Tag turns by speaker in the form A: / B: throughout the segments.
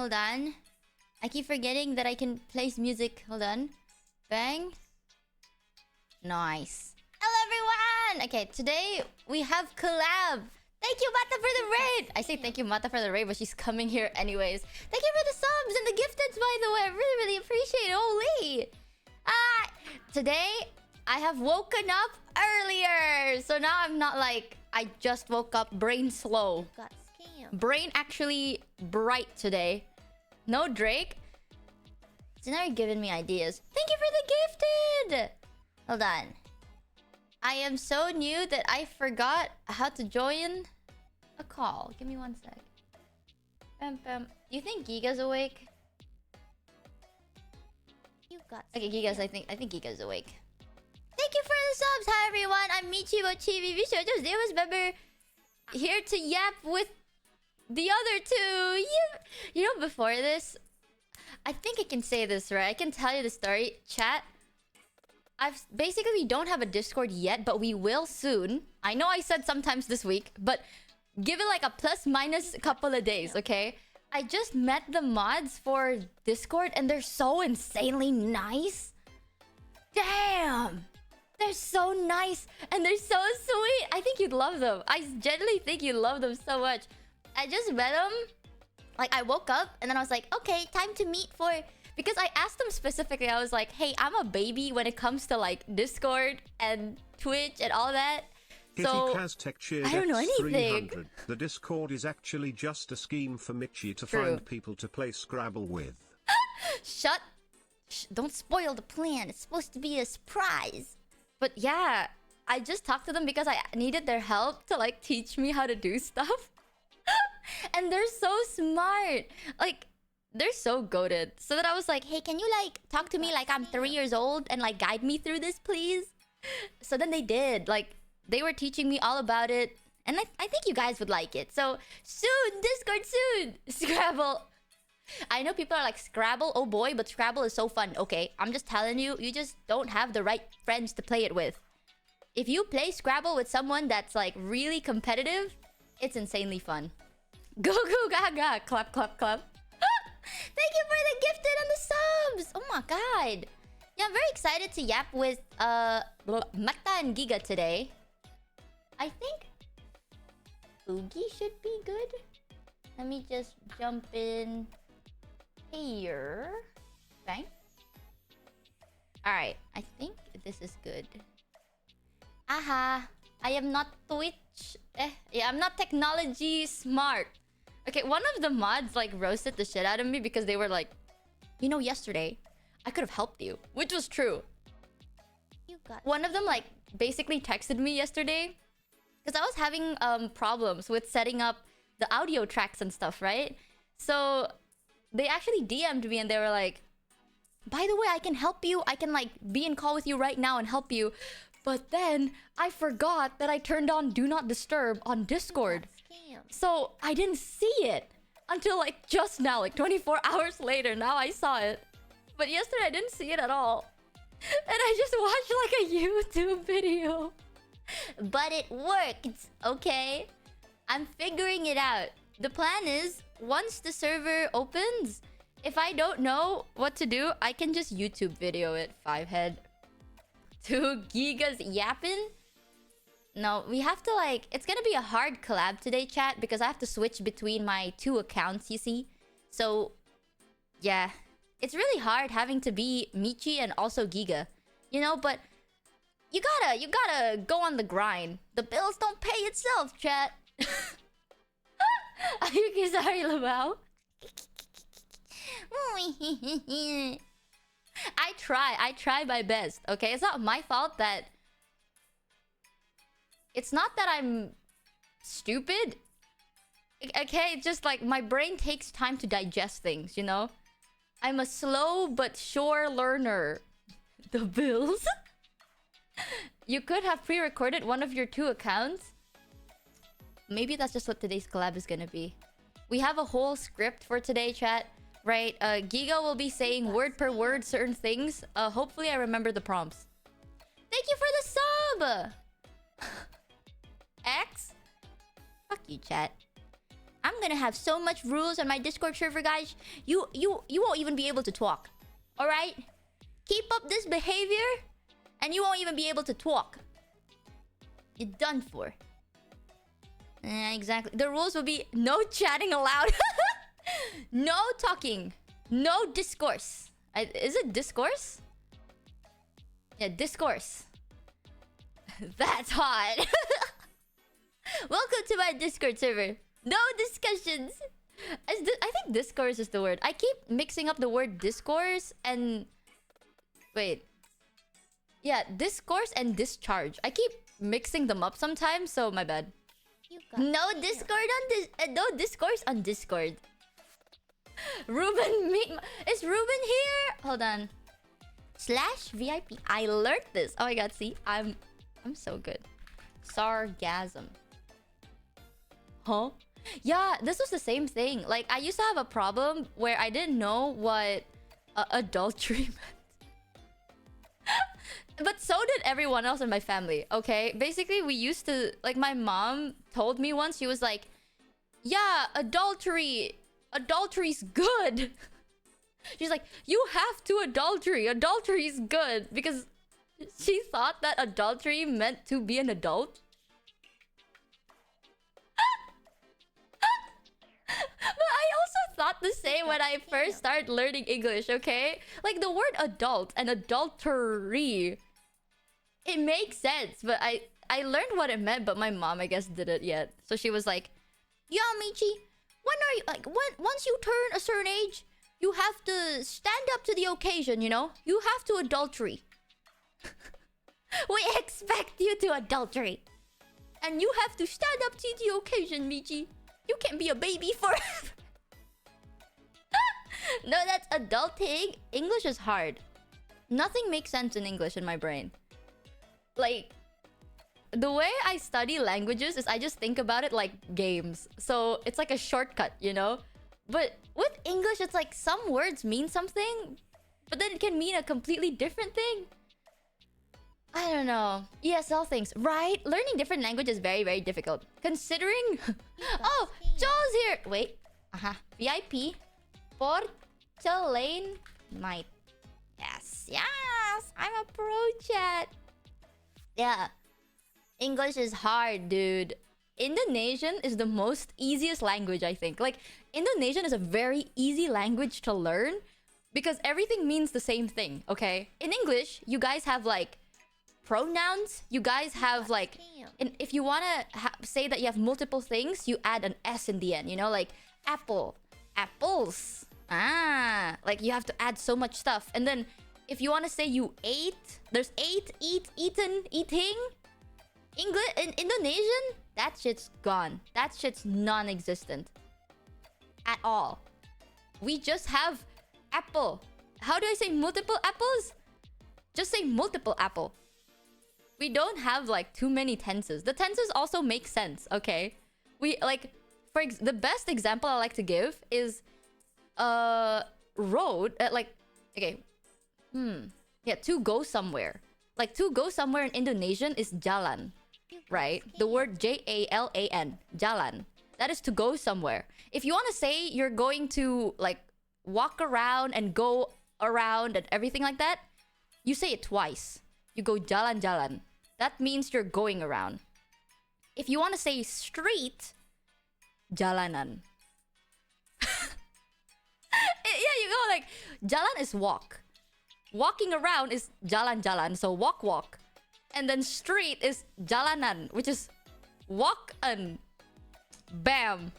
A: Hold on. I keep forgetting that I can place music. Hold on. Bang. Nice. Hello, everyone! Okay, today we have collab. Thank you, Mata, for the raid! I say thank you, Mata, for the raid, but she's coming here anyways. Thank you for the subs and the gifteds, by the way. I really, really appreciate it. Holy! Today, I have woken up earlier. So now I'm not like, I just woke up brain slow.
B: Got scammed.
A: Brain actually bright today. No Drake. It's now giving me ideas. Thank you for the gifted! Hold on. I am so new that I forgot how to join a call. Give me 1 sec. Bam, bam. Do you think Giga's awake?
B: You got
A: Okay, Giga's. I think Giga's awake. Thank you for the subs. Hi everyone. I'm Michi, Mochievee, Vshojo, newest member, here to yap with the other two. You know, before this, I think I can say this, right? I can tell you the story. Chat. We don't have a Discord yet, but we will soon. I know I said sometimes this week, but give it like a plus minus couple of days, okay? I just met the mods for Discord and they're so insanely nice. Damn! They're so nice and they're so sweet. I think you'd love them. I genuinely think you'd love them so much. I just met them. Like, I woke up and then I was like, okay, time to meet for... Because I asked them specifically, I was like, hey, I'm a baby when it comes to like Discord and Twitch and all that. So, I don't know anything.
C: The Discord is actually just a scheme for Michi to
A: True.
C: find people to play Scrabble with.
A: Don't spoil the plan. It's supposed to be a surprise. But yeah, I just talked to them because I needed their help to like teach me how to do stuff. And they're so smart. Like, they're so goated. So that I was like, hey, can you like talk to me like I'm 3 years old and like guide me through this, please? So then they did. Like, they were teaching me all about it. And I think you guys would like it. So soon, Discord soon. Scrabble. I know people are like, Scrabble, oh boy, but Scrabble is so fun. Okay, I'm just telling you, you just don't have the right friends to play it with. If you play Scrabble with someone that's like really competitive, it's insanely fun. Go, go, gaga. Clap, clap, clap. Thank you for the gifted and the subs! Oh my god. Yeah, I'm very excited to yap with Mata and Giga today. I think Oogie should be good. Let me just jump in here. Bang. Alright, I think this is good. Aha! I am not Twitch. Yeah, I'm not technology smart. Okay, one of the mods like roasted the shit out of me because they were like, you know, yesterday I could have helped you, which was true.
B: You got
A: One of them like basically texted me yesterday because I was having problems with setting up the audio tracks and stuff, right? So they actually DM'd me and they were like, by the way, I can help you. I can like be in call with you right now and help you. But then I forgot that I turned on Do Not Disturb on Discord. So I didn't see it until like just now, like 24 hours later. Now I saw it. But yesterday I didn't see it at all. And I just watched like a YouTube video. But it worked, okay? I'm figuring it out. The plan is, once the server opens, if I don't know what to do, I can just YouTube video it. 5head. 2 gigas yapping? No, we have to like... It's gonna be a hard collab today, chat, because I have to switch between my 2 accounts, you see? So, yeah. It's really hard having to be Michi and also Giga. You know, but... You gotta go on the grind. The bills don't pay itself, chat. Are you sorry, Lamau? I try my best, okay? It's not my fault that... It's not that I'm stupid. Okay, it's just like my brain takes time to digest things, you know? I'm a slow but sure learner. The bills? You could have pre-recorded one of your 2 accounts. Maybe that's just what today's collab is gonna be. We have a whole script for today, chat. Right? Giga will be saying word per word certain things. Hopefully I remember the prompts. Thank you for the sub! X? Fuck you, chat. I'm gonna have so much rules on my Discord server, guys. You won't even be able to talk. All right? Keep up this behavior, and you won't even be able to talk. You're done for. Exactly. The rules will be no chatting allowed, no talking, no discourse. Is it discourse? Yeah, discourse. That's hot. Welcome to my Discord server. No discussions. I think discourse is the word. I keep mixing up the word discourse and... Wait. Yeah, discourse and discharge. I keep mixing them up sometimes, so my bad. No Discord on this. No discourse on Discord. Ruben, is Ruben here? Hold on. /VIP. I learned this. Oh my god, see? I'm so good. Sargasm. Huh? Yeah, this was the same thing. Like, I used to have a problem where I didn't know what adultery meant. But so did everyone else in my family, okay? Basically, we used to... Like, my mom told me once, she was like, yeah, adultery's good. She's like, you have to adultery. Adultery's good. Because she thought that adultery meant to be an adult. But I also thought the same when I first started learning English, okay? Like, the word adult and adultery, it makes sense. But I learned what it meant, but my mom, I guess, didn't yet. So she was like, yeah, Michi, when are you... Like, once you turn a certain age, you have to stand up to the occasion, you know? You have to adultery. We expect you to adultery. And you have to stand up to the occasion, Michi. You can't be a baby forever. No, that's adulting. English is hard. Nothing makes sense in English in my brain. Like, the way I study languages is I just think about it like games. So it's like a shortcut, you know? But with English, it's like some words mean something, but then it can mean a completely different thing. I don't know. ESL things, right? Learning different languages is very, very difficult. Considering... Oh, Joel's here! Wait. VIP. Porcelain Knight. Yes, yes! I'm a pro chat. Yeah. English is hard, dude. Indonesian is the most easiest language, I think. Like, Indonesian is a very easy language to learn because everything means the same thing, okay? In English, you guys have, like, pronouns. You guys have, like... And if you want to say that you have multiple things, you add an S in the end, you know? Like, apple. Apples. Ah. Like, you have to add so much stuff. And then, if you want to say you ate, there's ate, eat, eaten, eating. English in Indonesian, that shit's gone. That shit's non-existent. At all. We just have apple. How do I say multiple apples? Just say multiple apple. We don't have like too many tenses. The tenses also make sense, okay? We like, the best example I like to give is road, like, okay. Yeah, to go somewhere. Like, to go somewhere in Indonesian is jalan. Right? The word Jalan. Jalan. That is to go somewhere. If you want to say you're going to, like, walk around and go around and everything like that, you say it twice. You go jalan-jalan. That means you're going around. If you want to say street, jalanan. Yeah, you go like, jalan is walk. Walking around is jalan-jalan, so walk. And then street is jalanan, which is walk-an. Bam.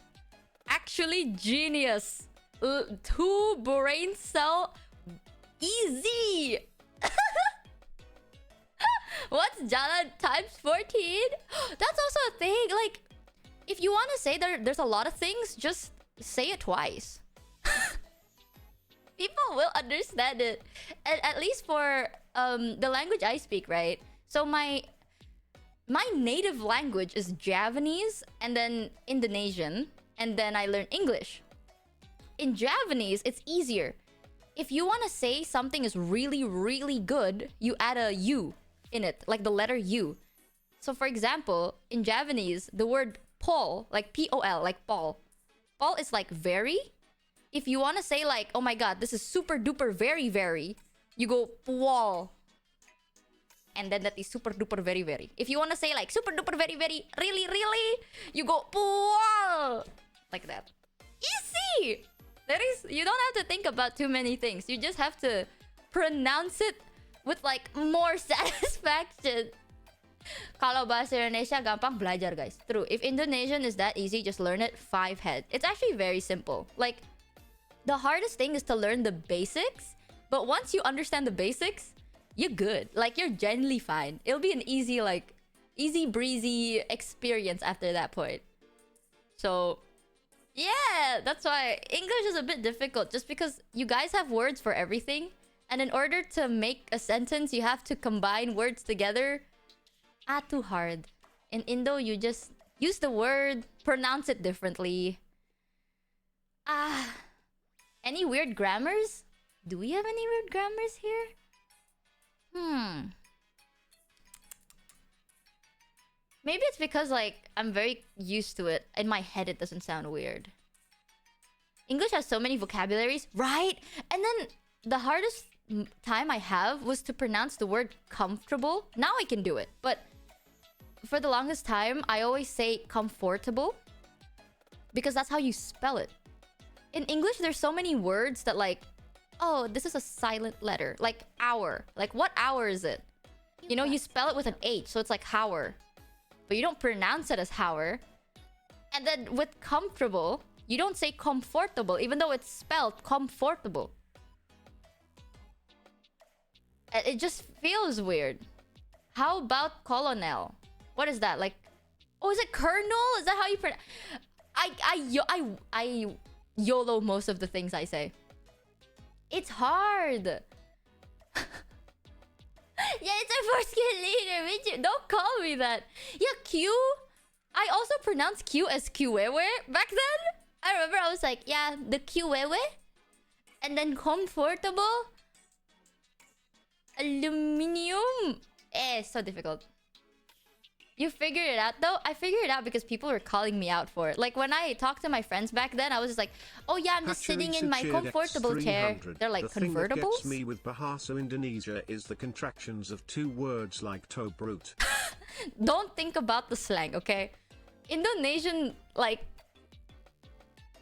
A: Actually genius. 2 brain cell. Easy. What's jalan times 14? That's also a thing. Like, if you want to say there's a lot of things, just say it twice. People will understand it. And at least for the language I speak, right? So my native language is Javanese and then Indonesian, and then I learn English. In Javanese, it's easier. If you want to say something is really, really good, you add a U in it, like the letter U. So for example, in Javanese, the word Paul, like P-O-L, like Paul, Paul is like very. If you want to say like, oh my god, this is super duper very very, you go wall. And then that is super duper very very. If you want to say like super duper very very really really, you go wall. Like that. Easy. You don't have to think about too many things. You just have to pronounce it with like more satisfaction. Kalau bahasa Indonesia gampang belajar guys. True. If Indonesian is that easy, just learn it 5 head. It's actually very simple. Like the hardest thing is to learn the basics, but once you understand the basics, you're good. Like you're genuinely fine. It'll be an easy breezy experience after that point. So yeah, that's why English is a bit difficult just because you guys have words for everything. And in order to make a sentence, you have to combine words together. Too hard. In Indo, you just use the word, pronounce it differently. Any weird grammars? Do we have any weird grammars here? Maybe it's because like I'm very used to it. In my head, it doesn't sound weird. English has so many vocabularies, right? And then the hardest time I have was to pronounce the word comfortable. Now I can do it, but for the longest time, I always say comfortable because that's how you spell it. In English, there's so many words that like, oh, this is a silent letter. Like hour. Like what hour is it? You know, you spell it with an H, so it's like hour. But you don't pronounce it as hour. And then with comfortable, you don't say comfortable, even though it's spelled comfortable. It just feels weird. How about colonel? What is that? Like, oh, is it colonel? Is that how you pronounce? I YOLO most of the things I say. It's hard. Yeah, it's our first kid leader, Michi. Don't call me that. Yeah, Q. I also pronounced Q as Qwewe back then. I remember I was like, yeah, the Qwewe. And then comfortable. Aluminium. So difficult. You figured it out though? I figured it out because people were calling me out for it. Like when I talked to my friends back then, I was just like, oh yeah, I'm just sitting in my comfortable chair. They're like,
C: the thing that
A: convertibles?
C: gets me with Bahasa Indonesia is the contractions of 2 words like toe brute.
A: Don't think about the slang, okay? Indonesian, like,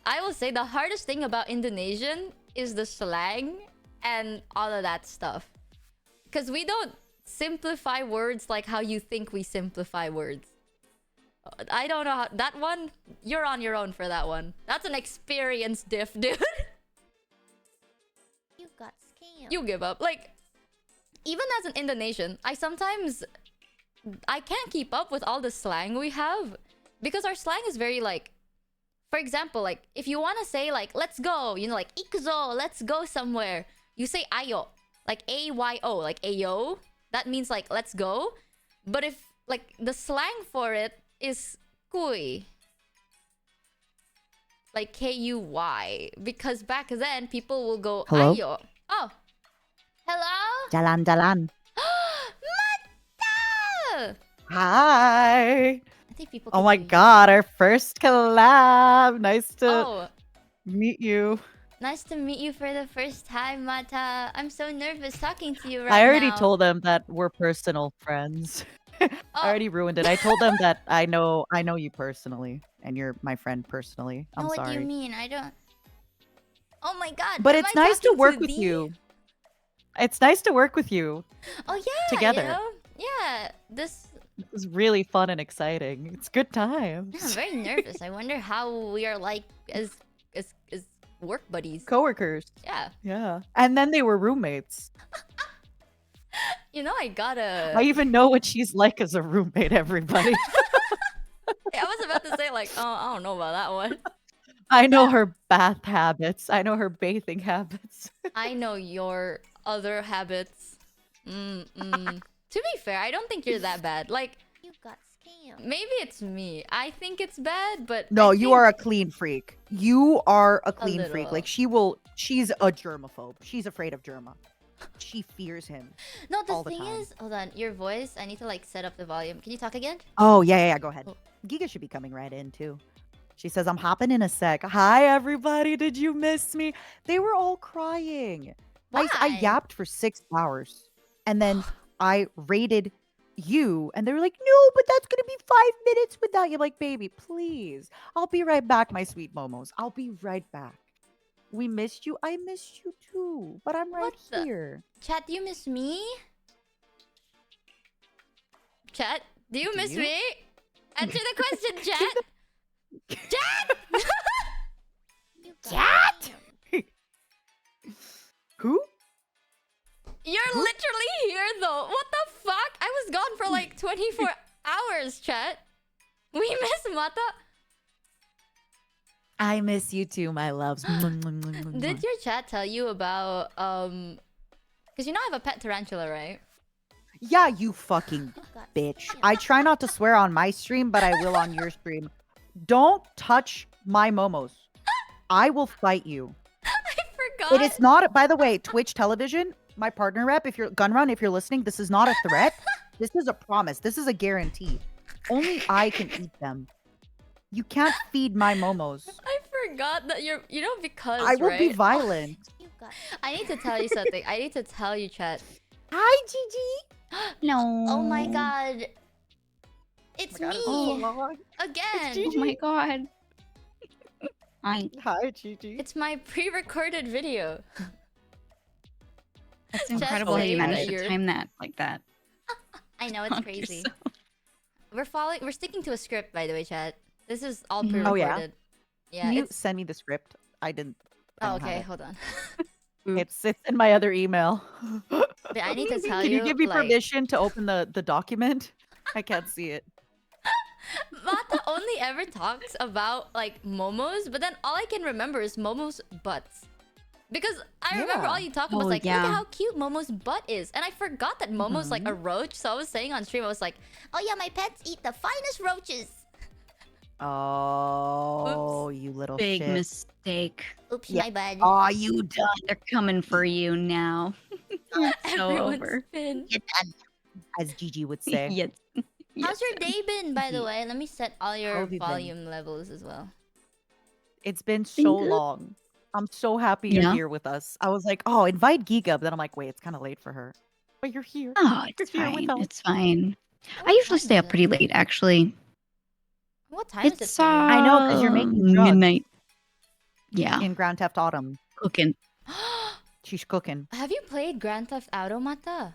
A: I will say the hardest thing about Indonesian is the slang and all of that stuff. Because we don't simplify words like how you think we simplify words. I don't know how... That one, you're on your own for that one. That's an experienced diff, dude.
B: You got scammed.
A: You give up. Like, even as an Indonesian, I can't keep up with all the slang we have. Because our slang is very like... For example, like, if you want to say like, let's go, you know, like, ikzo, let's go somewhere. You say ayo. Like, A-Y-O, like, ayo. That means like, let's go. But if, like, the slang for it is kuy. Like, K-U-Y. Because back then, people will go,
D: Hello?
A: ayo. Oh. Hello?
D: Jalan.
A: Mata!
D: Hi.
A: I think people
D: Oh
A: can
D: my
A: hear you.
D: god, our first collab. Nice to
A: Oh.
D: meet you.
A: Nice to meet you for the first time, Mata. I'm so nervous talking to you right
D: I already
A: now.
D: told them that we're personal friends. I
A: Oh.
D: already ruined it. I told them that I know you personally and you're my friend personally. I'm
A: What
D: sorry.
A: do you mean? I don't... Oh my god.
D: But
A: am
D: it's
A: I
D: nice to
A: talking
D: work with
A: thee?
D: you. It's nice to work with you.
A: Oh yeah,
D: Together.
A: you know? Yeah, this...
D: It was really fun and exciting. It's good times.
A: Yeah, I'm very nervous. I wonder how we are like as work buddies.
D: Coworkers.
A: Yeah.
D: Yeah. And then they were roommates.
A: You know, I gotta...
D: I even know what she's like as a roommate, everybody.
A: I was about to say like, oh, I don't know about that one.
D: I know her bath habits. I know her bathing habits.
A: I know your other habits. To be fair, I don't think you're that bad. Like,
B: You got scammed.
A: maybe it's me. I think it's bad, but
D: No,
A: I
D: you
A: think-
D: are a clean freak. You are a clean freak.
A: little.
D: Like she's a germaphobe. She's afraid of germa. She fears him.
A: No, the
D: all the
A: thing
D: time.
A: is, hold on, your voice. I need to like set up the volume. Can you talk again?
D: Oh, yeah. Go ahead.
A: Oh.
D: Giga should be coming right in too. She says, I'm hopping in a sec. Hi, everybody. Did you miss me? They were all crying. I
A: Why?
D: yapped for 6 hours. And then I rated you. And they were like, no, but that's going to be 5 minutes without you. I'm like, baby, please. I'll be right back, my sweet momos. I'll be right back. We missed you. I missed you too. But I'm right
A: What the-
D: here.
A: Chat, do you miss me? Chat, do you
D: Do
A: miss
D: you?
A: me? Answer the question, chat. Chat.
B: You
D: Chat?
B: scam.
D: Who?
A: You're literally here though. What the fuck? I was gone for like 24 hours, chat. We miss Mata.
D: I miss you too, my loves.
A: Did your chat tell you about because you know I have a pet tarantula, right?
D: Yeah, you fucking
B: Got
D: bitch.
B: scammed.
D: I try not to swear on my stream, but I will on your stream. Don't touch my momos. I will fight you.
A: I forgot.
D: It is not, by the way, Twitch television, my partner rep, if you're Gunrun, if you're listening, this is not a threat. This is a promise. This is a guarantee. Only I can eat them. You can't feed my momos.
A: I forgot that you know because
D: I will
A: right?
D: be violent.
B: You got
A: I need to tell you something. I need to tell you, chat.
D: Hi, Gigi.
E: No.
A: Oh my god. It's
D: Oh my God,
A: me
D: it's so long.
A: again.
D: Gigi.
E: Oh my god. I.
D: Hi, Gigi.
A: It's my pre-recorded video.
E: It's
A: Just
E: incredible how you
A: saying
E: managed
A: that
E: to
A: you're-
E: time that like that.
A: I know it's
E: on
A: crazy.
E: yourself.
A: We're sticking to a script, by the way, chat. This is all
E: Mhm.
A: pre-recorded.
D: Oh, yeah?
A: Yeah.
D: Can you
A: It's...
D: send me the script? I didn't. I
A: Oh,
D: don't have
A: okay,
D: it.
A: hold on.
D: It's in my other email.
A: But I need to tell
D: Can you give me
A: like,
D: permission to open the document? I can't see it.
A: Mata only ever talks about like momos, but then all I can remember is Momo's butts. Because I remember
D: Yeah.
A: all you talk about was
E: Oh,
A: like, look at
E: yeah.
A: how cute Momo's butt is. And I forgot that Momo's like a roach. So I was saying on stream, I was like,
B: Oh yeah, my pets eat the finest roaches.
D: Oh, you little
E: Big
D: shit.
E: mistake.
B: Oops,
D: Yeah.
B: my bad.
D: Oh, you done.
E: They're coming for you now. It's so
A: everyone's
E: over.
A: been.
D: You done. As Gigi would say.
E: Yes.
A: How's your day been, by the way? Let me set all
D: How
A: your
D: have you been?
A: volume levels as well.
D: It's been so
E: good.
D: long. I'm so happy you're
E: Yeah.
D: here with us. I was like, oh, invite Giga. But then I'm like, wait, it's kind of late for her. But you're here.
E: Oh,
D: You're
E: it's
D: here with
E: fine.
D: us.
E: It's fine.
A: What
E: I usually
A: time
E: stay
A: is
E: up
A: it?
E: pretty late, actually.
A: What time is it
E: It's
A: for you?
D: I know, 'cause you're making drugs.
E: midnight. Yeah,
D: In Grand Theft Autumn.
E: cooking.
D: She's cooking.
A: Have you played Grand Theft Auto, Mata?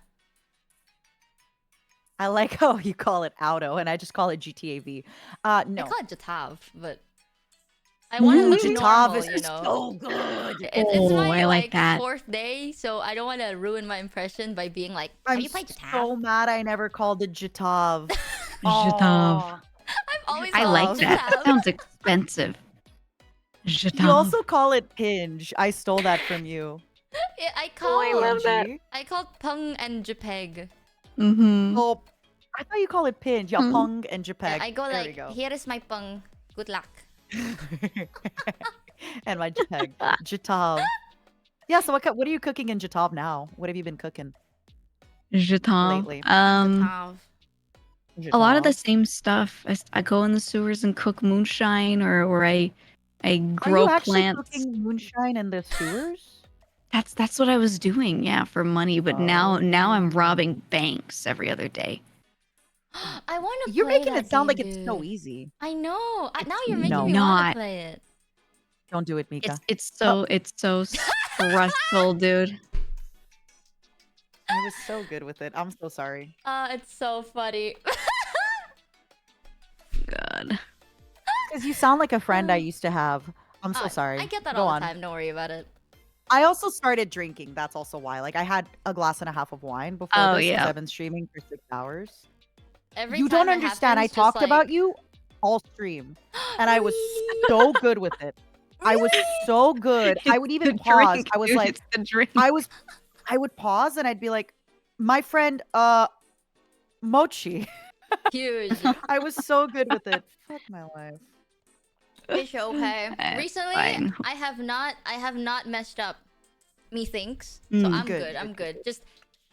D: I like how you call it Auto and I just call it GTA V.
A: I
D: No.
A: call it Jatav, but I want to look
D: Jatav
A: normal,
D: is
A: you know.
D: so good.
A: It's
E: Oh,
A: my
E: I like that.
A: 4th day, so I don't want to ruin my impression by being like, have
D: I'm
A: you played Jatav?
D: so mad I never called it Jatav.
E: Jatav.
D: Aw.
A: I've always
E: I
A: called
E: like
A: it
E: that.
A: Jatav.
E: Sounds expensive. Jatav.
D: You also call it Pinge. I stole that from you.
A: Yeah, I
D: PNG?
A: called Pung and JPEG.
E: Mm-hmm.
D: Oh, I thought you call it Pinge. Yeah,
E: Mm.
D: Pung and JPEG.
A: Yeah, I go
D: there we
A: like,
D: go.
A: here is my Pung. Good luck.
D: And my JPEG. Jatav. Yeah, so what are you cooking in Jatav now? What have you been cooking
E: Jatav.
D: lately?
A: Jatav.
E: A lot of the
D: Jatav?
E: same stuff. I go in the sewers and cook moonshine, or I
D: Are
E: grow
D: you actually
E: plants.
D: cooking moonshine in the sewers?
E: That's what I was doing, yeah, for money. But now I'm robbing banks every other day.
A: I want to
D: You're
A: play
D: making
A: that
D: it sound like
A: game,
D: it's so
A: dude.
D: easy.
A: I know. Now
D: It's
A: you're making me want
E: not.
A: to play it.
D: Don't do it, Mika.
E: It's so stressful, dude.
D: I was so good with it. I'm so sorry.
A: It's so funny.
E: God.
D: Because you sound like a friend I used to have. I'm so sorry.
A: I get that
D: Go
A: all
D: on.
A: the time. Don't worry about it.
D: I also started drinking. That's also why. Like, I had a glass and a half of wine before
E: Oh,
D: this because
E: yeah.
D: I've been streaming for 6 hours.
A: Every
D: You
A: time
D: don't
A: it
D: understand. I
A: happens, just
D: talked about
A: like-
D: you all stream. And I was
A: Really?
D: so good with it. I was so good. I would even
E: The
D: pause.
E: drink,
D: I was
E: dude,
D: like,
E: it's the drink.
D: I would pause and I'd be like, my friend, Mochi.
A: Huge.
D: I was so good with it. Fuck my life.
A: Fish, okay.
E: It's
A: Recently,
E: fine.
A: I have not messed up. Methinks. So
E: Mm.
A: I'm
D: Good,
A: good. I'm
D: good,
A: good. Just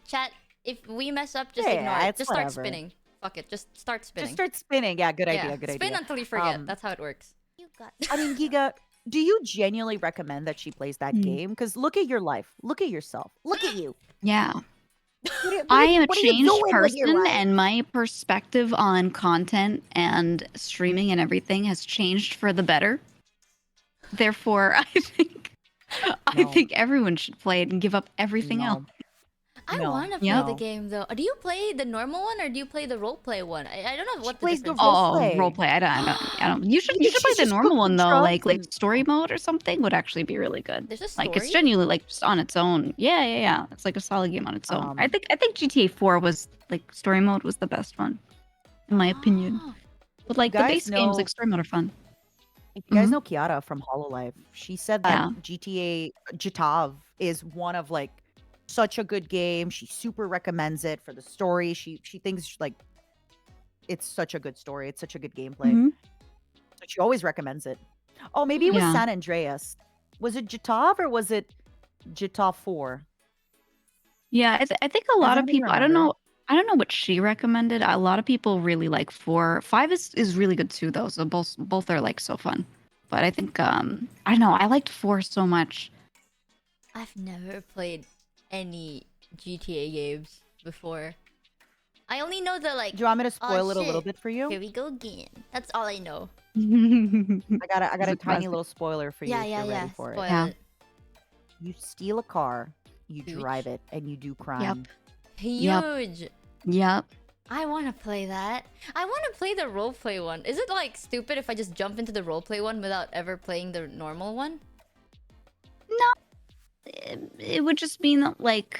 A: chat. If we mess up, just
D: Yeah,
A: ignore it.
D: it's
A: Just start
D: whatever.
A: spinning. Fuck it. Just start spinning.
D: Just start spinning. Yeah, good
A: yeah.
D: idea. Good
A: Spin
D: idea.
A: until you forget.
D: Um,
A: That's how it works.
B: You God.
D: I mean, Giga, do you genuinely recommend that she plays that game? Because look at your life. Look at yourself. Look at you.
E: Yeah.
D: What
E: I am a
D: what are you
E: changed
D: doing with your
E: person,
D: life?
E: and my perspective on content and streaming and everything has changed for the better. Therefore, I
D: No.
E: think everyone should play it and give up everything else.
D: No.
A: I
D: No,
A: want to play the
E: Yep.
A: game though. Do you play the normal one or do you play the roleplay one? I don't know
D: She
A: what the
D: plays the
A: difference is.
E: Oh,
D: roleplay.
E: roleplay. I don't. You should
D: think
E: play
D: she's
E: the
D: just
E: normal one
D: cooking
E: though. Like
D: drugs and
E: story mode or something would actually be really good.
A: There's a
E: Like it's
A: story?
E: genuinely like just on its own. Yeah. It's like a solid game on its own. I
D: Um,
E: think GTA 4 was like story mode was the best one, in my opinion.
A: Oh.
E: But like the
D: guys
E: base games,
D: know
E: like story mode are fun.
D: if you guys
E: Mhm.
D: know Kiara from Hololive, she said that
E: Yeah.
D: GTA Jitav is one of like such a good game. She super recommends it for the story. She thinks like it's such a good story. It's such a good gameplay.
E: Mhm.
D: So she always recommends it. Oh, maybe it was
E: Yeah.
D: San Andreas. Was it Jitav or was it Jitav 4?
E: Yeah, I think a
D: Does
E: lot of
D: anybody
E: people.
D: remember?
E: I don't know what she recommended. A lot of people really like 4. 5 is really good too, though. So both are like so fun. But I think I don't know. I liked 4 so much.
A: I've never played any GTA games before. I only know the like.
D: Do you want me to spoil it a little
A: shit.
D: bit for you?
A: Here we go again. That's all I know.
D: I got
E: It's
D: a
E: a
D: tiny
E: classic.
D: little spoiler for you
A: Yeah,
D: if
A: yeah,
D: you're
A: yeah.
D: ready for
A: Spoil
D: it.
E: Yeah.
A: it.
D: You steal a car, you
A: Huge.
D: drive it, and you do crime.
E: Yep.
A: Huge.
E: Yep.
A: I want to play that. I want to play the roleplay one. Is it like stupid if I just jump into the roleplay one without ever playing the normal one?
E: It would just mean that like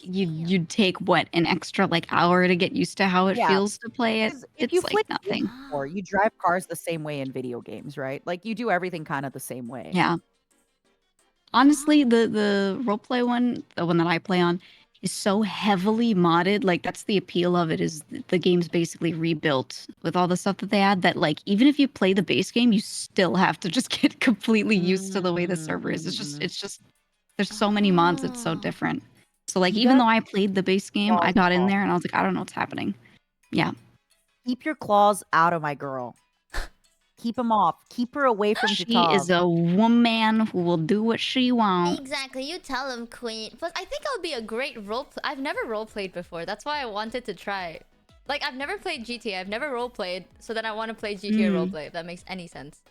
E: you'd take what an extra like hour to get used to how it
D: Yeah,
E: feels to play it.
D: 'Cause if you
E: It's like
D: flip
E: nothing.
D: or you drive cars the same way in video games, right? Like you do everything kind of the same way.
E: Yeah. Honestly, the roleplay one, the one that I play on, is so heavily modded. Like that's the appeal of it is the game's basically rebuilt with all the stuff that they add that like even if you play the base game, you still have to just get completely used to the way the server is. It's just there's so many mods that's so
A: Oh.
E: different. So like
D: You
E: even
D: got
E: though I played the base game, I
D: claws
E: got in
D: off.
E: there and I was like, I don't know what's happening. Yeah.
D: Keep your claws out of my girl. Keep them off. Keep her away from
E: She is
D: Jitav.
E: a woman who will do what she wants.
A: Exactly, you tell him, Queen. Plus, I think I'll be a great I've never roleplayed before. That's why I wanted to try. Like, I've never played GTA. I've never roleplayed. So then I want to play GTA roleplay, if that makes any sense.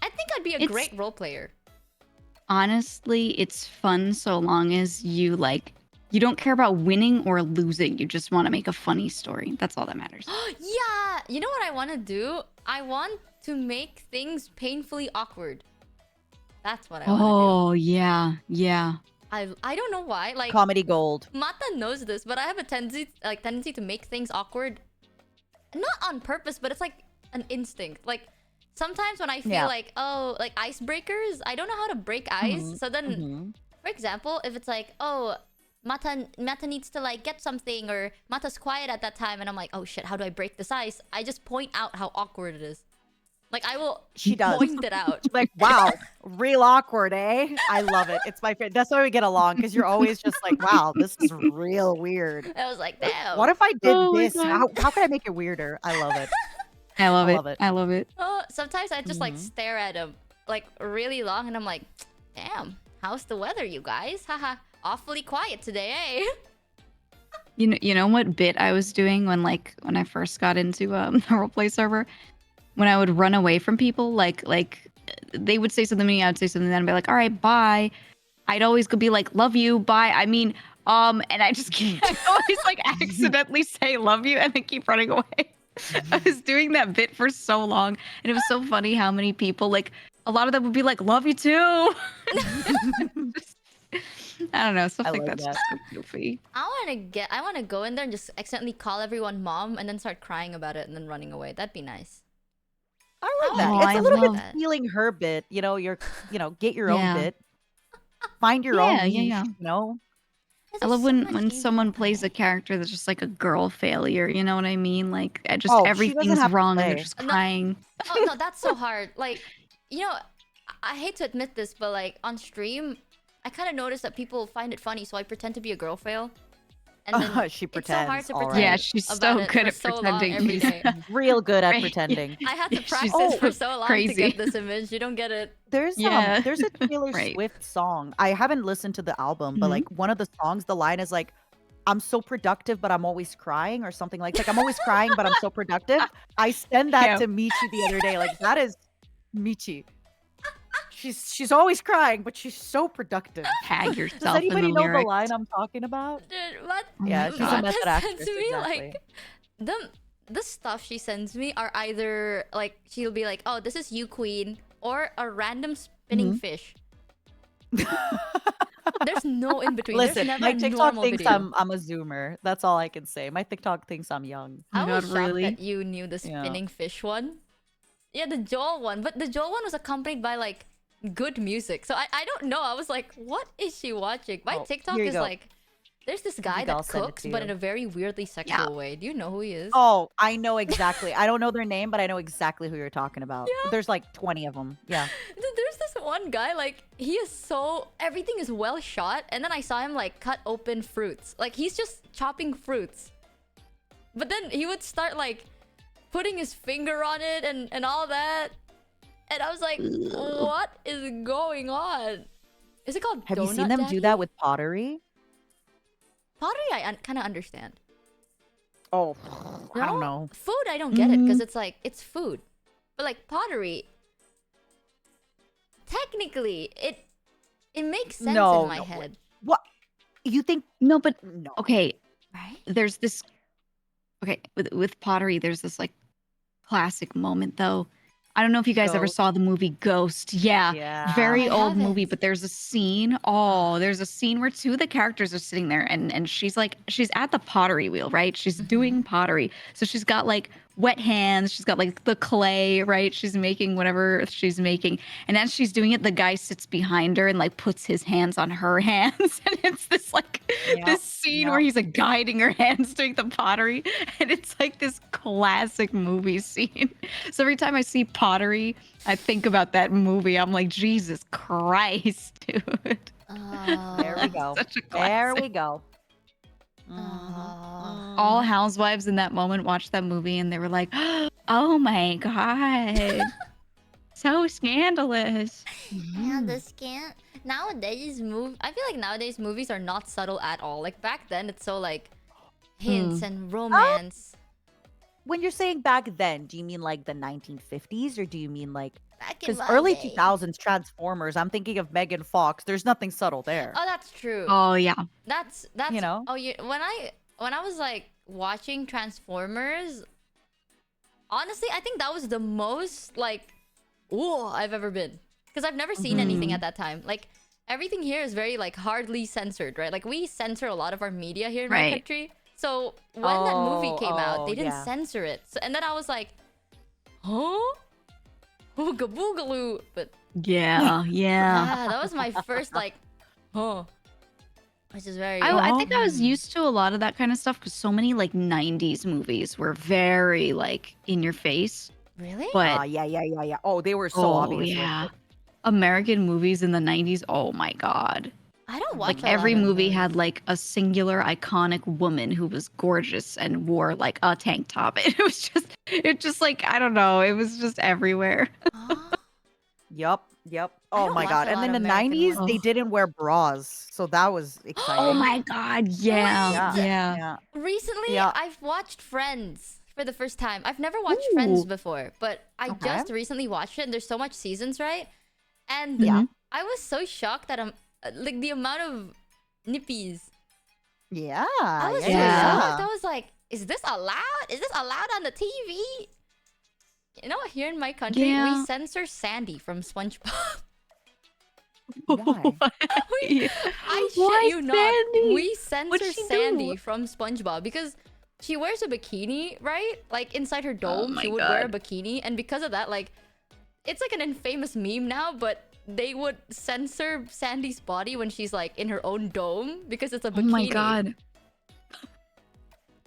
A: I think I'd be a
E: It's-
A: great roleplayer.
E: Honestly, it's fun so long as you like you don't care about winning or losing. You just want to make a funny story. That's all that matters.
A: Yeah! You know what I want to do? I want to make things painfully awkward. That's what I want to
E: Oh, yeah.
A: do. I don't know why. Like,
D: Comedy gold.
A: Mata knows this, but I have a tendency to make things awkward. Not on purpose, but it's like an instinct. Like sometimes when I feel
D: Yeah.
A: like, oh, like icebreakers, I don't know how to break ice.
D: Mhm,
A: So then,
D: mhm.
A: for example, if it's like, oh, Mata needs to like get something, or Mata's quiet at that time, and I'm like, oh shit, how do I break this ice? I just point out how awkward it is. Like I will
D: She does.
A: point it out.
D: Like, wow, real awkward, eh? I love it. It's my favorite. That's why we get along, because you're always just like, wow, this is real weird.
A: I was like, damn.
D: What if I did
E: Oh my
D: this?
E: God.
D: How can I make it weirder? I love it.
E: I love
D: I
E: it.
D: love it.
E: I love it.
A: Oh, sometimes I just like
D: Mhm.
A: stare at him like really long, and I'm like, damn, how's the weather, you guys? Haha, awfully quiet today, eh?
E: You know what bit I was doing when I first got into the roleplay server? When I would run away from people, like they would say something to me, I would say something, then I'd be like, all right, bye. I'd always go be like, love you, bye. I mean, and I just I'd always like accidentally say love you and then keep running away. I was doing that bit for so long, and it was so funny how many people like a lot of them would be like, love you too. I don't know, stuff
D: I
E: like
D: like
E: that's
D: that.
E: just so goofy.
A: I wanna go in there and just accidentally call everyone mom and then start crying about it and then running away. That'd be nice.
D: I like
A: Oh,
D: that.
E: I
D: It's a little
A: love
D: bit
A: that.
D: stealing her bit. You know, get your
E: Yeah.
D: own bit. Find your
E: Yeah,
D: own
E: yeah,
D: niche.
E: yeah.
D: You know.
A: There's
E: I love
A: so
E: when
A: much
E: when
A: games
E: someone
A: like
E: plays a
A: that.
E: character that's just like a girl failure. You know what I mean? Like I just
D: Oh, she doesn't
E: everything's
D: have to
E: wrong and they're
D: play.
E: just
A: No.
E: crying.
A: Oh no, that's so hard. Like, you know, I hate to admit this, but like on stream, I kind of noticed that people find it funny, so I pretend to be a girl fail, and then
D: She
A: it's so hard
D: pretends.
A: to
D: All
A: pretend
E: Yeah,
D: right.
E: she's
A: about
E: so
A: it
E: good
A: for
E: at
A: so long
E: pretending.
A: every day.
D: Real good at
E: Right, yeah.
D: pretending.
A: I had to
E: Yeah, she's
A: practice for
E: so
A: so long to get
E: crazy.
A: this image. You don't get it.
E: Yeah.
D: There's a Taylor
E: Right.
D: Swift song. I haven't listened to the album, but
E: Mhm.
D: like one of the songs, the line is like, "I'm so productive, but I'm always crying," or something like I'm always crying, but I'm so productive. I sent that
E: Yeah.
D: to Michi the other day. Like that is Michi. She's always crying, but she's so productive.
E: Tag
D: Does
E: yourself in the
D: anybody know the
E: lyrics.
D: line I'm talking about?
A: Dude, what?
E: Oh
D: Yeah,
E: my
D: she's a
E: god.
D: method
A: Martha
D: actress.
A: sends me
D: Exactly.
A: like the stuff she sends me are either like she'll be like, "Oh, this is you, queen," or a random spinning
E: Mhm.
A: fish. There's no in between. There's
D: Listen,
A: never
D: my
A: a
D: TikTok
A: normal
D: thinks
A: video.
D: I'm a zoomer. That's all I can say. My TikTok thinks I'm young.
E: Oh
A: I
E: my
A: was
E: god,
A: shocked
E: really?
A: that you knew the
D: Yeah.
A: spinning fish one. Yeah, the Joel one, but the Joel one was accompanied by like good music. So I don't know. I was like, what is she watching? My
D: Oh,
A: TikTok
D: here you
A: is
D: go.
A: like, there's this guy
D: I'll
A: that
D: send it
A: cooks,
D: to
A: but
D: you.
A: in a very weirdly sexual way. Do you know who he is?
D: Oh, I know exactly. I don't know their name, but I know exactly who you're talking about.
A: Yeah.
D: There's like 20 of them. Yeah.
A: Dude, there's this one guy, like, he is so... Everything is well shot, and then I saw him, like, cut open fruits. Like, he's just chopping fruits. But then he would start, like, putting his finger on it and all that. And I was like, what is going on? Is it called
D: Have you seen
A: Donut
D: them do
A: Daddy?
D: that with pottery?
A: Pottery, I kind of understand.
D: Oh, I don't
A: No?
D: know.
A: Food, I don't get it,
E: Mm-hmm.
A: because it's like, it's food. But, like, pottery... Technically, it makes sense
D: No,
A: in my
D: no,
A: head.
D: What? You think?
E: No, but
D: No.
E: okay,
A: Right?
E: there's this with pottery, there's this like classic moment though. I don't know if you guys ever
D: Ghost.
E: saw the movie Ghost. Yeah.
D: Yeah.
E: Very
A: I
E: old movie,
A: haven't.
E: but there's a scene. Oh, there's a scene where two of the characters are sitting there and she's like she's at the pottery wheel, right? She's doing pottery. So she's got like wet hands, she's got like the clay, right? She's making whatever she's making. And as she's doing it, the guy sits behind her and like puts his hands on her hands. And it's this like
D: Yep,
E: this scene where
D: yep.
E: he's like guiding her hands doing the pottery. And it's like this classic movie scene. So every time I see pottery, I think about that movie. I'm like, Jesus Christ, dude.
D: There we go.
E: Such a
D: There
E: classic.
D: we go.
E: All housewives in that moment watched that movie and they were like, oh my God. So scandalous.
A: Yeah, the scan nowadays I feel like nowadays movies are not subtle at all. Like back then it's so like hints and romance.
D: When you're saying back then, do you mean like the 1950s or do you mean like
B: Back in
D: because
B: my
D: early
B: day.
D: 2000s Transformers? I'm thinking of Megan Fox. There's nothing subtle there.
A: Oh, that's true.
E: Oh yeah.
A: That's
D: You know?
A: Oh, when I was like watching Transformers, honestly, I think that was the most like ooh I've ever been, because I've never seen anything at that time. Like everything here is very like hardly censored, right? Like we censor a lot of our media here in my
E: Right.
A: country. So when that movie came out, they didn't
D: yeah.
A: censor it. So, and then I was like, huh? Ooga boogaloo. But
E: Yeah. Yeah.
A: yeah, that was my first like, huh? Which is very.
E: I think I was used to a lot of that kind of stuff because so many like 90s movies were very like in your face.
A: Really?
E: But
D: Yeah. Oh, they were so
E: oh
D: obvious.
E: yeah. American movies in the 90s, oh my God.
A: I don't watch
E: Like
A: a lot
E: every
A: of
E: movie
A: those.
E: had like a singular iconic woman who was gorgeous and wore like a tank top. It just like I don't know, it was just everywhere.
A: Huh?
D: Yep. Oh
A: don't
D: my
A: watch
D: god.
A: a
D: And
A: lot
D: then
A: of
D: the
A: American
D: 90s,
A: ones.
D: they didn't wear bras. So that was exciting.
E: Oh my God, yeah.
D: Yeah.
E: Yeah.
D: Yeah.
A: Recently,
D: Yeah.
A: I've watched Friends for the first time. I've never watched Friends
E: Ooh.
A: before, but I
D: Okay.
A: just recently watched it. And there's so much seasons, right? And
D: Yeah.
A: I was so shocked that like the amount of nippies.
D: Yeah.
A: I was so
E: Yeah.
A: shocked. I was like, is this allowed? Is this allowed on the TV? You know, here in my country,
E: Yeah.
A: we censor Sandy from SpongeBob.
D: Why?
E: Yeah.
A: I
E: Why
A: shit you not.
E: Sandy?
A: We
E: What'd
A: censor
E: she
A: Sandy
E: do?
A: from SpongeBob because she wears a bikini, right? Like inside her dome,
E: my
A: she would wear a
E: God.
A: bikini, and because of that, like, it's like an infamous meme now. But they would censor Sandy's body when she's like in her own dome because it's a
E: Oh
A: bikini.
E: my God.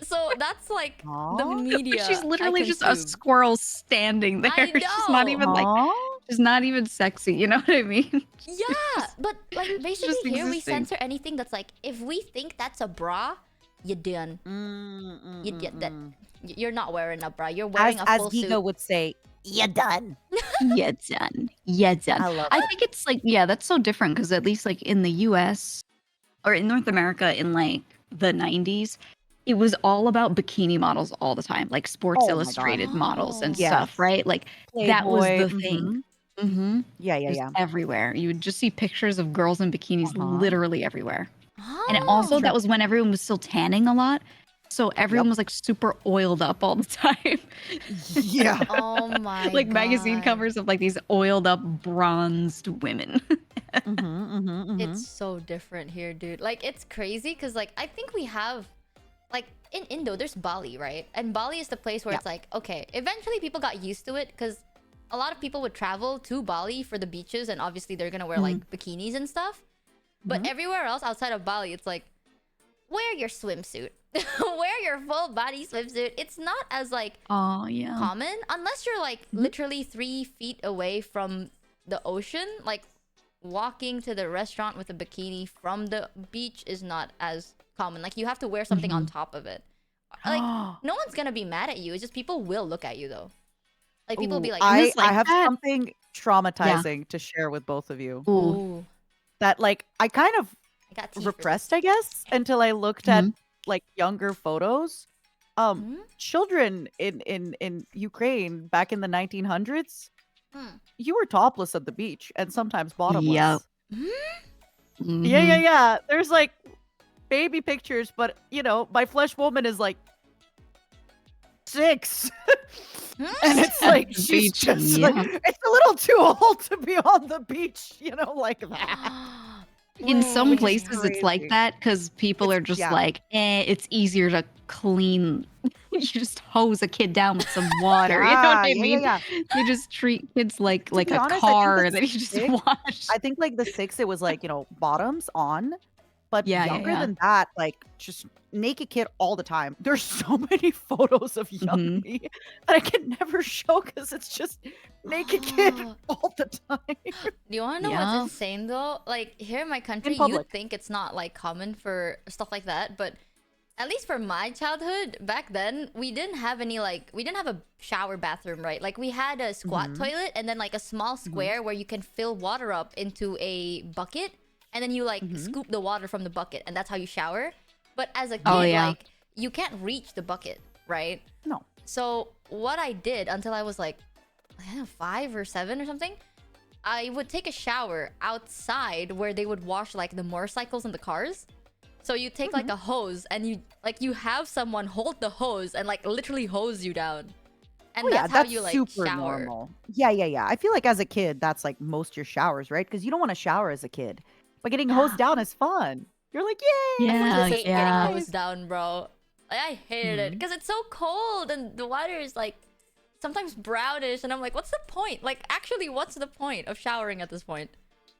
A: So that's like the
D: Aw.
A: media.
E: She's
A: I
E: literally just a
A: consume.
E: squirrel standing there.
A: I
E: She's not
A: know.
E: even like
D: Aw.
E: she's not even sexy, you know what I mean?
A: Yeah, but like basically
E: just
A: here we
E: existing.
A: censor anything that's like if we think that's a bra, you done. You get that.
D: Mm.
A: You're not wearing a bra. You're wearing a
D: As
A: full
D: Giga
A: suit.
D: would say, "You done."
E: Yeah, done. Yeah, done.
D: I love
E: I
D: it.
E: think it's like, yeah, that's so different because at least like in the US or in North America in like the 90s, it was all about bikini models all the time, like Sports
D: Oh my god.
E: Illustrated models and
A: Oh.
E: stuff,
D: Yes.
E: right? Like that was
D: Playboy.
E: the thing. Mm-hmm.
D: Yeah,
E: It
D: yeah,
E: was
D: yeah.
E: everywhere. You would just see pictures of girls in bikinis
D: Uh-huh.
E: literally everywhere. And it
D: It's
E: also,
A: Oh.
D: true.
E: that was when everyone was still tanning a lot. So everyone
D: Yep.
E: was like super oiled up all the time.
D: Yeah.
A: Oh my
E: Like magazine
A: god.
E: covers of like these oiled up bronzed women.
A: It's so different here, dude. Like it's crazy because like I think we have like in Indo there's Bali, right? And Bali is the place where
D: Yeah.
A: it's like, okay, eventually people got used to it because a lot of people would travel to Bali for the beaches and obviously they're gonna wear like bikinis and stuff. But everywhere else outside of Bali, it's like, wear your swimsuit. Wear your full body swimsuit. It's not as like
E: Oh, yeah.
A: common unless you're like literally 3 feet away from the ocean. Like walking to the restaurant with a bikini from the beach is not as common. Like you have to wear something on top of it. Like no one's gonna be mad at you. It's just people will look at you though. Like people will be
D: Ooh,
A: like,
E: It was
D: I
E: like
D: have
E: that.
D: something traumatizing to share with both of you.
E: Ooh.
A: "Ooh,
D: That like I kind of
A: I got tea for this."
D: repressed, I guess, until I looked at like younger photos.
A: Mhm.
D: Children in Ukraine back in the 1900s,
A: Hmm.
D: you were topless at the beach and sometimes bottomless.
E: Yep.
D: Yeah, yeah,
E: Mhm.
D: yeah. There's like baby pictures, but you know, my flesh woman is like 6. And it's
E: At
D: like
E: the
D: she's
E: beach,
D: just
E: yeah.
D: like it's a little too old to be on the beach, you know, like that.
E: In some
A: Wait.
D: Which is
E: places, it's like
D: crazy.
E: that because people
D: It's
E: are just
D: yeah.
E: like, it's easier to clean. You just hose a kid down with some water. You know what
D: Yeah,
E: I
D: yeah, yeah,
E: mean?
D: yeah.
E: They just treat kids like
D: To be
E: a
D: honest, I think
E: car
D: the
E: that you just
D: 6
E: wash.
D: I think like the 6 it was like, you know, bottoms on, but
E: Yeah, yeah,
D: younger
E: yeah.
D: than that, like just naked kid all the time. There's so many photos of young
E: Mhm.
D: me that I can never show because it's just naked kid
A: Oh.
D: all the time.
A: Do you want to know
E: Yeah.
A: what's insane though? Like here in my country,
D: public.
A: you'd think it's not like common for stuff like that, but at least for my childhood back then, we didn't have any like we didn't have a shower bathroom, right? Like we had a squat toilet and then like a small square where you can fill water up into a bucket and then you like scoop the water from the bucket and that's how you shower. But as a kid,
E: Oh, yeah.
A: like you can't reach the bucket, right?
D: No.
A: So what I did until I was like, I don't know, 5 or 7 or something, I would take a shower outside where they would wash like the motorcycles and the cars. So you take like a hose and you have someone hold the hose and like literally hose you down. And
D: Oh yeah,
A: that's how
D: that's
A: you like
D: super
A: shower.
D: normal. Yeah, yeah, yeah. I feel like as a kid, that's like most your showers, right? Because you don't want to shower as a kid, but getting hosed down is fun. You're like, yay!
A: I
E: Yeah,
A: hate
E: yeah.
A: getting hosed down, bro. Like, I hated it because it's so cold and the water is like sometimes brownish and I'm like, what's the point? Like actually, what's the point of showering at this point?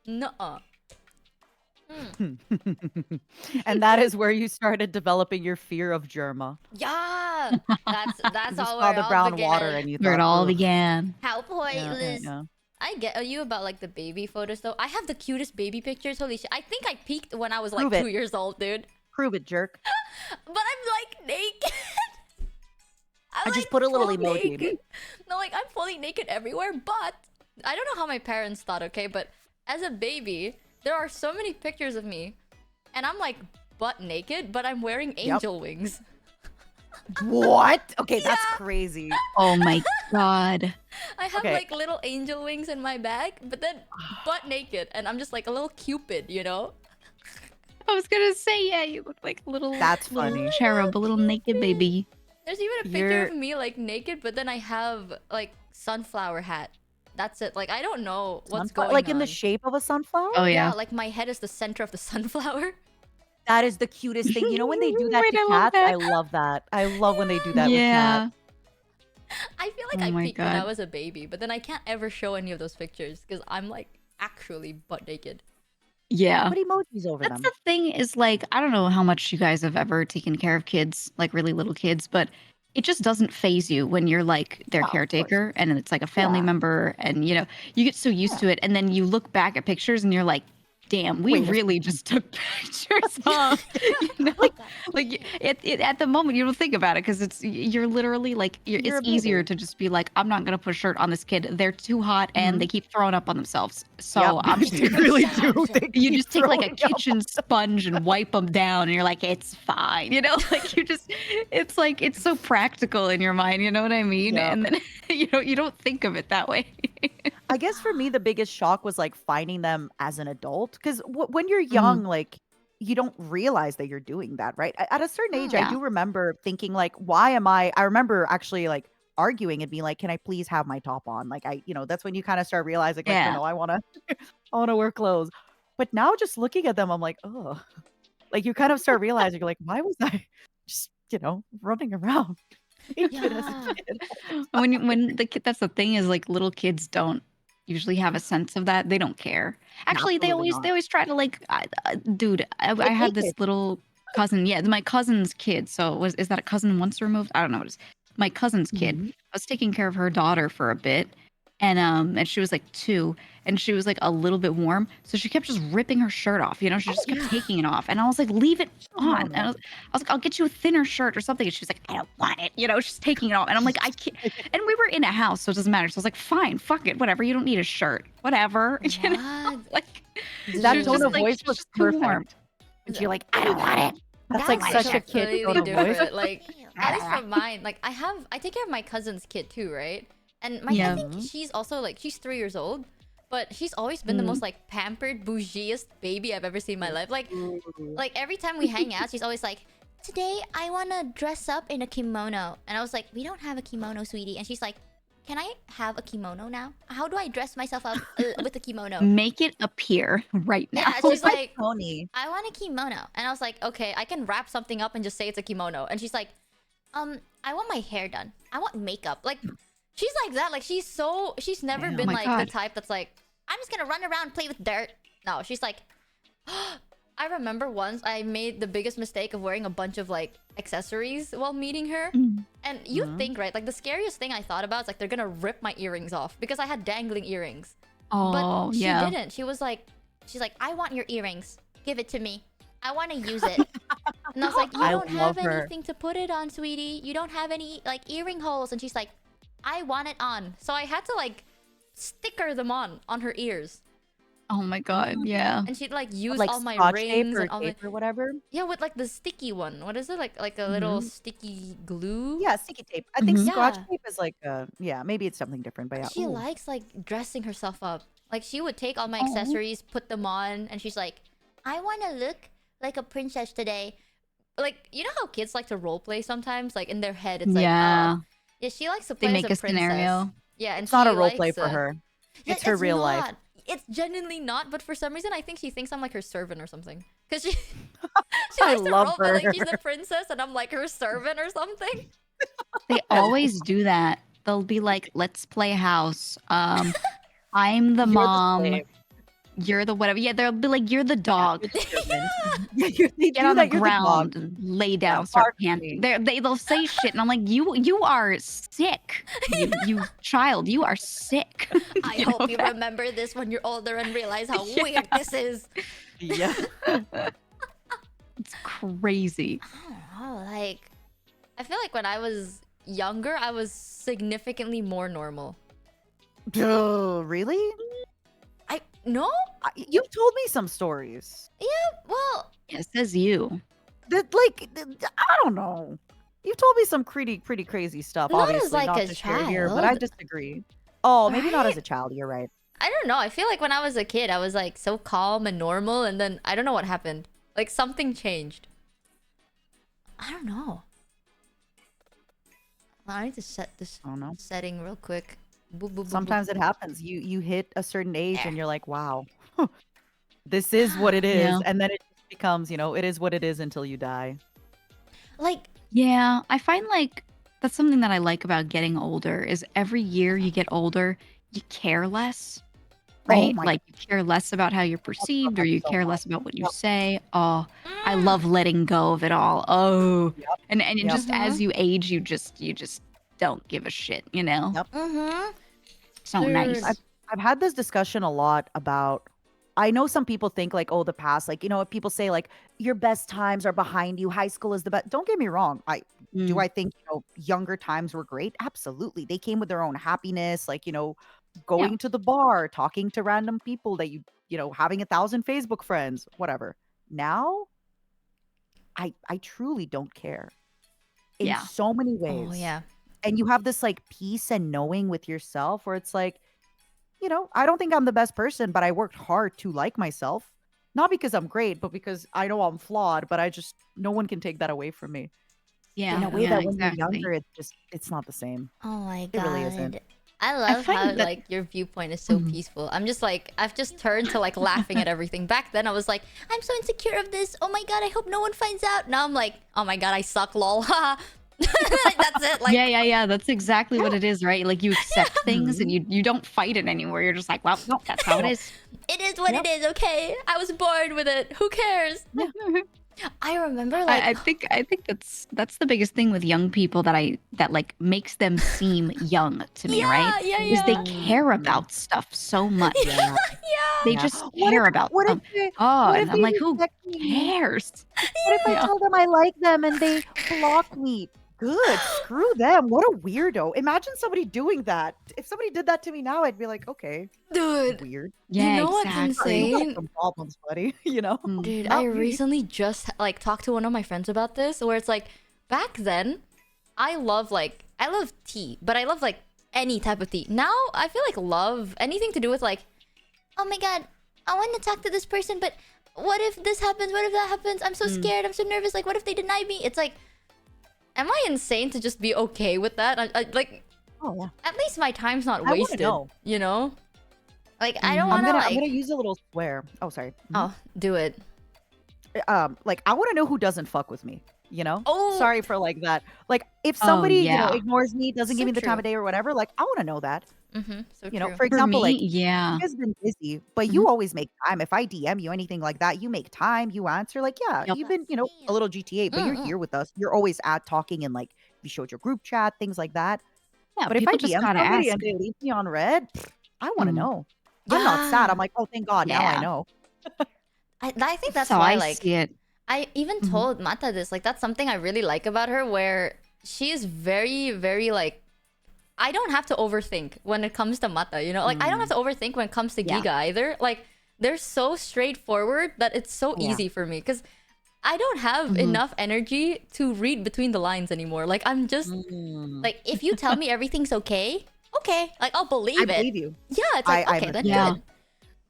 A: Nuh-uh.
D: And that is where you started developing your fear of germa.
A: Yeah, that's
D: You
A: all
D: saw
A: where
D: the
A: it all
D: brown
A: began.
D: water and you
E: Where it
D: thought,
E: all
D: "Ugh."
E: began.
A: How
D: Yeah,
A: pointless.
D: yeah.
A: I get you about like the baby photos though. I have the cutest baby pictures. Holy shit! I think I peaked when I was like
D: Prove it.
A: 2 years old, dude.
D: Prove it, jerk.
A: But I'm like naked. I'm
D: I just
A: like,
D: put a little
A: full
D: emoji.
A: naked. No, like I'm fully naked everywhere. But I don't know how my parents thought. Okay, but as a baby, there are so many pictures of me, and I'm like butt naked, but I'm wearing angel wings.
D: What? Okay, that's crazy.
E: Oh my god.
A: I have
D: Okay.
A: like little angel wings in my bag, but then butt naked, and I'm just like a little cupid, you know?
E: I was gonna say, yeah, you look like a little,
D: That's
E: little
D: funny.
E: cherub, a little naked baby.
A: There's even a picture
D: You're-
A: of me like naked, but then I have like sunflower hat. That's it. Like I don't know what's
D: Sunflower-
A: going
D: like
A: on.
D: in the shape of a sunflower?
E: Oh
A: Yeah,
E: yeah.
A: like my head is the center of the sunflower.
D: That is the cutest thing. You know when they do that
E: Wait,
D: to
E: I love
D: cats? I
E: that.
D: love that. I love when they do that with
E: Yeah.
D: cats.
A: I feel like
E: Oh
A: I
E: my
A: peaked when I
E: God.
A: was a baby, but then I can't ever show any of those pictures because I'm like actually butt naked.
E: Yeah.
D: Put emojis over
E: That's
D: them.
E: the thing is like, I don't know how much you guys have ever taken care of kids, like really little kids, but it just doesn't phase you when you're like their
D: Yeah, of course.
E: caretaker and it's like a family
D: Yeah.
E: member and you know, you get so used
D: Yeah.
E: to it and then you look back at pictures and you're like, damn, we
D: Wait a
E: really just took pictures, huh? You know, like at the moment you don't think about it because you're literally like
D: You're
E: it's
D: a
E: easier
D: baby.
E: to just be like, I'm not gonna put a shirt on this kid. They're too hot and they keep throwing up on themselves. So
D: Yep,
E: I'm just
D: they really
B: Shut up,
D: do.
B: shut
D: They
E: you
D: keep
E: just take like a
D: throwing up.
E: kitchen sponge and wipe them down and you're like, it's fine, you know. Like you just it's like it's so practical in your mind, you know what I mean?
D: Yep.
E: And then you don't think of it that way.
D: I guess for me, the biggest shock was like finding them as an adult because when you're
E: Mhm.
D: young, like you don't realize that you're doing that, right? At a certain age, I
E: Yeah.
D: do remember thinking like, why am I remember actually like arguing and being like, can I please have my top on? Like that's when you kind of start realizing like, no,
E: Yeah.
D: no, I want to, I want to wear clothes. But now just looking at them, I'm like, oh, like you kind of start realizing you're like, why was I just, running around naked as a
B: Yeah.
D: kid?
E: When the kid, that's the thing is like little kids don't usually have a sense of that. They don't care. Actually, they
D: Absolutely
E: always
D: not.
E: they always try to like, dude.
D: They
E: I had
D: take
E: this
D: it.
E: little cousin. Yeah, my cousin's kid. So is that a cousin once removed? I don't know what it is. My cousin's kid.
D: Mhm.
E: I was taking care of her daughter for a bit, and she was like 2, and she was like a little bit warm, so she kept just ripping her shirt off. She
D: Oh
E: just kept
D: yeah.
E: taking it off, and I was like, leave it
D: No,
E: on. And
D: no.
E: I was like, I'll get you a thinner shirt or something. And she was like, I don't want it. She's taking it off. And I'm like, I can't. And we were in a house, so it doesn't matter. So I was like, fine, fuck it, whatever. You don't need a shirt, whatever.
A: What?
E: Like
D: That
E: she was
D: tone
E: just
D: of
E: like,
D: voice
E: she was
D: was
E: just too warm.
D: perfect. And you're like, I don't want it. That's like
B: That's
D: such a kid
A: completely
D: tone of voice.
A: different. Like
B: Ew.
A: at least for mine, like I take care of my cousin's kid too, right? And I
E: Yeah.
A: think she's also like she's 3 years old, but she's always been the most like pampered, bougiest baby I've ever seen in my life. Like every time we hang out, she's always like, "Today I wanna dress up in a kimono," and I was like, "We don't have a kimono, sweetie," and she's like, "Can I have a kimono now? How do I dress myself up with a kimono?"
E: Make it appear right now.
A: Yeah, she's
D: My
A: like,
D: pony.
A: I want a kimono. And I was like, okay, I can wrap something up and just say it's a kimono. And she's like, I want my hair done. I want makeup. Like, she's like that. Like, she's never
D: Damn.
A: been
E: Oh my
A: like
E: God.
A: the type that's like, I'm just gonna run around and play with dirt. No, she's like, I remember once I made the biggest mistake of wearing a bunch of like accessories while meeting her.
E: Mm.
A: And you think, right? Like, the scariest thing I thought about is like, they're gonna rip my earrings off because I had dangling earrings.
E: Oh
A: But she
E: yeah.
A: didn't. She's like, I want your earrings. Give it to me. I want to use it. And I was like, you
D: I
A: don't have
D: love her.
A: anything to put it on, sweetie. You don't have any like earring holes. And she's like, I want it on. So I had to like sticker them on her ears.
E: Oh my God. Yeah.
A: And she'd like use
D: Like
A: all my
D: scotch tape
A: rings
D: or
A: and all my
D: tape or whatever.
A: yeah, with like the sticky one. What is it? Like a little sticky glue?
D: Yeah, sticky tape. I think
E: Mhm.
D: scotch
A: Yeah.
D: tape is like yeah, maybe it's something different, but yeah.
A: She
D: Ooh.
A: likes like dressing herself up. Like she would take all my
E: Aw.
A: accessories, put them on, and she's like, I want to look like a princess today. Like, you know how kids like to role play sometimes? Like in their head, it's like,
E: Yeah.
A: yeah, she likes to
E: They
A: play
E: make
A: as
E: a
A: a princess.
E: scenario.
A: Yeah, and
D: It's not
A: she
D: a role play
A: likes
D: for her.
A: Yeah,
D: It's her real life.
A: not. It's genuinely not, but for some reason, I think she thinks I'm like her servant or something. Cause she
D: I
A: likes to
D: love
A: role play like she's
D: her.
A: the princess and I'm like her servant or something.
E: They always do that. They'll be like, let's play house. I'm the
D: You're the
E: mom.
D: slave.
E: You're the whatever. Yeah, they'll be like, you're the dog.
D: You're the servant. Yeah, they
E: Get
D: do
E: on the
D: that. You're the
E: ground
D: dog.
E: and lay down,
D: Yeah,
E: start
D: bark at
E: panting.
D: me.
E: They'll say shit, and I'm like, you are sick. You child, you are sick.
A: I
E: You know
A: hope you
E: that?
A: remember this when you're older and realize how weird this is.
D: Yeah.
E: It's crazy.
A: I don't know, like I feel like when I was younger, I was significantly more normal.
D: Really?
A: No?
D: You've told me some stories.
A: Well,
E: It says you.
D: That I don't know. You've told me some pretty crazy stuff.
A: Not as,
D: Obviously,
A: like,
D: not
A: a
D: to share here, but I
A: child.
D: disagree. Oh, maybe not as
A: Right?
D: a child. You're right.
A: I don't know. I feel like when I was a kid, I was like so calm and normal, and then I don't know what happened. Like something changed. I don't know. I need to set this
D: I don't know.
A: setting real quick. Boop, boop, boop,
D: Sometimes
A: boop,
D: it
A: boop.
D: happens. You hit a certain age and you're like, wow, this is what it is,
E: Yeah.
D: and then it just becomes, it is what it is until you die.
A: Like,
E: Yeah, I find like that's something that I like about getting older is every year you get older, you care less, right?
D: my
E: Like you care less about how you're perceived or
D: that
E: you
D: so
E: care
D: much.
E: less about what you
D: Yep.
E: say. Oh, I love letting go of it all. Oh.
D: Yep.
E: And
D: Yep.
E: just as you age, you just don't give a shit, you know?
D: Yep.
A: mm-hmm.
E: So nice.
A: Dude.
D: I've had this discussion a lot about I know some people think like, oh, the past, like, people say like your best times are behind you. High school is the best. Don't get me wrong.
E: Mm.
D: I think, younger times were great? Absolutely. They came with their own happiness, like, going to the bar, talking to random people that having 1,000 Facebook friends, whatever. Now, I truly don't care in
E: Yeah.
D: so many
A: Oh
D: ways.
A: yeah.
D: And you have this like peace and knowing with yourself where it's like, I don't think I'm the best person, but I worked hard to like myself. Not because I'm great, but because I know I'm flawed, but no one can take that away from me.
E: Yeah.
D: In a way
E: Yeah.
D: that when you're
E: Exactly.
D: younger, it's not the same.
A: Oh my
D: It really isn't.
A: god. I
E: I
A: love how
E: find that.
A: like your viewpoint is so
E: Mhm.
A: peaceful. I'm just like I've just turned to like laughing at everything. Back then I was like, I'm so insecure of this. Oh my god, I hope no one finds out. Now I'm like, oh my god, I suck, lol. Haha. Like, that's it. Like
E: Yeah. That's exactly what it is, right? Like you accept things and
D: Mhm.
E: you don't fight it anymore. You're just like, well,
D: No.
E: that's how it
D: No.
E: is.
A: it is what
D: Yep.
A: it is, okay? I was born with it. Who cares? I remember
E: I,
A: like
E: I think I think that's the biggest thing with young people that like makes them seem young to me, right?
A: yeah,
E: Is they
A: yeah.
E: care about stuff so much.
D: Yeah.
E: They
D: Yeah.
E: just care about
D: What if
E: some.
D: they
E: Oh,
D: what if
E: and I'm
D: they
E: like, who
D: reject me?
E: cares?
D: What if I
E: Yeah.
D: tell them I like them and they block me? Good. Screw them. What a weirdo. Imagine somebody doing that. If somebody did that to me now, I'd be like, okay,
A: Dude,
D: weird.
A: you
E: Yeah,
A: know what's
E: exactly.
D: You got
A: insane?
D: some problems, buddy.
E: Mm.
A: Dude,
D: Not
A: I
D: me.
A: recently just like talked to one of my friends about this where it's like back then I love tea, but I love like any type of tea. Now I feel like love anything to do with like, oh my god, I want to talk to this person, but what if this happens? What if that happens? I'm so scared. I'm so nervous. Like, what if they deny me? It's like, am I insane to just be okay with that? Like,
D: Oh yeah.
A: at least my time's not
D: I wanna
A: wasted.
D: know.
A: You know? Like, I don't
E: Mhm.
A: want to
D: I'm gonna
A: like.
D: use a little swear. Oh, sorry.
A: Oh, do it.
D: Like I want to know who doesn't fuck with me.
A: Oh,
D: Sorry for like that. Like if
E: Oh
D: somebody
E: yeah.
D: ignores me, doesn't give
A: so
D: me the time
A: true.
D: of day or whatever. Like I want to know that.
A: So true.
D: For
E: For
D: example,
E: me,
D: like
E: yeah.
D: you guys been busy, but
E: Mhm.
D: you always make time. If I DM you anything like that, you make time. You answer. Like yeah,
E: Yep.
D: even a little GTA, but you're here with us. You're always at talking in like Vshojo group chat, things like that.
E: Yeah,
D: But if I
E: people just
D: DM
E: gotta
D: somebody
E: ask.
D: and they leave me on red, I want to
E: Mm.
D: know. I'm not sad. I'm
A: Yeah.
D: like, oh, thank God, now I
E: Yeah.
D: know.
A: I think
E: That's
A: that's
E: how
A: why
E: I
A: like
E: see it.
A: I even
E: Mhm.
A: told Mata this. Like that's something I really like about her where she is very, very like I don't have to overthink when it comes to Mata, you know? Like I don't have to overthink when it comes to
D: Yeah.
A: Giga either. Like they're so straightforward that it's so
D: Yeah.
A: easy for me because I don't have
E: Mhm.
A: enough energy to read between the lines anymore. Like I'm just like if you tell me everything's okay, like I'll
D: I
A: believe it.
D: believe you.
A: Yeah, it's like
D: I'm
A: okay,
D: the
A: then
D: same.
E: Yeah.
A: good.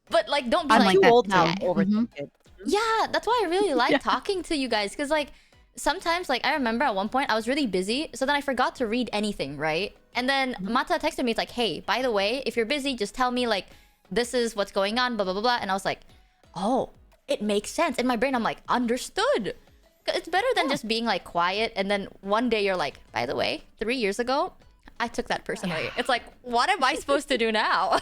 A: But like don't be
D: I'm
A: like
D: too
E: that
D: old now
E: too.
D: to overthink it.
A: yeah, that's why I really like
E: Yeah.
A: talking to you guys because like sometimes like I remember at one point I was really busy, so then I forgot to read anything, right? And then Mata texted me, it's like, hey, by the way, if you're busy, just tell me like this is what's going on, blah blah blah blah. And I was like, oh, it makes sense. In my brain, I'm like, understood. It's better than just being like quiet and then one day you're like, by the way, 3 years ago, I took that personally. It's like, what am I supposed to do now?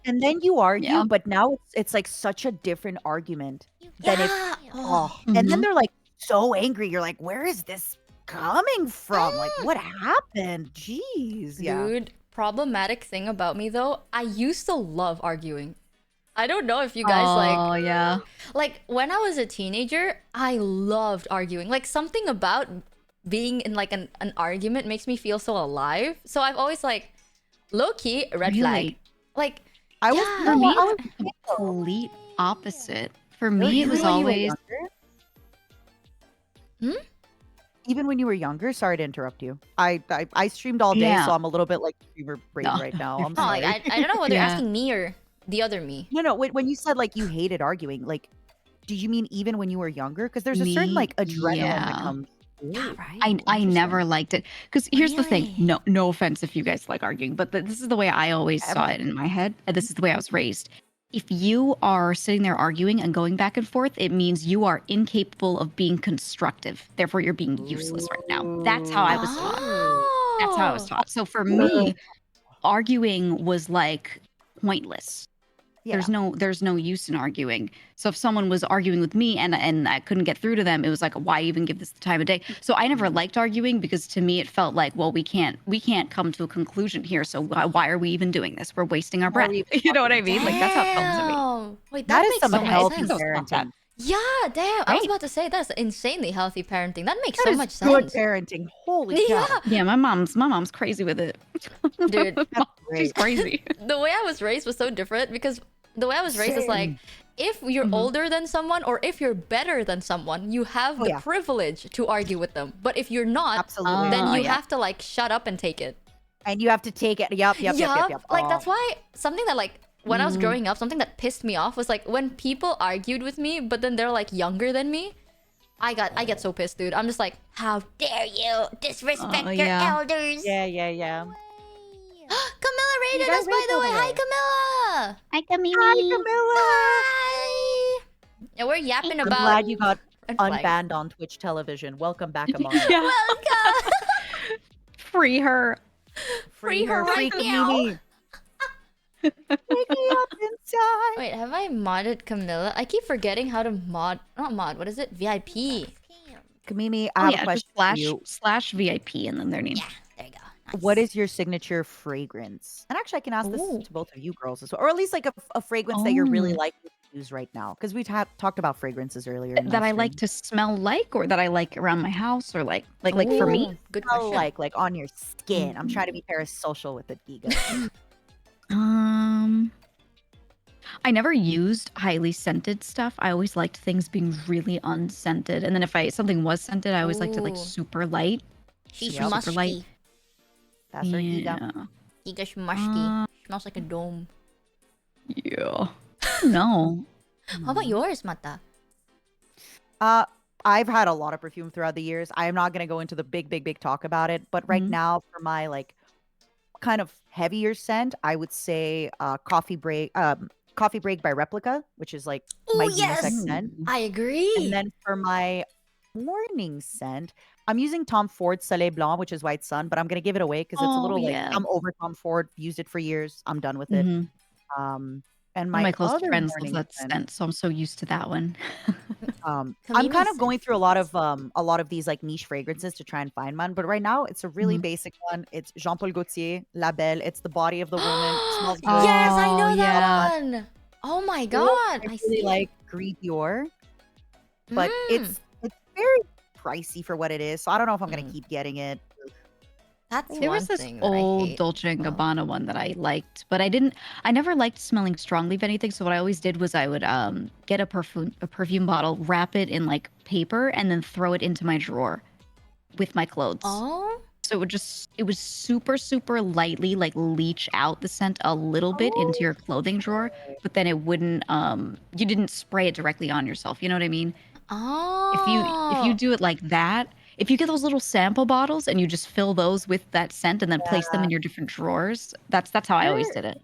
D: And then you argue,
E: Yeah.
D: but now it's like such a different argument than if
A: yeah.
D: and then
E: Mhm.
D: they're like so angry. You're like, where is this coming from? Like, what happened? Jeez, yeah.
A: Dude, problematic thing about me though, I used to love arguing. I don't know if you guys
E: Oh yeah.
A: like when I was a teenager, I loved arguing. Like something about being in like an argument makes me feel so alive. So I've always like low key red flag.
E: Really?
A: Like
D: I was
A: Yeah.
E: For
D: no,
E: me,
D: I was
E: it's the complete opposite. For
D: really,
E: me, it
D: even
E: was
D: when you were
E: always
D: younger. Even when you were younger. Sorry to interrupt you. I streamed all day,
E: Yeah.
D: so I'm a little bit like streamer brain
E: No,
D: right now.
E: you're
D: I'm
A: no, like
D: sorry.
A: I don't know whether you're
E: Yeah.
A: asking me or the other me.
D: No. When you said like you hated arguing, like, did you mean even when you were younger? Because there's a certain
E: Me,
D: like adrenaline that
E: yeah.
D: comes.
A: Yeah, right.
E: I never liked it because here's the thing.
A: Really?
E: No offense if you guys like arguing, but this is the way I always saw it in my head. And this is the way I was raised. If you are sitting there arguing and going back and forth, it means you are incapable of being constructive. Therefore, you're being useless right now. That's how I was taught. That's how I was
A: Oh.
E: taught. So for me, arguing was like pointless. there's no use in arguing. So if someone was arguing with me and I couldn't get through to them, it was like, why even give this the time of day? So I never liked arguing because to me it felt like, well, we can't come to a conclusion here. So why are we even doing this? We're wasting our
D: Why are
E: breath.
D: we
E: You know what I
D: talking?
E: mean? Like that's how it felt to me.
A: Damn. Wait,
D: That is
A: makes
D: some
A: so much
D: healthy
A: sense.
D: parenting.
A: Yeah, damn. I was
E: Right?
A: about to say that's insanely healthy parenting. That makes
D: That
A: so
D: is
A: much
D: good
A: sense.
D: parenting. Holy
A: Yeah,
D: cow.
E: Yeah, my mom's crazy with it.
A: dude.
E: She's
D: Great.
E: crazy.
A: The way I was raised was so different because the way I was raised is like, if you're older than someone or if you're better than someone, you have
D: Oh,
A: the
D: yeah.
A: privilege to argue with them. But if you're not,
D: Absolutely.
A: then you
E: yeah.
A: have to like shut up and take it.
D: And you have to take it. Yep.
A: Like that's
D: Oh.
A: why something that like when I was growing up, something that pissed me off was like when people argued with me, but then they're like younger than me. I get so pissed, dude. I'm just like, how
B: Dare you disrespect
E: Oh,
B: your
E: yeah.
B: elders?
D: Yeah.
A: Camilla rated
D: got
A: us, by the
D: rated
A: way.
D: over
A: Hi,
D: there.
A: Camilla.
B: Hi, Kamimi.
D: Hi, Camilla.
A: Hi. Yeah, we're yapping
D: I'm
A: about.
D: glad you got
A: red flags.
D: unbanned on Twitch television. Welcome back among us.
E: Yeah.
A: Welcome.
E: Free her.
A: Free her right
D: Free
A: now.
D: Kamimi. Wake me up inside.
A: Wait, have I modded Camilla? I keep forgetting how to mod. Not mod. What is it? VIP.
D: Kamimi, I have a question for you.
E: Slash VIP and then their name.
B: Yeah, there you go.
D: What is your signature fragrance? And actually, I can ask this
A: Ooh.
D: to both of you girls as well, or at least like a fragrance that you're really
E: Oh.
D: liking to use right now, because we talked about fragrances earlier. In
E: That
D: my
E: I like
D: stream.
E: to smell like, or that I like around my house, or like for me.
A: Ooh, good
D: Smell
A: question.
D: like on your skin. I'm trying to be parasocial with it, Giga.
E: I never used highly scented stuff. I always liked things being really unscented, and then if something was scented, I always liked it like
A: Ooh.
E: super light.
B: She's
D: Yep.
E: Super light.
B: musky.
D: That's her Giga.
E: Yeah.
B: Giga's musky.
A: Smells like a dome.
E: Yeah. No.
A: How about yours, Mata?
D: I've had a lot of perfume throughout the years. I am not going to go into the big talk about it, but right
E: Mhm.
D: now for my like kind of heavier scent, I would say Coffee Break by Replica, which is like my
B: Ooh, yes.
D: unisex scent.
A: I agree.
D: And then for my morning scent, I'm using Tom Ford Soleil Blanc, which is White Sun, but I'm gonna give it away because it's a
E: Oh,
D: little like
E: yeah.
D: I'm over Tom Ford. Used it for years. I'm done with it.
E: Mhm.
D: And
E: One of my close
D: other
E: friends loves
D: morning
E: that
D: scent,
E: scent, so I'm so used to that one.
D: I'm kind
A: Kamimi's
D: of going through a lot of these like niche fragrances to try and find one. But right now, it's a really
E: Mhm.
D: basic one. It's Jean Paul Gaultier La Belle. It's the body of the woman. It smells good.
E: Oh,
A: Yes, I know
E: yeah.
A: that one. Oh my
D: Or
A: god,
D: I
A: I
D: really
A: see.
D: like Gris Dior, but
A: Mm.
D: it's very pricey for what it is. So I don't know if I'm gonna
A: Mm.
D: keep getting it.
A: That's
E: There
A: one
E: was this
A: thing that I
E: old
A: hate.
E: Dolce and
A: Oh.
E: Gabbana one that I liked, but I never liked smelling strongly of anything. So what I always did was I would get a perfume bottle, wrap it in like paper, and then throw it into my drawer with my clothes.
A: Oh,
E: So it was super, super lightly like leach out the scent a little bit into your clothing drawer, but then it wouldn't you didn't spray it directly on yourself. You know what I mean? If you
A: oh.
E: do it like that, if you get those little sample bottles and you just fill those with that scent and then place them in your different drawers, that's how I always did it.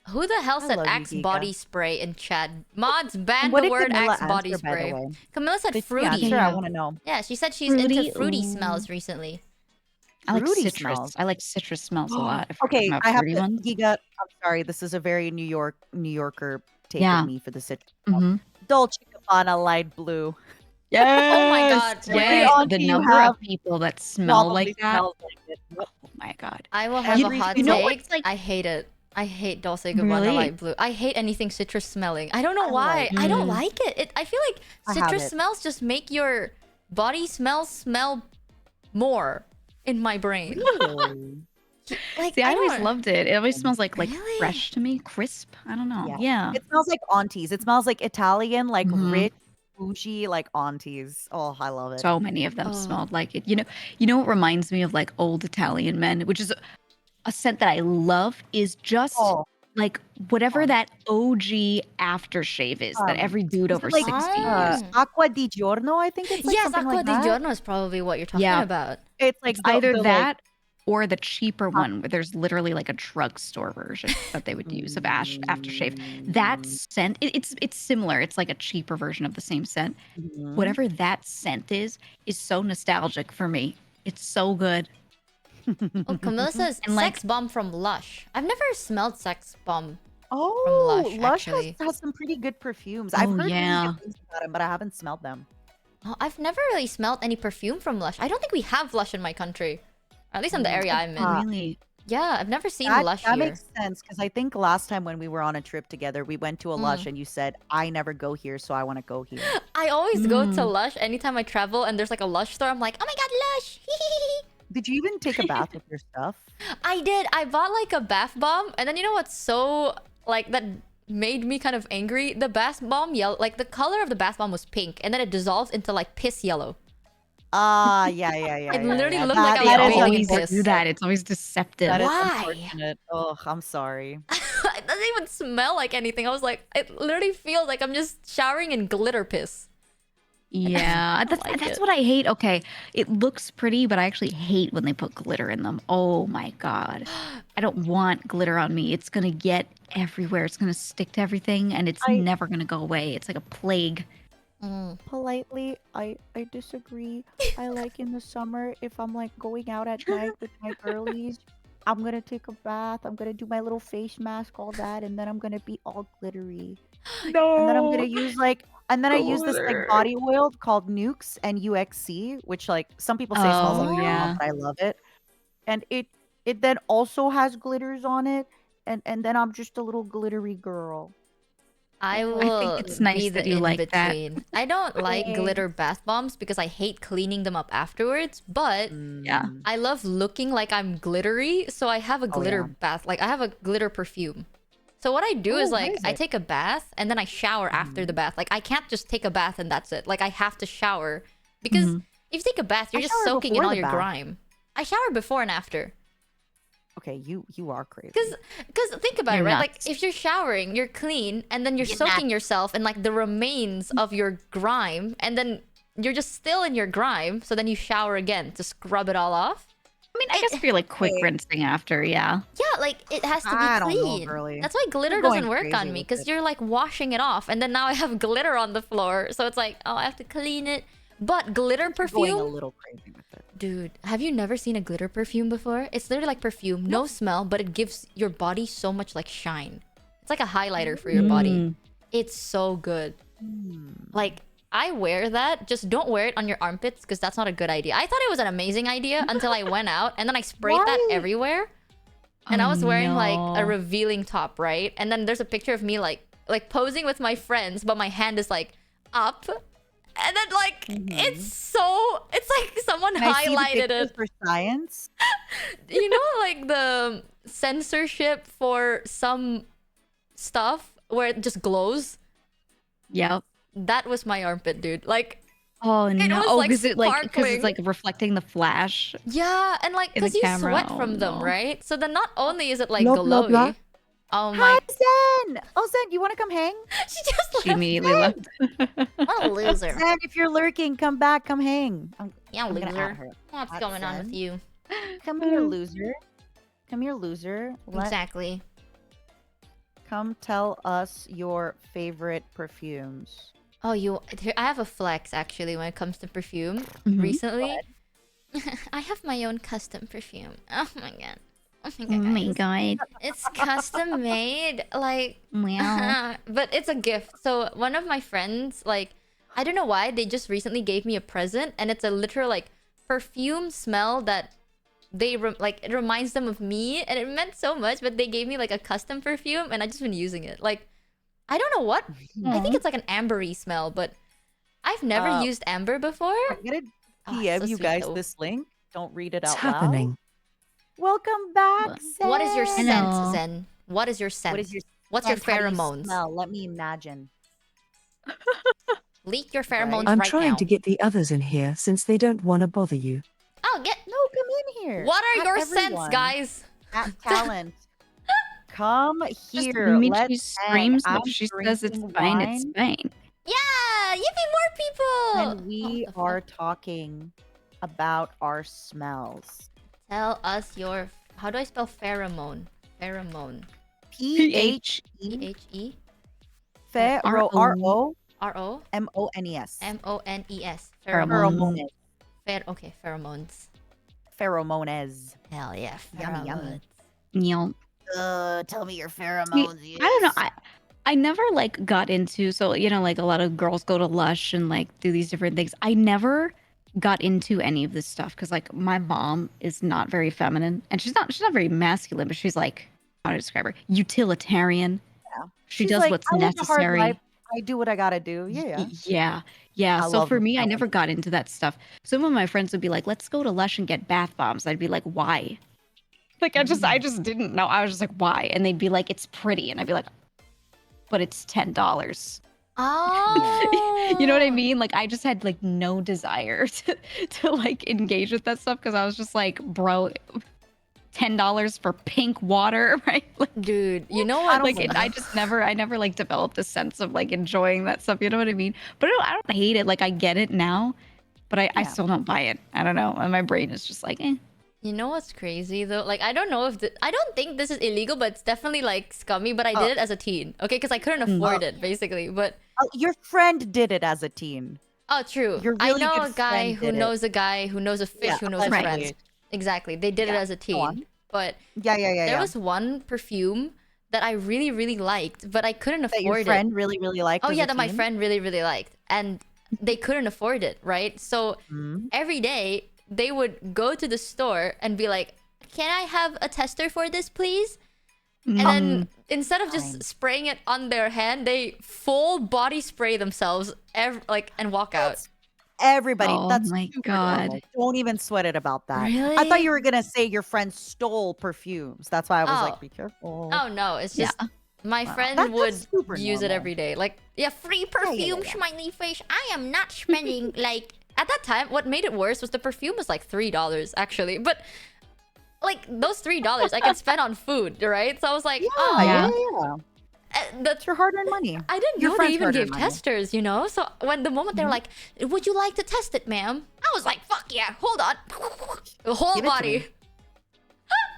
A: Who the hell
D: I
A: said
D: love you,
A: Axe
D: Giga.
A: body spray in chat? Mods ban
D: What
A: the
D: did
A: word
D: Camilla
A: Axe body
D: answer, by the
A: spray.
D: way?
A: Camilla said
D: Did she
A: fruity.
D: answer?
E: Yeah.
D: I want to know.
A: Yeah, she said she's into
E: Fruity,
A: fruity
E: ooh.
A: smells recently.
E: I like
D: Fruity
E: citrus.
D: smells.
E: I like citrus smells a lot. If we're
D: Okay,
E: talking about
D: I have
E: fruity
D: to.
E: ones.
D: Giga, I'm sorry. This is a very New Yorker take
E: Yeah.
D: of me for the citrus. smell.
E: Mm-hmm.
D: Dolce Gabbana light blue.
E: Yes.
A: Oh my God,
D: Every
A: wait.
D: auntie
E: The
D: you
E: number
D: have
E: of people that smell
D: probably
E: like that.
D: smells like it. Yep.
E: Oh my god.
A: I will have a
D: Every
A: hot
D: you know
A: take.
D: what's like-
A: I hate it. I hate Dolce Gabbana
E: Really?
A: light blue. I hate anything citrus smelling. I don't know
D: I
A: why.
D: like
A: I don't
E: Mm.
A: like it. I feel like
D: I have
A: citrus
D: it.
A: smells just make your body smell more in my brain.
D: Really?
A: Like
E: See, I always
A: don't-
E: loved it. It always smells like
A: Really?
E: fresh to me, crisp. I don't know.
D: Yeah.
E: Yeah.
D: It smells like aunties. It smells like Italian, like
E: Mhm.
D: rich, bougie, like aunties. Oh, I love it.
E: So many of them
A: Oh.
E: smelled like it. You know what reminds me of like old Italian men, which is a scent that I love is just
D: Oh,
E: like whatever
D: Um,
E: that OG aftershave is that every dude
D: is
E: over
D: it like,
E: 60
A: Ah.
E: uses.
D: Acqua di Giorno, I think it's like
A: yes,
D: something
A: Acqua
D: like
A: di
D: that.
A: Giorno is probably what you're talking
E: Yeah.
A: about.
D: It's like
E: It's
D: the-
E: either
D: the, like,
E: that or the cheaper one where there's literally like a drugstore version that they would use of aftershave. That scent, it's similar. It's like a cheaper version of the same scent.
D: Mhm.
E: Whatever that scent is so nostalgic for me. It's so good.
A: Oh, Camilla says
E: And, like-
A: Sex Bomb from Lush. I've never smelled Sex Bomb.
D: Oh,
A: Lush,
D: Lush
A: actually.
D: has some pretty good perfumes. I've
E: Oh,
D: heard really
E: yeah.
D: good things about them, but I haven't smelled them.
A: Oh, I've never really smelled any perfume from Lush. I don't think we have Lush in my country. Or at least in the area I'm in.
E: Really?
A: Yeah, I've never seen
D: That
A: Lush
D: that
A: here.
D: makes sense because I think last time when we were on a trip together, we went to a Lush and you said, "I never go here, so I want to go here."
A: I always go to
E: Mm.
A: Lush anytime I travel and there's like a Lush store. I'm like, oh my god, Lush!
D: Did you even take a bath with your stuff?
A: I did. I bought like a bath bomb, and then you know what's so like that made me kind of angry? The bath bomb yellow, like the color of the bath bomb was pink, and then it dissolves into like piss yellow.
D: Yeah, yeah.
A: It literally looked
D: That-
A: like I
E: They
A: was
D: that is
A: bathing in
E: always
A: piss.
E: do that. It's always deceptive.
D: That is
A: Why?
D: unfortunate. Oh, I'm sorry.
A: It doesn't even smell like anything. I was like, it literally feels like I'm just showering in glitter piss.
E: Yeah, that's
A: like
E: that's
A: it.
E: what I hate. Okay, it looks pretty, but I actually hate when they put glitter in them. Oh my god, I don't want glitter on me. It's gonna get everywhere. It's gonna stick to everything, and it's
D: I-
E: never gonna go away. It's like a plague.
D: Politely, I disagree. I like in the summer if I'm like going out at night with my girlies, I'm gonna take a bath. I'm gonna do my little face mask, all that, and then I'm gonna be all glittery.
E: No.
D: And then I'm gonna use like, and then I use this like
E: Glitter.
D: body oil called Nukes NUXC, which like some people say smells like
E: Oh,
D: caramel,
E: yeah.
D: but I love it. And it then also has glitters on it, and then I'm just a little glittery girl.
A: I
E: think
A: will
E: it's nice
A: be
E: that
A: the
E: you
A: in
E: like that.
A: between. I don't like
D: Thanks.
A: glitter bath bombs because I hate cleaning them up afterwards, but
E: Yeah.
A: I love looking like I'm glittery, so I have a glitter
D: yeah.
A: bath. Like I have a glitter perfume. So what I do is
D: Oh, what
A: like
D: is
A: I
D: it?
A: take a bath and then I shower after the bath. Like I can't just take a bath and that's it. Like I have to shower because if you take a bath, you're
D: I
A: just
D: shower
A: soaking in
D: before
A: all
D: the
A: your
D: bath.
A: grime. I shower before and after.
D: Okay, you are crazy.
A: Because think about it,
E: You're
A: right?
E: nuts.
A: Like if you're showering, you're clean, and then you're soaking yourself in like the remains of your grime, and then you're just still in your grime. So then you shower again to scrub it all off.
E: I mean, I guess if you're like quick rinsing after, yeah.
A: Yeah, like it has to be
D: I don't know,
A: clean.
D: girly.
A: That's why glitter
D: You're going
A: doesn't work
D: crazy
A: on me
D: with
A: because
D: it.
A: you're like washing it off, and then now I have glitter on the floor. So it's like, oh, I have to clean it. But glitter
D: Going a
A: perfume,
D: little crazy with it.
A: dude, have you never seen a glitter perfume before? It's literally like perfume, no smell, but it gives your body so much like shine. It's like a highlighter for your body.
E: Mm.
A: It's so good. Like I wear that. Just don't wear it on your armpits because that's not a good idea. I thought it was an amazing idea until I went out and then I sprayed that
D: Why?
A: everywhere. And
E: Oh,
A: I was wearing like a
E: no.
A: revealing top, right? And then there's a picture of me like posing with my friends, but my hand is like up. And then like it's like someone
D: Can I see the
A: highlighted
D: pictures
A: it.
D: for science?
A: You know, like the censorship for some stuff where it just glows.
E: Yep.
A: That was my armpit, dude. Like,
E: Oh no!
A: was,
E: Oh,
A: like,
E: because because
A: sparkling.
E: it's like reflecting the flash.
A: yeah, and like,
E: In the
A: because you
E: camera,
A: sweat
E: oh,
A: from them,
E: no.
A: right? So then not only is it like
B: Blah,
A: glowy.
B: blah, blah.
A: Oh my!
D: Hi, Zen! Oh, Zen, you want to come hang?
A: She just
E: She
A: left.
E: immediately left.
B: What a loser.
D: Zen, if you're lurking, come back, come hang.
A: Yeah,
D: I'm gonna add
A: loser.
D: her.
A: What's
D: That's
A: going on with
D: Zen.
A: you?
D: Come here, loser. Come here, loser.
A: Exactly.
D: Come tell us your favorite perfumes.
A: Oh, I have a flex actually when it comes to perfume.
E: Mhm.
A: Recently, I have my own custom perfume. Oh my god. Oh my
E: Oh
A: god.
E: my
A: guys.
E: god!
A: It's custom made. Like,
E: Wow.
A: but it's a gift. So one of my friends, like, I don't know why, they just recently gave me a present, and it's a literal like perfume smell that like it reminds them of me, and it meant so much. But they gave me like a custom perfume, and I just been using it. Like, I don't know what. I think it's like an ambery smell, but I've never used amber before.
D: I'm gonna
A: Oh,
D: DM
A: so
D: you
A: sweet,
D: guys
A: though.
D: this link. Don't read it
B: What's
D: out
B: happening?
D: loud. Welcome back,
E: What-
D: Zen.
A: What is your scent,
E: Hello.
A: Zen? What is your scent?
D: What is your
A: What's your
D: scent? How do you
A: pheromones?
D: smell? Let me imagine.
A: Leak your pheromones
B: I'm
A: right
B: trying
A: now.
B: to get the others in here since they don't want to bother you.
A: Oh, get.
D: No, come in here.
A: What are
D: At
A: your scents,
D: everyone.
A: guys?
D: At talent. Come
E: Just
D: here.
E: Michi
D: Let's hang.
E: screams.
D: I'm
E: Look, she says it's
D: drinking
E: fine. It's
D: wine,
E: fine.
A: Yeah, yippee, more people.
D: and we
A: Oh, the
D: are
A: fuck?
D: talking about our smells.
A: Tell us your. How do I spell pheromone? Pheromone.
D: PHE
A: Phe.
D: Phero
E: R-O.
A: R-O.
D: ROMONES.
A: M-O-N-E-S.
E: Pheromone.
D: Pheromones.
A: Okay, pheromones.
D: Pheromones.
A: Hell yeah,
D: Yummy, yummy.
A: pheromones.
E: Neil.
D: tell me your
E: I
D: pheromones.
E: I don't know. I never like got into, so like a lot of girls go to Lush and like do these different things. I never got into any of this stuff because like my mom is not very feminine and she's not very masculine, but she's like, how to describe her, utilitarian.
D: Yeah.
E: She
D: She's
E: does
D: like,
E: what's
D: I live a hard life.
E: necessary.
D: I do what I gotta do. Yeah.
E: Yeah.
D: I
E: So
D: love
E: for
D: this
E: me, I
D: balance.
E: never got into that stuff. Some of my friends would be like, let's go to Lush and get bath bombs. I'd be like, why? Like I just didn't know. I was just like, why? And they'd be like, it's pretty. And I'd be like, but it's $10.
A: Oh.
E: You know what I mean? Like I just had like no desire to like engage with that stuff because I was just like, bro, $10 for pink water, right? Like,
A: Dude, you know
D: I
A: what?
D: don't
E: like
D: blame you.
E: I never like developed a sense of like enjoying that stuff. You know what I mean? But I don't hate it. Like I get it now, but I
D: Yeah.
E: still don't buy it. I don't know. And my brain is just like, eh.
A: You know what's crazy though? Like I don't know if I don't think this is illegal, but it's definitely like scummy. But I did it as a teen, okay? Because I couldn't afford it basically. But
D: Oh, your friend did it as a teen.
A: oh, true.
D: Your
A: I
D: really
A: know
D: good
A: a guy
D: friend
A: who
D: did it.
A: knows a guy who knows a fish
D: Yeah,
A: who knows a
D: allegedly.
A: friend. Exactly. They did it
D: Yeah,
A: as a
D: go on.
A: teen. But
D: Yeah.
A: there was one perfume that I really, really liked, but I couldn't
D: That your
A: afford it.
D: friend really, really liked.
A: Oh
D: as
A: yeah,
D: a
A: that my
D: teen?
A: friend really, really liked, and they couldn't afford it, right? So
D: Mhm.
A: every day they would go to the store and be like, "Can I have a tester for this, please?" And then instead of just
D: Fine.
A: spraying it on their hand, they full body spray themselves, and walk out.
D: Everybody,
E: Oh
D: that's
E: my
D: super
E: God.
D: normal. Don't even sweat it about that. I
A: Really?
D: thought you were gonna say your friend stole perfumes. That's why I was
A: Oh.
D: like, be careful.
A: Oh no, it's
E: Yeah.
A: just my
D: Wow.
A: friend
D: That's
A: would
D: super
A: use it
D: normal.
A: every day. Like, yeah, free
D: yeah,
A: perfume,
D: yeah.
A: smiley face. I am not spending like at that time. What made it worse was the perfume was like $3 actually, but like those $3 I can spend on food, right? So I was like,
D: Yeah,
A: oh,
D: yeah.
A: that's
D: It's your hard-earned money.
A: I didn't
D: Your
A: know they
D: friend's
A: even
D: hard-earned
A: gave
D: money.
A: testers, you know? So when the moment they were like, would you like to test it, ma'am? I was like, fuck yeah, hold on. The whole
D: Give it to
A: body.
D: me.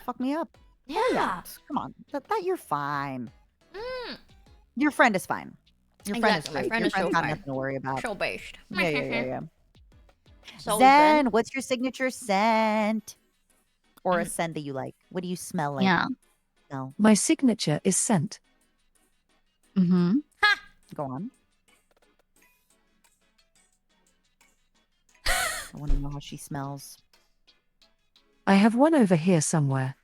D: Fuck me up.
A: Yeah.
D: Oh, yeah. Come on. That you're fine. Your friend is fine. Your friend is
A: Exactly, my
D: great.
A: friend
D: Your
A: is so
D: friend's got
A: fine.
D: nothing to worry about.
A: Show based.
D: Yeah.
A: So
D: Zen, what's your signature scent? Or a scent that you like? What do you smell like?
E: Yeah.
D: No.
B: My signature is scent.
E: Mm-hmm.
D: Go on. I want to know how she smells.
B: I have one over here somewhere.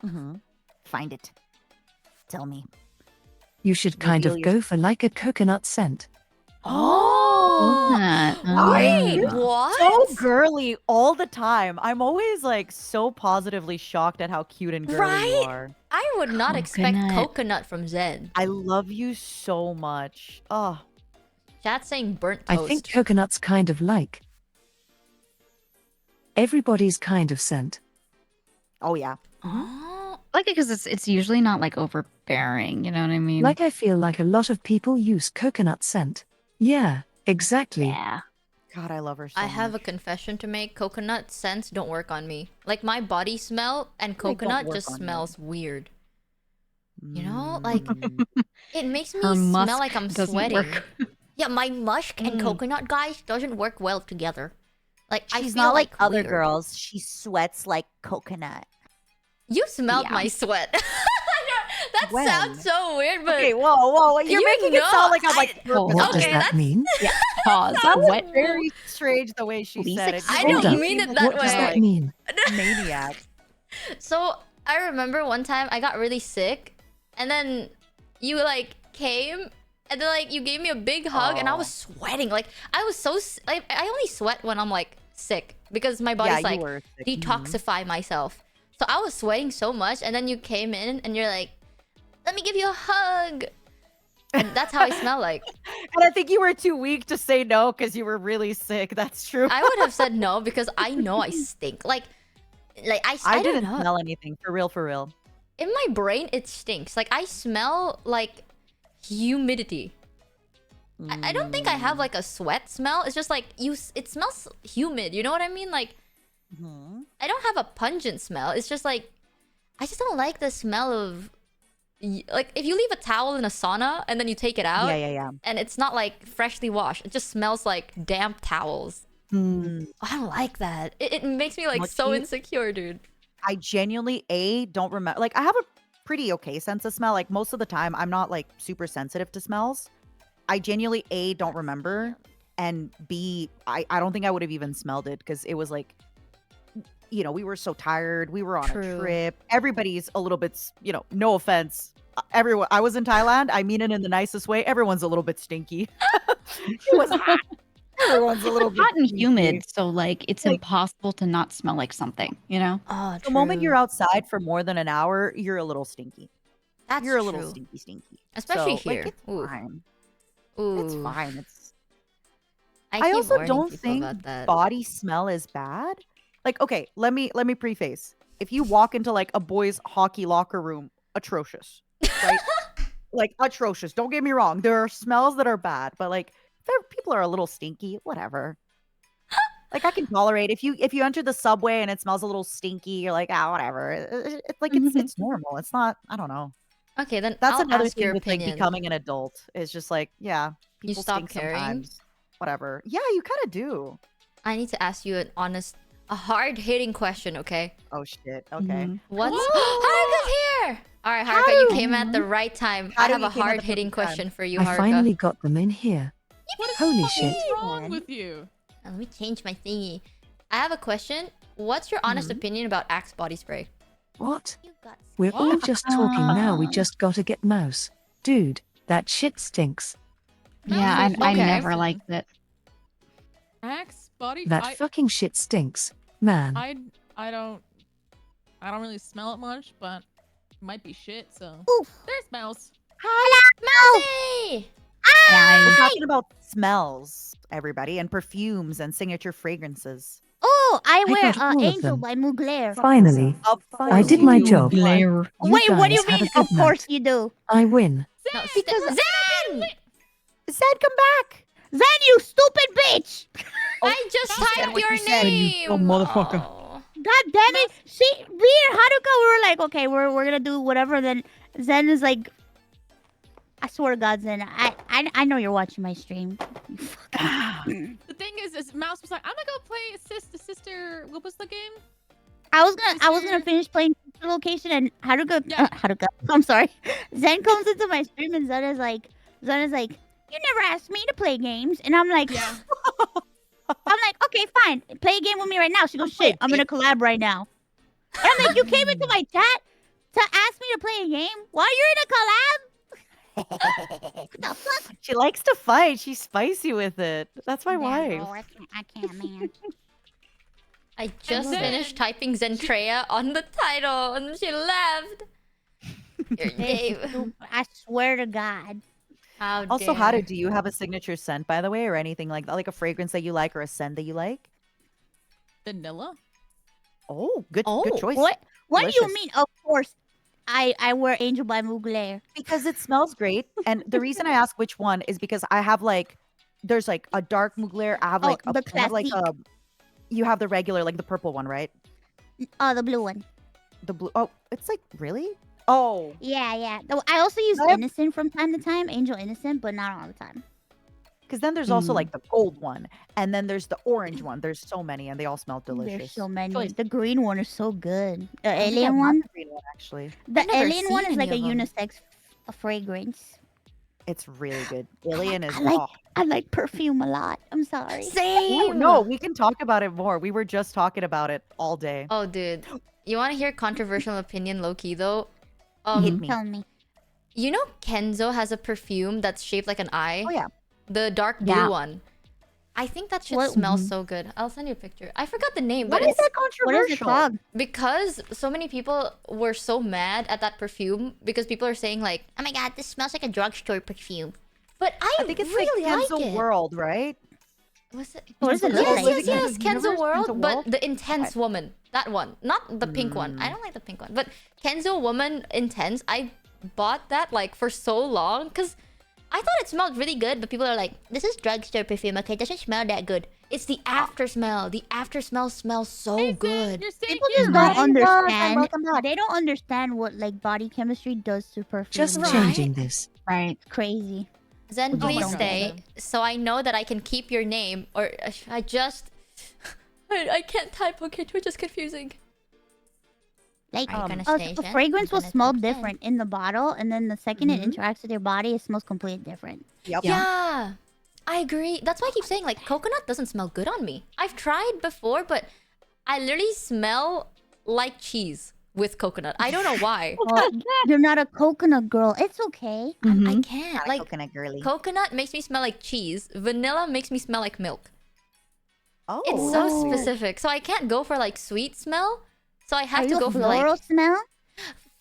D: Mm-hmm. Find it. Tell me.
B: You should kind of
D: Reveal your-
B: go for like a coconut scent.
A: Oh. Wait,
D: You're
A: what?
D: So girly all the time. I'm always like so positively shocked at how cute and girly you
A: Right?
D: are.
A: I would not expect
E: Coconut.
A: coconut from Zen.
D: I love you so much. Oh,
A: Chat's saying burnt
B: I
A: toast.
B: think coconut's kind of like everybody's kind of scent.
D: oh yeah.
A: Oh.
E: Like it because it's usually not like overbearing. You know what I mean?
B: Like I feel like a lot of people use coconut scent. Yeah, exactly.
E: yeah.
D: God, I love her so
A: I have a
D: much.
A: confession to make. Coconut scents don't work on me. Like my body smell and
D: don't
A: coconut
D: work
A: just
D: on you.
A: smells weird. You know, like
D: Mm.
A: it makes me
E: Her
A: smell
E: musk
A: like I'm
E: doesn't
A: sweating.
E: work.
A: Yeah, my musk and coconut guys doesn't work well together. Like I
D: She's
A: feel
D: not like other
A: weird.
D: girls. She sweats like coconut.
A: You smelled
E: Yeah.
A: my sweat. That
D: When?
A: sounds so weird, but
D: Okay, whoa. You're
A: You
D: making it
A: know,
D: sound like I'm
A: I-
D: like
E: Oh,
D: purposely-
B: What does
A: Okay,
B: that
A: that's-
B: mean?
E: Pause.
D: That was
E: What?
D: very strange the way she
E: Please
D: said it.
A: I
D: You
A: don't
B: Hold up.
A: mean it
D: made
A: that
B: What does
A: way.
B: that mean?
D: Maniac.
A: So I remember one time I got really sick, and then you like came, and then like you gave me a big hug, and I was sweating. Like I was so I only sweat when I'm like sick because my body's
D: you
A: like
D: were sick.
A: detoxify myself. So I was sweating so much, and then you came in, and you're like, "Let me give you a hug," and that's how I smell like.
D: And I think you were too weak to say no because you were really sick. That's true.
A: I would have said no because I know I stink. Like I
D: I
A: don't
D: didn't
A: know.
D: smell anything. For real.
A: In my brain, it stinks. Like I smell like humidity. I don't think I have like a sweat smell. It's just like it smells humid. You know what I mean? Like
D: Mhm.
A: I don't have a pungent smell. It's just like I just don't like the smell of like if you leave a towel in a sauna and then you take it out
D: Yeah.
A: and it's not like freshly washed. It just smells like damp towels.
D: Mm.
A: I don't like that. It makes me like so
D: Mochi-
A: insecure, dude.
D: I genuinely don't remember. Like I have pretty okay sense of smell. Like most of the time, I'm not like super sensitive to smells. I genuinely A, don't remember, and B, I don't think I would have even smelled it because it was like, we were so tired. We were on
A: True.
D: a trip. Everybody's a little bit, no offense. Everyone, I was in Thailand. I mean it in the nicest way. Everyone's a little bit stinky. It was hot. Everyone's a little bit
E: Hot and
D: stinky.
E: humid, so like it's
D: Like-
E: impossible to not smell like something, you know?
A: Oh,
D: The moment you're
A: true.
D: outside for more than an hour, you're a little stinky.
A: That's
D: You're a
A: true.
D: little stinky.
A: Especially
D: So, like,
A: here.
D: it's
A: Ooh.
D: fine.
A: Ooh.
D: It's fine. It's
A: I
D: I
A: keep
D: also
A: warning
D: don't
A: people
D: think
A: about that.
D: body smell is bad. Like, okay, let me preface. If you walk into like a boys' hockey locker room, atrocious, right? Like atrocious. Don't get me wrong. There are smells that are bad, but like people are a little stinky, whatever. Like I can tolerate if you enter the subway and it smells a little stinky, you're like, whatever. It's like it's normal. It's not. I don't know.
A: Okay, then
D: That's
A: I'll
D: another
A: ask
D: thing
A: your
D: with like
A: opinion.
D: becoming an adult. Is just like, yeah,
A: You
D: people
A: stop
D: stink
A: caring?
D: sometimes. Whatever. Yeah, you kind of do.
A: I need to ask you an honest, a hard-hitting question, okay?
D: Oh shit. Okay.
E: Mhm.
A: What's
F: Whoa!
A: Haruka's here? All right, Haruka, you
D: Haru!
A: came at the right time.
D: Haru,
A: I have
D: you
A: a
D: came at the
A: hard-hitting
D: perfect time.
A: question for you,
B: I
A: Haruka.
B: finally got them in here.
F: What is
B: Holy
F: fucking
B: shit.
F: wrong with you?
A: Let me change my thingy. I have a question. What's your honest opinion about Axe body spray?
B: What?
A: You got
B: We're all
F: What?
B: just talking now. We just gotta get mouse. Dude, that shit stinks.
E: Yeah, I
A: Okay.
E: never liked it.
F: Axe body.
B: That fucking shit stinks. Man.
F: I don't really smell it much, but it might be shit. So there's mouse.
A: Mousy!
D: We're
E: I,
D: talking about smells, everybody, and perfumes and signature fragrances.
G: Oh, I
B: I
G: wear
B: got all of
G: Angel
B: them.
G: by Mugler.
B: Finally.
D: Of
B: I
D: course
B: did
D: you
B: my
D: do.
B: job.
E: glare.
B: You
G: Wait, what do you
B: guys have
G: mean?
B: a good
G: Of course
B: night.
G: you do.
B: I win.
A: No,
D: Because
A: Zen!
D: Zed, come back.
G: Then you stupid bitch!
A: I just
D: she said
A: typed
D: what
A: your
D: she said.
A: name!
E: You dumb motherfucker.
A: Oh.
G: God damn it! See, me and Haruka, we were like, okay, we're gonna do whatever. Then Zen is like, I swear to God, Zen, I know you're watching my stream.
F: The thing is Mouse was like, I'm gonna go play sister. What was the game?
G: I was gonna finish playing the location and Haruka,
F: Yeah.
G: Haruka. I'm sorry. Zen comes into my stream and Zen is like, you never asked me to play games, and I'm like,
F: Yeah.
G: I'm like, okay, fine, play a game with me right now. She goes, shit, I'm gonna collab right now. And I'm like, you came into my chat to ask me to play a game while you're in a collab? What the fuck?
D: She likes to fight. She's spicy with it. That's my wife.
G: No, I can't, man.
A: I just
F: then-
A: finished typing Zentreya on the title and she left. Your name.
G: I swear to God.
A: How
D: Also,
A: dare.
D: Haru, do you have a signature scent, by the way, or anything like that? Like a fragrance that you like or a scent that you like?
F: Vanilla.
D: Oh, good
A: Oh,
D: choice.
G: What do you
D: Delicious.
G: mean? Of course, I wear Angel by Mugler.
D: Because it smells great. And the reason I ask which one is because I have like, there's like a dark Mugler. I have
G: Oh,
D: like
G: the
D: I have like
G: classique.
D: you have the regular, like the purple one, right?
G: Oh, the blue one.
D: The blue. Oh, it's like really. Oh,
G: Yeah. Though I also use
D: Yep.
G: Innocent from time to time, Angel Innocent, but not all the time.
D: because then there's also like the gold one, and then there's the orange one. There's so many, and they all smell delicious.
G: There's so many.
D: Choice.
G: The green one is so good. The
D: I think I've
G: alien
D: had
G: one.
D: the green one actually.
G: The
A: I've never
G: alien one
A: seen
G: is like a
A: any of 'em.
G: unisex fragrance.
D: It's really good. Alien is.
G: I like-
D: oh.
G: I like perfume a lot. I'm sorry.
D: Ooh,
A: Same.
D: no, we can talk about it more. We were just talking about it all day.
A: Oh, dude. You want to hear controversial opinion, low-key, though?
D: Hit me.
G: Tell me.
A: You know Kenzo has a perfume that's shaped like an eye?
D: Oh yeah.
A: The dark blue
E: Yeah.
A: one. I think that shit
G: What-
A: smells so good. I'll send you a picture. I forgot the name,
D: What
A: but
D: is
A: it's
D: that
G: What
D: controversial?
G: is it called?
A: because so many people were so mad at that perfume because people are saying like, "Oh my god, this smells like a drugstore perfume." But
D: I think it's
A: really
D: like
A: like
D: Kenzo
A: it.
D: World, right?
A: Was it?
G: What does it look
A: Yes,
G: like?
A: yes, Kenzo
D: Universe,
A: World,
D: Kenzo
A: but
D: World?
A: the intense woman. That one, not the pink one. I don't like the pink one, but Kenzo Woman Intense. I bought that like for so long because I thought it smelled really good, but people are like, "This is drugstore perfume. Okay, it doesn't smell that good." It's the after smell. The after smell smells so good.
F: You're saying
G: People just don't
D: Hi,
G: understand.
D: welcome back.
G: They don't understand what like body chemistry does to perfume.
B: Just
A: Right.
B: changing this.
E: Right.
G: Crazy.
A: Zen,
G: Oh my
A: please
G: God.
A: stay, so I know that I can keep your name. Or I just, I can't type. Okay, Twitch is confusing.
G: Like,
A: Are you gonna
G: a
A: change
G: a
A: it?
G: fragrance
A: I'm
G: will
A: gonna
G: smell
A: text it.
G: different in the bottle, and then the second it
D: Mhm.
G: interacts with your body, it smells completely different.
D: Yep.
A: Yeah, I agree. That's why I keep saying like coconut doesn't smell good on me. I've tried before, but I literally smell like cheese with coconut. I don't know why.
G: Well, you're not a coconut girl. It's okay.
A: I
E: Mhm.
A: can't.
D: Not a
A: Like
D: coconut girly.
A: coconut makes me smell like cheese. Vanilla makes me smell like milk.
D: Oh,
A: It's so
D: that's weird.
A: specific. So I can't go for like sweet smell. So I
G: Are
A: have to
G: you
A: go
G: a
A: for
G: floral
A: like
G: smell?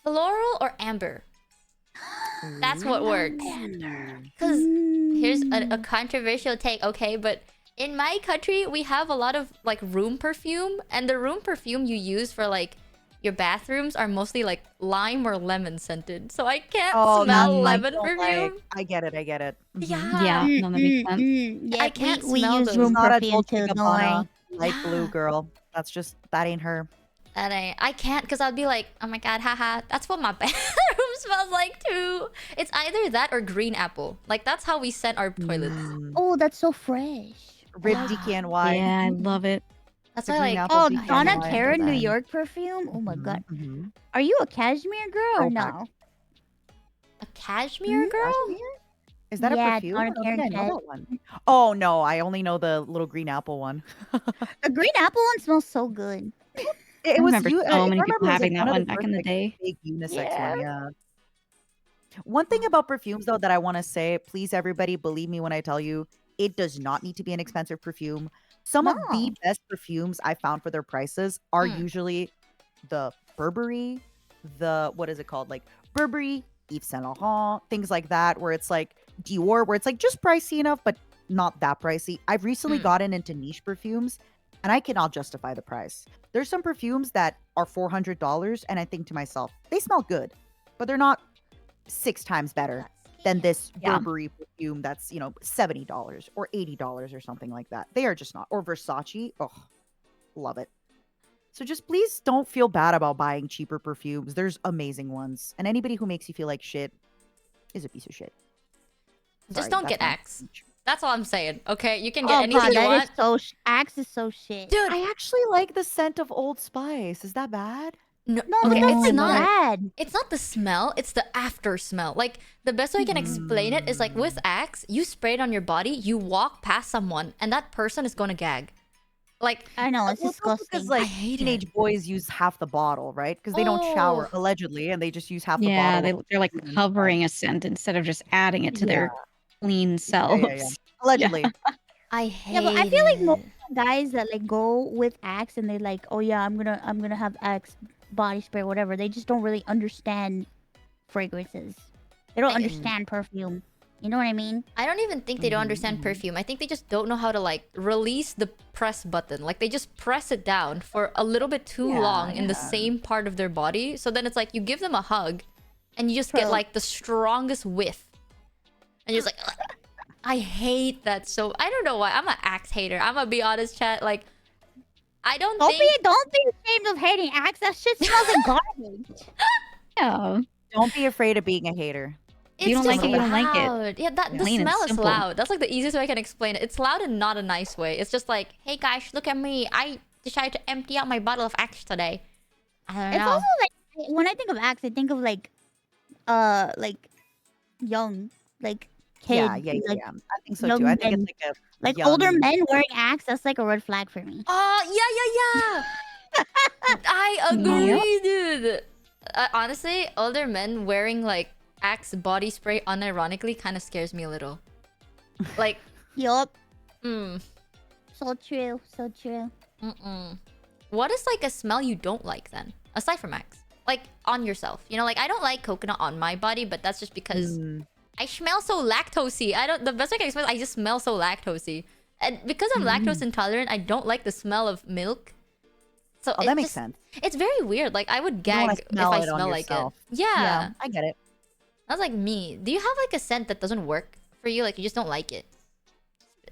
A: floral or amber. That's what works. Because here's a controversial take, okay? But in my country, we have a lot of like room perfume, and the room perfume you use for like your bathrooms are mostly like lime or lemon scented. So I can't
D: Oh,
A: smell
D: that's
A: lemon
D: don't
A: perfume.
D: like. I get it. I get it. Mhm.
A: Yeah.
E: Yeah, no, that makes sense.
G: Yeah,
A: I can't
G: we
A: smell
G: use
A: those.
G: room
D: She's not a
G: perfume
D: Dolce
G: too. Don't worry.
D: Gabbana light blue
A: Yeah.
D: girl. That ain't her.
A: And I can't because I'll be like, oh my god, haha, that's what my bathroom smells like too. It's either that or green apple. Like that's how we scent our toilets.
D: Mm.
G: Oh, that's so fresh.
D: Rib
A: Yeah.
D: DKNY.
E: Yeah, I love it.
A: That's
D: The
A: why
D: green
A: like
D: apple
G: Oh,
D: DKNY.
G: Donna
A: handle
G: Karen, New
A: that.
G: York perfume. Oh my
D: Mhm,
G: god.
D: mhm.
G: Are you a cashmere girl or
D: Throwback.
G: no?
A: A cashmere girl?
D: Cashmere? Is that a
G: Yeah,
D: perfume?
G: Donna
D: I don't
G: Karen
D: think I know
G: Cash.
D: that one. Oh no, I only know the little green apple one.
G: The green apple one smells so good.
D: It
E: I
D: was
E: remember
D: you.
E: so
D: If
E: many
D: I
E: people
D: remember, it was
E: having
D: like
E: that
D: one of
E: one
D: the
E: back
D: first
E: in the
D: like
E: day.
D: big unisex
G: Yeah.
D: one. Yeah. One thing about perfumes though that I want to say, please everybody believe me when I tell you, it does not need to be an expensive perfume. Some of the
G: No.
D: best perfumes I found for their prices are
A: Mm.
D: usually the Burberry, the what is it called? Like Burberry, Yves Saint Laurent, things like that, where it's like Dior, where it's like just pricey enough, but not that pricey. I've recently
A: Mm.
D: gotten into niche perfumes and I cannot justify the price. There's some perfumes that are $400, and I think to myself, they smell good, but they're not 6 times better than this
E: Yeah.
D: Burberry perfume that's, $70 or $80 or something like that. They are just not. Or Versace. Oh, love it. So just please don't feel bad about buying cheaper perfumes. There's amazing ones. And anybody who makes you feel like shit is a piece of shit.
A: Just
D: Sorry,
A: don't
D: that's
A: get
D: my
A: Axe.
D: speech.
A: That's all I'm saying. Okay, you can get
G: Oh
A: anything
G: god,
A: you
G: that
A: want.
G: is so Axe is so shit.
A: Dude,
D: I actually like the scent of Old Spice. Is that bad?
A: no,
G: No,
A: okay,
G: that's
A: it's
G: like
A: not.
G: bad.
A: It's not the smell, it's the after smell. Like the best way I can explain it is like with Axe, you spray it on your body, you walk past someone, and that person is gonna gag. Like
G: I know, it's
D: Well, it's also
G: disgusting.
D: because like
A: I hate
D: teenage
A: it.
D: boys use half the bottle, right? Because they don't shower
A: Oh,
D: allegedly, and they just use half the
E: Yeah,
D: bottle.
E: they're like
D: of perfume.
E: covering a scent instead of just adding it to
D: Yeah,
E: their clean
D: yeah.
E: selves.
D: Allegedly.
A: I hate
G: Yeah, but I feel like most
A: it.
G: guys that like go with Axe and they're like, oh yeah, I'm gonna have Axe body spray, whatever. They just don't really understand fragrances. They don't
A: I-
G: understand perfume. You know what I mean?
A: I don't even think they don't understand perfume. I think they just don't know how to like release the press button. Like they just press it down for a little bit too
D: Yeah,
A: long in the
D: yeah.
A: same part of their body. So then it's like you give them a hug and you just get
G: True.
A: like the strongest whiff. And you're just like, "Ugh." I hate that so I don't know why. I'm an Axe hater. I'm gonna be honest, chat. Like I don't think
G: Don't be ashamed of hating Axe. That shit smells like garbage.
E: Yeah.
D: Don't be afraid of being a hater.
E: If you
A: it's
E: don't
A: just
E: like it, you don't like it.
A: loud. Yeah, that the
E: Plain and
A: smell is
E: simple.
A: loud. That's like the easiest way I can explain it. It's loud in not a nice way. It's just like, hey guys, look at me. I decided to empty out my bottle of Axe today. I don't
G: It's
A: know.
G: also like when I think of Axe, I think of like young, like kid,
D: Yeah.
G: like
D: I think so
G: young
D: too. I think
G: men.
D: it's like a
G: like
D: young...
G: older men wearing Axe. That's like a red flag for me.
A: Oh, yeah. I agree, dude. Honestly, older men wearing like Axe body spray unironically kind of scares me a little. Like,
G: Yup.
A: mm,
G: So true. So true.
A: what is like a smell you don't like then? Aside from Axe. Like on yourself. You know, like I don't like coconut on my body, but that's just because I smell so lactosey. The best way I can explain it, I just smell so lactosey. And because I'm lactose intolerant, I don't like the smell of milk. So
D: Oh,
A: it
D: that makes
A: just-
D: sense.
A: It's very weird. Like I would
D: You don't wanna
A: gag if
D: smell
A: I
D: it on
A: smell like it.
D: yourself.
A: Yeah.
D: I get it.
A: That's like me. Do you have like a scent that doesn't work for you? Like you just don't like it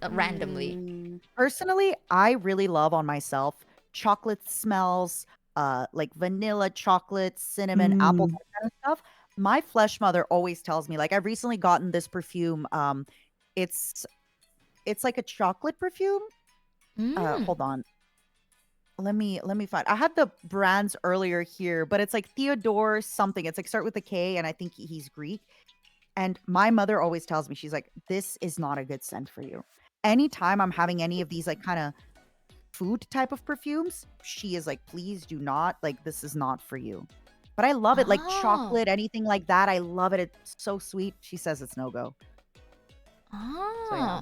A: randomly.
D: Personally, I really love on myself chocolate smells, like vanilla, chocolate, cinnamon, apple, that kind of stuff. My flesh mother always tells me, like I've recently gotten this perfume. It's like a chocolate perfume.
A: Mm.
D: Hold on. let me find. I had the brands earlier here, but it's like Theodore something. It's like start with a K, and I think he's Greek. And my mother always tells me, she's like, this is not a good scent for you. Anytime I'm having any of these like kind of food type of perfumes, she is like, please do not, like, this is not for you. But I love it, like
A: Oh.
D: chocolate, anything like that. I love it. It's so sweet. She says it's no go.
A: Oh.
D: yeah.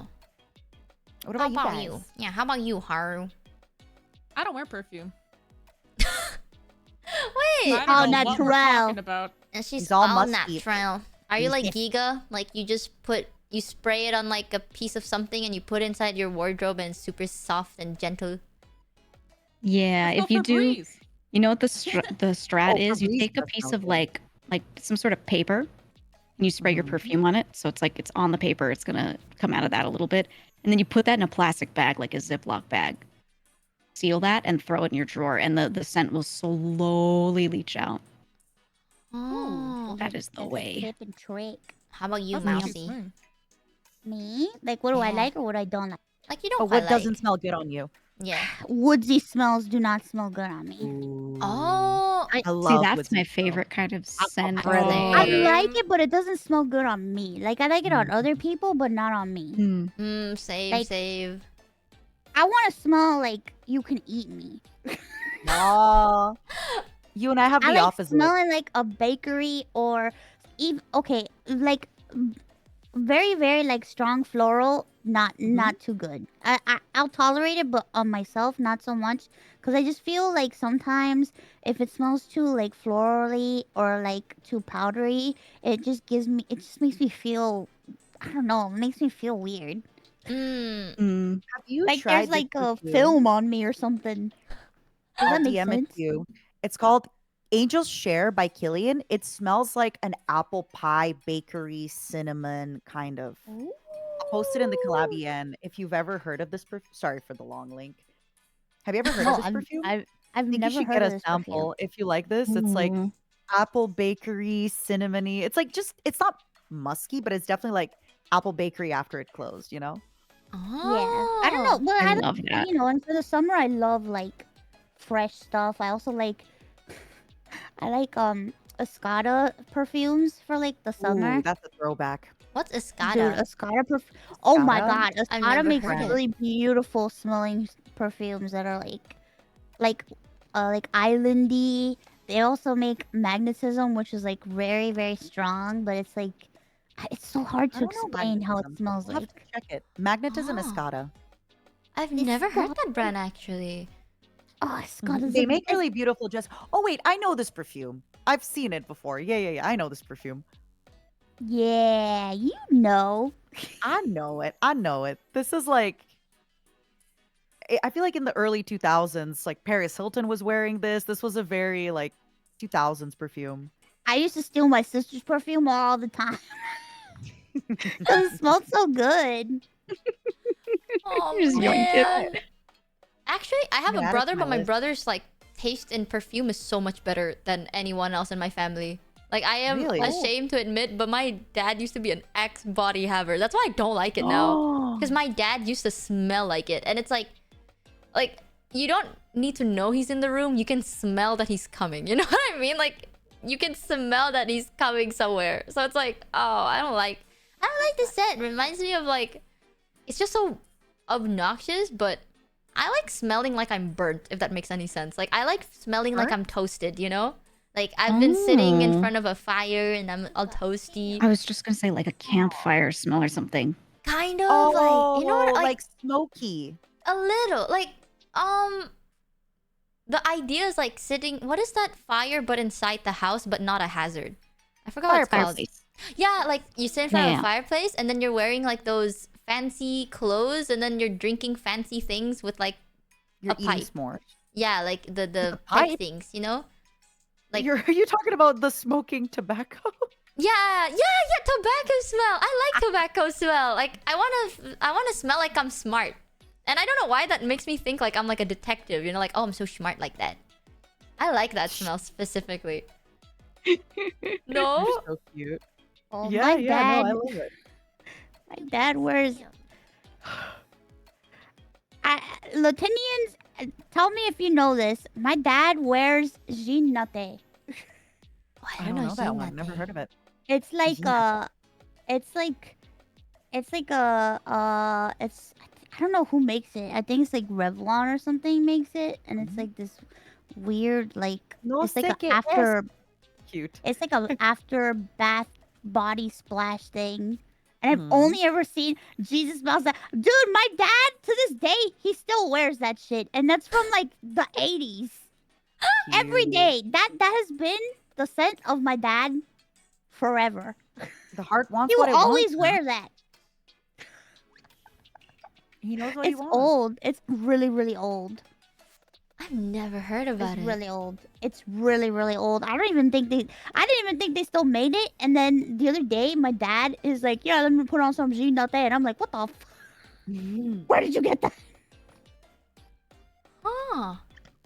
D: What
A: How
D: about you
A: about
D: guys?
A: you? Yeah, how about you, Haru?
F: I don't wear perfume.
A: Wait.
F: I
G: all
F: don't know what we're
G: natural.
F: talking about.
A: And she's
D: He's all
A: all
D: musky.
A: natural. Are you like
G: Yes.
A: Giga? Like you just you spray it on like a piece of something and you put it inside your wardrobe and it's super soft and gentle.
E: Yeah,
F: Let's
E: if
F: go
E: you do,
F: Febreze.
E: you know what the strat
D: Oh,
E: is? You
D: Febreze
E: take a
D: does
E: piece
D: smell
E: of
D: good.
E: like some sort of paper, and you spray your
D: Mhm.
E: perfume on it. So it's like it's on the paper. It's gonna come out of that a little bit, and then you put that in a plastic bag, like a Ziploc bag. Seal that and throw it in your drawer, and the scent will slowly leach out.
A: Oh.
E: That is the
G: That's a
E: way.
G: tip and trick.
A: How about you,
F: That's not too
A: Mousy?
F: smooth.
G: Me? Like, what do I
A: Yeah.
G: like or what I don't like?
A: Like you don't
D: But
A: quite
D: what doesn't
A: like.
D: smell good on you?
A: Yeah.
G: Woodsy smells do not smell good on me.
A: Oh.
D: I
E: See,
D: love
E: that's
D: woodsy
E: my
D: smell.
E: favorite kind of scent.
D: breathing.
G: I
A: Same.
G: like it, but it doesn't smell good on me. Like, I like it on other people, but not on me.
E: Mm.
A: Same,
G: Like-
A: same.
G: I want to smell like you can eat me.
D: Aw. You and I have
G: I
D: the
G: like
D: opposite.
G: smelling like a bakery or even like very very like strong floral. Not too good. I'll tolerate it, but on myself not so much because I just feel like sometimes if it smells too like florally or like too powdery, it just makes me feel, I don't know, it makes me feel weird.
A: Mm.
D: Have you
G: Like
D: tried
G: there's
D: this
G: like a
D: perfume?
G: film on me or something. Does
D: I'll
G: that make
D: DM it
G: sense?
D: to you. It's called Angel's Share by Killian. It smells like an apple pie bakery cinnamon kind of. I'll post it in the collabien. If you've ever heard of this perfume, sorry for the long link. Have you ever heard
G: No,
D: of this perfume?
G: I've
D: I think you
G: never
D: should
G: heard
D: get
G: of
D: a
G: this
D: sample
G: perfume.
D: if you like this. It's like
E: Mm.
D: apple bakery cinnamony. It's like it's not musky, but it's definitely like apple bakery after it closed, you know?
A: Oh.
G: I don't know, but
E: I
G: I
E: love that.
G: and for the summer I love like fresh stuff. I also like I like Escada perfumes for like the summer.
D: Ooh, that's a throwback.
A: What's
G: Dude,
A: Escada?
G: Escada perfume. Oh my
D: Escada?
G: god,
A: I've
G: Escada
A: never
G: makes
A: heard it.
G: really beautiful smelling perfumes that are like islandy. They also make magnetism, which is like very very strong, but it's like it's so hard
D: I
G: to
D: don't know
G: explain how it
D: magnetism.
G: smells
D: I'll have
G: like.
D: to check it. Magnetism
A: Oh.
D: Escada.
A: I've
G: It's
A: never heard
G: got-
A: that brand actually.
G: Oh, Escada's
D: They
G: the
D: make
G: best.
D: really beautiful just. Oh wait, I know this perfume. I've seen it before. Yeah. I know this perfume.
G: Yeah, you know.
D: I know it. I know it. This is like I feel like in the early 2000s, like Paris Hilton was wearing this. This was a very like 2000s perfume.
G: I used to steal my sister's perfume all the time. 'Cause it smelled so good.
A: Oh
E: Just yoink it.
A: man. Actually, I have
D: I'm gonna
A: a
D: add it
A: brother,
D: to
A: but
D: my
A: my
D: list.
A: brother's like taste in perfume is so much better than anyone else in my family. Like I am
D: Really?
A: ashamed to admit, but my dad used to be an ex body haver. That's why I don't like it now. Because my dad used to smell like it, and it's like you don't need to know he's in the room. You can smell that he's coming. You know what I mean? Like you can smell that he's coming somewhere. So it's like, oh, I don't like this scent. It reminds me of like, it's just so obnoxious, but I like smelling like I'm burnt, if that makes any sense. Like I like smelling like
D: Burnt?
A: I'm toasted, you know? Like I've been sitting in
E: Oh.
A: front of a fire and I'm all toasty.
E: I was just gonna say like a campfire smell or something.
A: Kind of
D: Oh,
A: like, you know what?
D: like smoky.
A: A little like the idea is like sitting, what is that fire but inside the house but not a hazard? I forgot what it's called.
E: Fireplace.
A: Yeah, like you sit in front of
E: Yeah.
A: a fireplace and then you're wearing like those fancy clothes and then you're drinking fancy things with like
D: You're
A: a
D: eating
A: pipe.
D: s'mores.
A: Yeah, like the
D: a
A: pipe
D: pipe?
A: things, you know? Like
D: Are you talking about the smoking tobacco?
A: yeah, tobacco smell. I like tobacco smell. Like I wanna smell like I'm smart. And I don't know why that makes me think like I'm like a detective, you know, like oh I'm so smart like that. I like that smell specifically. No?
D: You're so cute.
G: Oh,
D: Yeah,
G: my
D: no,
G: dad.
D: I love it.
G: My dad wears Latinians tell me if you know this. My dad wears jinate.
A: Oh,
D: I don't know that one. Never heard of it.
G: It's like
D: Jinate.
G: it's like it's I don't know who makes it. I think it's like Revlon or something makes it, and it's like this weird like
D: No
G: it's like
D: sé
G: a
D: qué es.
G: after
D: Cute.
G: it's like a after bath body splash thing. And I've
D: Mhm.
G: only ever seen Jesus smells that. Dude, my dad to this day he still wears that shit, and that's from like the 80s. Every
D: Cute.
G: day. That has been the scent of my dad forever.
D: The heart wants
G: He
D: what
G: will
D: it
G: always
D: wants.
G: wear that.
D: He knows what he
G: It's
D: wants.
G: old. It's really, really old.
A: I've never heard about
G: It's
A: it.
G: really old. It's really, really old. I didn't even think they still made it. And then the other day, my dad is like, "Yeah, let me put on some G Nate," and I'm like, "What the? Where did you get that?"
A: Huh.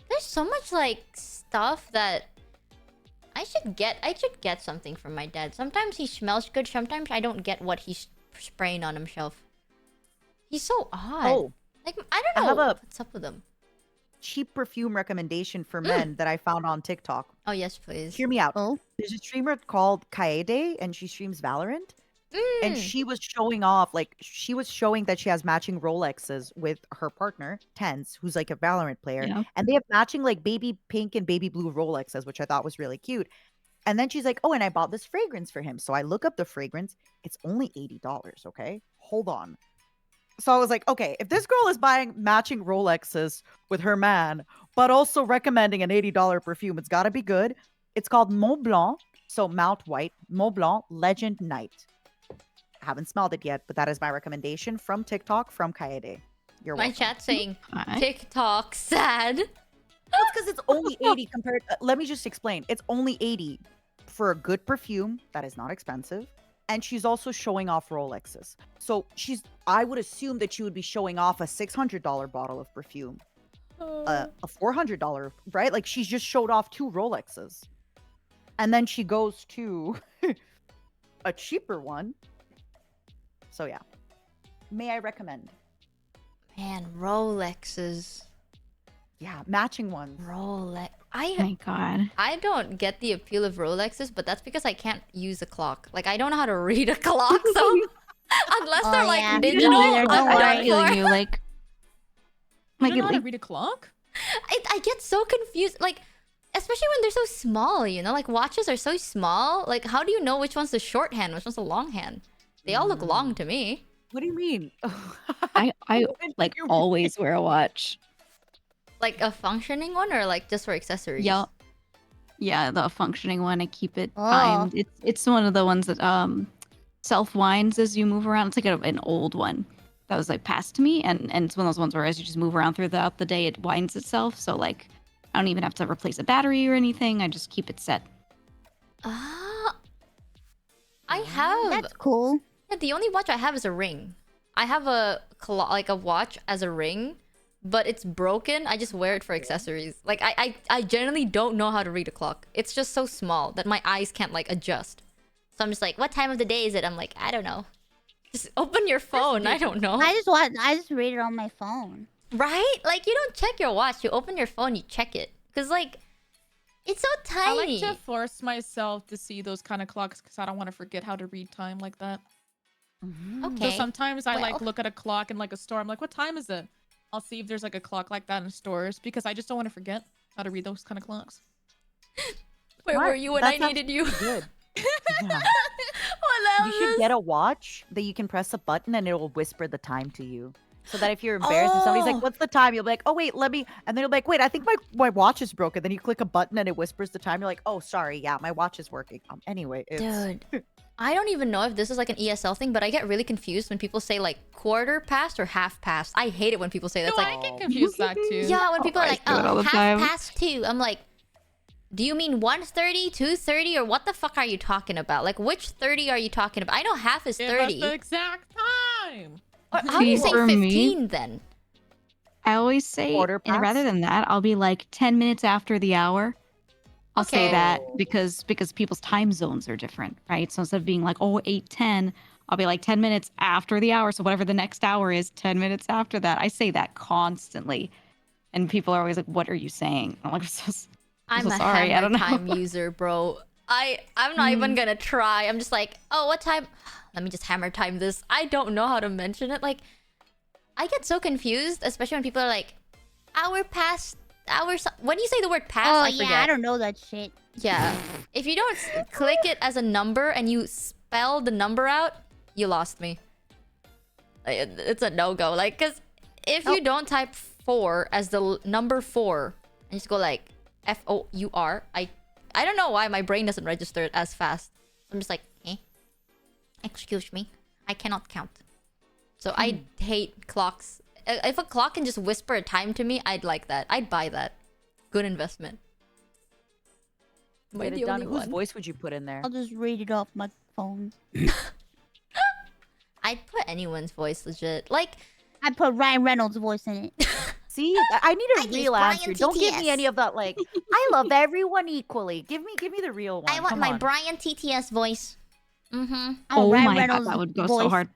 A: There's so much like stuff that I should get. I should get something from my dad. Sometimes he smells good. Sometimes I don't get what he's spraying on himself. He's so odd.
D: Oh,
A: Like I don't
D: I
A: know
D: have a-
A: what's up with him.
D: cheap perfume recommendation for men that I found on TikTok.
A: Oh yes, please.
D: Hear me out.
G: Oh,
D: There's a streamer called Kaede, and she streams Valorant. And
A: Mm.
D: she was showing off, like, she was showing that she has matching Rolexes with her partner, Tense, who's like a Valorant player.
E: Yeah.
D: And they have matching, like, baby pink and baby blue Rolexes, which I thought was really cute. And then she's like, oh, and I bought this fragrance for him. So I look up the fragrance. It's only $80, okay? Hold on. So I was like, okay, if this girl is buying matching Rolexes with her man, but also recommending an $80 perfume, it's got to be good. It's called Mont Blanc, so Mount White, Mont Blanc Legend Night. Haven't smelled it yet, but that is my recommendation from TikTok from Kaede. You're
A: My
D: welcome.
A: chat saying
E: Alright.
A: TikTok sad.
D: Well, it's because it's only 80 compared. Let me just explain. It's only 80 for a good perfume that is not expensive. And she's also showing off Rolexes. So I would assume that she would be showing off a $600 bottle of perfume, a $400, right? Like she's just showed off 2 Rolexes. And then she goes to a cheaper one. So yeah. May I recommend?
A: Man, Rolexes.
D: Yeah, matching ones.
A: Rolex.
E: Oh my god.
A: I don't get the appeal of Rolexes, but that's because I can't use a clock. Like I don't know how to read a clock, so unless
G: Oh,
A: they're like
G: yeah.
A: digital,
G: Neither
A: I'm
G: do I.
A: done
E: I feel
A: for.
E: you, like
F: You
E: like
F: don't know how to
E: like
F: read a clock?
A: I get so confused, like especially when they're so small. You know, like watches are so small. Like how do you know which one's the shorthand, which one's the longhand? They all look long to me.
D: What do you mean?
E: I
D: What
E: like
D: do you
E: always wear a watch.
A: Like a functioning one, or like just for accessories.
E: Yeah. Yeah, the functioning one. I keep it
G: Oh.
E: timed. It's one of the ones that self winds as you move around. It's like an old one that was like passed to me, and it's one of those ones where as you just move around throughout the day, it winds itself. So like, I don't even have to replace a battery or anything. I just keep it set.
A: Ah, I have.
G: that's cool.
A: Yeah, the only watch I have is a ring. I have a like a watch as a ring, but it's broken. I just wear it for accessories. Like I generally don't know how to read a clock. It's just so small that my eyes can't like adjust. So I'm just like, what time of the day is it? I'm like, I don't know. Just open your phone. I don't know.
G: I just read it on my phone.
A: Right? Like you don't check your watch. You open your phone. You check it. Cause like, it's so
F: I like
A: tiny.
F: to force myself to see those kind of clocks because I don't want to forget how to read time like that.
A: Okay.
F: So sometimes I like
A: Well.
F: look at a clock in like a store. I'm like, what time is it? I'll see if there's like a clock like that in stores because I just don't want to forget how to read those kind of clocks.
A: Where
D: Smart.
A: were you when
D: That's
A: I needed you?
D: Good. Yeah.
A: What
D: You should
A: else?
D: get a watch that you can press a button and it will whisper the time to you. So that if you're embarrassed and somebody's
A: Oh.
D: like, what's the time? You'll be like, oh, wait, let me. And then you'll be like, wait, I think my watch is broken. Then you click a button and it whispers the time. You're like, oh, sorry. Yeah, my watch is working. Anyway, it's.
A: Dude, I don't even know if this is like an ESL thing, but I get really confused when people say like quarter past or half past. I hate it when people say that's
F: No,
A: like,
F: I get confused that too.
A: yeah, when people are
E: I
A: like,
E: do it all
A: oh,
E: the
A: half
E: time.
A: past 2. I'm like, do you mean 1:30, 2:30, or what the fuck are you talking about? Like, which 30 are you talking about? I know half is
F: Give us
A: 30.
F: the exact time.
A: Or how do you
E: See,
A: say
E: for me-
A: 15 then?
E: I always say,
D: Quarter
E: and rather
D: past?
E: than that, I'll be like 10 minutes after the hour. I'll say
A: Okay.
E: that because people's time zones are different, right? So instead of being like, oh, 8:10, I'll be like 10 minutes after the hour. So whatever the next hour is, 10 minutes after that. I say that constantly. and people are always like, "What are you saying?" I'm like,
A: I'm
E: so
A: a
E: sorry, I
A: hammer
E: don't know.
A: time user, bro. I'm not even gonna try. I'm just like, oh, what time? Let me just hammer time this. I don't know how to mention it. Like, I get so confused, especially when people are like, hour past, hour. When you say the word past,
G: Oh
A: I
G: yeah,
A: forget.
G: I don't know that shit.
A: Yeah. If you don't click it as a number and you spell the number out, you lost me. It's a no-go. Like, because if you don't type 4 as the number 4 and just go like FOUR, I don't know why my brain doesn't register it as fast. I'm just like, eh? Excuse me. I cannot count. So I hate clocks. If a clock can just whisper a time to me, I'd like that. I'd buy that. Good investment. Am I
D: Get
A: the
D: it done.
A: only
D: Whose
A: one?
D: voice would you put in there?
G: I'll just read it off my phone.
A: I'd put anyone's voice legit. Like,
G: I put Ryan Reynolds' voice in it.
D: See, I need a
A: I use
D: real
A: Brian
D: answer. Don't give me
A: TTS.
D: any of that like I love everyone equally. Give me the real one.
A: I want
D: Come
A: my
D: on.
A: Brian TTS voice. Mm-hmm.
E: Oh
G: Ryan
E: my god,
G: Reynolds'
E: that would go
G: voice
E: so hard.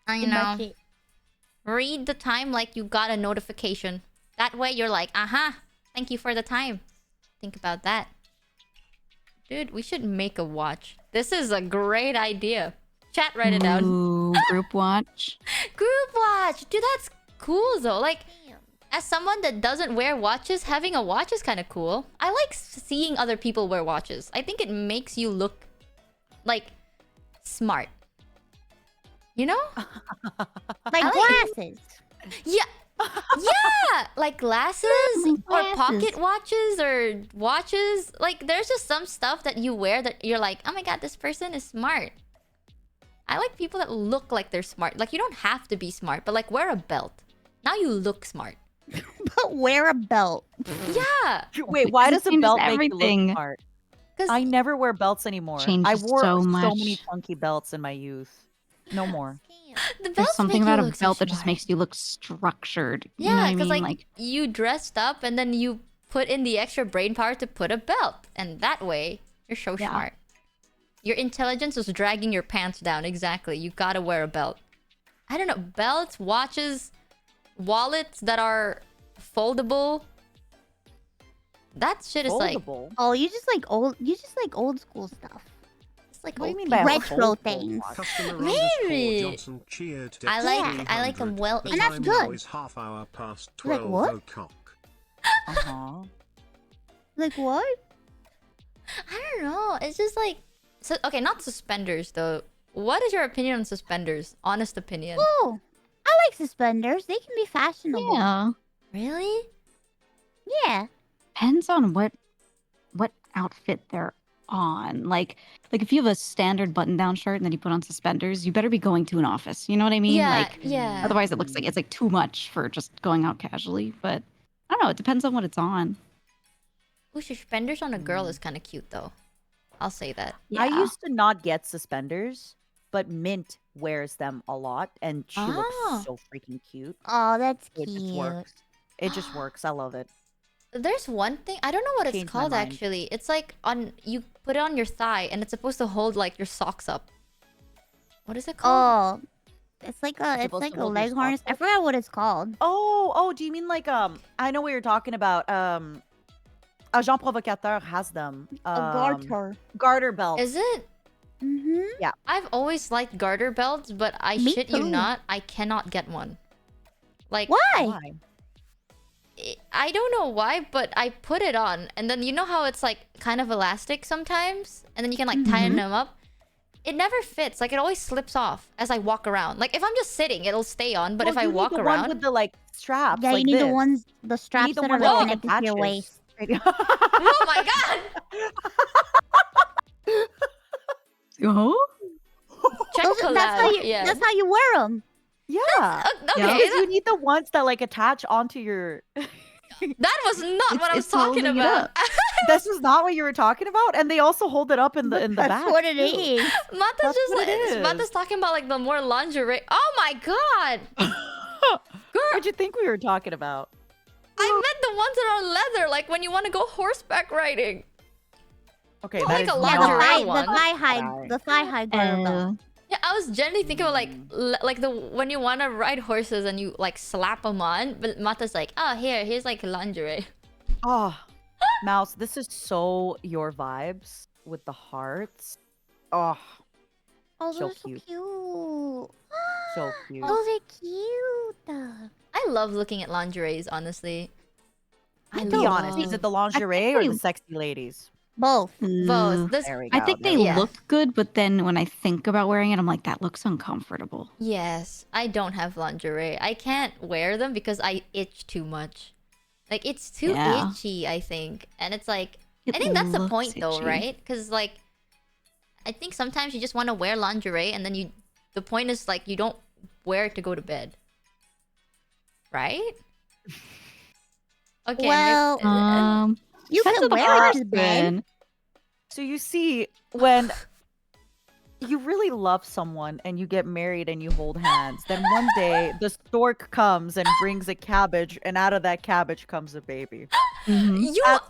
A: I
G: in my
A: know.
G: shit.
A: Read the time like you got a notification. That way you're like, thank you for the time. Think about that. Dude, we should make a watch. This is a great idea. Chat, write it down.
E: Ooh, group watch.
A: Group watch! Dude, that's cool though. Like, as someone that doesn't wear watches, having a watch is kind of cool. I like seeing other people wear watches. I think it makes you look, like, smart. You know?
G: Like glasses.
A: Yeah. Yeah, like glasses or pocket watches or watches. Like, there's just some stuff that you wear that you're like, oh my god, this person is smart. I like people that look like they're smart. Like, you don't have to be smart, but like, wear a belt. Now you look smart.
G: But wear a belt.
A: Yeah.
D: Wait, why does a
E: changes
D: belt make you
E: everything.
D: look smart?
A: Because
D: I never wear belts anymore. I
E: Changes
D: wore
E: so
D: so
E: much.
D: many chunky belts in my youth. No more.
A: the
E: There's
A: belts
E: something
A: make you
E: about a
A: look so
E: belt that just
A: smart.
E: makes you look structured. You know
A: Yeah,
E: what I
A: because
E: mean?
A: like you dressed up and then you put in the extra brain power to put a belt, and that way you're so
E: Yeah.
A: smart. Your intelligence was dragging your pants down. Exactly. You gotta wear a belt. I don't know. Belts, watches, wallets that are foldable. That shit is like
D: Foldable?
G: Oh, you just like old school stuff.
A: it's like
D: What do you
A: old
D: mean by a
G: Retro
D: foldable
G: things.
D: watch?
C: Customer
A: Maybe.
C: Johnson cheered
A: I like them well.
G: And that's
C: Time
G: good.
C: now is half hour past
G: Like
C: 12
G: what?
C: o'clock.
D: Uh-huh.
G: Like what?
A: I don't know. It's just like so. Okay, not suspenders though. What is your opinion on suspenders? Honest opinion.
G: Oh, I like suspenders. They can be fashionable.
E: yeah.
A: Really?
G: Yeah.
E: Depends on what outfit they're on. Like if you have a standard button-down shirt and then you put on suspenders, you better be going to an office. You know what I mean?
A: Yeah,
E: Like
A: yeah.
E: otherwise it looks like it's like too much for just going out casually. But I don't know, it depends on what it's on.
A: Ooh, suspenders on a girl is kind of cute though. I'll say that.
E: Yeah.
D: I used to not get suspenders, but Mint wears them a lot, and she
A: Ah.
D: looks so freaking cute.
G: Oh, that's
D: It just
G: cute.
D: works. It just works. I love it.
A: There's one thing I don't know what it's
D: Changed my
A: called
D: mind.
A: actually. It's like on you put it on your thigh and it's supposed to hold like your socks up. What is it called?
G: Oh, it's like a
D: Supposed to
G: leg
D: hold your
G: harness.
D: socks
G: I
D: up?
G: forgot what it's called.
D: Oh, do you mean like I know what you're talking about. Jean Provocateur has them.
G: A garter.
D: Garter belt.
A: Is it?
G: Mm-hmm.
A: I've always liked garter belts, but I
G: Me
A: shit you
G: too.
A: not, I cannot get one. Like
G: Why?
A: I don't know why, but I put it on, and then you know how it's like kind of elastic sometimes, and then you can like tighten them up. It never fits. Like it always slips off as I walk around. Like if I'm just sitting, it'll stay on, but
D: Well,
A: if I
D: you need
A: walk
D: the
A: around,
D: one with the like straps.
G: Yeah,
D: like
G: you need
D: this.
G: the straps
D: the
G: that
D: one
G: are
D: that,
G: like
D: like,
G: connected to your
D: attaches.
G: waist.
A: oh my god,
E: Oh?
A: check
G: That's how
A: collab.
G: you.
A: Yeah.
G: That's how you wear them.
D: Yeah.
A: Okay,
D: Because you need the ones that like attach onto your.
A: that was not what I was
E: it's
A: talking
E: holding it
A: about.
E: up.
D: This is not what you were talking about, and they also hold it up in the
G: That's
D: back.
G: what it
D: too.
G: is.
A: Mata's
D: That's
A: just
D: what
A: like
D: it is.
A: Mata's talking about like the more lingerie. Oh my god,
D: What'd you think we were talking about?
A: I meant the ones that are leather, like when you want to go horseback riding.
D: Okay,
A: Not
D: that
A: like
D: is
A: a
G: Yeah,
A: lingerie
G: the
A: one.
G: thigh high,
D: Right.
G: the thigh high garter belt.
A: Yeah, I was generally thinking about like the when you want to ride horses and you like slap them on, but Mata's like, oh here's like lingerie.
D: Oh, Mouse, this is so your vibes with the hearts. Oh,
G: Oh,
D: So
G: those are so
D: cute.
G: cute.
D: so cute.
G: Those are cute.
A: I love looking at lingeries, honestly. I
D: Be honest, is
A: love-
D: it the lingerie or
E: they-
D: the sexy ladies?
G: Both.
A: both? This,
D: There we
E: I
D: go.
E: think
D: there
E: they
D: we
A: Yeah.
E: look good, but then when I think about wearing it, I'm like, that looks uncomfortable.
A: yes, I don't have lingerie. I can't wear them because I itch too much. Like it's too
E: Yeah.
A: itchy, I think, and it's like
E: It
A: I think that's the
E: looks
A: point though,
E: itchy.
A: right? Because like I think sometimes you just want to wear lingerie, and then the point is like you don't wear it to go to bed, right? Okay.
G: Well, you
E: depends
G: can
E: on the
G: wear it to bed.
E: person.
D: So you see, when you really love someone and you get married and you hold hands, then one day the stork comes and brings a cabbage, and out of that cabbage comes a baby.
E: Mhm.
A: you
D: That's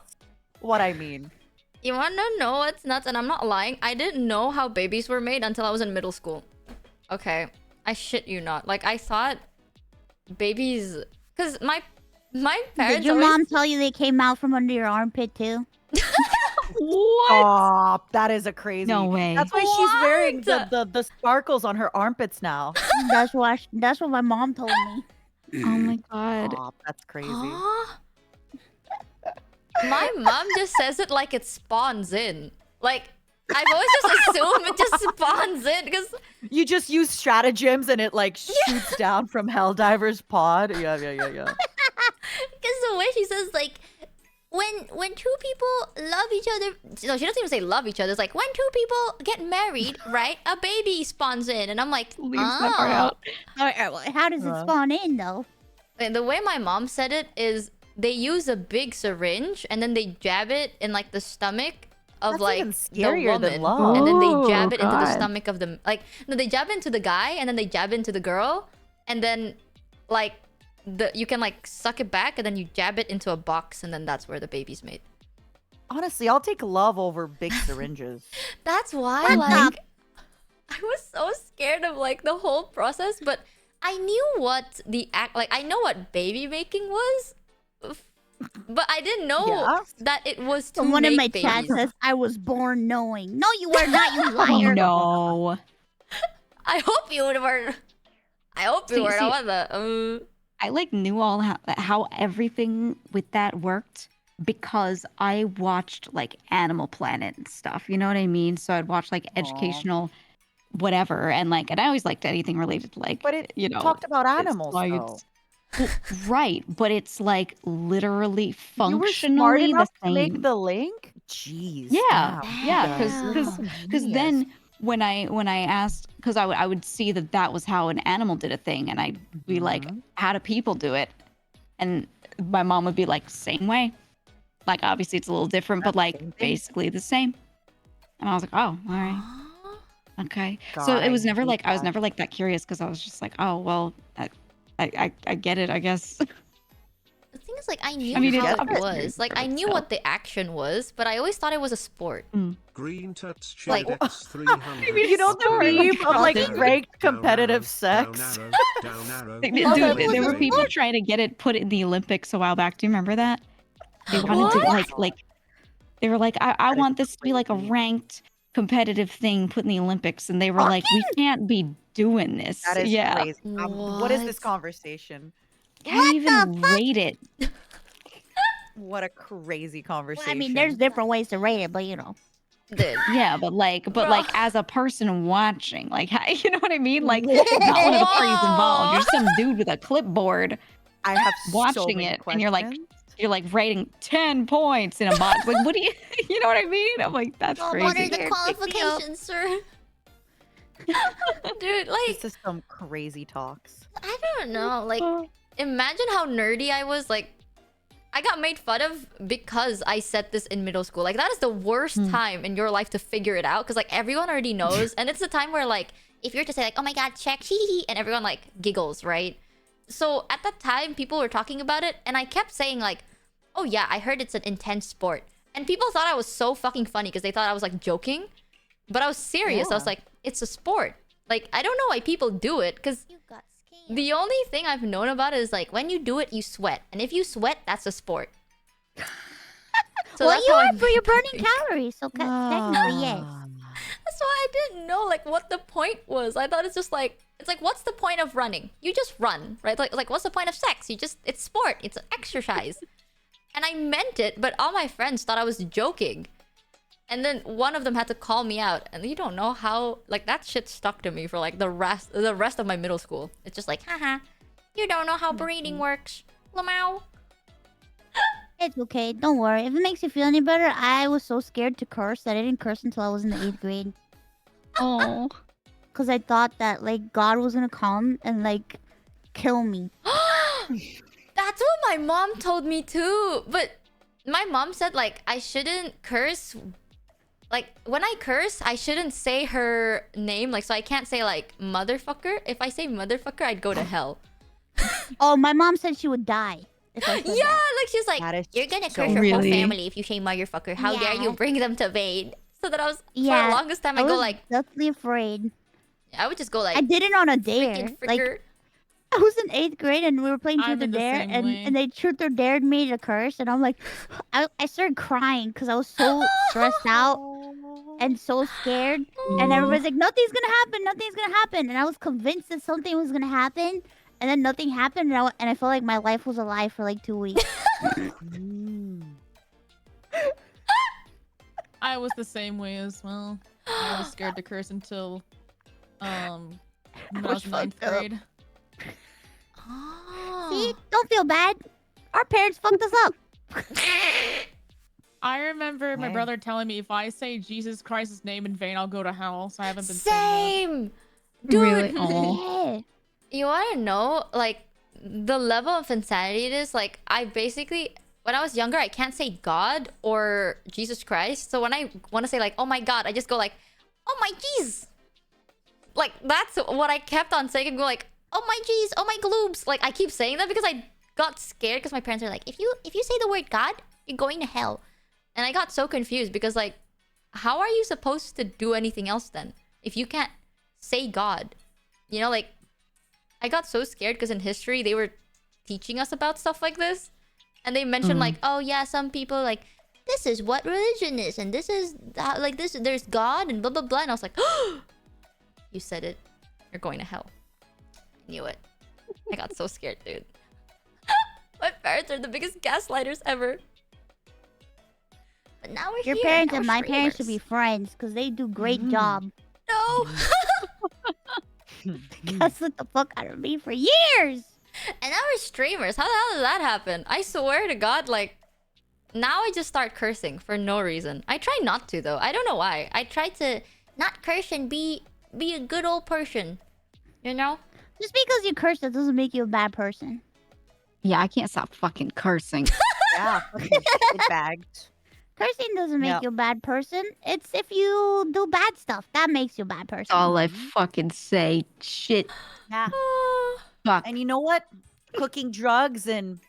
D: what I mean.
A: you wanna know what's nuts? And I'm not lying. I didn't know how babies were made until I was in middle school. Okay, I shit you not. Like I thought babies, because my parents
G: Did your
A: always-
G: mom tell you they came out from under your armpit too?
E: What?
D: Stop. That is a crazy.
E: No way.
D: That's why she's wearing
A: What?
D: the sparkles on her armpits now.
G: That's what my mom told me.
E: Oh my god.
D: Stop. That's crazy.
A: Huh? My mom just says it like it spawns in. Like I've always just assumed it just spawns in because
D: You just use stratagems and it like shoots down from Helldiver's pod. Yeah.
A: the way she says like when two people love each other. No, she doesn't even say love each other. It's like when two people get married, right? A baby spawns in, and I'm like,
E: Leaves that part out.
G: How does it spawn in though?
A: And the way my mom said it is they use a big syringe and then they jab it in like the stomach of
D: That's
A: like
D: even
A: the
D: scarier than
A: woman,
D: love.
A: and then they
E: Oh,
A: jab it into the
E: God.
A: stomach of the like. No, they jab into the guy and then they jab into the girl, and then like you can like suck it back and then you jab it into a box and then that's where the baby's made.
D: Honestly, I'll take love over big syringes.
A: That's why
G: What the-
A: like I was so scared of like the whole process, but I knew what the act like I know what baby making was, but I didn't know
D: Yeah?
A: that it was to
G: Someone in my
A: make
G: chat
A: babies.
G: says I was born knowing. No, you were not, you liar.
E: No.
A: I hope you were. I hope you
E: See-
A: were. I
E: see-
A: want the.
E: I like knew all how everything with that worked because I watched like Animal Planet and stuff. You know what I mean? So I'd watch like educational whatever, and I always liked anything related to like
D: But it
E: you know
D: talked about
E: it's
D: animals, though.
E: science. Well, right, but it's like literally
D: You were smart
E: functionally the
D: enough to
E: same.
D: make the link? Jeez.
E: Yeah,
D: damn,
E: yeah,
D: you guys are
E: because
D: genius.
E: then when I asked, because I would see that was how an animal did a thing, and I'd be like,
D: Mhm.
E: how do people do it? And my mom would be like, same way. Like obviously it's a little different, but
D: That's
E: like
D: same thing.
E: basically the same. And I was like, oh, all right, okay. So
D: God,
E: it was
D: I
E: never
D: hate
E: like I was
D: that.
E: never like that curious because I was just like, oh well, I get it, I guess.
A: The thing is, like, I knew
E: mean, it's
A: how it
E: obviously
A: was. Like, I
E: for
A: knew
E: itself.
A: what the action was, but I always thought it was a sport.
C: Green Tuts
A: Like-
C: Chedex 300.
D: You know the
E: Sorry,
D: meme of like
E: God.
D: ranked
C: Down
D: competitive
C: arrow,
D: sex?
C: Down arrow, down arrow.
E: Dude,
A: Oh, that
E: there
A: was
E: were
A: a
E: people trying to get it put in the Olympics a while back. Do you remember that? They wanted to like they were like, I want this to be like a ranked competitive thing put in the Olympics, and they were like, we can't be doing this.
D: That is
E: yeah,
D: crazy. What is this
A: What?
D: conversation?
E: can't even rate it.
D: What a crazy
G: Well,
D: conversation.
G: I mean, there's different ways to rate it, but you know.
A: Dude.
E: Yeah, but as a person watching, like, you know what I mean? Like, not one of the parties involved. You're some dude with a clipboard
D: I have so
E: watching
D: many
E: it, and you're like,
D: questions.
E: rating 10 points in a box. Like, what do you, you know what I mean? I'm like, that's
A: Oh,
E: crazy.
A: what are the
G: Pick me up.
A: qualifications, sir? Dude, like,
D: This is some crazy talks.
A: I don't know. Like, imagine how nerdy I was. Like, I got made fun of because I said this in middle school. Like, that is the worst time in your life to figure it out because, like, everyone already knows. And it's the time where, like, if you're to say, like, oh my god, check, hee hee, and everyone, like, giggles, right? So at that time, people were talking about it, and I kept saying, like, oh yeah, I heard it's an intense sport. And people thought I was so fucking funny because they thought I was, like, joking. But I was serious. I was
D: Yeah.
A: like, it's a sport. Like, I don't know why people do it, because
G: You got scammed.
A: the only thing I've known about it is like when you do it, you sweat, and if you sweat, that's a sport. So
G: well,
A: that's
G: you
A: how I
G: are, but you're
A: make
G: burning
A: it.
G: calories, so technically, yes.
A: That's why I didn't know like what the point was. I thought it's just like what's the point of running? You just run, right? Like what's the point of sex? It's sport. It's an exercise. And I meant it, but all my friends thought I was joking. And then one of them had to call me out, and you don't know how like that shit stuck to me for like the rest of my middle school. It's just like, haha, you don't know how breeding works, Lamau.
G: It's okay. Don't worry. If it makes you feel any better, I was so scared to curse that I didn't curse until I was in the 8th grade.
E: Oh.
G: Because I thought that, like, God was gonna come and, like, kill me.
A: That's what my mom told me too. But my mom said like I shouldn't curse. Like when I curse, I shouldn't say her name. Like so I can't say like motherfucker. If I say motherfucker, I'd go to hell.
G: Oh, my mom said she would die. If I said
A: Yeah,
G: that.
A: like she's like,
D: That is
A: you're gonna
D: so
A: curse your whole
E: Really?
A: family if you say motherfucker. How dare you
G: Yeah.
A: bring them to Vade? So that I was for
G: Yeah,
A: the longest time
G: I
A: I go
G: was
A: like
G: deathly afraid.
A: I would just go like
G: I did it on a dare.
A: freaking
G: Like,
A: fricker.
G: I was in 8th grade and we were playing
F: I'm
G: Truth or
F: in the
G: Dare,
F: same
G: and,
F: way.
G: and they Truth or Dared me to curse, and I'm like, I started crying because I was so stressed out and so scared. And everybody's like, nothing's gonna happen, nothing's gonna happen. And I was convinced that something was gonna happen, and then nothing happened, and I felt like my life was a lie for like 2 weeks.
F: I was the same way as well. I was scared to curse until when I was in ninth
G: fucked up.
F: grade.
A: Oh.
G: See, don't feel bad. Our parents fucked us up.
F: I remember my
D: Okay.
F: brother telling me if I say Jesus Christ's name in vain, I'll go to hell. So I haven't been saying
A: Same, dude.
E: Really? Oh.
G: Yeah.
A: You want to know like the level of insanity it is? Like I basically when I was younger, I can't say God or Jesus Christ. So when I want to say like, oh my God, I just go like, oh my jeez. Like that's what I kept on saying. And go like, oh my jeez, oh my gloobs. Like I keep saying that because I got scared because my parents are like, if you say the word God, you're going to hell. And I got so confused because like, how are you supposed to do anything else then if you can't say God? You know, like I got so scared because in history they were teaching us about stuff like this, and they mentioned like, oh yeah, some people like this is what religion is, and this is like this. There's God and blah blah blah, and I was like, you said it, you're going to hell. I knew it. I got so scared, dude. My parents are the biggest gaslighters ever. But now we're
G: Your
A: here.
G: parents
A: now
G: and
A: we're
G: my parents should
A: streamers.
G: be friends because they do great job.
A: No.
G: Gaslit the fuck out of me for years.
A: And now we're streamers. How the hell did that happen? I swear to God, like, now I just start cursing for no reason. I try not to, though. I don't know why. I try to not curse and be a good old person. You know?
G: Just because you curse, that doesn't make you a bad person.
E: Yeah, I can't stop fucking cursing.
D: Yeah, fucking shitbags.
G: Cursing doesn't make
D: Yep.
G: you a bad person. It's if you do bad stuff that makes you a bad person.
E: All I fucking say. Shit.
D: Yeah.
E: Fuck.
D: And you know what? Cooking drugs and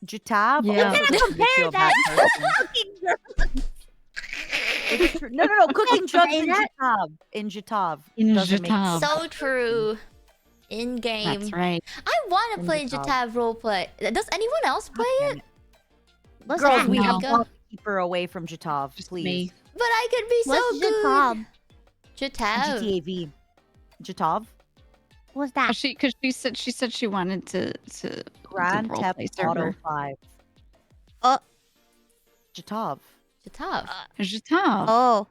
D: Jatab.
E: Yeah.
D: also
E: You
D: doesn't make you a bad person. It's true. No. Cooking drugs
G: say
D: in
G: that.
D: Jatab. In Jatab.
E: In
D: doesn't make you-
E: Jatab.
A: So true. In game.
E: That's right.
A: I want to
D: In
A: play
D: Jatab.
A: Jatab roleplay. Does anyone else play it?
G: What's
D: Girls,
G: that?
D: we have
A: Nika?
D: to keep her away from Jatab,
E: Just
D: please.
E: me.
A: But I could be so
G: What's
A: good.
G: Jatab?
A: Jatab.
D: GTA V. Jatab?
G: What's that?
E: Because she said she wanted to
D: Grand
E: role
D: Theft
E: play
D: Auto
E: server.
D: 5. Jatab.
A: Jatab.
E: Jatab.
G: Oh.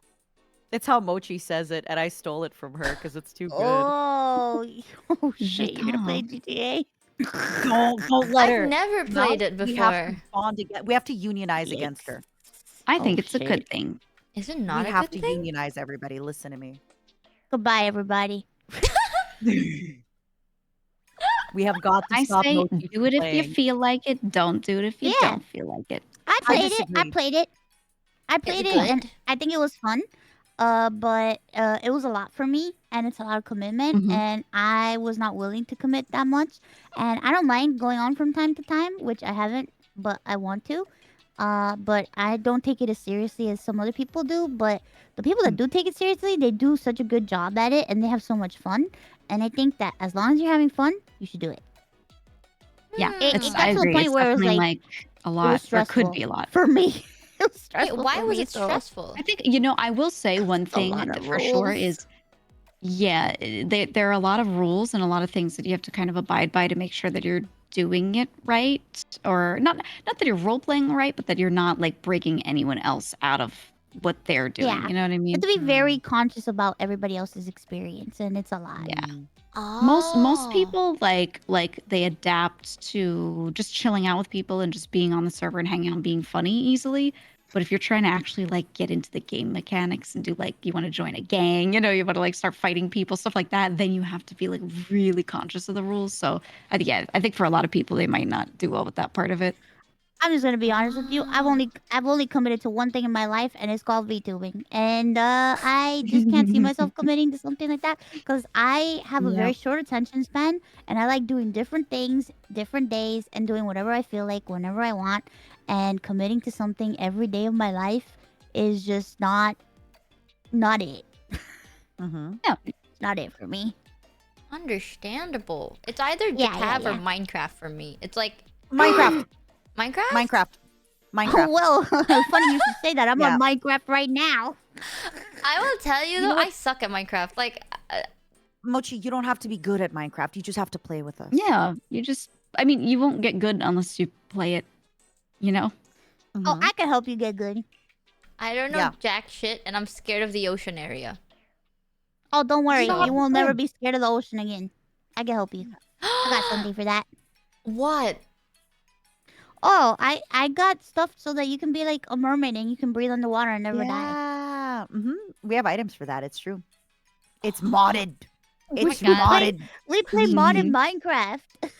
D: It's how Mochi says it, and I stole it from her because it's too good.
G: Oh. Oh shit! You're gonna play
E: Jatab.
G: GTA?
D: Don't let her.
A: I've never
D: No,
A: played it
D: We have
A: before.
D: to bond against. We have to unionize against her.
E: I think
G: Oh,
E: it's a
G: shit.
E: good thing.
A: Is it not
D: We
A: a
D: have
A: good
D: to
A: thing?
D: unionize everybody. Listen to me.
G: Goodbye, everybody.
D: We have got to
E: I
D: stop
E: say
D: Mochi
E: do it
D: from
E: if you
D: playing.
E: feel like it. Don't do it if you
G: Yeah.
E: don't feel like it.
G: I played it. I
D: disagree.
G: played it. I
A: Is
G: played
A: it
G: it, and
A: good?
G: I think it was fun. But it was a lot for me, and it's a lot of commitment,
E: Mhm.
G: and I was not willing to commit that much. And I don't mind going on from time to time, which I haven't, but I want to. but I don't take it as seriously as some other people do. But the people that do take it seriously, they do such a good job at it, and they have so much fun. And I think that as long as you're having fun, you should do it.
E: Yeah,
G: It
E: it's,
G: got
E: I
G: to the
E: agree.
G: point
E: It's
G: where it was
E: definitely
G: like
E: a
G: it was
E: lot, or
G: stressful
E: could be a lot.
G: for me. It was
A: Wait,
G: stressful.
A: why
G: for
A: was
G: me,
A: it
G: so-
A: stressful?
E: I think I will say one
G: a
E: thing
G: lot of
E: for sure
G: rules.
E: is, yeah, there are a lot of rules and a lot of things that you have to kind of abide by to make sure that you're doing it right, or not that you're role playing right, but that you're not like breaking anyone else out of what they're doing.
G: Yeah.
E: You know what I
G: You
E: mean?
G: have to be very conscious about everybody else's experience, and it's a lot.
E: Yeah.
A: Oh.
E: Most people like they adapt to just chilling out with people and just being on the server and hanging out and being funny easily. But if you're trying to actually like get into the game mechanics and do like you want to join a gang, you want to like start fighting people, stuff like that, then you have to be like really conscious of the rules. So I think for a lot of people they might not do well with that part of it.
G: I'm just gonna be honest with you. I've only committed to one thing in my life, and it's called VTubing. And I just can't see myself committing to something like that because I have a very short attention span, and I like doing different things, different days, and doing whatever I feel like whenever I want. And committing to something every day of my life is just not it.
D: Mm-hmm.
G: It's not it for me.
A: Understandable. It's either
G: Yeah,
A: Jatav or
G: yeah.
A: Minecraft for me. It's like
D: Minecraft.
A: Minecraft?
D: Minecraft.
G: Oh
D: Minecraft.
G: well, funny you should say that. I'm
D: Yeah.
G: on Minecraft right now.
A: I will tell you
D: You
A: though,
D: know what?
A: I suck at Minecraft. Like,
D: Mochi, you don't have to be good at Minecraft. You just have to play with us.
E: Yeah, you won't get good unless you play it.
G: Oh,
D: Mhm.
G: I can help you get good.
A: I don't know
D: Yeah.
A: jack shit, and I'm scared of the ocean area.
G: Oh, don't worry.
A: So-
G: You will never be scared of the ocean again. I can help you. I got something for that.
A: What?
G: Oh, I got stuff so that you can be like a mermaid and you can breathe underwater and never die.
D: Yeah. Mm-hmm. We have items for that. It's true. It's modded. It's
A: God.
D: modded.
G: We play modded Minecraft.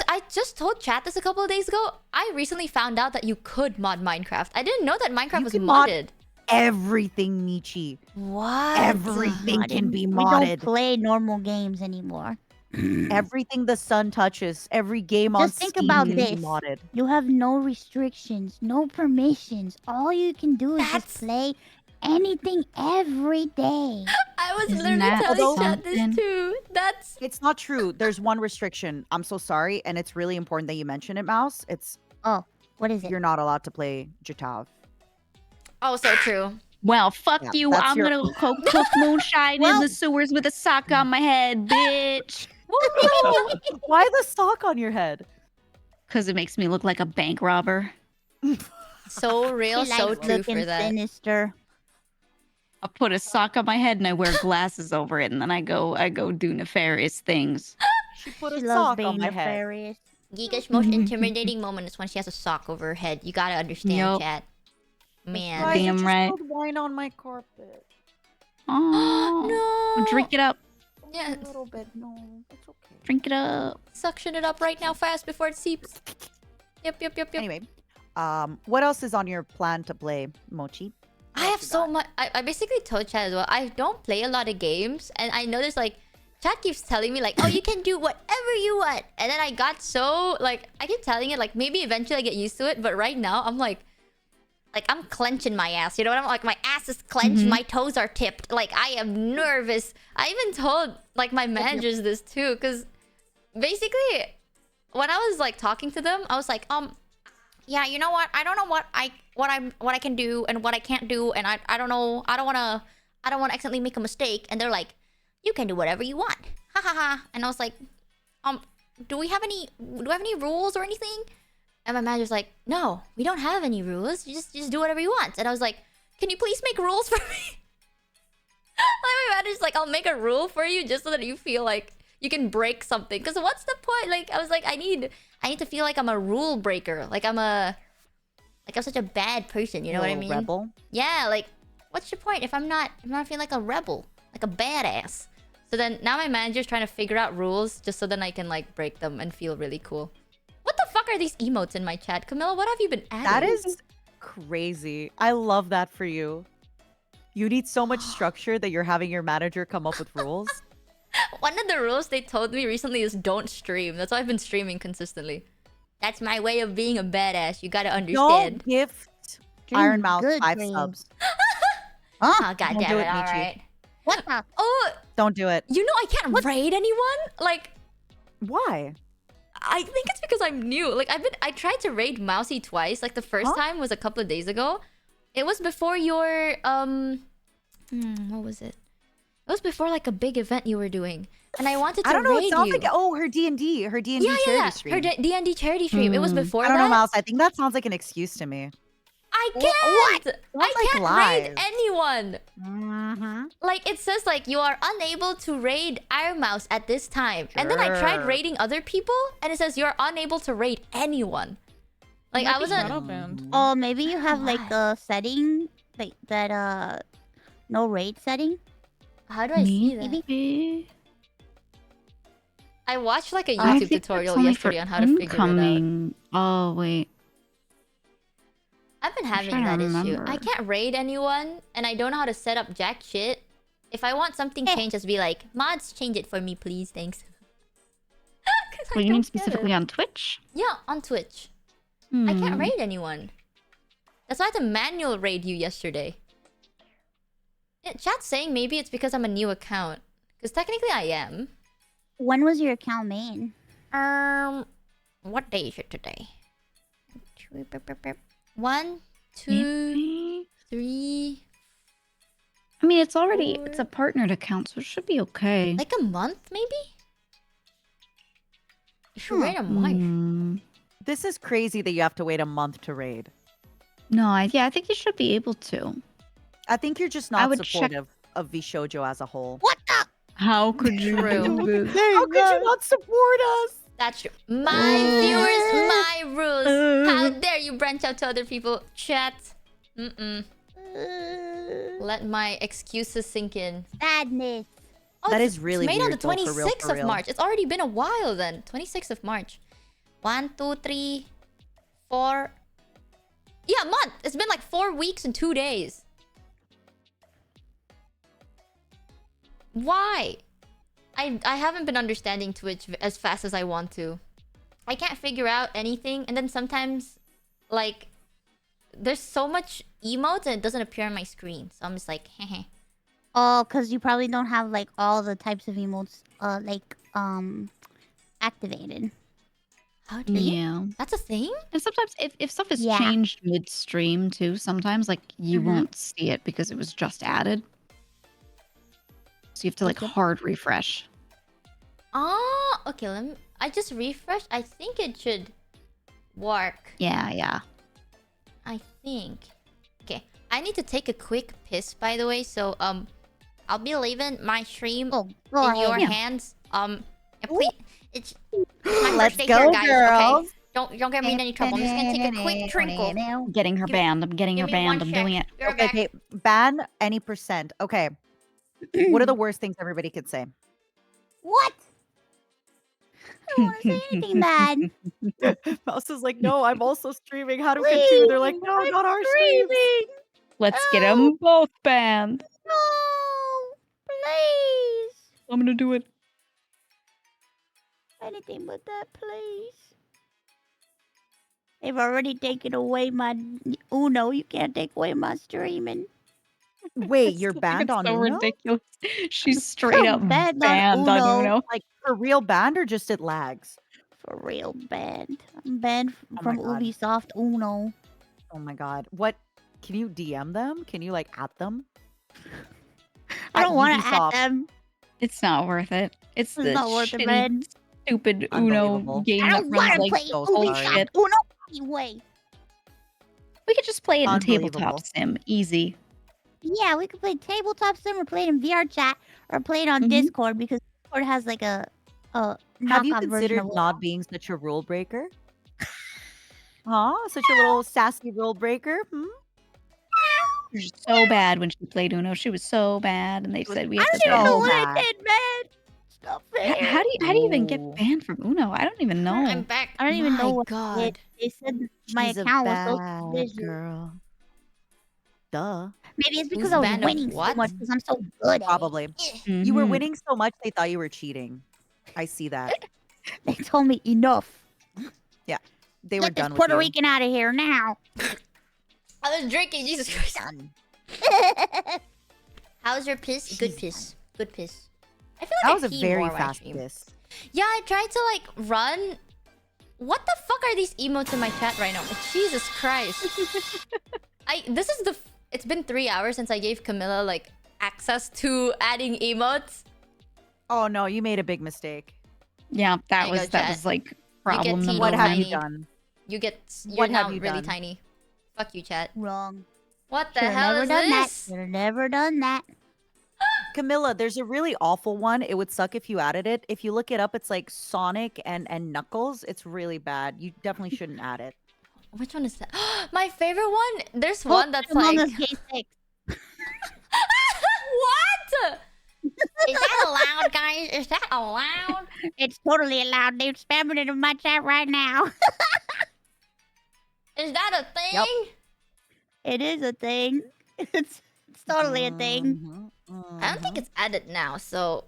A: I just told chat this a couple of days ago. I recently found out that you could mod Minecraft. I didn't know that Minecraft
D: You
A: was
D: can mod
A: modded.
D: Everything, Michi.
A: What?
D: Everything can be
G: We don't
D: modded.
G: play normal games anymore.
D: Everything the sun touches, every game on
G: Just think
D: Steam
G: about
D: can
G: this.
D: be modded.
G: You have no restrictions, no permissions. All you can do is
A: That's-
G: just play anything every day.
A: I was
E: Isn't
A: literally
E: that
A: telling chat this
E: something?
A: too. That's
D: It's not true. There's one restriction. I'm so sorry, and it's really important that you mention it, Mouse. It's
G: What is it?
D: you're not allowed to play Jatav.
A: oh so true.
E: Well, fuck
D: Yeah,
E: you.
D: that's
E: I'm
D: your-
E: gonna go cook moonshine in the sewers with a sock on my head, bitch.
D: Why the sock on your head?
E: Because it makes me look like a bank robber.
A: So real,
G: She
A: so
G: likes
A: true
G: looking
A: for that.
G: sinister.
E: I put a sock on my head and I wear glasses over it, and then I go do nefarious things.
D: She put
G: She
D: a
G: loves
D: sock
G: being
D: on my head.
G: nefarious.
A: Giga's most intimidating moment is when she has a sock over her head. You gotta understand,
E: Yup.
A: chat. Man.
D: Why
E: Damn
D: you just
E: right.
D: spilled wine on my carpet?
E: Oh,
A: No.
E: drink it up.
A: Yeah,
D: A little bit. No, it's okay.
E: Drink it up.
A: suction it up right now fast before it seeps. Yep.
D: Anyway, what else is on your plan to play, Mochi?
A: I have so much. I basically told chat as well. I don't play a lot of games, and I know there's like, chat keeps telling me like, oh, you can do whatever you want, and then I got so like, I keep telling it like maybe eventually I get used to it, but right now I'm like I'm clenching my ass. You know what I'm like? My ass is clenched, my toes are tipped. Like I am nervous. I even told like my managers this too, because basically when I was like talking to them, I was like, yeah, you know what? I don't know what I can do and what I can't do, and I don't know. I don't wanna accidentally make a mistake. And they're like, you can do whatever you want. Ha ha ha. And I was like, do we have any rules or anything? And my manager's like, no, we don't have any rules. You just do whatever you want. And I was like, can you please make rules for me? Like my manager's like, I'll make a rule for you just so that you feel like you can break something. Because what's the point? Like I was like, I need to feel like I'm a rule breaker. Like I'm such a bad person. You know what I mean?
D: Rebel.
A: Yeah. Like, what's your point if I'm not feeling like a rebel, like a badass? So then now my manager's trying to figure out rules just so then I can like break them and feel really cool. What the fuck are these emotes in my chat, Camilla? What have you been adding?
D: That is crazy. I love that for you. You need so much structure that you're having your manager come up with rules.
A: One of the rules they told me recently is don't stream. That's why I've been streaming consistently. That's my way of being a badass. You gotta
D: Don't
A: understand.
D: gift
G: Dream
D: Iron Mouse
G: good
D: 5
G: dreams.
D: subs.
A: Oh,
G: Huh?
A: god
D: Don't
A: damn
D: do
A: it.
D: it, Michi.
A: Alright.
G: What the?
A: Oh,
D: Don't do it.
A: you know I can't raid anyone? Like,
D: Why?
A: I think it's because I'm new. Like, I tried to raid Mousy twice. Like, the first
D: Huh?
A: time was a couple of days ago. It was before your, what was it? It was before, like, a big event you were doing. And I wanted to
D: I don't know.
A: raid
D: It sounds
A: you.
D: like her D&D, her D&D
A: yeah,
D: charity stream.
A: Her D&D charity stream. It was before
D: I don't
A: that.
D: know, Mouse. I think that sounds like an excuse to me.
A: I
G: What?
A: can't! I
D: Sounds like
A: can't
D: lies.
A: raid anyone!
D: Mm-hmm.
A: Like, it says, like, you are unable to raid Iron Mouse at this time. And then I tried
D: Sure.
A: raiding other people, and it says you're unable to raid anyone. Like, I wasn't...
F: shadow banned.
G: Oh, maybe you have
A: Why?
G: like a setting like that. No raid setting.
A: How do I see that?
E: Maybe.
A: I watched, like, a
E: I
A: YouTube
E: think
A: tutorial
E: that's only
A: yesterday
E: for
A: on how to figure it out.
E: incoming. Oh wait.
A: I've been having
E: trying to
A: that issue.
E: remember.
A: I can't raid anyone, and I don't know how to set up jack shit. If I want something changed, just be like, mods, change it for me, please, thanks. 'Cause I
E: Well, you mean
A: don't get it.
E: specifically on Twitch?
A: Yeah, on Twitch. I can't
E: Hmm.
A: raid anyone. That's why I had to manual raid you yesterday. Yeah, chat's saying maybe it's because I'm a new account. Because technically I am.
G: When was your account made?
A: What day is it today? 1, 2,
E: Maybe.
A: 3,
E: I mean, it's a partnered account, so it should be okay.
A: like a month maybe? You should raid a month.
E: Hmm.
D: This is crazy that you have to wait a month to raid.
E: No, I think you should be able to.
D: I think you're just
E: I
D: not
E: would check-
D: supportive of Vshojo as a whole.
G: What the?
E: How could you
A: True.
E: do this?
D: How could you not support us?
A: That's true. My viewers, my rules. How dare you branch out to other people? Chat. Let my excuses sink in.
G: Sadness.
A: Oh,
D: That
A: it's-
D: is really
A: it's made on
D: weird,
A: the
D: though, for real,
A: 26th
D: for
A: of
D: real.
A: March. It's already been a while then. 26th of March. 1, 2, 3, 4. Yeah, a month. It's been like 4 weeks and 2 days. Why? I haven't been understanding Twitch as fast as I want to. I can't figure out anything, and then sometimes, like, there's so much emotes and it doesn't appear on my screen. So I'm just like, heh.
G: Oh, because you probably don't have like all the types of emotes activated.
A: How do you?
E: Yeah.
A: That's a thing?
E: And sometimes if stuff is
G: Yeah.
E: changed midstream too, sometimes like you won't see it because it was just added. So you have to like hard refresh.
A: Oh, okay. I just refreshed. I think it should work.
E: Yeah.
A: I think. Okay. I need to take a quick piss, by the way. So I'll be leaving my stream
G: Oh, go
A: in
G: ahead.
A: your
E: Yeah.
A: hands. And please, it's my
D: Let's
A: birthday
D: go,
A: here, guys.
D: girls.
A: Okay. Don't get me in any trouble. I'm just gonna take a quick trinkle.
E: I'm getting her
A: Give-
E: banned. I'm getting her
A: Give me one
E: banned. I'm
A: sec.
E: doing it.
A: Be right
D: Okay,
A: back.
D: ban any percent. Okay. What are the worst things everybody could say?
G: What? I don't want to say anything bad.
D: Mouse is like, no, I'm also streaming. How to
G: Please,
D: continue? They're like, no,
G: I'm
D: not our streams.
G: screaming.
E: Let's get them both banned.
G: No, please.
E: I'm gonna do it.
G: Anything but that, please. They've already taken away my Uno. You can't take away my streaming.
D: Wait,
E: It's
D: you're
E: so-
D: banned
E: it's
D: on
E: so
D: Uno?
E: ridiculous. She's straight up
G: banned
E: banned
G: on
E: on
G: Uno.
E: Uno.
D: Like for real banned or just it lags?
G: For real banned. I'm banned
D: my
G: from
D: God.
G: Ubisoft Uno.
D: Oh my god. What? Can you DM them? Can you like at them?
G: I don't want to
D: Ubisoft.
G: add them.
E: It's not worth it. It's
G: It's
E: the
G: not worth it,
E: shitty,
G: man.
E: stupid Uno
D: Unbelievable.
E: game
G: I
E: that
G: don't want
E: runs
G: to
E: like
G: play
D: so
G: Ubisoft
D: sorry.
G: Uno anyway.
E: we could just play it in
D: Unbelievable.
E: tabletop sim, easy.
G: Yeah, we could play tabletop sim or play it in VR chat or play it on
E: Mhm.
G: Discord because Discord has like a
D: Have you
G: knockoff version
D: considered
G: of
D: not being such a rule breaker? Huh? Such a little sassy rule breaker? Hmm?
E: She was so bad when she played Uno. She was so bad, and they
D: was-
E: said we
G: I
E: have to
G: don't even
E: ban
G: know
D: so
G: what
D: bad.
G: I did, man. It's not fair.
E: How do you even get
D: Ooh.
E: banned from Uno? I don't even know.
A: I'm back.
G: I don't even know
A: My
G: what I
A: God.
G: did. They said my
D: She's
G: account
D: a
G: was so
D: bad
G: suspicious.
D: girl. Duh.
G: Maybe it's because
A: Who's
G: I was
A: banned of
G: winning so
A: what?
G: much because I'm so good at
D: Probably.
A: Eh.
D: You were
E: Mhm.
D: winning so much they thought you were cheating. I see that.
G: it. They told me enough.
D: they were
G: Get this
D: done with
G: Puerto
D: you.
G: Rican out of here now.
A: I was drinking. Jesus Christ.
G: Done.
A: How's your piss?
G: She's
A: Good piss. Good piss. I feel
D: That
A: like
D: was
A: I
D: a
A: pee
D: very
A: more when I
D: fast
A: stream.
D: piss.
A: Yeah, I tried to like run. What the fuck are these emotes in my chat right now? Jesus Christ. It's been 3 hours since I gave Camilla like access to adding emotes.
D: Oh no, you made a big mistake.
E: Yeah,
A: There you go,
E: that
A: chat.
E: was like
A: get
E: problem
A: teeny
E: number
D: What have
E: one.
D: you
A: tiny.
D: done?
A: You're
D: What
A: now
D: have you
A: really
D: done?
A: tiny. Fuck you, chat.
G: Wrong.
A: What the
G: Should've
A: hell
G: never
A: is
G: done that.
A: this?
G: Should've never done that.
D: Camilla, there's a really awful one. It would suck if you added it. If you look it up, it's like Sonic and Knuckles. It's really bad. You definitely shouldn't add it.
A: Which one is that? My favorite one? There's
G: Post
A: one that's
G: Among
A: like...
G: Us Gay Sex.
A: What? Is that allowed, guys? Is that allowed?
G: It's totally allowed. They're spamming it in my chat right now.
A: Is that a thing?
D: Yep.
G: It is a thing. It's totally a thing.
A: I don't think it's added now, so...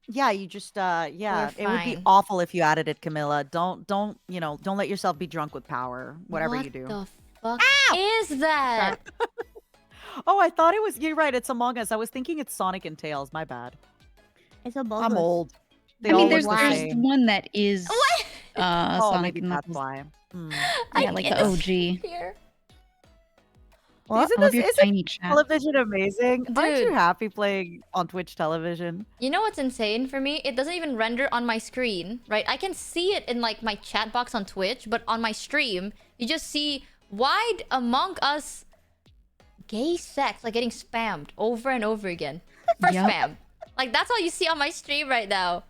D: Yeah, you just yeah,
A: We're
D: it would be
A: fine.
D: awful if you added it, Camilla. Don't don't let yourself be drunk with power. Whatever you do.
A: What the fuck is that?
D: Oh, I thought it was. You're right. It's Among Us. I was thinking it's Sonic and Tails. My bad.
G: It's a bogus.
D: I'm old. They
E: I
D: all
E: mean,
D: look
E: there's
D: the
G: why.
D: same.
E: one that is
A: What?
D: Oh,
E: Sonic
D: maybe
E: and
D: that's
E: Knuckles.
D: why. Hmm.
E: Yeah, like the OG.
A: Here.
G: What?
D: Isn't
E: I love
D: this
E: your
D: isn't
E: tiny chat.
D: television amazing? Aren't you
A: Dude.
D: happy playing on Twitch television?
A: You know what's insane for me? It doesn't even render on my screen, right? I can see it in like my chat box on Twitch, but on my stream, you just see wide Among Us gay sex like getting spammed over and over again. For
E: Yep.
A: spam. Like that's all you see on my stream right now.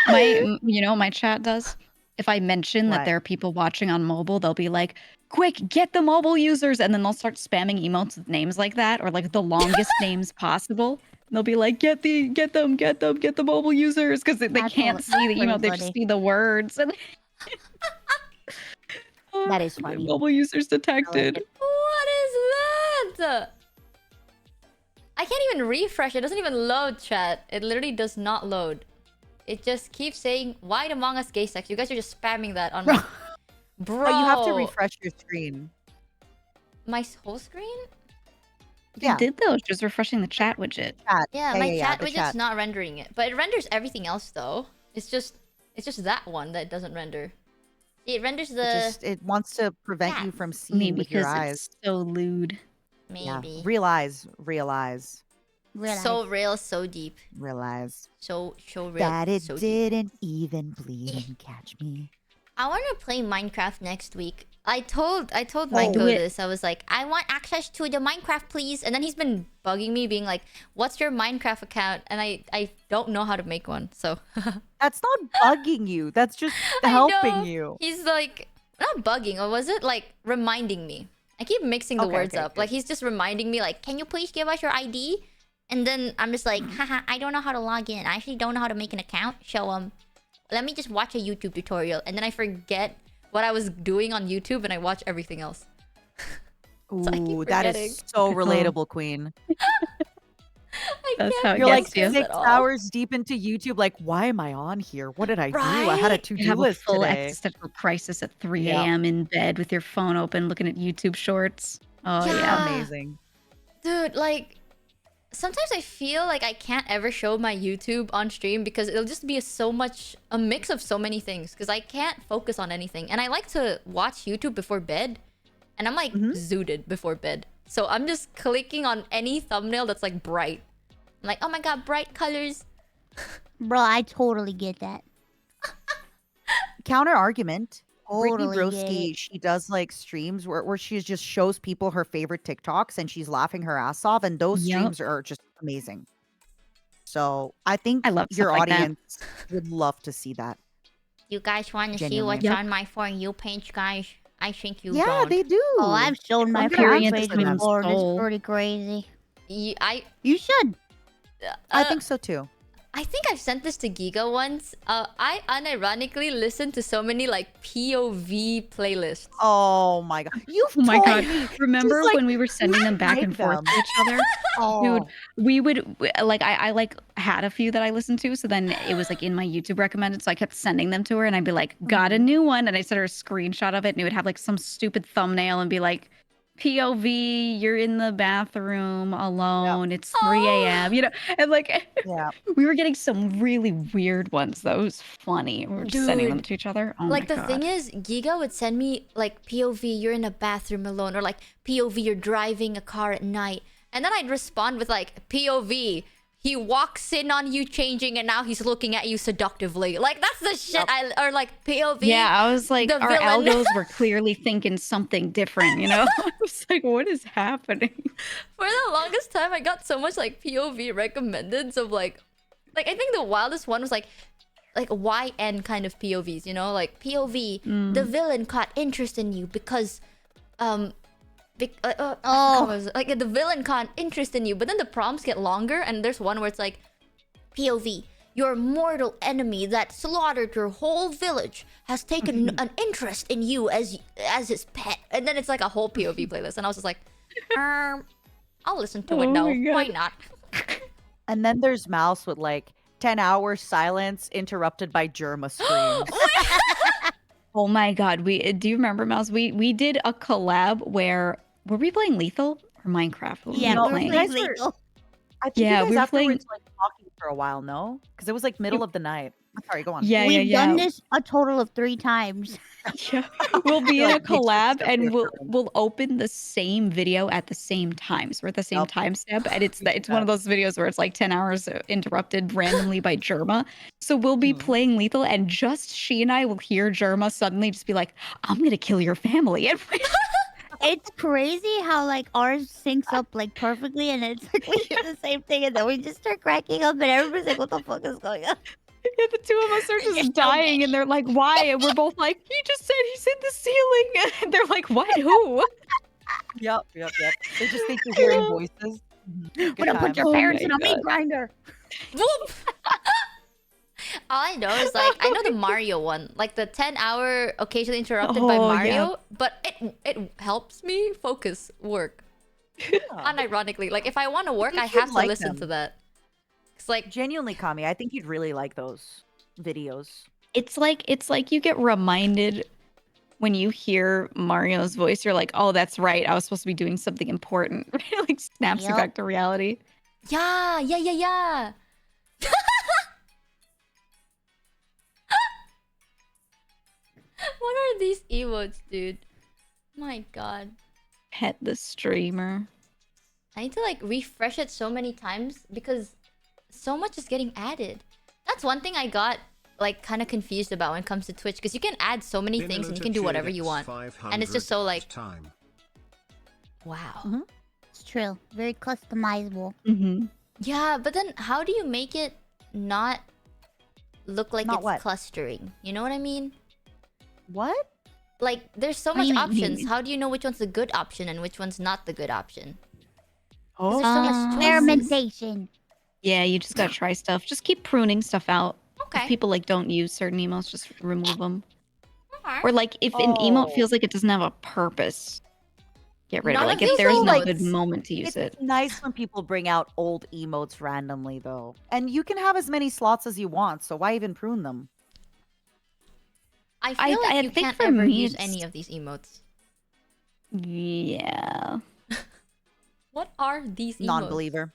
E: My chat does. If I mention
D: What?
E: that there are people watching on mobile, they'll be like, "Quick, get the mobile users!" And then they'll start spamming emotes with names like that, or like the longest names possible. And they'll be like, "Get them, get the mobile users," because they
G: That's
E: can't
G: all-
E: see the
G: that's
E: emote;
G: pretty
E: they just
G: funny.
E: see the words. And
G: That is funny.
E: Mobile users detected.
A: What is that? I can't even refresh. It doesn't even load, chat. It literally does not load. It just keeps saying, "Wide Among Us gay sex." You guys are just spamming that on my... Bro.
D: But you have to refresh your screen.
A: My whole screen?
D: Yeah.
E: It did though, just refreshing the chat widget.
D: Chat.
A: Yeah, my chat
D: the
A: widget's
D: chat.
A: not rendering it. But it renders everything else though. It's just that one that doesn't render. It renders the...
D: It wants to prevent
A: Yeah.
D: you from seeing
E: Maybe
D: with your
E: because
D: eyes.
E: it's so lewd.
A: Maybe.
D: Yeah. Realize.
G: Realize.
A: So real, so deep. So real,
D: That it
A: so deep.
D: didn't even bleed and catch me.
A: I want to play Minecraft next week. I told
E: Do
A: Michael
E: it.
A: this. I was like, I want access to the Minecraft, please. And then he's been bugging me, being like, "What's your Minecraft account?" And I don't know how to make one. So
D: That's not bugging you. That's just
A: I
D: helping
A: know.
D: you.
A: He's like, not bugging, or was it like reminding me? I keep mixing the
D: Okay,
A: words
D: okay,
A: up.
D: good.
A: Like he's just reminding me, like, "Can you please give us your ID?" And then I'm just like, haha, I don't know how to log in. I actually don't know how to make an account. So let me just watch a YouTube tutorial. And then I forget what I was doing on YouTube and I watch everything else. So I keep
D: Ooh, that
A: forgetting.
D: is so relatable, Queen.
A: I
E: That's
A: can't
E: how it
D: You're like
E: gets you.
D: 6
A: at all.
D: hours deep into YouTube. Like, why am I on here? What did I do? I had a
A: Right?
D: to-do
E: You have a
D: list
E: full
D: today.
E: existential crisis at 3
D: Yeah.
E: a.m. in bed with your phone open, looking at YouTube shorts. Oh
A: Yeah.
E: yeah.
D: Amazing.
A: Dude, like, sometimes I feel like I can't ever show my YouTube on stream because it'll just be a mix of so many things because I can't focus on anything. And I like to watch YouTube before bed. And I'm like zooted before bed. So I'm just clicking on any thumbnail that's like bright. I'm like, oh my god, bright colors.
G: Bro, I totally get that.
D: Counter argument. Brittany
G: Totally get
D: Broski,
G: it.
D: she does like streams where she just shows people her favorite TikToks and she's laughing her ass off, and those
E: Yep.
D: streams are just amazing. So I think
E: I love
D: your
E: stuff like that.
D: audience would love to see that.
A: You guys want to see
D: Genuinely.
A: what's
E: Yep.
A: on my For You page, guys? I think you
D: Yeah,
A: don't.
D: they do.
G: Oh, I've shown my
D: I'm gonna
G: favorite
D: answer
G: page
D: to them.
G: before. and It's
E: Soul.
G: pretty crazy.
A: I
G: You should.
D: I
A: uh,
D: think so too.
A: I I think I've sent this to Giga once. I unironically listened to so many like POV playlists.
D: Oh my god. You've
E: Oh my
D: told
E: god!
D: me.
E: Remember
D: Just, like,
E: when we were sending them back
D: make
E: and forth
D: them.
E: to each other?
D: Oh.
E: Dude, we would like I like had a few that I listened to, so then it was like in my YouTube recommended, so I kept sending them to her, and I'd be like, "Got a new one," and I sent her a screenshot of it, and it would have like some stupid thumbnail and be like, "POV, you're in the bathroom alone. It's 3 a.m." You know, and like
D: Yeah.
E: we were getting some really weird ones. That was funny. We were just sending them
A: Dude,
E: to each other. Oh
A: like
E: my
A: the
E: god.
A: thing is, Giga would send me like POV, you're in a bathroom alone, or like POV, you're driving a car at night, and then I'd respond with like POV, he walks in on you changing, and now he's looking at you seductively. Like that's the shit. Or like POV.
E: Yeah, I was like,
A: the
E: our
A: villain.
E: algos were clearly thinking something different, you know? I was like, what is happening?
A: For the longest time, I got so much like POV recommended of like I think the wildest one was like YN kind of POVs, you know, like POV, the villain caught interest in you because like the villain caught interest in you, but then the prompts get longer, and there's one where it's like POV, your mortal enemy that slaughtered your whole village has taken an interest in you as his pet, and then it's like a whole POV playlist, and I was just like, I'll listen to it
E: Oh
A: now.
E: my God.
A: Why not?
D: And then there's Mouse with like 10-hour silence interrupted by Germa screams.
E: Oh my god, do you remember, Mouse? We did a collab where were we playing Lethal or Minecraft? What were
G: Yeah,
E: we
G: we were
E: playing?
G: playing
D: guys were-
G: legal.
D: I think
E: Yeah,
D: you guys
E: we were
D: afterwards
E: playing-
D: like talking for a while, no? Because it was like middle of the night. Sorry, go on.
E: Yeah,
G: We've
E: yeah,
G: done
E: yeah.
G: this a total of 3 times.
E: Yeah, we'll be in a
D: Like, makes
E: collab
D: sense
E: and
D: every
E: we'll
D: time.
E: we'll open the same video at the same time. So we're at the same
D: Yep.
E: timestamp, and it's one of those videos where it's like 10 hours interrupted randomly by Germa. So we'll be playing Lethal, and just she and I will hear Germa suddenly just be like, "I'm gonna kill your family." And
G: It's crazy how like ours syncs up like perfectly, and it's like we hear the same thing, and then we just start cracking up, and everybody's like, "What the fuck is going on?"
E: yeah, the two of us are
G: You're
E: just
G: so
E: dying, and they're like, "Why?" And we're both like, "He just said he's in the ceiling." And they're like, "What? Who?"
D: Yep. They just think you're hearing voices.
G: I'm gonna put your
E: Oh
G: parents
E: my
G: in a meat
E: God.
G: grinder.
A: Whoop! All I know is like I know the Mario one, like the 10-hour occasionally interrupted by
E: Oh,
A: Mario,
E: yeah.
A: but it helps me focus work. Unironically, like if I want to work,
D: think
A: I
D: you'd
A: have to
D: like
A: listen
D: them.
A: to that. It's like
D: Genuinely, Kami, I think you'd really like those videos.
E: It's like you get reminded when you hear Mario's voice. You're like, "Oh, that's right. I was supposed to be doing something important." It like snaps you
G: Yep.
E: back to reality.
A: yeah. What are these emotes, dude? My god.
E: Pet the streamer.
A: I need to like refresh it so many times because so much is getting added. That's one thing I got like kind of confused about when it comes to Twitch, because you can add so many things and you can do whatever you want. And it's just so like,
C: time.
A: wow.
G: It's true. Very customizable.
E: Mm-hmm.
A: Yeah, but then how do you make it not look like
D: Not
A: it's
D: what?
A: clustering? You know what I mean?
D: What?
A: Like there's so
G: What do
A: much
G: you mean?
A: options. How do you know which one's the good option and which one's not the good option?
D: Oh,
A: There's so much choices.
G: Experimentation.
E: Yeah, you just gotta try stuff. Just keep pruning stuff out.
A: Okay.
E: If people like don't use certain emotes, just remove them.
A: Okay.
E: Or like if an
D: Oh.
E: emote feels like it doesn't have a purpose, get rid of
A: None
E: it.
A: of
E: Like if
A: these
E: there isn't
A: emotes-
E: a good moment to use
D: It's
E: it.
D: nice when people bring out old emotes randomly, though. And you can have as many slots as you want, so why even prune them?
A: I feel like
E: I
A: you
E: think
A: can't
E: for
A: ever
E: me
A: use
E: it's-
A: any of these emotes.
E: Yeah.
A: What are these emotes?
D: Non-believer.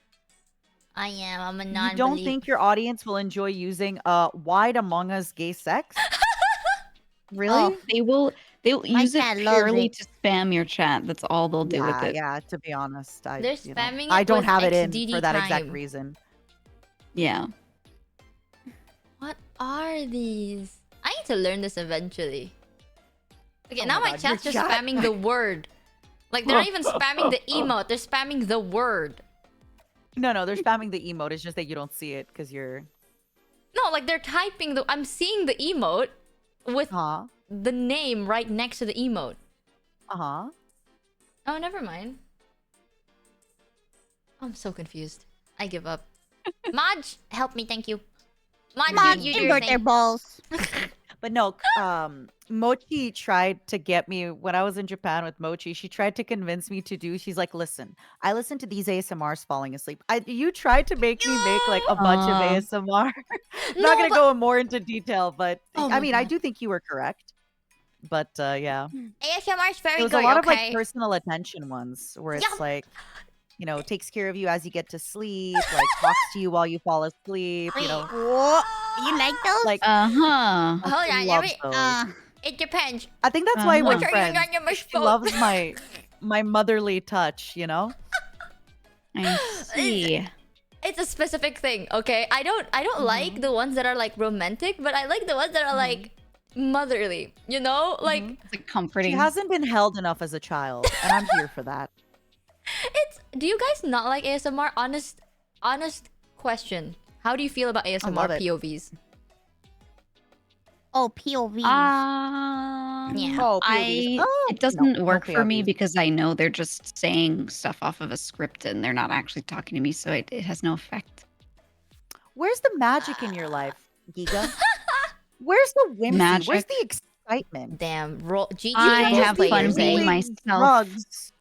A: I am. I'm a
D: You
A: non-believer.
D: don't think your audience will enjoy using wide Among Us gay sex? Really?
E: Oh, they'll
G: My
E: use it
G: cat loves
E: purely
G: it.
E: to spam your chat. That's all they'll do with it.
D: Yeah, to be honest.
A: They're
D: you know,
A: spamming
D: I
A: it
D: don't
A: with
D: have it in
A: XDD
D: for that exact
A: time.
D: reason.
E: Yeah.
A: What are these? I need to learn this eventually. Okay,
D: Oh
A: now
D: my
A: my
D: God, your
A: chat's just
D: chat.
A: spamming the word. Like they're not even spamming the emote. They're spamming the word.
D: No, they're spamming the emote. It's just that you don't see it because you're...
A: No, like they're typing the. I'm seeing the emote with
D: Uh-huh.
A: the name right next to the emote.
D: Uh-huh.
A: Oh, never mind. I'm so confused. I give up. Maj, help me, thank you. Mochi,
G: Come on,
A: you do your
G: invert their
A: thing.
G: balls.
D: But no, Mochi tried to get me when I was in Japan with Mochi. She tried to convince me to do. She's like, "Listen, I listen to these ASMRs falling asleep. You tried to make me make like a bunch of ASMR.
A: No,
D: Not gonna
A: but-
D: go in more into detail, but
A: Oh
D: I
A: my
D: mean, I
A: God.
D: do think you were correct. But yeah,
A: ASMR is very
D: it was
A: good.
D: a lot of
A: Okay.
D: like personal attention ones where it's
A: Yup.
D: like, takes care of you as you get to sleep, like talks to you while you fall asleep.
G: What? You like those?
D: Like
E: Uh-huh.
A: Hold on,
D: loves
A: every-
D: those.
A: It depends.
D: I think that's why we're
E: Uh-huh.
A: What are you
D: friends.
A: on your mush
D: She loves my motherly touch.
E: I see.
A: It's a specific thing, okay? I don't like the ones that are like romantic, but I like the ones that are like motherly. Like
E: It's like
D: She
E: comforting.
D: hasn't been held enough as a child, and I'm here for that.
A: it's. Do you guys not like ASMR? Honest question. How do you feel about ASMR
D: love it.
A: POVs?
G: Oh, POV.
A: Yeah.
D: Oh, POVs. Oh,
E: It doesn't
D: no
E: work for me
D: POVs.
E: because I know they're just saying stuff off of a script and they're not actually talking to me, so it has no effect.
D: Where's the magic in your life, Giga? Where's the whimsy? Where's
E: Magic?
D: the excitement?
A: Damn. GG
E: I
A: those
E: have fun
A: players,
E: being
A: eh?
E: myself.
D: Drugs,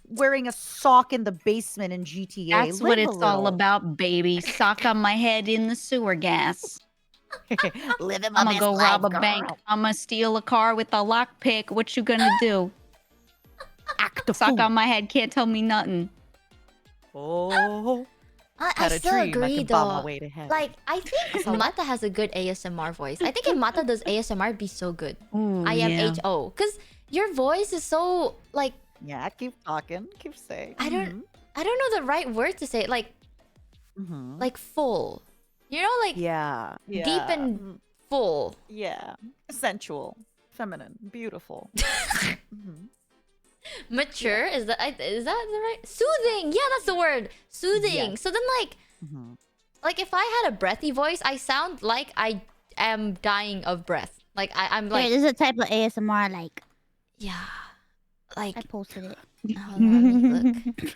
D: wearing a sock in the basement in GTA.
E: That's what
D: Live a
E: it's all
D: little.
E: about, baby. Sock on my head in the sewer gas.
G: Living my
E: I'm gonna
G: best
E: go
G: life,
E: rob a
G: girl.
E: bank. I'm gonna steal a car with a lockpick. What you gonna do?
D: Act a
E: Sock
D: fool.
E: on my head can't tell me nothing.
D: Oh,
A: I
D: cut a
A: still
D: tree, and I
A: agree
D: can bob my
A: though.
D: way to heaven.
A: Like I think Mata has a good ASMR voice. I think if Mata does ASMR, it'd be so good.
E: Ooh,
A: IMHO, because your voice is so like
D: yeah, keep talking, keep saying.
A: I don't know the right word to say. Like full. Like
D: Yeah,
A: deep and full.
D: yeah, sensual, feminine, beautiful. Mhm.
A: Mature is that the right? Soothing. Yeah, that's the word. Soothing.
D: Yes.
A: So then
D: Mhm.
A: like if I had a breathy voice, I sound like I am dying of breath. Like I'm
G: Here,
A: like
G: this is a type of ASMR I like.
A: yeah. Like
G: I posted it.
A: hold on, let me look.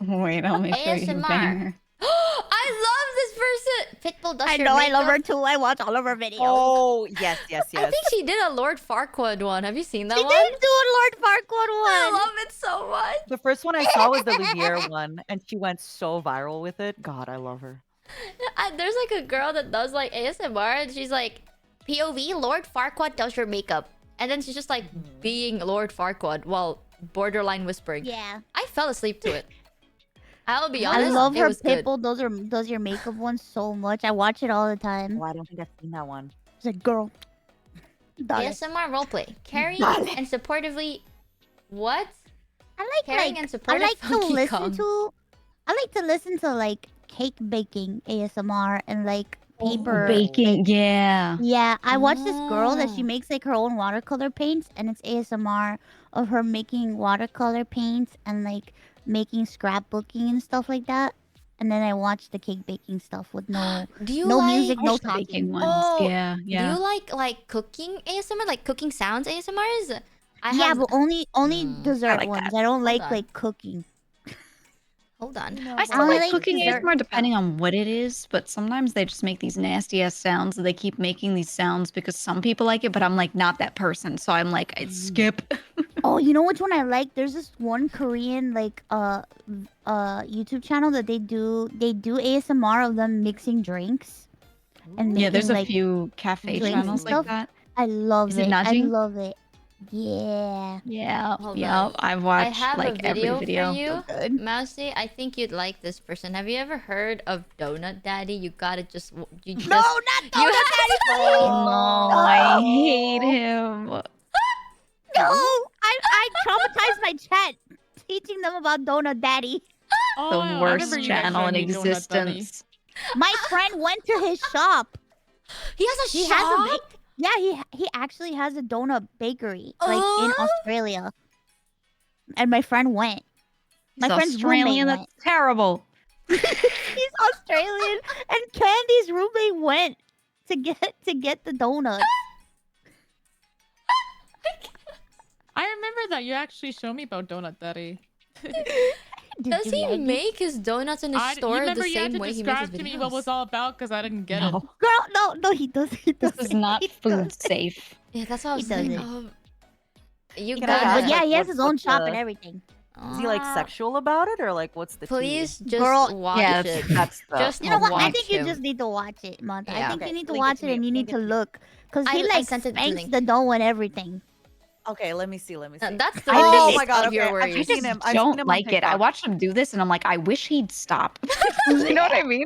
E: Wait, I'll make sure you
A: ASMR.
E: banger.
A: I love this person. Pitbull does
G: I
A: your
G: know, I love her
A: makeup.
G: too. I watch all of her videos.
D: Oh, yes, yes,
A: I
D: yes.
A: think she did a Lord Farquaad one. Have you seen that
G: She
A: one?
G: did do a Lord Farquaad
A: I
G: one.
A: love it so much.
D: The first one I saw was the Lumiere one, and she went so viral with it. God, I love her.
A: There's like a girl that does like ASMR and she's like, POV, Lord Farquaad does your makeup. And then she's just like being Lord Farquaad while borderline whispering.
G: Yeah.
A: I fell asleep to it. I'll be
G: I
A: honest.
G: love
A: it
G: her
A: was good.
G: Pitbull does your makeup one so much. I watch it all the time.
D: Oh, I don't think I've seen that one.
G: It's like, girl. Dale.
A: ASMR roleplay. Caring and supportively. What?
G: I like
A: Caring and supportive
G: I like to
A: Funky
G: listen
A: Kong.
G: to I like to listen to like cake baking ASMR and like paper
E: Baking, yeah.
G: Yeah, I watched this girl that she
A: Oh.
G: makes like her own watercolor paints and it's ASMR of her making watercolor paints and like making scrapbooking and stuff like that. And then I watched the cake baking stuff with no
A: Do you
G: no
A: like
G: music, no
E: Watch the
G: talking.
E: baking ones.
A: Oh,
E: Yeah, yeah.
A: Do you like cooking ASMR? Like cooking sounds ASMRs?
G: Yeah, but only
A: Mm,
G: dessert
E: I like
G: ones.
E: that.
G: I don't
A: Hold
G: like
A: on.
G: cooking.
A: Hold on.
E: I still
G: only
E: like
G: like
E: cooking
G: dessert
E: ASMR depending on what it is, but sometimes they just make these nasty ass sounds. They keep making these sounds because some people like it, but I'm like not that person. So I'm like, I skip.
G: Oh, you know which one I like? There's this one Korean like YouTube channel that they do ASMR of them mixing drinks and
E: Yeah, there's
G: making,
E: a
G: like,
E: few cafe
G: drinks
E: channels
G: and
E: like
G: stuff.
E: that.
G: I love
E: Is
G: it.
E: it
G: I
E: nudging?
G: love it. Yeah.
E: Yeah,
A: Hold
E: yeah.
A: on.
E: I've
A: I
E: watched
A: have
E: like
A: a video,
E: every video.
A: for you,
G: good.
A: Mousy. I think you'd like this person. Have you ever heard of Donut Daddy? You gotta just you just
G: No, not Donut
A: you
G: Daddy, please.
E: No, I hate him.
G: No, I traumatized my chat teaching them about Donut Daddy.
F: Oh,
E: The
F: I remember
E: worst
F: you guys
E: channel in
F: showing me Donut Daddy.
E: existence.
G: My friend went to his shop.
A: He has a
G: He
A: shop.
G: has a yeah, he actually has a donut bakery like in Australia. And my friend went. My
E: He's
G: friend's
E: Australian.
G: roommate
E: That's terrible.
G: He's Australian, and Candy's roommate went to get the donuts.
F: I remember that you actually showed me about Donut Daddy.
A: Does he make his donuts in his
F: You
A: store
F: remember
A: the
F: you had
A: same
F: to
A: way he makes his
F: describe to me
A: videos?
F: what was all about because I didn't get it.
E: No,
G: Girl, no, he does. He does.
E: this is not food safe.
A: Yeah, that's what I was
G: He
A: saying.
G: doesn't.
A: You
D: Can I
A: gotta.
D: ask,
G: But yeah,
D: like,
G: he has
D: what's
G: his own shop
D: the-
G: and everything.
D: Is he like sexual about it, or like what's the tea?
A: Please just
G: Girl,
A: watch
E: yeah,
A: it.
D: That's the
A: Just
G: You know what? I
A: watch
G: think you
A: him.
G: just need to watch it, Monta.
A: Yeah.
G: I think
D: Okay,
G: you need to
D: link it
G: watch
D: to
G: it
D: me,
G: and you need
D: link it
G: to
D: to me.
G: look. Because he
A: I
G: like
A: sent it to
G: spanks
A: Link.
G: the dough and everything.
D: Okay, let me see.
A: That's the
D: Oh
A: least
D: my god,
A: of your
D: okay. I've
A: worries.
E: I
D: seen
E: just
D: him. I've seen
E: don't
D: him on
E: like it. I
D: TikTok.
E: watched him do this, and I'm like, I wish he'd stop. You know what I mean?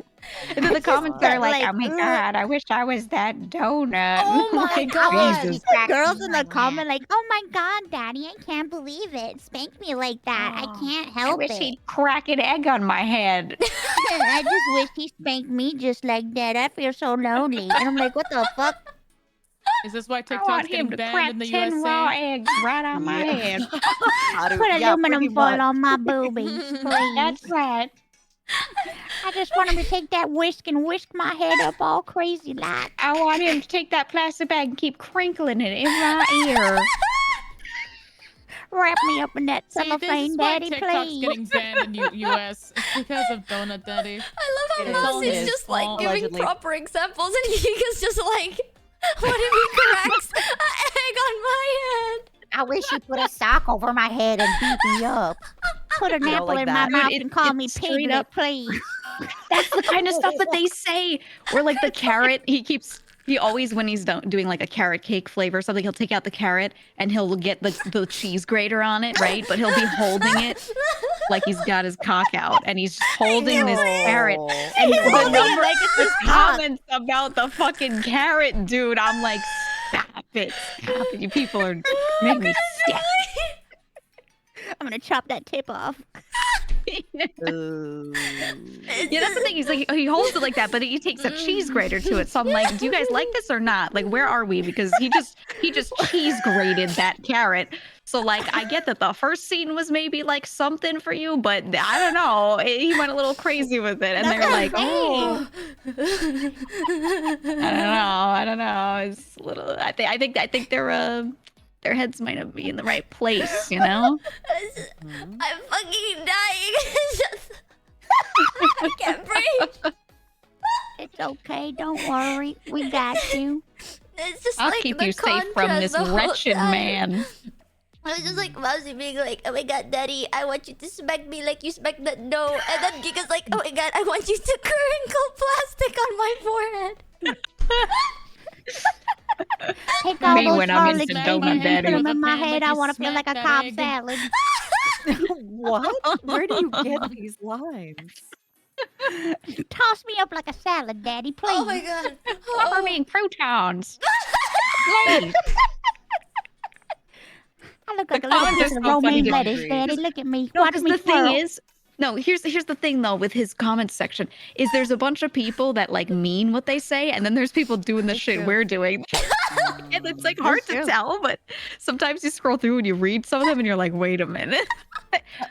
E: And then the comments
G: God.
E: are like,
G: Like,
E: oh my god, I wish I was that donut.
A: Oh my
E: Like,
A: God.
E: Jesus.
G: Girls in the comment like, "Oh my God, Daddy, I can't believe it. Spank me like that. I can't
E: I
G: help
E: wish
G: it.
E: he'd crack an egg on my head.
G: I just wish he spanked me just like that. I feel so lonely." And I'm like, "What the fuck?"
F: Is this why
E: I
F: TikTok's
E: want him
F: getting
E: to
F: banned
E: crack
F: in the
E: 10 raw
F: USA?
E: eggs right on my head.
G: Put aluminum
D: pretty
G: foil
D: much.
G: on my boobies, please.
E: That's right.
G: I just want him to take that whisk and whisk my head up all crazy like.
E: I want him to take that plastic bag and keep crinkling it in my ear.
G: Wrap me up in that
F: See, this
G: cellophane,
F: is why
G: Daddy,
F: TikTok's
G: please.
F: getting banned in US. It's because of Donut Daddy.
A: I love how
D: It
A: Mouse
F: is
A: is just like
F: fault.
A: giving
D: Allegedly.
A: proper examples, and Giga's just like, what if he cracks an egg on my head?
G: I wish you put a sock over my head and beat me up. Put an
D: You know,
G: apple
D: like
G: in my
D: that.
G: mouth
E: Dude,
G: and call
E: it's
G: me
E: straight
G: Piglet,
E: up-
G: please.
E: That's the kind of stuff that they say. Or like the carrot, he always, when he's doing like a carrot cake flavor or something, he'll take out the carrot and he'll get the cheese grater on it, right? But he'll be holding it like he's got his cock out and he's just holding this carrot. And the
G: holding it
E: number
G: like it's his
E: of
G: cock.
E: comments about the fucking carrot, dude, I'm like, stop it. Stop it. You people are making me sick.
G: I'm gonna chop that tip off.
D: Ooh.
E: Yeah, that's the thing. He's like, he holds it like that, but he takes a cheese grater to it. So I'm like, do you guys like this or not? Like, where are we? Because he just cheese grated that carrot. So like, I get that the first scene was maybe like something for you, but I don't know. He went a little crazy with it, and
G: That's
E: they're
G: what
E: like,
G: I'm
E: oh, I don't know. It's a little. I think their heads might not be in the right place, you know.
A: I'm fucking dying. It's just, I can't breathe.
G: It's okay, don't worry. We got you.
A: It's just
E: I'll
A: like
E: keep
A: the
E: you safe from
A: contrast
E: this
A: the whole
E: wretched
A: time.
E: man.
A: I was just like Mousy being like, oh my god, Daddy, I want you to smack me like you smack that dough. And then Giga's like, oh my god, I want you to crinkle plastic on my forehead.
G: Take all
E: Me
G: those
E: when I'm
G: garlic
E: into
G: babies
E: donut
G: and
E: daddy.
G: put them in my
F: With a pan
G: head.
F: like
G: I
F: you
G: want to feel like
F: smack
G: a
F: that
G: Cobb
F: egg.
G: salad.
D: What? Where do you get these lines?
G: Toss me up like a salad, Daddy, please.
A: Oh my god.
E: Cover me in croutons. Please.
G: I look like a
E: Comments
G: little
E: are
G: piece of
E: so funny
G: romaine
E: to me.
G: lettuce, Daddy. Look at me.
E: No,
G: Watch
E: because
G: me
E: the thing
G: twirl.
E: is, no, here's the thing though with his comments section is there's a bunch of people that like mean what they say, and then there's people doing the shit
A: true.
E: we're doing. And it's like hard to
G: true.
E: tell, but sometimes you scroll through and you read some of them and you're like, wait a minute.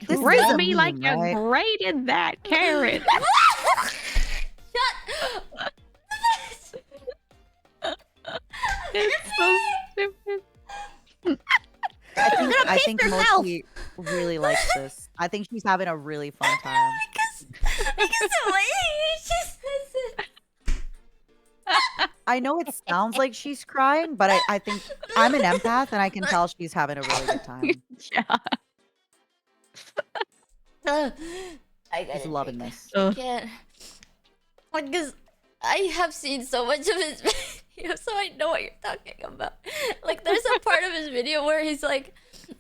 D: This is
E: Rate
D: a
E: me like
D: meme,
E: you
D: right?
E: grated that carrot. It's so stupid.
D: I think
G: piss herself.
D: Mochi really likes this. I think she's having a really fun time.
A: Because the way she says it.
D: I know it sounds like she's crying, but I think I'm an empath and I can tell she's having a really good time.
E: Yeah.
A: I
D: She's loving this.
A: I can't. Because I have seen so much of his video, so I know what you're talking about. Like, there's a part of his video where he's like,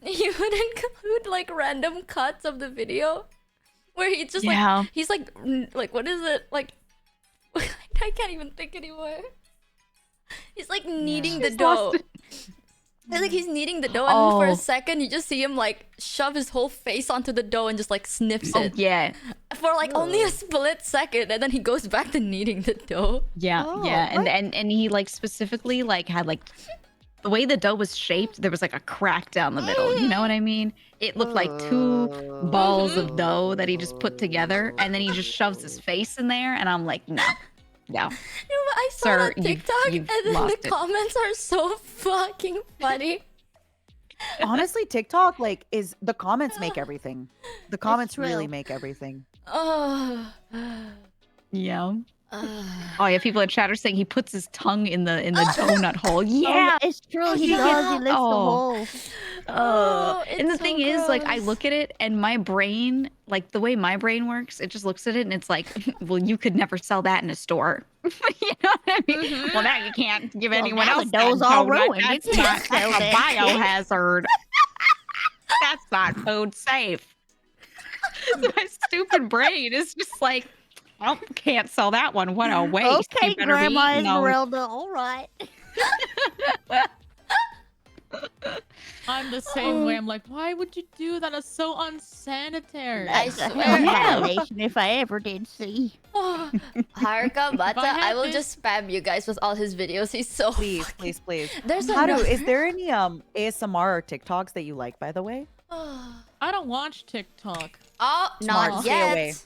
A: he would include like random cuts of the video where he's just
E: Yeah.
A: like, he's like what is it? Like, I can't even think anymore. He's like kneading the
E: She's
A: dough.
E: lost it.
A: It's like he's kneading the dough, and then for
E: Oh.
A: a second, you just see him like shove his whole face onto the dough and just like sniffs
E: Oh
A: it
E: yeah.
A: for like only a split second, and then he goes back to kneading the dough.
E: Yeah,
D: Oh,
E: yeah,
D: what?
E: and he like specifically like had like the way the dough was shaped, there was like a crack down the middle. You know what I mean? It looked like two balls of dough that he just put together, and then he just shoves his face in there, and I'm like, no, no.
A: You know what? I saw
E: Sir,
A: that
E: you've-
A: TikTok,
E: you've
A: and then
E: lost
A: the
E: it.
A: comments are so fucking funny.
D: Honestly, TikTok like is the comments make everything. The comments really
G: true.
D: make everything.
A: Oh.
E: Yeah. Oh yeah, people in chat are saying he puts his tongue in the donut hole.
G: Oh, yeah,
E: Yeah.
G: it's true. He
A: yeah.
G: does. He licks the
E: Oh.
G: hole.
E: And the
A: It's
E: thing
A: so
E: is, like, I
A: gross.
E: look at it and my brain, like the way my brain works, it just looks at it and it's like, well, you could never sell that in a store. You know what I mean?
A: Mhm.
E: Well, now you can't give
G: Well,
E: anyone
G: now
E: else
G: the
E: that
G: dough's all
E: donut.
G: ruined. You
E: That's
G: can't
E: not
G: sell
E: a
G: that shit.
E: biohazard. That's not food safe. My stupid brain is just like, oh, can't sell that one. What a waste.
G: Okay,
E: You better be
G: Grandma
E: eating those.
G: Esmeralda. All right.
F: I'm the same way. I'm like, why would you do that? It's so unsanitary.
A: I
G: That's a
A: swear.
G: health
E: Yeah.
G: violation if I ever did see.
A: Haruka Bata, I
F: had
A: will
F: this-
A: just spam you guys with all his videos. He's so
D: Please,
A: fucking-
D: please, please.
A: There's
D: Haru,
A: another.
D: is there any ASMR or TikToks that you like, by the way?
F: I don't watch TikTok.
A: Oh,
D: Smart,
A: not
D: stay away.
A: yet.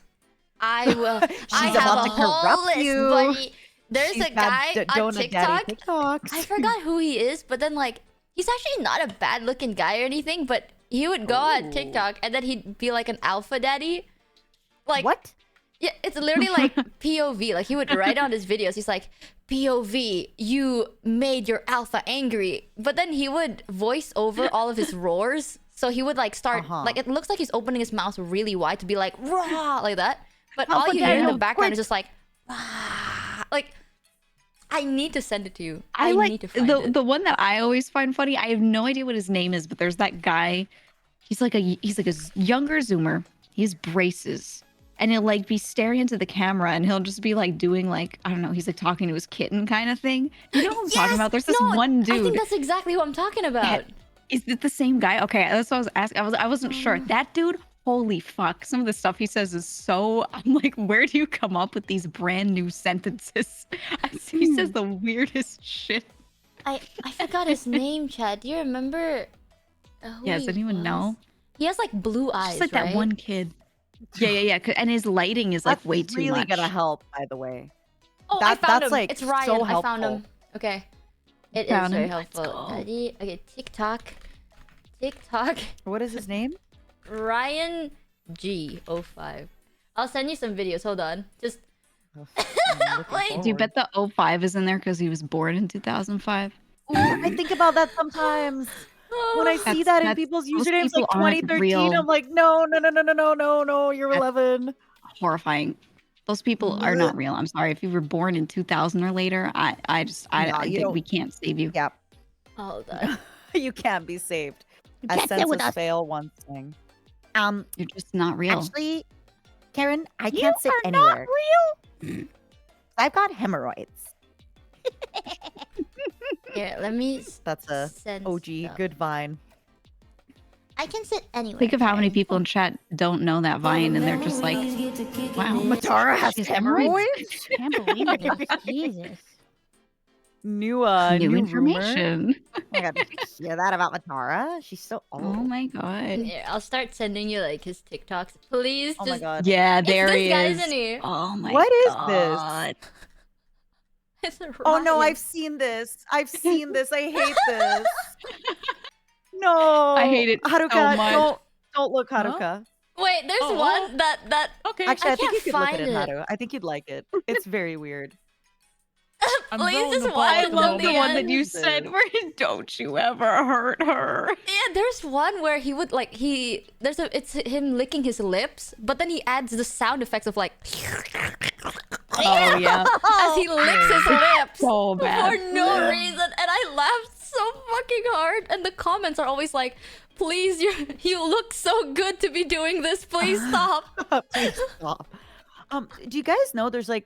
A: I will. I
D: She's
A: have
D: about
A: a
D: to
A: whole
D: corrupt
A: list,
D: you.
A: buddy. There's
D: She's
A: a guy
D: got
A: on
D: Donut Daddy
A: TikTok.
D: TikToks.
A: I forgot who he is, but then like he's actually not a bad looking guy or anything, but he would go on
D: Ooh.
A: TikTok and then he'd be like an alpha daddy. Like
D: What?
A: yeah, it's literally like POV. Like he would write on his videos, he's like, POV, you made your alpha angry. But then he would voice over all of his roars. So he would like start like it looks like he's opening his mouth really wide to be like raw like that. But all
G: Alpha
A: you hear in the
G: daddy,
A: background
G: quick.
A: is just like "Wah." Like I need to send it to you.
E: I
A: need
E: like
A: to find it.
E: the one that I always find funny. I have no idea what his name is, but there's that guy. He's like a younger Zoomer. He has braces, and he'll like be staring into the camera, and he'll just be like doing like I don't know. He's like talking to his kitten kind of thing. You know what I'm talking
A: Yes!
E: about? There's this
A: No,
E: one
A: I think
E: dude.
A: that's exactly who I'm talking about.
E: Is it the same guy? Okay, that's what I was asking. I wasn't sure. That dude. Holy fuck! Some of the stuff he says is so. I'm like, where do you come up with these brand new sentences? He says the weirdest shit.
A: I forgot his name, Chad. Do you remember? Who
E: Yeah, does
A: he
E: anyone
A: was?
E: know?
A: He has like blue eyes,
E: Just like
A: right?
E: that one kid. Yeah. And his lighting is like
D: That's
E: way too
D: really
E: much.
D: gonna help, by the way.
A: Oh, I
D: That-
A: found
D: that's,
A: him.
D: like,
A: It's Ryan.
D: so
A: I found him.
D: helpful.
A: Okay. It is
E: Found
A: very
E: him. Let's
A: helpful.
E: go.
A: Daddy. Okay, TikTok. TikTok.
D: What is his name?
A: Ryan G05. I'll send you some videos. Hold on. Just
D: Oh, I'm looking
A: Wait.
E: Do you
D: forward.
E: bet the 05 is in there because he was born in 2005?
D: Ooh, I think about that sometimes. When I see that in
E: That's-
D: people's
E: those
D: usernames like
E: people aren't
D: 2013,
E: real.
D: I'm like, no, you're
E: That's-
D: 11.
E: Horrifying. Those people are not real. I'm sorry. If you were born in 2000 or later, I
D: No, you
E: think
D: don't-
E: we can't save you.
D: Yeah,
A: hold on.
D: you can't be saved.
G: You
D: As
G: can't sit with
D: census
G: us.
D: fail one thing.
E: You're just not real.
D: Actually, Karen, I
G: You
D: can't sit
G: are not
D: anywhere.
G: real.
D: I've got hemorrhoids.
A: Here, let me
D: That's a
A: send
D: OG
A: stuff.
D: good vine.
A: I can sit anywhere.
E: Think of how many
A: Karen.
E: people in chat don't know that Vine and they're just like, wow,
D: Matara has
E: she's
D: hemorrhoids?
G: Can't believe this. Jesus.
D: New
E: new
D: rumor.
E: information.
D: Oh my god, did you hear that about Matara? She's so old.
E: Oh my god.
A: Here, I'll start sending you like his TikToks. Please,
D: Oh
A: just.
D: my god.
E: Yeah,
A: It's
E: there
A: this
E: he
A: guy,
E: is.
A: isn't he?
E: Oh my
D: What is this?
E: god.
A: It's
D: Oh no,
A: Ryan.
D: I've seen this. I've seen this. I hate this. No.
E: I hate it so
D: Haruka,
E: much.
D: don't look, Haruka.
A: Wait, there's
F: Oh,
A: one that.
F: Okay.
D: Actually, I, think
A: can't
D: you could look at
A: find
D: it,
A: it.
D: Haru. I think you'd like it. It's very weird.
F: I'm
A: Please
F: throwing
A: just
F: the ball
A: watch
F: at
E: I
F: the
E: love the
F: moment.
E: one that you
D: Jesus.
E: said where don't you ever hurt her.
A: Yeah, there's one where he would like it's him licking his lips, but then he adds the sound effects of like
E: Oh yeah.
A: as he licks his lips
E: So
A: for
E: bad.
A: no reason, and I laughed so fucking hard. And the comments are always like, "Please, you look so good to be doing this. Please stop."
D: Please stop. Do you guys know there's like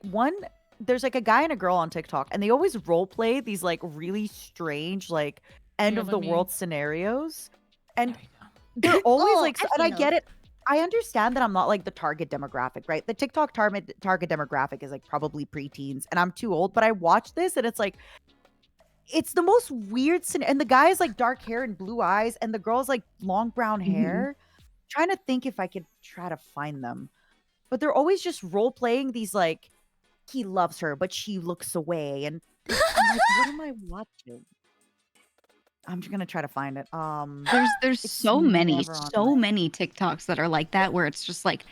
D: a guy and a girl on TikTok, and they always role play these like really strange like end
F: Yeah,
D: of
F: let
D: the
F: me-
D: world scenarios, and
F: There you go.
D: they're always
G: Oh,
D: like,
G: I've
D: and I
G: seen
D: get
G: those.
D: it. I understand that I'm not like the target demographic, right? The TikTok target demographic is like probably preteens, and I'm too old. But I watch this, and it's like, it's the most weird. And the guy's like dark hair and blue eyes, and the girl's like long brown hair. Trying to think if I could try to find them, but they're always just role playing these like, he loves her, but she looks away, and I'm like, what am I watching? I'm just gonna try to find it.
E: There's
D: It's
E: so many
D: never on my-
E: TikToks that are like that, where it's just like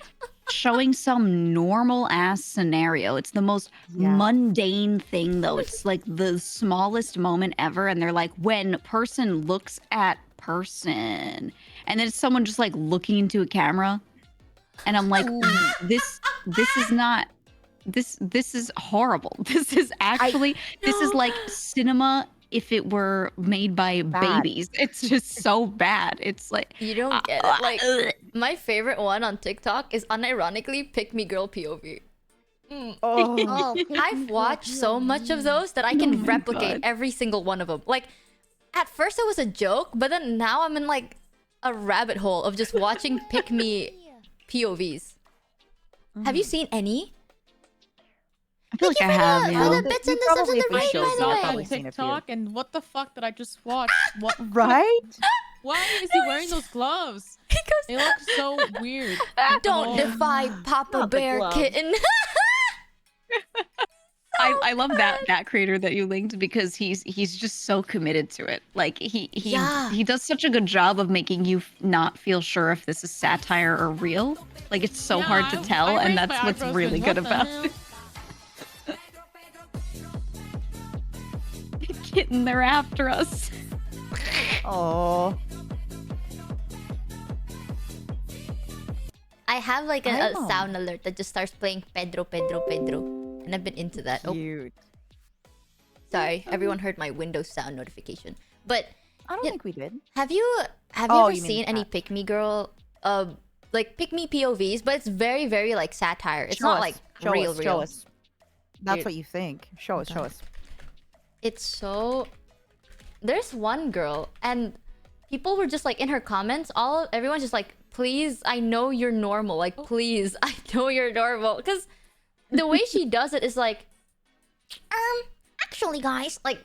E: showing some normal ass scenario. It's the most
D: Yeah.
E: mundane thing though. It's like the smallest moment ever, and they're like, when person looks at person, and then it's someone just like looking into a camera, and I'm like, this is not. This is horrible. This is actually this is like cinema if it were made by
D: Bad.
E: babies. It's just so bad. It's like
A: You don't get it. Like, my favorite one on TikTok is unironically Pick Me Girl POV.
D: Oh,
G: Oh,
A: I've watched so much of those that I can
E: my
A: replicate
E: God.
A: every single one of them. Like, at first it was a joke, but then now I'm in like a rabbit hole of just watching Pick Me POVs. Have you seen any?
E: I feel like I have,
A: For
E: yeah.
A: the bits and
D: You
A: the subs
D: probably
A: and the
D: think
A: right,
D: so,
A: by
D: I've
A: the
D: probably
A: way.
D: seen a few.
F: TikTok and what the fuck did I just watch? What?
D: right?
F: Why is he wearing those gloves? They look so weird.
A: Don't
F: Oh.
A: defy Papa
D: Not the
A: Bear
D: gloves.
A: Kitten.
E: I love that creator that you linked because he's just so committed to it. Like
A: Yeah.
E: he does such a good job of making you not feel sure if this is satire or real. Like it's so
F: Yeah,
E: hard to tell,
F: I
E: and
F: raised
E: that's
F: my
E: what's
F: eyebrows
E: really
F: going,
E: good
F: "What the
E: about
F: hell?"
E: it. Kitten, they're after us.
D: Oh,
A: I have like a
D: I know.
A: sound alert that just starts playing Pedro, Pedro, Pedro. And I've been into that. Oh,
D: cute.
A: sorry. Everyone heard my Windows sound notification. But
D: I don't
A: Yeah.
D: think we did.
A: have you
D: Oh,
A: ever
D: you mean
A: seen any
D: that.
A: Pick Me Girl like Pick Me POVs, but it's very, very like satire. It's
D: Show
A: not
D: us,
A: like
D: show
A: real,
D: us,
A: real.
D: Show us. That's
A: Dude.
D: what you think. Show us,
A: Okay.
D: show us.
A: It's so there's one girl and people were just like in her comments, everyone's just like, please, I know you're normal. Like, please, I know you're normal. Because the way she does it is like, actually, guys, like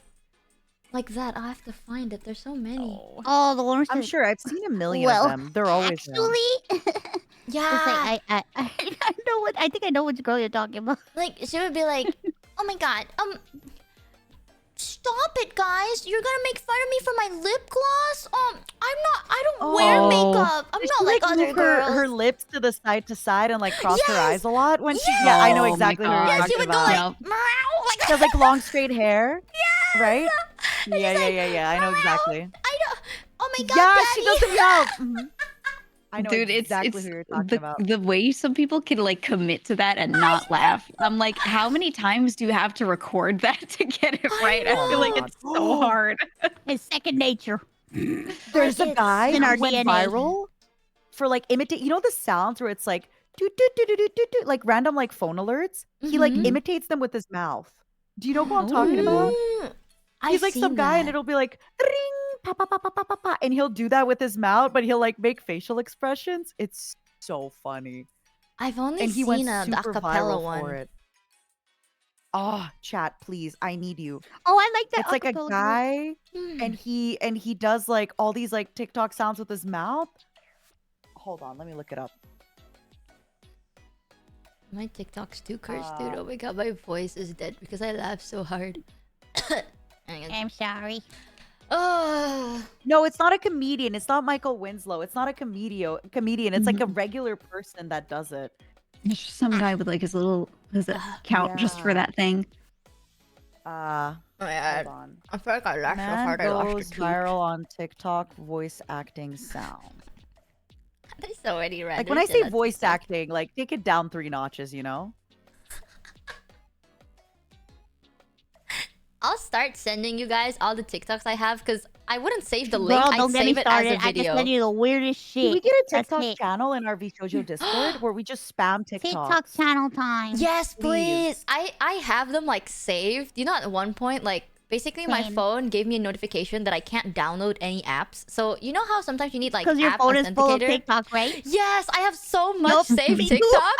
A: that. I have to find it. There's so many.
G: Oh, the one.
D: I'm sure I've seen a million
G: Well,
D: of them. They're always around.
G: Actually,
A: Yeah.
G: it's like, I know what. I think I know which girl you're talking about.
A: Like, she would be like, oh my god, stop it, guys. You're gonna make fun of me for my lip gloss? I don't wear
E: Oh.
A: makeup. I'm
D: Does
A: not
D: she,
A: like other
D: move
A: girls.
D: her lips to the side and like cross her
A: Yes!
D: eyes a lot when she. Yeah, I know
E: Oh my
D: exactly who you're
E: God.
A: Yeah,
D: talking
A: she would go
D: about.
A: like,
E: Yep.
A: meow, like
D: She has like long straight hair. Yeah. Right? Yeah. I know exactly.
A: I don't. Oh my god,
D: Yeah,
A: Daddy.
D: she does it well. Mhm. I know
E: Dude,
D: exactly
E: it's
D: who you're talking
E: the,
D: about.
E: the way some people can like commit to that and not laugh. I'm like, how many times do you have to record that to get it right? I feel like
D: know.
E: it's so hard.
G: It's second nature.
D: There's a
A: Like,
D: guy
G: in our
D: who went
G: DNA.
D: viral for like imitate. You know the sounds where it's like do do do do do do do, like random like phone alerts. He like
A: Mhm.
D: imitates them with his mouth. Do you know who I'm talking about?
A: I've
D: He's like some
A: seen
D: guy, and
A: that.
D: it'll be like ring pa pa pa pa pa pa pa, and he'll do that with his mouth, but he'll like make facial expressions. It's so funny,
A: I've only
D: and he went
A: seen the
D: super
A: acapella
D: viral
A: one.
D: for it. Oh, chat, please, I need you.
G: Oh, I like that.
D: It's like a
G: acapella group.
D: guy,
A: Hmm.
D: and he does like all these like TikTok sounds with his mouth. Hold on, let me look it up.
A: My TikTok's too cursed, dude. Oh my god, my voice is dead because I laugh so hard.
G: I'm sorry.
A: Oh,
D: No, it's not a comedian. It's not Michael Winslow. It's not a comedian. It's like a regular person that does it.
E: There's just some guy with like his little account just for
D: Yeah.
E: that thing.
D: Oh
A: my
D: hold
A: god.
D: on.
A: I feel like I laughed so
D: Man
A: hard I lost
D: goes
A: a tooth.
D: viral on TikTok voice acting sound.
A: There's so many random
D: Like when I
A: shit
D: say
A: on
D: voice
A: TikTok.
D: acting, like take it down 3 notches, you know?
A: I'll start sending you guys all the TikToks I have because I wouldn't save the
G: Girl,
A: link. I'd
G: don't get me
A: save it as
G: started.
A: a
G: I just
A: video.
G: send you the weirdest shit.
D: Can we get a
G: That's
D: TikTok
G: it.
D: channel in our Vshojo Discord where we just spam TikTok?
G: TikTok channel time.
A: Yes,
D: Please.
A: please. I have them like saved. You know, at one point, like basically my
G: Same.
A: phone gave me a notification that I can't download any apps. So you know how sometimes you need like
G: Because your
A: app
G: phone is full of
A: authenticator?
G: TikTok, right?
A: Yes, I have so much
G: Yup,
A: saved
G: me too.
A: TikTok.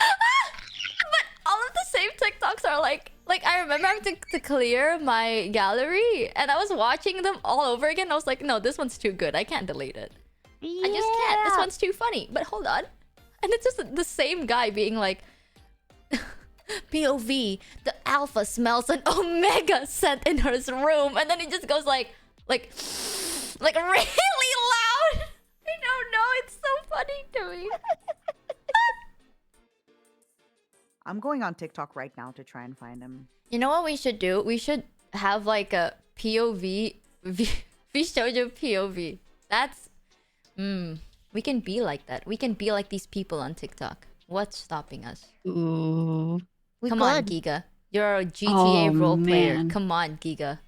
A: But all of the saved TikToks are like I remember having to clear my gallery and I was watching them all over again. I was like, no, this one's too good. I can't delete it. I just can't. This one's too funny. But hold on. And it's just the same guy being like, POV, the alpha smells an omega scent in his room. And then he just goes like, like really loud. I don't know. It's so funny to me.
D: I'm going on TikTok right now to try and find him.
A: You know what we should do? We should have like a POV, Vshojo POV. That's, we can be like that. We can be like these people on TikTok. What's stopping us?
E: Ooh.
A: Come on, Giga. You're a GTA role player.
E: man.
A: Come on, Giga.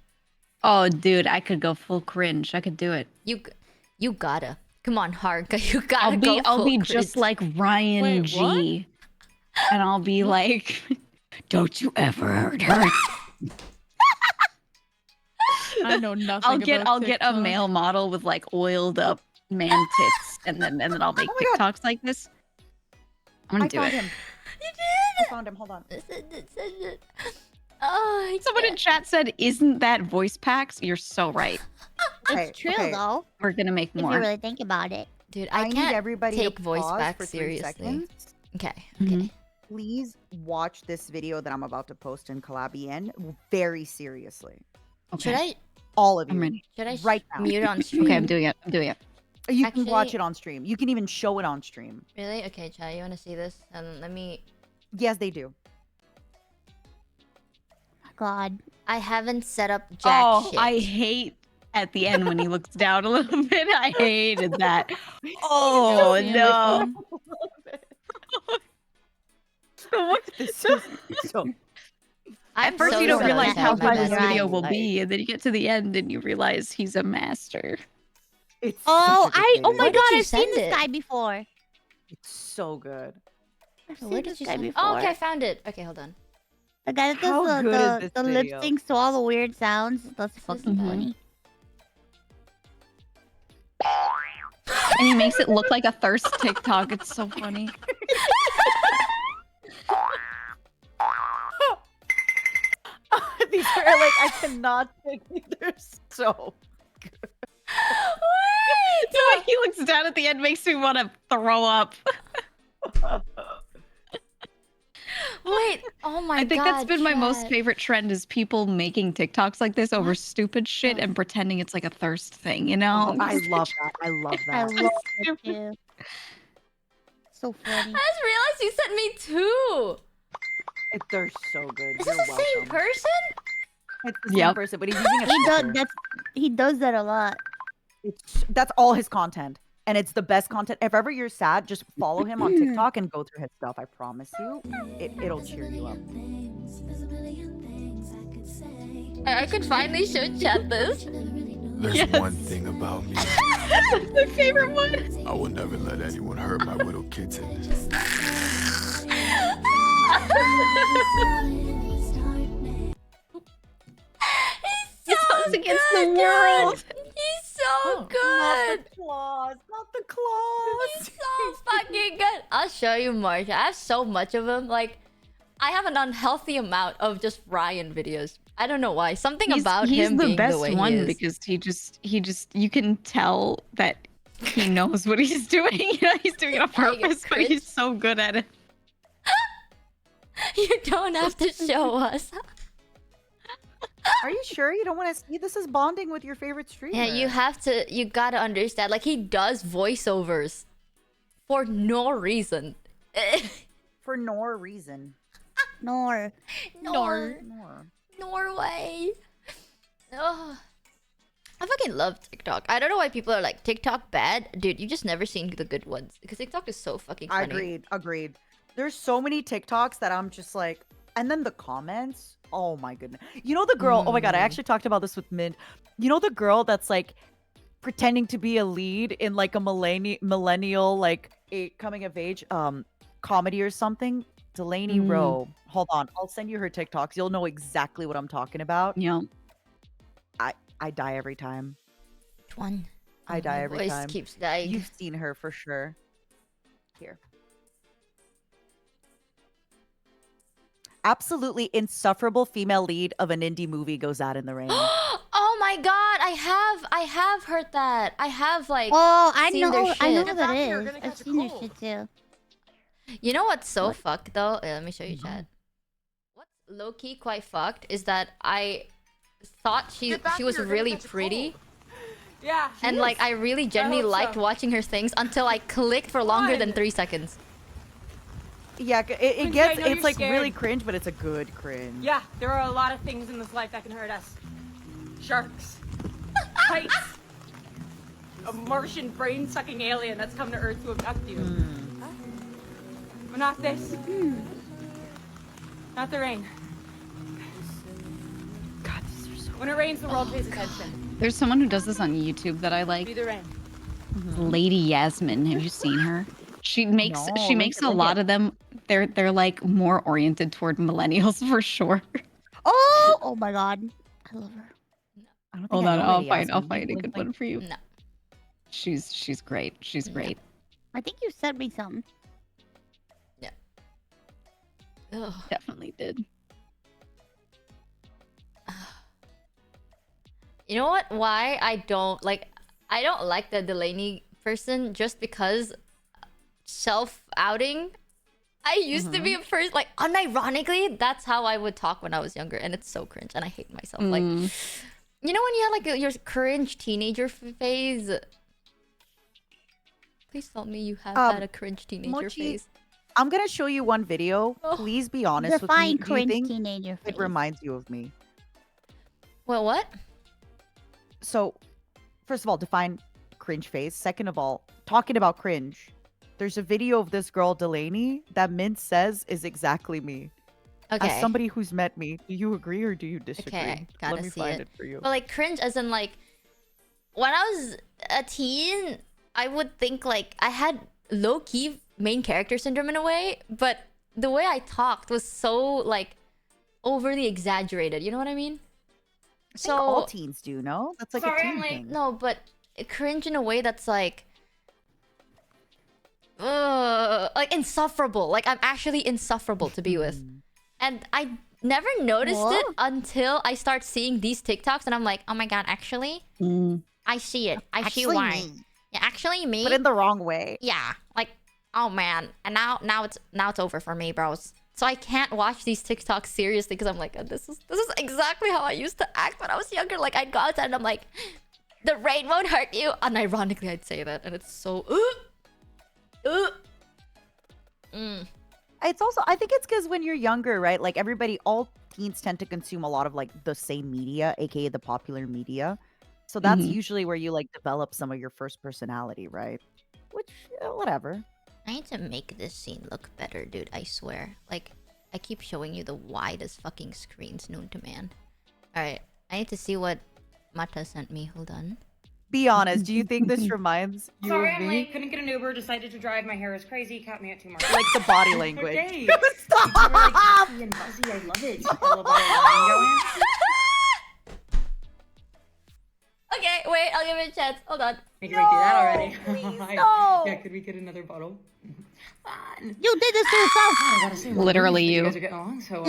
E: Oh, dude, I could go full cringe. I could do it.
A: You gotta. Come on, Haruka. You gotta
E: I'll be
A: full
E: just
A: cringe.
E: like Ryan
F: Wait,
E: G. And I'll be like, don't you ever hurt her.
F: I know nothing.
E: I'll
F: about
E: get a
F: TikTok.
E: male model with like oiled up man tits and then I'll make
D: Oh my God.
E: TikToks like this. I'm gonna
D: I
E: do
D: found
E: it.
D: him.
A: You
D: I
A: did.
D: found him. Hold on.
A: Oh, I
E: Someone in
A: can't.
E: chat said, isn't that voice packs? You're so right.
D: Okay,
G: It's true
D: okay.
G: though,
E: We're gonna make
G: if
E: more.
G: you really think about it.
A: Dude,
D: I
A: I
D: need
A: can't
D: everybody
A: take
D: to
A: voice
D: pause
A: back
D: for 3
A: seriously.
D: seconds.
A: Okay.
E: Mhm.
D: Please watch this video that I'm about to post in Collabien very seriously.
A: Should I
D: All of you.
E: I'm ready.
A: should I
D: Right now.
A: mute on stream?
E: Okay, I'm doing it. I'm doing it.
D: You can watch
A: Actually-
D: it on stream. You can even show it on stream.
A: Really? Okay, Chai, you wanna see this? Let me.
D: Yes, they do.
G: God.
A: I haven't set up jack shit.
E: I hate at the end when he looks down a little bit. I hated that. Oh
F: Yeah,
E: no.
D: This is so.
A: I'm
E: At first
A: so
E: you don't
A: sorry
E: realize
A: to
E: how
A: have my
E: fun
A: bad
E: this
G: right.
E: video will
D: Like-
E: be, and then you get to the end and you realize he's a master.
D: It's
G: Oh,
D: such a
G: oh
D: good
G: my
A: Where
D: video.
A: did
G: God!
A: you
G: I've seen
A: send
G: this
A: it?
G: guy before.
D: It's so good.
G: I've
A: Where
G: seen
A: did
G: this
A: you
G: guy
A: send?
G: before.
A: Oh, okay, I found it. Okay, hold on.
G: The guy that
D: How
G: does
D: good is
G: the,
D: this
G: the lip
D: video?
G: syncs to all the weird sounds. That's fucking
E: Mhm.
G: funny.
E: And he makes it look like a thirst TikTok. It's so funny.
D: These are like I cannot take these. They're so
E: The way he looks down at the end makes me want to throw up.
A: Wait. Oh my god.
E: I think that's been my most
A: chat.
E: favorite trend is people making TikToks like this over stupid shit and pretending it's like a thirst thing, you know?
D: I love that. I love
G: I
D: that.
G: love it too. So funny.
A: I just realized you sent me two.
D: They're so good.
A: Is
D: You're
A: this the same
D: welcome.
A: person?
D: It's the same
E: Yep.
D: person, but he's using a
G: He does
D: filter.
G: he does that a lot.
D: That's all his content. And it's the best content. If ever you're sad, just follow him on TikTok and go through his stuff. I promise you, it'll cheer you up.
A: I could finally show chat this.
H: There's
E: Yes.
H: one thing about me.
E: That's my favorite one.
H: I will never let anyone hurt my little kitten.
A: He's so
E: goes against
A: good,
E: the
A: dude.
E: world.
A: He's so
F: Oh.
A: good.
D: claws, not the
A: He's so fucking good. I'll show you more. I have so much of him. Like, I have an unhealthy amount of just Ryan videos. I don't know why. Something about
E: he's
A: him
E: the
A: being
E: best
A: the way
E: one
A: he is.
E: because he just you can tell that he knows what he's doing. You know, he's doing it on
A: I get
E: purpose, but he's
A: cringe.
E: so good at it.
A: You don't have to show us.
D: Are you sure you don't want to see? This is bonding with your favorite streamer.
A: Yeah, you have to. You gotta understand. Like, he does voiceovers for no reason.
D: for no reason.
G: Nor.
A: Nor.
D: Nor.
A: Norway. Oh, I fucking love TikTok. I don't know why people are like TikTok bad, dude. You just never seen the good ones because TikTok is so fucking funny.
D: Agreed. There's so many TikToks that I'm just like, and then the comments. Oh my goodness. You know the girl. Oh my god, I actually talked about this with Mint. You know the girl that's like pretending to be a lead in like a millennial like a coming of age comedy or something. Delaney Rowe. Hold on, I'll send you her TikToks. You'll know exactly what I'm talking about.
E: Yeah.
D: I die every time.
A: Which one?
D: I die
A: My
D: every
A: voice
D: time.
A: keeps dying.
D: You've seen her for sure. Here. Absolutely insufferable female lead of an indie movie goes out in the rain.
A: Oh my god, I have heard that. I have like
G: Oh, I
A: seen their
G: know. I know
A: shit.
G: who that is. I've seen their shit too.
A: You know what's so fucked though? Let me show you, Chad. What's low key quite fucked is that I thought she was really pretty
I: Yeah.
A: And like I really genuinely
I: hope so.
A: liked watching her things until I clicked for longer than 3 seconds.
D: Yeah,
I: Quincy, I
D: gets
I: know
D: it's
I: you're
D: like
I: scared.
D: really cringe, but it's a good cringe.
I: Yeah, there are a lot of things in this life that can hurt us. Sharks, heights, a Martian brain-sucking alien that's come to Earth to abduct you. But not this. Not the rain.
D: God, these are so.
I: When it rains, the world pays attention.
E: There's someone who does this on YouTube that I like.
I: Be the rain.
E: Lady Yasmin. Have you seen her? She makes
D: No,
E: she
D: link
E: makes
D: it,
E: a
D: link
E: lot
D: it.
E: of them. They're like more oriented toward millennials for sure.
G: Oh my god. I love her.
D: I don't think
E: Hold
D: I
E: on,
D: know
E: I'll
D: Lady
E: find
D: Yasmin.
E: a
D: Link,
E: good
D: link.
E: one for you.
A: No.
E: She's great. She's great.
G: I think you sent me something.
A: Ugh.
E: Definitely did.
A: You know what? Why I don't like the Delaney person just because self-outing. I used to be a person like unironically, that's how I would talk when I was younger, and it's so cringe and I hate myself. Like, you know when you had like your cringe teenager phase? Please tell me you have had a cringe teenager
D: Mochi,
A: phase.
D: I'm gonna show you one video.
A: Oh.
D: Please be honest with me.
G: Define
D: Do you
G: cringe
D: think
G: teenager face.
D: it reminds you of me?
A: Well, what?
D: So, first of all, define cringe face. Second of all, talking about cringe, there's a video of this girl Delaney that Mint says is exactly me.
A: Okay.
D: As somebody who's met me, do you agree or do you disagree?
A: Okay, gotta
D: Let me
A: see
D: find
A: it.
D: it for you.
A: But like cringe as in like when I was a teen, I would think like I had low-key main character syndrome in a way, but the way I talked was so like overly exaggerated. You know what I mean?
D: I think all teens do, no? That's like
I: Sorry,
D: a
I: I'm
D: teen
I: late.
D: thing.
A: no, but cringe in a way that's like insufferable. Like I'm actually insufferable to be with. And I never noticed it until I start seeing these TikToks and I'm like, oh my god, actually, I see it. I see
D: Actually
A: why.
D: me.
A: Yeah, actually me.
D: But in the wrong way.
A: Yeah, like, oh man, and now it's over for me, bros. So I can't watch these TikToks seriously because I'm like, this is exactly how I used to act when I was younger. Like I'd go outside and I'm like, the rain won't hurt you. Unironically, I'd say that, and it's so.
D: It's also, I think it's because when you're younger, right? Like all teens tend to consume a lot of like the same media, aka the popular media. So that's usually where you like develop some of your first personality, right? Which, whatever.
A: I need to make this scene look better, dude. I swear. Like, I keep showing you the widest fucking screens known to man. All right, I need to see what Mata sent me. Hold on.
D: Be honest, do you think this reminds you
I: Sorry,
D: of
I: I'm
D: me?
I: late. Couldn't get an Uber. Decided to drive. My hair is crazy. Caught me at 2 marks.
D: Like the body language.
I: days.
D: Stop!
I: Like happy and buzzy. I love it. A little bit of wine going.
A: Okay, wait. I'll give it a chance. Hold on.
I: Maybe we do that already.
D: Please, no.
I: Yeah, could we get another bottle? Fun.
G: You did this to yourself.
I: I gotta say,
E: Literally
I: you
E: you.
I: guys are getting along so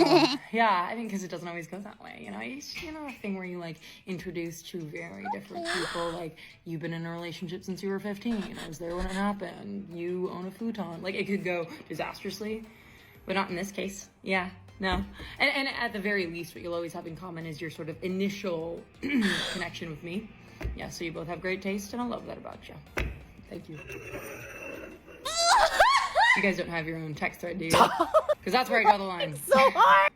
I: yeah, I think because it doesn't always go that way. You know, it's a thing where you like introduce two very different people. Like you've been in a relationship since you were 15. I was there when it happened. You own a futon. Like it could go disastrously, but not in this case. Yeah, no. And at the very least, what you'll always have in common is your sort of initial connection with me. Yeah, so you both have great taste, and I love that about you. Thank you. You guys don't have your own text thread, do you? Because that's where I draw the line.
D: So hard!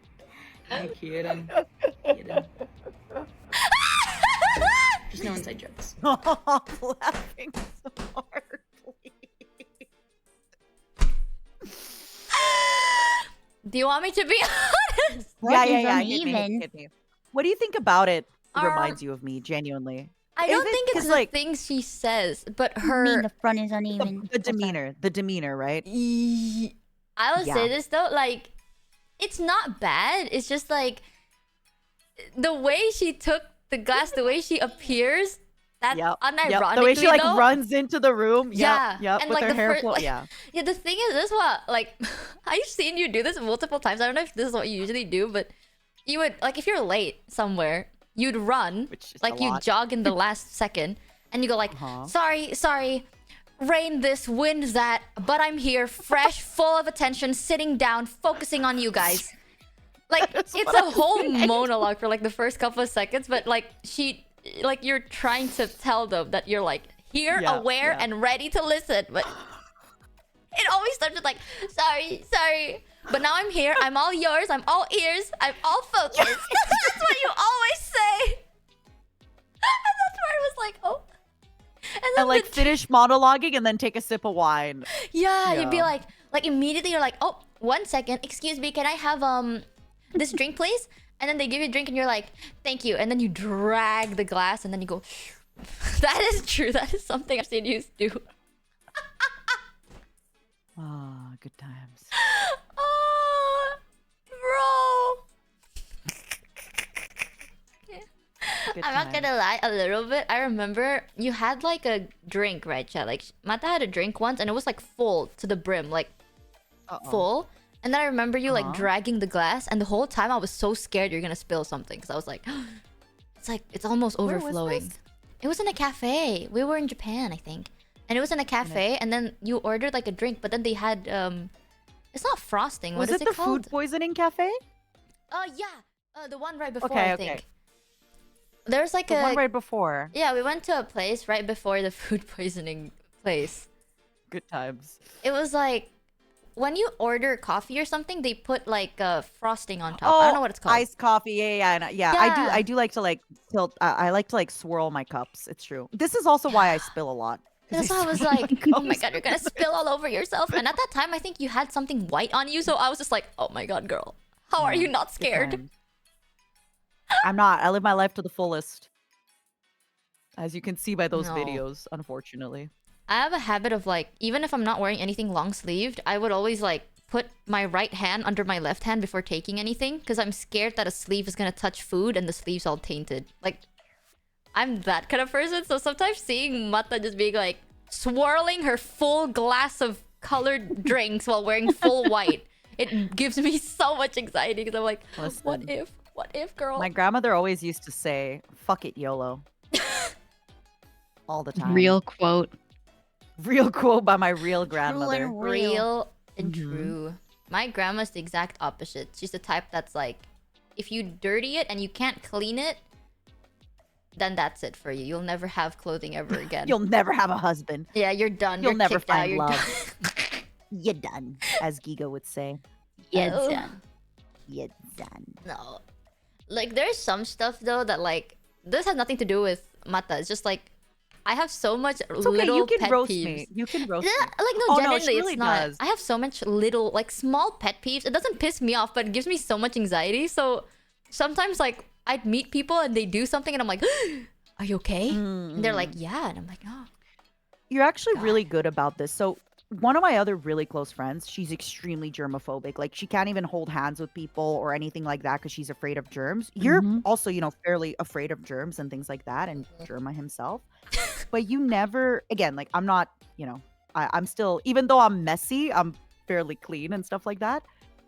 I: I'm kidding. Kidding. Just no inside jokes.
D: I'm laughing so hard, please.
A: Do you want me to be honest?
D: Yeah.
G: is
D: Hit me,
G: uneven?
D: hit me. What do you think about it
A: Um,
D: reminds you of me, genuinely?
A: I
D: Is
A: don't
D: it
A: think it's
D: 'cause,
A: the
D: like,
A: things she says, but
G: I mean, the
A: her.
G: front is uneven.
D: The demeanor, right?
A: I will say
D: Yeah.
A: this though, like, it's not bad. It's just like the way she took the glass, the way she appears. That unironically,
D: The way she like
A: though,
D: runs into the room.
A: Yeah,
D: Yep.
A: and
D: With
A: like
D: her
A: the
D: hair
A: first,
D: flow.
A: like,
D: Yeah.
A: yeah. The thing is, this what like I've seen you do this multiple times. I don't know if this is what you usually do, but you would like if you're late somewhere, you'd run,
D: Which is
A: like
D: a
A: you
D: lot.
A: jog in the last second, and you go like, sorry, rain this, wind that, but I'm here, fresh, full of attention, sitting down, focusing on you guys. Like it's a whole monologue for like the first couple of seconds, but like she like you're trying to tell them that you're like here,
D: Yeah,
A: aware,
D: yeah.
A: and ready to listen, but it always starts with like, sorry. But now I'm here. I'm all yours. I'm all ears. I'm all focused. That's what you always say. And that's where I was like, oh. And then
D: And like finish monologuing and then take a sip of wine.
A: yeah, you'd be
D: Yeah.
A: like immediately you're like, oh, 1 second, excuse me, can I have this drink, please? And then they give you a drink and you're like, thank you. And then you drag the glass and then you go. That is true. That is something I've seen you do.
D: Ah, good times.
A: Oh, bro.
D: Good
A: I'm not
D: times.
A: gonna lie, a little bit. I remember you had like a drink, right, Chad? Like Mata had a drink once, and it was like full to the brim, like full. And then I remember you like dragging the glass, and the whole time I was so scared you're gonna spill something, because I was like, it's almost
D: Where was
A: overflowing.
D: this?
A: It was in a cafe. We were in Japan, I think, and it was in a cafe. And then you ordered like a drink, but then they had it's not frosting.
D: Was
A: What is
D: it the
A: called?
D: food poisoning cafe?
A: Yeah, the one right before.
D: Okay,
A: I
D: okay.
A: think there's like
D: The
A: a
D: one right before.
A: yeah. We went to a place right before the food poisoning place.
D: Good times.
A: It was like when you order coffee or something, they put like frosting on top. I don't know what it's called.
D: Iced coffee. Yeah.
A: Yeah.
D: I do like to like tilt. I like to like swirl my cups. It's true. This is also why I spill a lot. 'Cause
A: That's why I was
D: swirl
A: like, oh my
D: cups.
A: god, you're gonna spill all over yourself. And at that time, I think you had something white on you, so I was just like, oh my god, girl, how are you not
D: Good
A: scared?
D: times. I'm not. I live my life to the fullest. As you can see by those
A: No.
D: videos, unfortunately.
A: I have a habit of like, even if I'm not wearing anything long sleeved, I would always like put my right hand under my left hand before taking anything, because I'm scared that a sleeve is gonna touch food and the sleeve's all tainted. Like, I'm that kind of person, so sometimes seeing Mata just being like swirling her full glass of colored drinks while wearing full white, it gives me so much anxiety because I'm like, what
D: Listen.
A: if, girl?
D: My grandmother always used to say, "Fuck it, YOLO." All the time.
E: Real quote.
D: Real quote by my real grandmother.
A: Real and
D: Mhm.
A: true. My grandma's the exact opposite. She's the type that's like, if you dirty it and you can't clean it, then that's it for you. You'll never have clothing ever again.
D: You'll never have a husband.
A: Yeah, you're done.
D: You'll
A: You're
D: never
A: kicked out,
D: find
A: you're
D: love.
A: done.
D: You're done, as Giga would say.
E: Yeah,
A: Oh.
E: done.
D: You're done.
A: No. Like, there's some stuff though that like, this has nothing to do with Mata. It's just like, I have so much
D: It's okay.
A: little
D: You can
A: pet
D: roast
A: peeves.
D: me. You can roast
A: Yeah,
D: me.
A: like no,
D: Oh, no,
A: genuinely,
D: she really
A: it's not.
D: does.
A: I have so much little, like small pet peeves. It doesn't piss me off, but it gives me so much anxiety. So sometimes, like, I'd meet people and they do something, and I'm like, "Are you okay?" And they're like, "Yeah," and I'm like, "Oh."
D: You're actually
A: God.
D: really good about this. So one of my other really close friends, she's extremely germophobic. Like she can't even hold hands with people or anything like that because she's afraid of germs. You're
E: Mhm.
D: also, fairly afraid of germs and things like that, and Germa himself. But you never, again, like I'm not, I'm still, even though I'm messy, I'm fairly clean and stuff like that.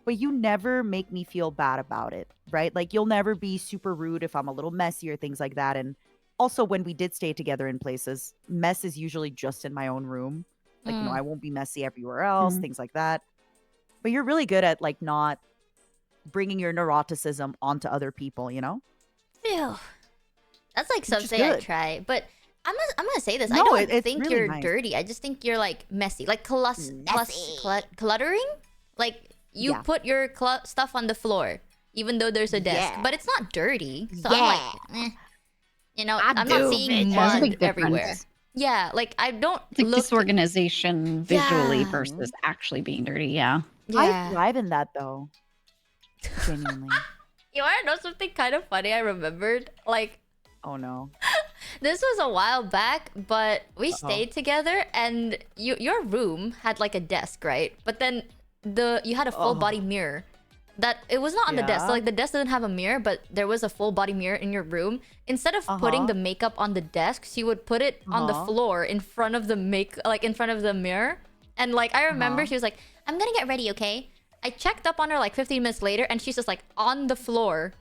D: But you never make me feel bad about it, right? Like you'll never be super rude if I'm a little messy or things like that. And also when we did stay together in places, mess is usually just in my own room. Like, I won't be messy everywhere else, things like that. But you're really good at like not bringing your neuroticism onto other people,
A: Phew. That's like
D: Which is
A: something I
D: good.
A: try, but I'm gonna say this. I
D: No,
A: don't
D: it's
A: think
D: really
A: you're
D: nice.
A: dirty. I just think you're like messy, like
G: Messy.
A: cluttering. Like you
D: Yeah.
A: put your stuff on the floor, even though there's a desk,
G: Yeah.
A: but it's not dirty. So
G: Yeah.
A: I'm like, I'm not
G: do,
A: seeing
G: bitch.
E: There's a
A: mud
E: big difference.
A: everywhere. Yeah, like I don't
E: It's like
A: look.
E: disorganization visually
A: Yeah.
E: versus actually being dirty. Yeah.
D: I
A: Yeah.
D: thrive in that though. Genuinely.
A: You wanna know something kind of funny? I remembered like.
D: Oh no.
A: This was a while back, but we stayed together, and your room had like a desk, right? But then you had a full body mirror. That it was not on the desk. So,
D: Yeah.
A: like the desk didn't have a mirror, but there was a full body mirror in your room. Instead of putting the makeup on the desk, she would put it on the floor in front of the in front of the mirror. And like I remember she was like, "I'm gonna get ready, okay?" I checked up on her like 15 minutes later, and she's just like on the floor,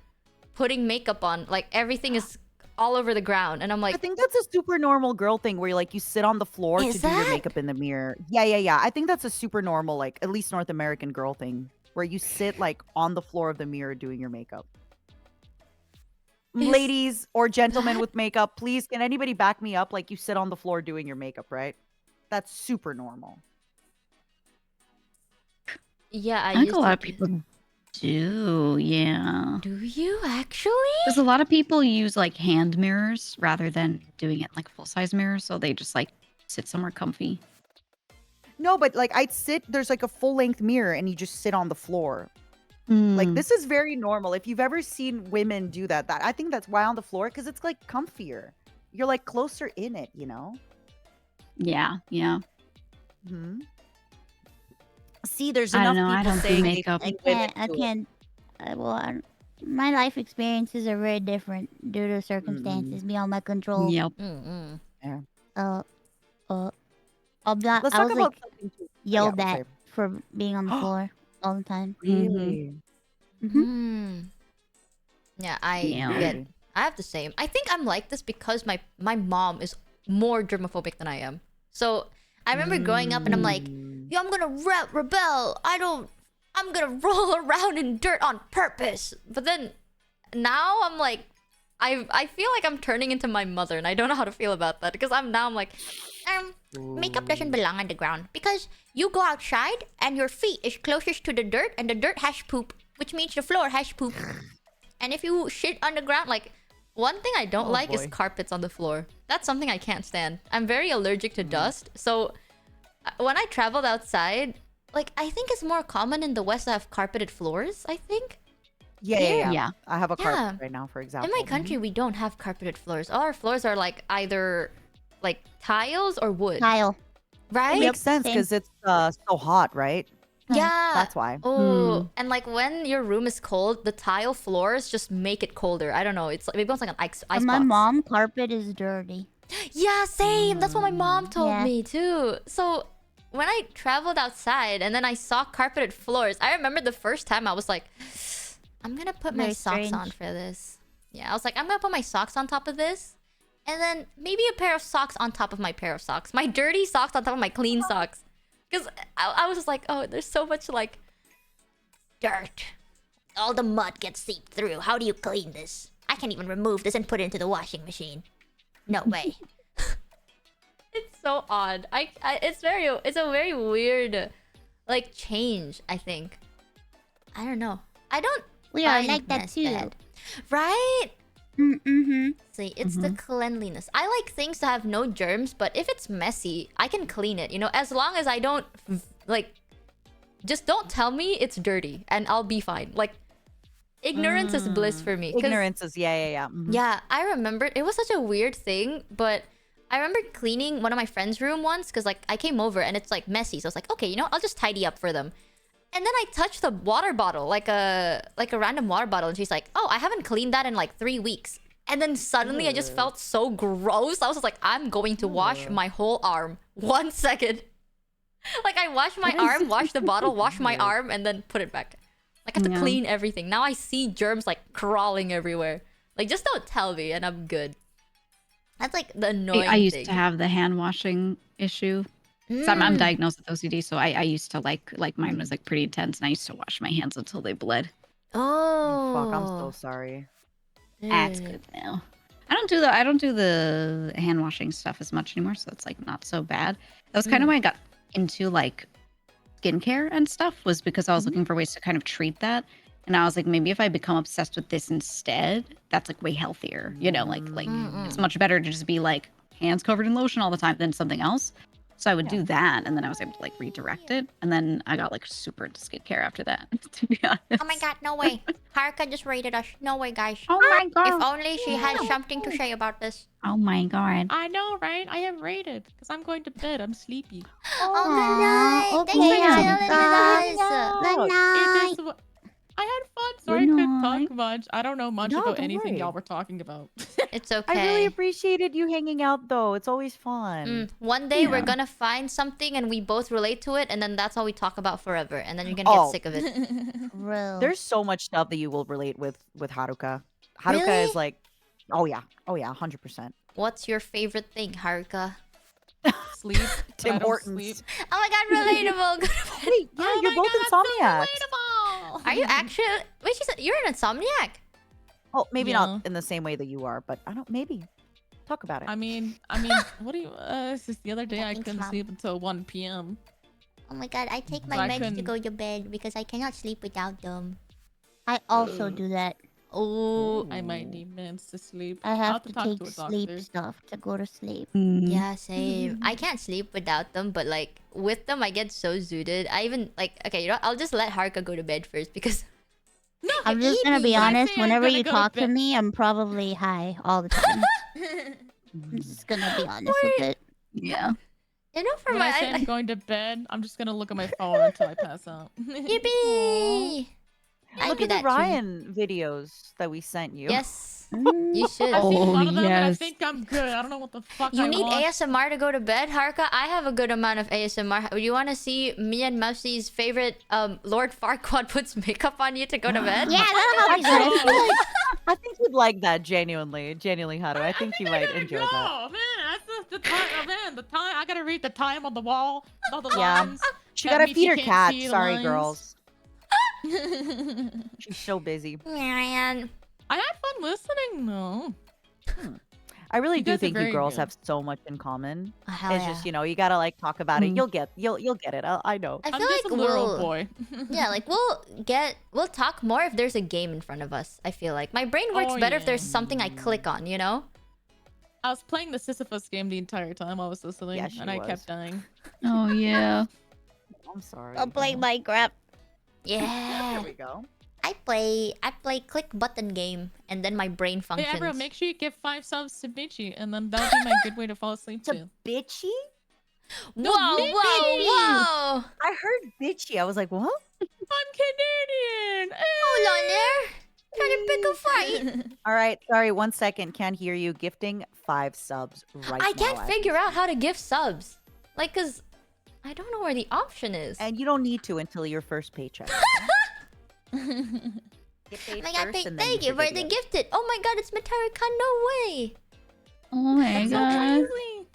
A: putting makeup on. Like everything is all over the ground, and I'm
D: I
A: like,
D: think that's a super normal girl thing where you sit on the floor
A: Is
D: to do your
A: that?
D: makeup in the mirror. Yeah. I think that's a super normal, like at least North American girl thing, where you sit like on the floor of the mirror doing your makeup. ladies or gentlemen with makeup, please, can anybody back me up? Like, you sit on the floor doing your makeup, right? That's super normal.
A: Yeah, I
E: I think
A: used
E: a lot
A: to
E: of people do, yeah.
A: Do you actually?
E: Because a lot of people use like hand mirrors rather than doing it like full size mirror, so they just like sit somewhere comfy.
D: No, but like I'd sit, there's like a full length mirror and you just sit on the floor. Like this is very normal. If you've ever seen women do that, I think that's why on the floor, because it's like comfier. You're like closer in it, you know?
E: Yeah, yeah.
D: Hmm. See, there's
E: I
D: enough
E: don't know. I
D: people
E: don't do
D: saying they
E: makeup.
D: think
G: I
D: women
G: can't. I
D: do it.
G: can't. My life experiences are very different due to circumstances beyond my control.
E: Yep.
A: Mm-mm.
D: Yeah.
G: I'm not.
D: Let's
G: I
D: talk
G: was
D: about
G: like
D: something too.
G: yelled
D: Yeah,
G: at
D: sorry.
G: for being on the floor all the time.
D: Really?
A: Hmm. Yeah, I
E: Yeah.
A: get. I have the same. I think I'm like this because my mom is more germophobic than I am. So I remember growing up and I'm like, yo, I'm gonna rebel. I'm gonna roll around in dirt on purpose. But then now I'm like, I feel like I'm turning into my mother, and I don't know how to feel about that because I'm like, makeup doesn't belong on the ground because you go outside and your feet is closest to the dirt, and the dirt has poop, which means the floor has poop. And if you shit on the ground, like, one thing I don't like is
D: boy.
A: carpets on the floor. That's something I can't stand. I'm very allergic to dust, so when I traveled outside, like, I think it's more common in the West to have carpeted floors, I think.
D: Yeah.
E: Yeah.
D: I have a carpet
A: Yeah.
D: right now, for
A: In
D: example.
A: my country, we don't have carpeted floors. All our floors are like either like tiles or wood,
G: Tile.
D: It
A: right?
D: makes sense
G: same.
D: because it's so hot, right?
A: Yeah.
D: That's why.
A: Oh, and like when your room is cold, the tile floors just make it colder. I don't know. It's like maybe it's like an ice
G: And my
A: box.
G: mom carpet is dirty.
A: Yeah, same. That's what my mom told
G: Yeah.
A: me too. So when I traveled outside and then I saw carpeted floors, I remember the first time I was like, I'm gonna put my
G: Very
A: socks on
G: strange.
A: for this. Yeah, I was like, I'm gonna put my socks on top of this. And then maybe a pair of socks on top of my pair of socks. My dirty socks on top of my clean socks. Because I was just like, oh, there's so much like dirt. All the mud gets seeped through. How do you clean this? I can't even remove this and put it into the washing machine. No way. It's so odd. It's a very weird like change, I think. I don't know. I don't
G: We are
A: find
G: like that
A: mess
G: too.
A: bad. Right?
G: Mm-hmm.
A: See, it's the cleanliness. I like things to have no germs, but if it's messy, I can clean it. You know, as long as I don't like, just don't tell me it's dirty, and I'll be fine. Like, ignorance is bliss for me. 'Cause-
D: Ignorance is, yeah. Mhm.
A: yeah, I remember it was such a weird thing, but I remember cleaning one of my friend's room once because like I came over and it's like messy, so I was like, okay, you know, I'll just tidy up for them. And then I touched the water bottle, like a random water bottle, and she's like, "Oh, I haven't cleaned that in like 3 weeks." And then suddenly I just felt so gross. I was just like, "I'm going to wash my whole arm 1 second." Like I wash my arm, wash the bottle, wash my arm, and then put it back. Like I have to
E: Yeah.
A: clean everything. Now I see germs like crawling everywhere. Like just don't tell me, and I'm good. That's like the annoying
E: I used
A: thing.
E: to have the hand washing issue. So I'm
A: Mm.
E: diagnosed with OCD, so I used to like mine was like pretty intense, and I used to wash my hands until they bled.
A: Oh,
D: Fuck, I'm so sorry.
E: That's good now. I don't do the hand washing stuff as much anymore, so it's like not so bad. That was kind of why I got into like skincare and stuff, was because I was looking for ways to kind of treat that. And I was like, maybe if I become obsessed with this instead, that's like way healthier. You know, like it's much better to just be like hands covered in lotion all the time than something else. So I would do that, and then I was able to like redirect it, and then I got like super into skincare after that. To be honest.
A: Oh my god, no way. Haruka just rated us. No way, guys.
E: Oh my god.
A: If only she had something to say about this.
E: Oh my god.
F: I know, right? I am rated because I'm going to bed. I'm sleepy.
A: Oh, good night.
G: okay,
A: Thanks for
G: Haruka.
A: chilling with us.
G: Good
F: It
G: night.
F: is. I had fun, so
E: Good
F: I couldn't
E: night.
F: talk much. I don't know much
D: No,
F: about
D: don't
F: anything
D: worry.
F: y'all were talking about.
A: It's okay.
D: I really appreciated you hanging out, though. It's always fun.
A: One day we're
E: Yeah.
A: gonna find something and we both relate to it, and then that's all we talk about forever, and then you're gonna
D: Oh.
A: get sick of it.
G: Real.
D: There's so much stuff that you will relate with Haruka. Haruka
A: Really?
D: is like, oh yeah, 100%.
A: What's your favorite thing, Haruka?
F: Sleep. but
D: Tim
F: I don't
D: Hortons.
F: sleep.
A: Oh my god, relatable.
D: Wait, yeah,
F: Oh
D: you're
F: my
D: both
F: God, that's so
D: insomniacs.
F: relatable.
A: Are you actually? Wait, she said you're an insomniac.
D: Oh, maybe
F: Yeah.
D: not in the same way that you are, but I don't. Maybe talk about it.
F: I mean, what do you? Since the other day I
G: Thanks,
F: couldn't
G: Mom.
F: sleep until 1 p.m.
G: Oh my god, I take
F: So
G: my
F: I
G: meds to
F: couldn't-
G: go to bed because I cannot sleep without them. I also do that.
A: Oh,
F: I might need meds to sleep.
G: I
F: I'll
G: have to
F: talk
G: take
F: to a
G: sleep
F: doctor.
G: stuff to go to sleep.
A: yeah, same. I can't sleep without them, but like with them, I get so zooted. I even like okay, you know, I'll just let Haruka go to bed first because
F: No,
G: I'm just gonna be
F: When I
G: honest.
F: say I'm
G: Whenever
F: gonna
G: you
F: go to
G: talk to
F: bed-
G: me, I'm probably high all the time. I'm just gonna be honest with it.
E: Yeah.
A: you know, for
F: when
A: my
F: I say I'm going to bed, I'm just gonna look at my phone until I pass out.
A: yippee. I
D: Look
A: do
D: at the
A: that too.
D: Ryan videos that we sent you.
A: Yes,
G: Mm.
A: you should.
F: I've seen
E: Oh,
F: one of them and I
E: yes.
F: think I'm good. I don't know what the fuck
A: You
F: I
A: need
F: want.
A: ASMR to go to bed, Haruka? I have a good amount of ASMR. You want to see me and Mousy's favorite Lord Farquaad puts makeup on you to go to bed?
G: Yeah, that'll help me
D: Actually,
G: good.
D: I think you'd like that genuinely, Haru. I think you might enjoy that.
F: Oh man, that's the time. Oh man, the time. I gotta read the time on the wall. All the
D: Yeah.
F: lines.
D: She
F: that
D: gotta
F: Michi
D: feed her
F: can't
D: cat.
F: see the
D: Sorry,
F: lines.
D: girls. She's so busy.
A: Man.
F: I had fun listening though.
D: I really
F: You
D: do
F: guys are
D: think you
F: very
D: girls
F: good.
D: have so much in common.
A: Oh, hell
D: It's
A: yeah.
D: just, you gotta like talk about it.
E: Mm.
D: You'll get it. I know.
A: I
F: I'm
A: feel
F: just
A: like
F: a literal
A: we'll
F: boy.
A: yeah, like we'll talk more if there's a game in front of us. I feel like my brain works
F: Oh,
A: better if
F: yeah.
A: there's something I click on. You know?
F: I was playing the Sisyphus game the entire time I was listening,
D: Yeah, she
F: and I
D: was.
F: kept dying.
E: Oh yeah.
D: I'm sorry.
G: I'll play Minecraft.
D: There
A: Yeah.
D: we go.
A: I play click button game, and then my brain
F: Hey,
A: functions.
F: Ebro, make sure you give 5 subs to Michi, and then that'll be my good way to fall asleep
D: To
F: too.
D: bitchy?
A: Whoa, whoa, whoa!
D: I heard bitchy. I was like, what?
F: I'm Canadian.
A: Hold on there. Trying to pick a fight.
D: All right, sorry, 1 second. Can't hear you. Gifting 5 subs right now.
A: I can't
D: as
A: figure
D: we
A: out how to gift subs. Like, cause I don't know where the option is.
D: speak. And you don't need to until your first paycheck. Get paid
A: I got
D: first
A: paid.
D: and then
A: Thank you
D: should
A: for
D: get
A: the
D: it.
A: gifted. Oh my god, it's Matara-kan. No way.
E: Oh my god.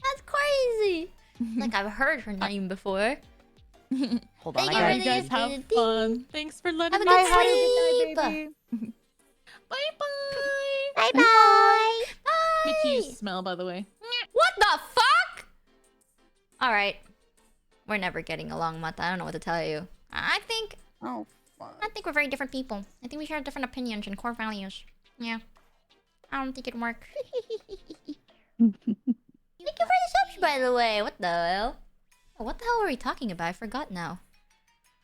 A: That's crazy. Like I've heard her name before.
D: Hold on,
A: Thank
D: I
A: you
D: gotta
A: for
F: You
A: the
F: guys
A: gifted
F: have
A: thing.
F: fun. Thanks for letting
A: Have a
F: me
A: good
F: play.
A: sleep.
F: Bye bye.
G: Bye bye.
F: Michi, you
A: Bye.
F: smell, by the way.
A: What the fuck? All right, we're never getting along, Mata. I don't know what to tell you. I think
G: Oh,
A: we're very different people. I think we share different opinions and core values. Yeah. I don't think it'd work. Thank you for the subs, by the way. What the hell? Oh, what the hell were we talking about? I forgot now.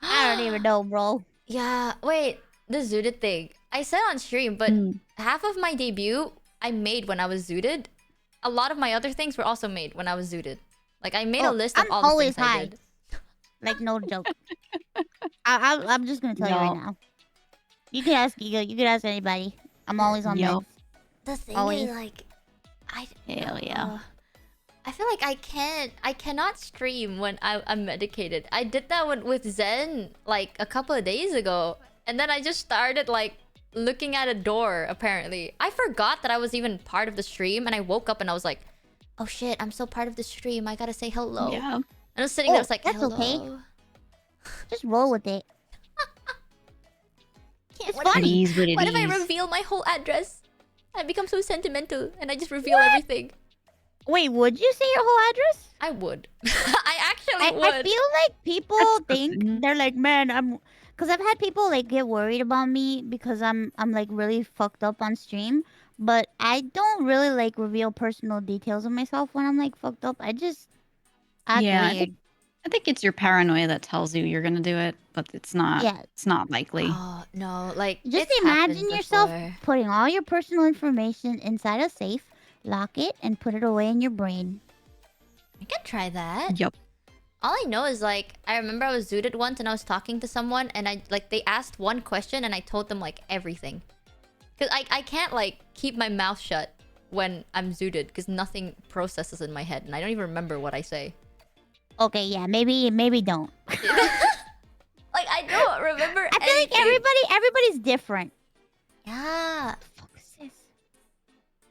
G: I don't even know, bro.
A: Yeah, wait. The zooted thing. I said on stream, but half of my debut I made when I was zooted. A lot of my other things were also made when I was zooted. Like I made a
G: Oh,
A: list of
G: I'm
A: all the
G: always
A: things I
G: high.
A: did.
G: Like, no joke. I'm just gonna tell you right
E: No.
G: now. You can ask Giga. You can ask anybody. I'm always on
E: Yup.
G: meds.
A: The thing
G: Always.
A: is, like,
E: Hell yeah.
A: I feel like I cannot stream when I'm medicated. I did that with Zen like a couple of days ago, and then I just started like looking at a door. Apparently, I forgot that I was even part of the stream, and I woke up and I was like, "Oh shit, I'm still part of the stream. I gotta say hello."
E: Yeah.
A: And I was sitting there, I was like,
G: that's
A: "Hello."
G: okay. Just roll with it.
A: Can't-
G: It's
A: what if-
G: funny.
E: It is what it
A: What if I
E: is.
A: reveal my whole address? I become so sentimental, and I just reveal everything.
G: Wait, would you say your whole address?
A: I would. I actually would.
G: I feel like people
E: That's
G: think
E: good.
G: they're like, man, because I've had people like get worried about me because I'm like really fucked up on stream, but I don't really like reveal personal details of myself when I'm like fucked up. I just act
E: Yeah, I
G: weird.
E: think it's your paranoia that tells you you're gonna do it, but it's not.
G: Yeah.
E: It's not likely.
A: Oh no! Like
G: Just
A: it's happened
G: imagine yourself
A: before.
G: putting all your personal information inside a safe, lock it, and put it away in your brain.
A: I can try that.
E: Yup.
A: All I know is like I remember I was zooted once and I was talking to someone and I like they asked one question and I told them like everything. Cause I can't like keep my mouth shut when I'm zooted because nothing processes in my head and I don't even remember what I say.
G: Okay, yeah, maybe don't.
A: Like I don't remember.
G: I feel like
A: anything.
G: everybody's different.
A: Yeah.
G: Fuck is this?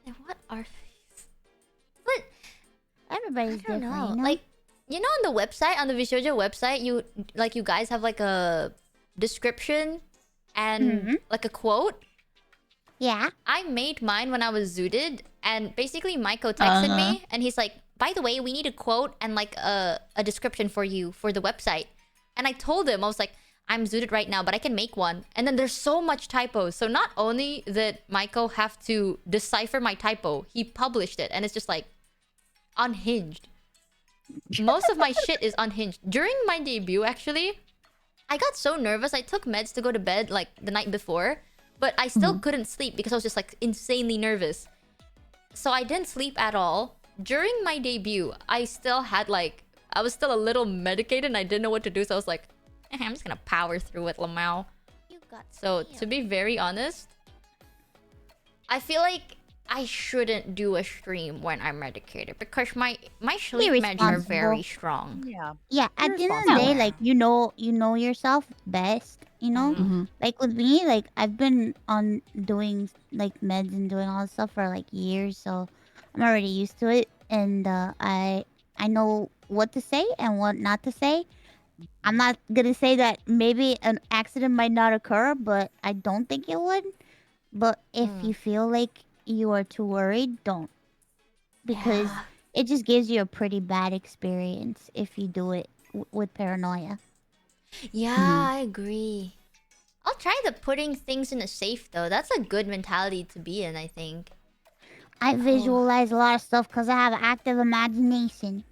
A: And what are these? But
G: Everybody's
A: I
G: different.
A: don't know.
G: You know?
A: Like you know on the website, on the Vshojo website, you guys have like a description and
G: Mhm.
A: like a quote.
G: Yeah.
A: I made mine when I was zooted, and basically Maiko texted me, and he's like, by the way, we need a quote and like a description for you for the website. And I told him, I was like, I'm zooted right now, but I can make one. And then there's so much typos. So not only did Maiko have to decipher my typo, he published it, and it's just like unhinged. Most of my shit is unhinged. During my debut, actually, I got so nervous. I took meds to go to bed like the night before, but I still couldn't sleep because I was just like insanely nervous. So I didn't sleep at all. During my debut, I still had like, I was still a little medicated and I didn't know what to do. So I was like, I'm just gonna power through it, Lamau. So to be very honest, I feel like I shouldn't do a stream when I'm medicated because my sleep meds are very strong.
D: Yeah.
G: Yeah, at the end of the day, like you know yourself best, you know? Like with me, like I've been on doing like meds and doing all this stuff for like years, so I'm already used to it, and I know what to say and what not to say. I'm not gonna say that maybe an accident might not occur, but I don't think it would. But if you feel like you are too worried, don't. Because it just gives you a pretty bad experience if you do it with paranoia.
A: Yeah, I agree. I'll try the putting things in a safe though. That's a good mentality to be in, I think.
G: I visualize a lot of stuff because I have active imagination.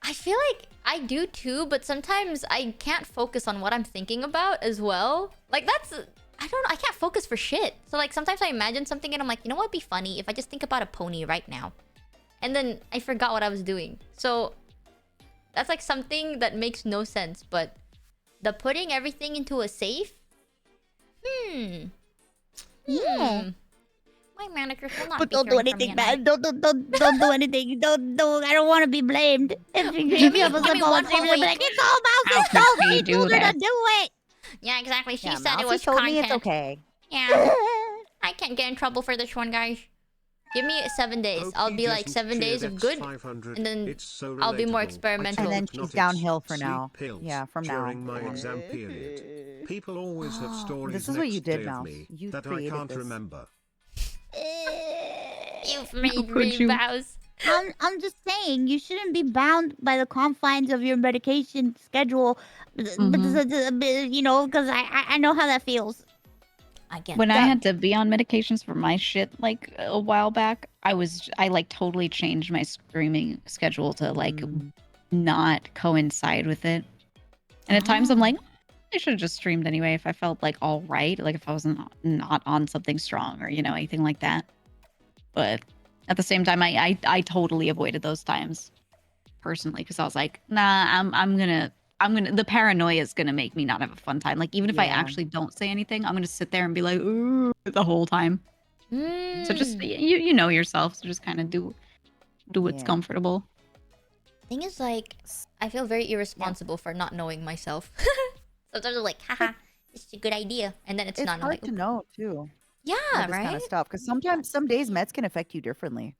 A: I feel like I do too, but sometimes I can't focus on what I'm thinking about as well. Like that's... I don't know, I can't focus for shit. So like sometimes I imagine something and I'm like, you know what would be funny if I just think about a pony right now. And then I forgot what I was doing. So that's like something that makes no sense. But the putting everything into a safe?
G: Yeah.
A: My manager will not
G: But
A: be
G: don't do
A: hearing from me
G: anything
A: at
G: bad.
A: night.
G: Don't do anything. Don't. I don't want to be blamed. If you have a
A: give me
G: simple
A: one
G: one,
A: whole
G: be like,
A: week.
G: it's all
E: How
G: Mouse's
E: could
G: fault.
E: she
G: She
E: do
G: told her to
E: this?
G: do it.
A: Yeah, exactly. She
D: Yeah,
A: said it
D: Mousy
A: was
D: told
A: content.
D: me it's okay.
A: Yeah. I can't get in trouble for this one, guys. Give me 7 days. I'll be like 7 days of good, and then I'll be more experimental.
D: And then she's downhill for now.
C: Pills
D: Yeah, from now.
C: during my exam period. People always have stories
D: This is what you
C: next
D: did,
C: day of
D: Mouse.
C: me
D: You
C: that I
D: created
C: can't
D: this.
C: remember.
A: You've made
E: could
A: me
E: you?
A: vows.
G: I'm just saying you shouldn't be bound by the confines of your medication schedule, you know, because I know how that feels.
A: I get
E: When I
A: that.
E: had to be on medications for my shit like a while back, I like totally changed my streaming schedule to like not coincide with it. And at times I'm like, I should have just streamed anyway if I felt like all right, like if I wasn't not on something strong or, you know, anything like that. But at the same time, I totally avoided those times personally because I was like, nah, I'm gonna the paranoia is gonna make me not have a fun time. Like even if I
D: Yeah.
E: actually don't say anything, I'm gonna sit there and be like, ooh, the whole time. So just you know yourself, so just kind of do what's
D: Yeah.
E: comfortable.
A: Thing is, like, I feel very irresponsible for not knowing myself. Sometimes I'm like, haha, this is a good idea, and then it's
D: It's
A: not. I'm
D: hard
A: like,
D: to know too.
A: yeah,
D: With this
A: right?
D: kind of stuff, because sometimes some days meds can affect you differently.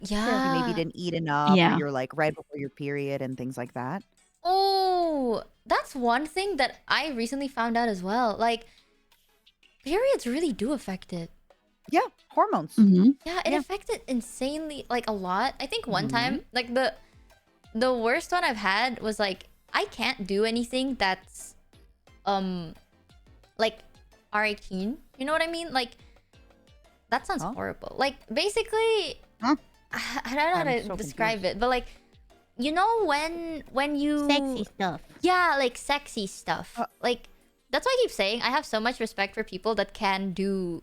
A: Yeah.
D: You maybe didn't eat enough,
E: Yeah.
D: or you're like right before your period and things like that.
A: Oh, that's one thing that I recently found out as well. Like, periods really do affect it.
D: Yeah, hormones.
A: Yeah, it affected insanely, like a lot. I think one time, like the worst one I've had was like I can't do anything that's like R18. You know what I mean? Like that sounds horrible. Like basically, I don't know how
G: I'm
A: to
G: so
A: describe it, but like you know when you
G: Sexy stuff.
A: Yeah, like sexy stuff. Like that's why I keep saying I have so much respect for people that can do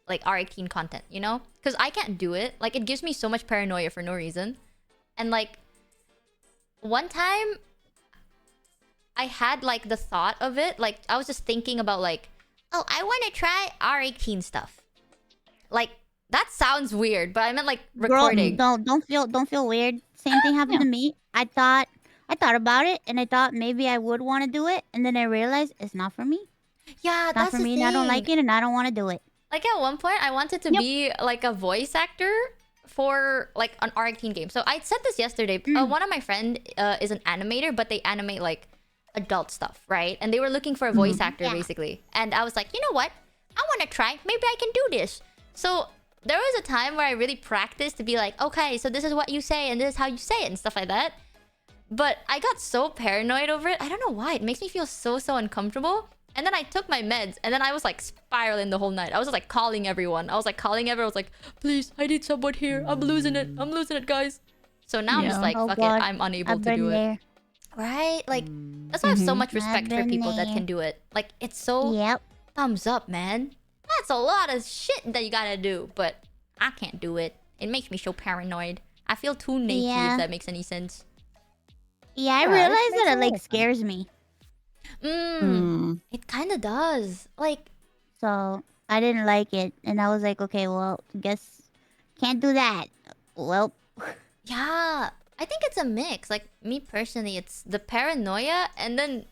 A: like R18 content, you know? Because I can't do it. Like it gives me so much paranoia for no reason. And like one time I had like the thought of it. Like I was just thinking about like, oh, I want to try R18 stuff. Like that sounds weird, but I meant like recording.
G: Girl, don't feel weird. Same thing happened to me. I thought about it, and I thought maybe I would want to do it, and then I realized it's not for me.
A: Yeah,
G: It's not
A: that's
G: for
A: the
G: me,
A: thing.
G: and I don't like it, and I don't want to do it.
A: Like at one point, I wanted to be like a voice actor for like an R18 game. So I said this yesterday. One of my friend is an animator, but they animate like adult stuff, right? And they were looking for a voice actor basically. And I was like, you know what? I want to try. Maybe I can do this. So there was a time where I really practiced to be like, okay, so this is what you say and this is how you say it and stuff like that. But I got so paranoid over it. I don't know why. It makes me feel so uncomfortable. And then I took my meds and then I was like spiraling the whole night. I was just like calling everyone. I was like, please, I need someone here. I'm losing it. I'm losing it, guys. So now I'm just like,
G: Oh
A: fuck
G: God,
A: it. I'm unable
G: I've
A: to
G: been
A: do it.
G: there.
A: Right? Like, that's why I have so much respect for
G: been
A: people that
G: there.
A: can do it. Like, it's so
G: Yep.
A: thumbs up, man. That's a lot of shit that you gotta do, but I can't do it. It makes me so paranoid. I feel too naked,
G: Yeah.
A: if that makes any sense.
G: Yeah, I
D: Yeah, it
G: realized
D: makes
G: that
D: a
G: it
D: lot
G: like
D: of sense.
G: scares me.
A: It kinda does. Like,
G: So I didn't like it, and I was like, okay, well, guess can't do that. Well,
A: yeah. I think it's a mix. Like, me personally, it's the paranoia, and then...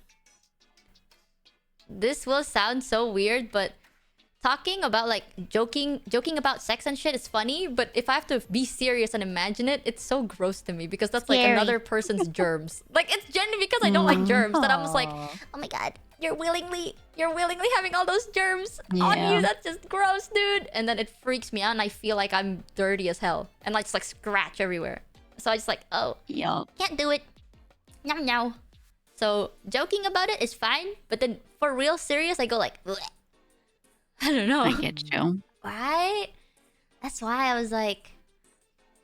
A: This will sound so weird, but... Talking about, like, joking about sex and shit is funny, but if I have to be serious and imagine it, it's so gross to me because that's like
G: Scary.
A: another person's germs. Like, it's genuinely because I don't like germs that I'm just like,
D: Aw.
A: oh my god, you're willingly having all those germs on
E: Yeah.
A: you. That's just gross, dude. And then it freaks me out and I feel like I'm dirty as hell. And I just like scratch everywhere. So I just like, oh,
E: Yup.
A: can't do it. No. So joking about it is fine, but then for real serious, I go like, bleh. I don't know.
E: I get you.
A: Right? That's why I was like,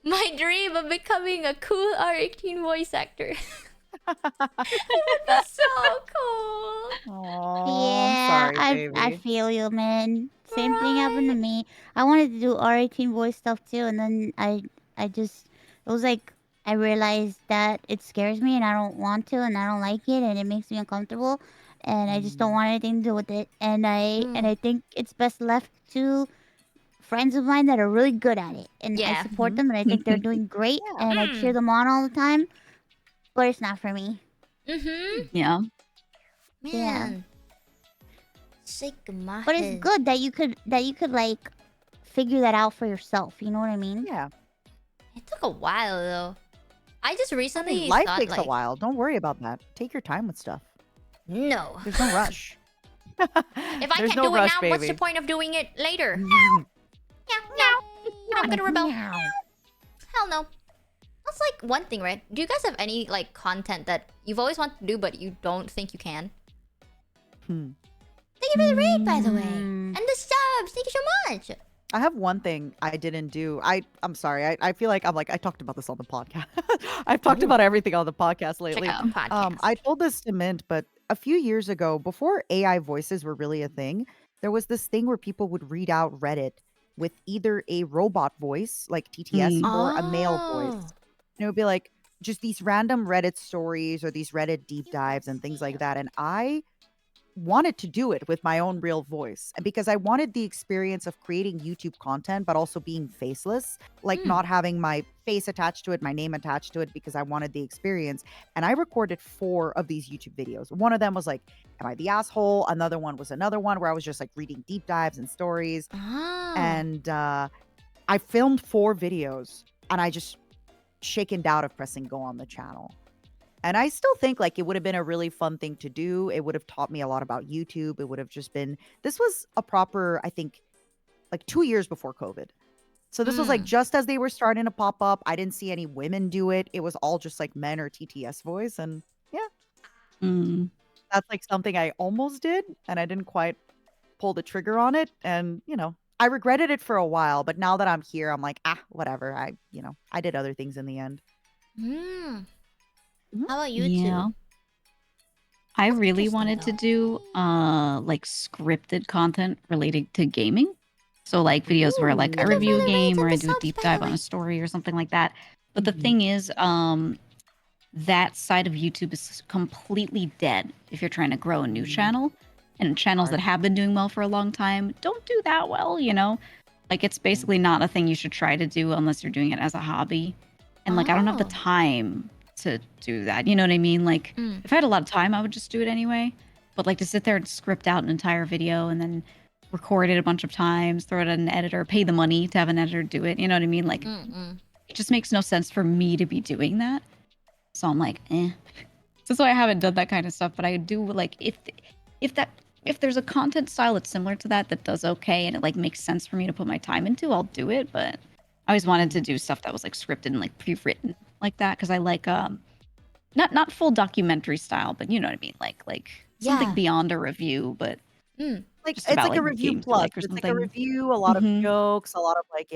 A: my dream of becoming a cool R18 voice actor. It would be so cool.
D: Aw,
G: yeah,
D: I'm sorry,
G: I
D: baby.
G: feel you, man. Same thing happened to me. I wanted to do R18 voice stuff too, and then I just it was like I realized that it scares me and I don't want to and I don't like it and it makes me uncomfortable and I just don't want anything to do with it. And I think it's best left to friends of mine that are really good at it. And I
A: Yeah.
G: support them and I think they're doing great and I cheer them on all the time. But it's not for me.
E: Yeah.
A: Man. Sick of my
G: But it's
A: head.
G: good that you could like figure that out for yourself. You know what I mean?
D: Yeah.
A: It took a while though. I just
D: I
A: recently
D: mean, life
A: thought
D: takes
A: like,
D: a while. Don't worry about that. Take your time with stuff.
A: no.
D: There's no rush.
A: If I
D: There's
A: can't
D: no
A: do it
D: rush,
A: now, what's the
D: baby.
A: point of doing it later? No. I'm gonna rebel. Hell no. That's like one thing, right? Do you guys have any like content that you've always wanted to do but you don't think you can? Thank you for the raid, by the way. And the subs. Thank you so much.
D: I have one thing I didn't do. I'm sorry. I feel like I talked about this on the podcast. I've talked about everything on the podcast lately.
A: out the podcast.
D: I told this to Mint, but a few years ago, before AI voices were really a thing, there was this thing where people would read out Reddit with either a robot voice, like TTS, or a male voice. And it would be like just these random Reddit stories or these Reddit deep dives and things like that. And I wanted to do it with my own real voice because I wanted the experience of creating YouTube content, but also being faceless, like not having my face attached to it, my name attached to it, because I wanted the experience. And I recorded 4 of these YouTube videos. One of them was like, am I the asshole? Another one was another one where I was just like reading deep dives and stories. And I filmed 4 videos and I just shaken out of pressing go on the channel. And I still think like it would have been a really fun thing to do. It would have taught me a lot about YouTube. It would have just been, this was a proper, I think, like 2 years before COVID. So this was like just as they were starting to pop up. I didn't see any women do it. It was all just like men or TTS voice. And yeah, that's like something I almost did. And I didn't quite pull the trigger on it. And, you know, I regretted it for a while. But now that I'm here, I'm like, whatever. I did other things in the end.
A: How about you
E: Yeah.
A: two?
E: I really wanted to do like scripted content related to gaming. So like videos where like I
A: Thank you for
E: review a
A: the raids
E: game or
A: and
E: I
A: the
E: do a
A: subs,
E: deep
A: by the
E: dive on
A: way.
E: a story or something like that. But the thing is, that side of YouTube is completely dead if you're trying to grow a new channel. And channels that have been doing well for a long time don't do that well, you know? Like it's basically not a thing you should try to do unless you're doing it as a hobby. And like I don't have the time to do that. You know what I mean? Like if I had a lot of time, I would just do it anyway. But like to sit there and script out an entire video and then record it a bunch of times, throw it at an editor, pay the money to have an editor do it. You know what I mean? Like it just makes no sense for me to be doing that. So I'm like, eh. So that's why I haven't done that kind of stuff. But I do like if that if there's a content style that's similar to that does okay and it like makes sense for me to put my time into, I'll do it. But I always wanted to do stuff that was like scripted and like pre-written like that because I like not full documentary style, but you know what I mean, like something
A: Yeah.
E: beyond a review, but
D: Like
E: just
D: it's
E: about,
D: like a
E: like,
D: review
E: games you
D: plus.
E: like or
D: It's like a
E: something.
D: review, a lot of
E: Mhm.
D: jokes, a lot of like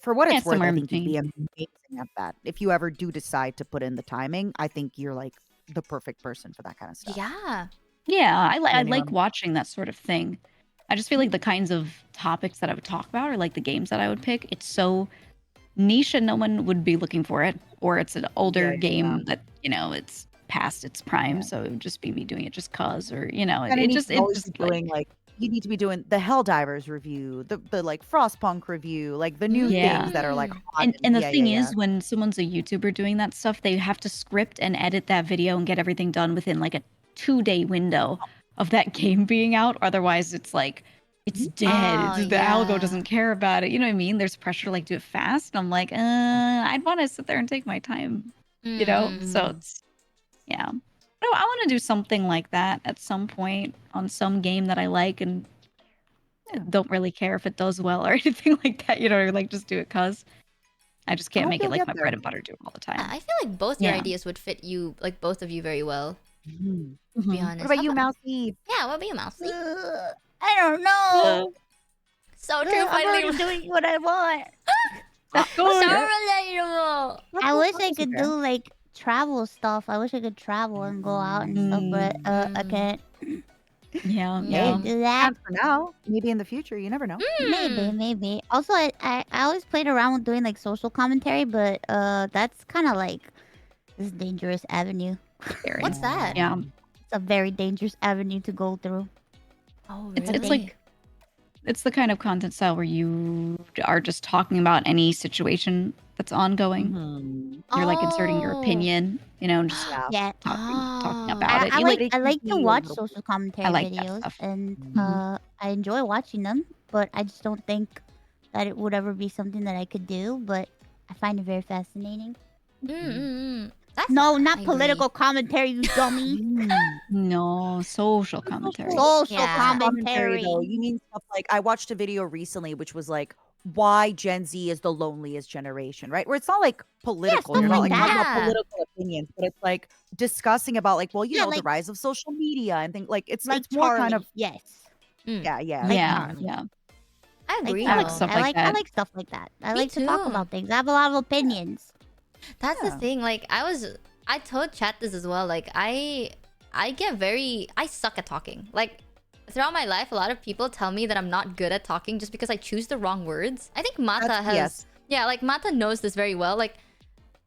D: for what
E: Yeah,
D: it's worth,
E: somewhere
D: I
E: in
D: think you'd be
E: between.
D: amazing at that. If you ever do decide to put in the timing, I think you're like the perfect person for that kind of stuff.
A: Yeah.
E: Yeah, I like
D: Anyone?
E: watching that sort of thing. I just feel like the kinds of topics that I would talk about or like the games that I would pick, it's so niche and no one would be looking for it, or it's an older
D: Yeah.
E: game that it's past its prime,
D: Yeah.
E: so it would just be me doing it just cause, or it
D: Kinda need
E: just
D: to always be
E: like
D: doing like you need to be doing the Helldivers review, the like Frostpunk review, like the new
E: Yeah.
D: things that are like hot.
E: And the
D: yeah,
E: thing
D: yeah,
E: is, when someone's a YouTuber doing that stuff, they have to script and edit that video and get everything done within like a 2-day window of that game being out. Otherwise, it's like it's dead.
A: Oh,
E: The algo
A: yeah.
E: doesn't care about it. You know what I mean? There's pressure to like do it fast. And I'm like, I'd want to sit there and take my time. You know? So it's yeah. I want to do something like that at some point on some game that I like and don't really care if it does well or anything like that. You know, or like just do it cause I just
D: I
E: can't
D: hope
E: make it
D: you'll
E: like
D: get
E: my
D: there.
E: bread and butter do it all the time.
A: I feel like both your
E: Yeah.
A: ideas would fit you, like both of you, very well.
D: Mhm.
A: To be
E: Mhm.
A: honest.
D: What about
A: How
D: you, Mousy?
A: Yeah, what about you, Mousy?
G: I don't know.
A: So true,
G: I'm
A: finally.
G: already doing what I want.
A: So relatable.
G: I wish I could do like travel stuff. I wish I could travel and go out and stuff, but I can't.
E: Yeah,
G: Can't do that.
D: And for now, maybe in the future, you never know.
G: Maybe. Also, I always played around with doing like social commentary, but that's kind of like this dangerous avenue.
A: What's that?
E: Yeah.
G: It's a very dangerous avenue to go through.
A: Oh,
E: It's like it's the kind of content style where you are just talking about any situation that's ongoing. You're like inserting your opinion, and just
G: Yeah.
E: talking about it.
G: I
E: You
G: like to watch social commentary
E: I like that
G: videos,
E: stuff.
G: and
E: Mhm.
G: I enjoy watching them. But I just don't think that it would ever be something that I could do. But I find it very fascinating. No, not political commentary, you dummy.
E: No, social commentary.
G: Social commentary.
D: though. You mean stuff like I watched a video recently which was like why Gen Z is the loneliest generation, right? Where it's not like political.
G: stuff
D: You're not
G: like
D: like talking about
G: that.
D: political opinions, but it's like discussing about like, well, you
G: Yeah,
D: know, the
G: like-
D: rise of social media and things like it's
G: Like
D: more kind
G: Charlie,
D: of
G: yes.
D: yeah.
E: Yeah.
A: I agree.
E: I like stuff like
G: I
E: that.
G: like stuff like that. I
A: Me
G: like to talk
A: too.
G: about things. I have a lot of opinions.
A: That's the thing. Like I told chat this as well. Like I suck at talking. Like throughout my life, a lot of people tell me that I'm not good at talking just because I choose the wrong words. I think Mata
D: That's-
A: has
D: yes.
A: yeah, like Mata knows this very well. Like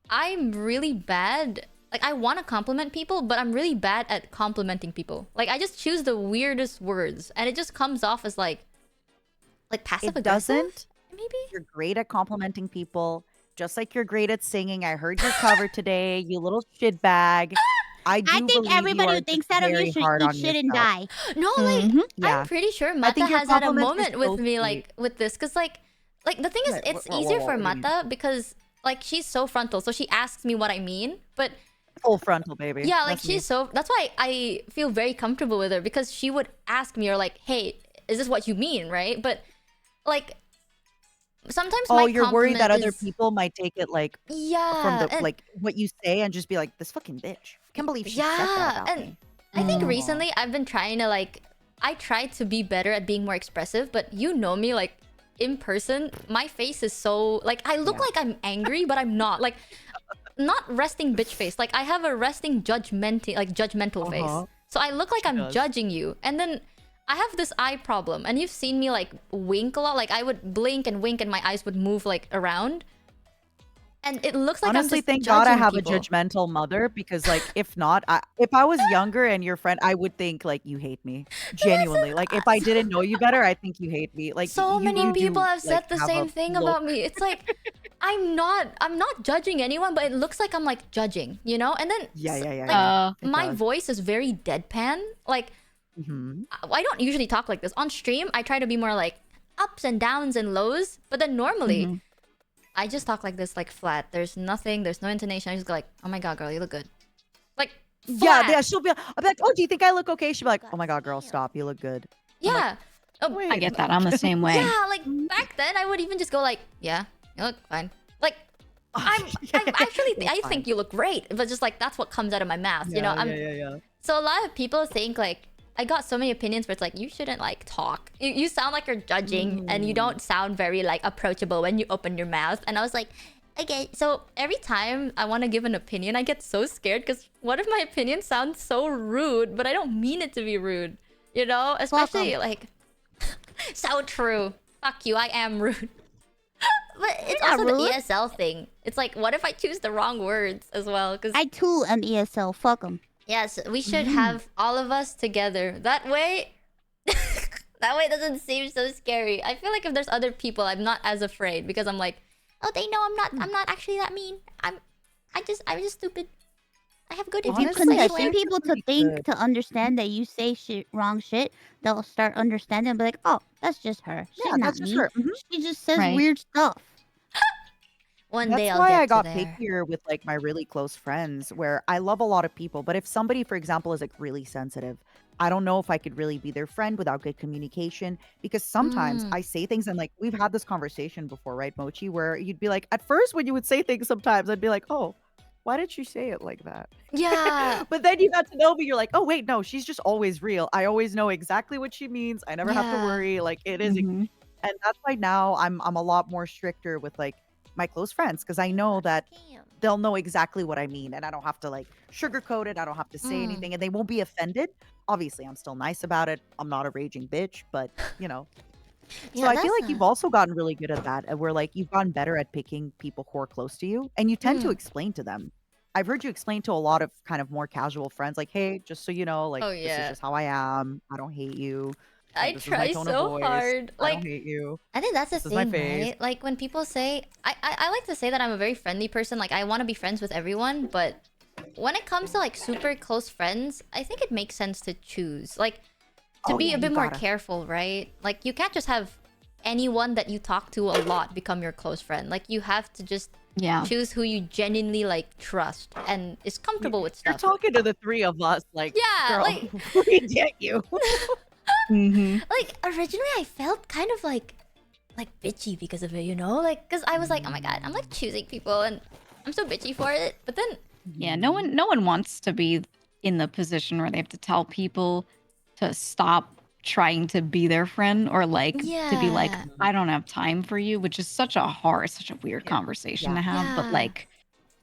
A: I'm really bad. Like I want to compliment people, but I'm really bad at complimenting people. Like I just choose the weirdest words, and it just comes off as like passive
D: It
A: aggressive.
D: doesn't.
A: Maybe
D: You're great at complimenting people, just like you're great at singing. I heard your cover today, you little shitbag. I
G: think
D: believe
G: everybody
D: you
G: who
D: are
G: thinks
D: just
G: that of you
D: very
G: should
D: hard
G: eat
D: on
G: shit and
D: yourself.
G: die.
A: No, like
D: Yeah.
A: I'm pretty sure
D: I
A: Mata
D: think your
A: has had a
D: compliments are
A: moment
D: so
A: with me,
D: sweet.
A: like with this, because like the thing is,
D: Wait,
A: it's
D: whoa,
A: easier
D: whoa,
A: for
D: whoa, what do you
A: Mata because like she's so frontal, so she asks me what I mean. But
D: Full frontal, baby.
A: yeah, like
D: That's me.
A: she's so that's why I feel very comfortable with her, because she would ask me or like, hey, is this what you mean, right? But like sometimes
D: Oh,
A: my
D: you're worried that
A: compliment
D: other
A: is-
D: people might take it like
A: yeah
D: from the
A: and-
D: like what you say and just be like, this fucking bitch. Can't believe she said that
A: yeah,
D: about
A: and
D: me.
A: I think recently I've been trying to like I try to be better at being more expressive, but you know me, like in person, my face is so like I look like I'm angry, but I'm not. Like not resting bitch face. Like I have a resting judgmental face. So I look like I'm
D: does.
A: judging you. And then I have this eye problem, and you've seen me like wink a lot. Like I would blink and wink and my eyes would move like around. And it looks like
D: Honestly,
A: I'm just
D: thank God I
A: judging
D: have
A: people.
D: a judgmental mother, because like if not, if I was younger and your friend, I would think like you hate me. Genuinely. Like if I didn't know you better, I think you hate me. Like
A: So
D: you
A: many
D: do,
A: people have said
D: like,
A: the
D: have
A: same
D: a
A: thing
D: low-
A: about me. It's like I'm not judging anyone, but it looks like I'm like judging, you know? And then
D: Yeah. It
A: my
D: does.
A: voice is very deadpan. Like
D: Mhm.
A: I don't usually talk like this. On stream, I try to be more like ups and downs and lows, but then normally I just talk like this, like flat. There's no intonation. I just go like, "Oh my god, girl, you look good." Like
D: Yeah,
A: flat.
D: she'll be. I'll be like, oh, do you think I look okay? She'll be like, oh my god, girl, stop. You look good.
A: Yeah. Oh,
E: I get that. I'm the same way.
A: yeah, like back then I would even just go like, yeah, you look fine. Like I'm actually I think you look great, but just like that's what comes out of my mouth, you know.
D: Yeah.
A: So a lot of people think like I got so many opinions where it's like you shouldn't like talk. You sound like you're judging and you don't sound very like approachable when you open your mouth. And I was like, okay, so every time I want to give an opinion, I get so scared because what if my opinion sounds so rude, but I don't mean it to be rude, you know? Especially like so true. Fuck you, I am rude. But it's
G: You're not
A: also
G: rude.
A: the ESL thing. It's like, what if I choose the wrong words as well? Because
G: I too am ESL. Fuck them.
A: yes, we should have all of us together. That way, that way it doesn't seem so scary. I feel like if there's other people, I'm not as afraid because I'm like, oh, they know I'm not actually that mean. I'm just stupid. I have good
G: If you
D: Honestly, I
G: condition
D: think
G: people
D: it's
G: to
D: pretty
G: think,
D: good.
G: to understand that you say wrong shit, they'll start understanding and be like, oh, that's just her. She's
D: Yeah,
G: not
D: that's just
G: me.
D: her.
G: She just says
E: Right.
G: weird stuff.
A: One
D: That's
A: day I'll
D: why
A: get
D: I
A: to
D: got
A: there.
D: pickier with like my really close friends, where I love a lot of people, but if somebody, for example, is like really sensitive, I don't know if I could really be their friend without good communication, because sometimes
A: Mm.
D: I say things and like we've had this conversation before, right, Mochi, where you'd be like, at first when you would say things, sometimes I'd be like, oh, why did she say it like that?
A: Yeah.
D: But then you got to know me, you're like, oh wait, no, she's just always real. I always know exactly what she means. I never have to
A: Yeah.
D: worry. Like it is,
E: Mhm.
D: and that's why now I'm a lot more stricter with like my close friends, because I know that they'll know exactly what I mean and I don't have to like sugarcoat it. I don't have to say
A: Mm.
D: anything and they won't be offended. Obviously, I'm still nice about it. I'm not a raging bitch, but you know. So
A: Yeah,
D: I feel
A: that's
D: like you've also gotten really good at that, and where like you've gotten better at picking people who are close to you and you tend to
A: Mm.
D: explain to them. I've heard you explain to a lot of kind of more casual friends, like, hey, just so you know, like
A: Oh
D: this is
A: yeah.
D: just how I am. I don't hate you.
A: I
D: This is my
A: try
D: tone of
A: so
D: voice.
A: hard.
D: I don't
A: Like
D: hate you.
A: I think that's the
D: This is my
A: thing,
D: face.
A: right? Like when people say I like to say that I'm a very friendly person. Like I want to be friends with everyone, but when it comes to like super close friends, I think it makes sense to choose. Like to
D: Oh
A: be
D: yeah,
A: a
D: you
A: bit more
D: gotta.
A: careful, right? Like you can't just have anyone that you talk to a lot become your close friend. Like you have to just
E: Yeah.
A: choose who you genuinely like trust and is comfortable with
D: You're
A: stuff.
D: talking to the three of us, like,
A: Yeah,
D: girl,
A: like
D: we get you.
E: Mhm.
A: like originally I felt kind of like bitchy because of it, you know? Like cuz I was like, "Oh my god, I'm like choosing people and I'm so bitchy for it." But then
E: Yeah, no one wants to be in the position where they have to tell people to stop trying to be their friend, or like to be like,
A: yeah.
E: I don't have time for you, which is such a weird
D: Yeah.
E: conversation
D: Yeah.
E: to have. But
A: Yeah.
E: like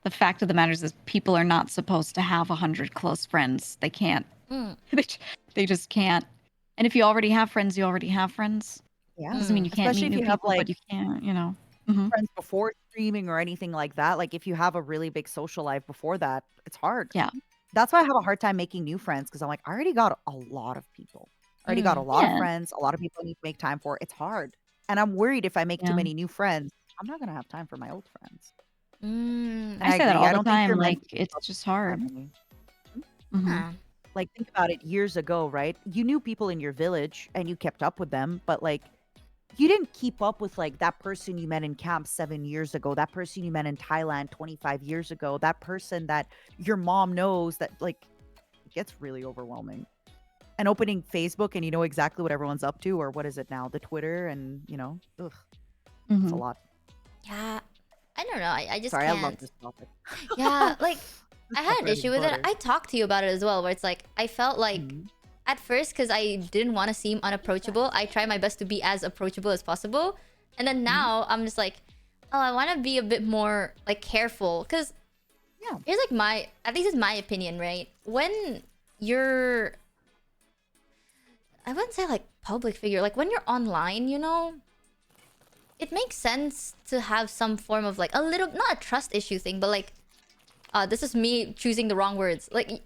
E: the fact of the matter is people are not supposed to have 100 close friends. They can't.
A: Mm.
E: They just can't. And if you already have friends, you already have friends.
D: Yeah.
E: Doesn't mean you can't
D: Especially
E: meet
D: if
E: new
D: you have
E: people, but
D: like
E: you can't, you know. Mhm.
D: friends before streaming or anything like that. Like if you have a really big social life before that, it's hard.
E: Yeah.
D: That's why I have a hard time making new friends, because I'm like, I already got a lot of people. I already got a
A: Mm.
D: lot of
E: Yeah.
D: friends, a lot of people I need to make time for. It's hard. And I'm worried if I make too
E: Yeah.
D: many new friends, I'm not gonna have time for my old friends.
A: Mm.
D: And
E: I
D: I
E: say that
D: agree.
E: all
D: I
E: the
D: don't think
E: time.
D: you're meant
E: Like
D: to keep
E: it's
D: up
E: just
D: with
E: hard.
D: family.
E: Mhm.
A: Huh.
D: Like think about it, years ago, right? You knew people in your village and you kept up with them, but like you didn't keep up with like that person you met in camp 7 years ago, that person you met in Thailand 25 years ago, that person that your mom knows, that like it gets really overwhelming. And opening Facebook and you know exactly what everyone's up to, or what is it now? The Twitter, and you know, ugh, it's a
E: Mhm.
D: lot.
A: Yeah. I don't know. I just
D: Sorry, I love
A: can't.
D: this topic.
A: Yeah, like
D: This
A: I
D: is
A: had
D: my
A: an
D: bread
A: issue
D: and
A: with it.
D: butter.
A: I talked to you about it as well, where it's like I felt like
D: Mhm.
A: at first because I didn't want to seem unapproachable, I try my best to be as approachable as possible. And then now I'm just like, oh, I want to be a bit more like careful because
D: Yeah.
A: here's like my, at least it's my opinion, right? When you're, I wouldn't say like public figure, like when you're online, you know, it makes sense to have some form of like a little, not a trust issue thing, but like, this is me choosing the wrong words. Like,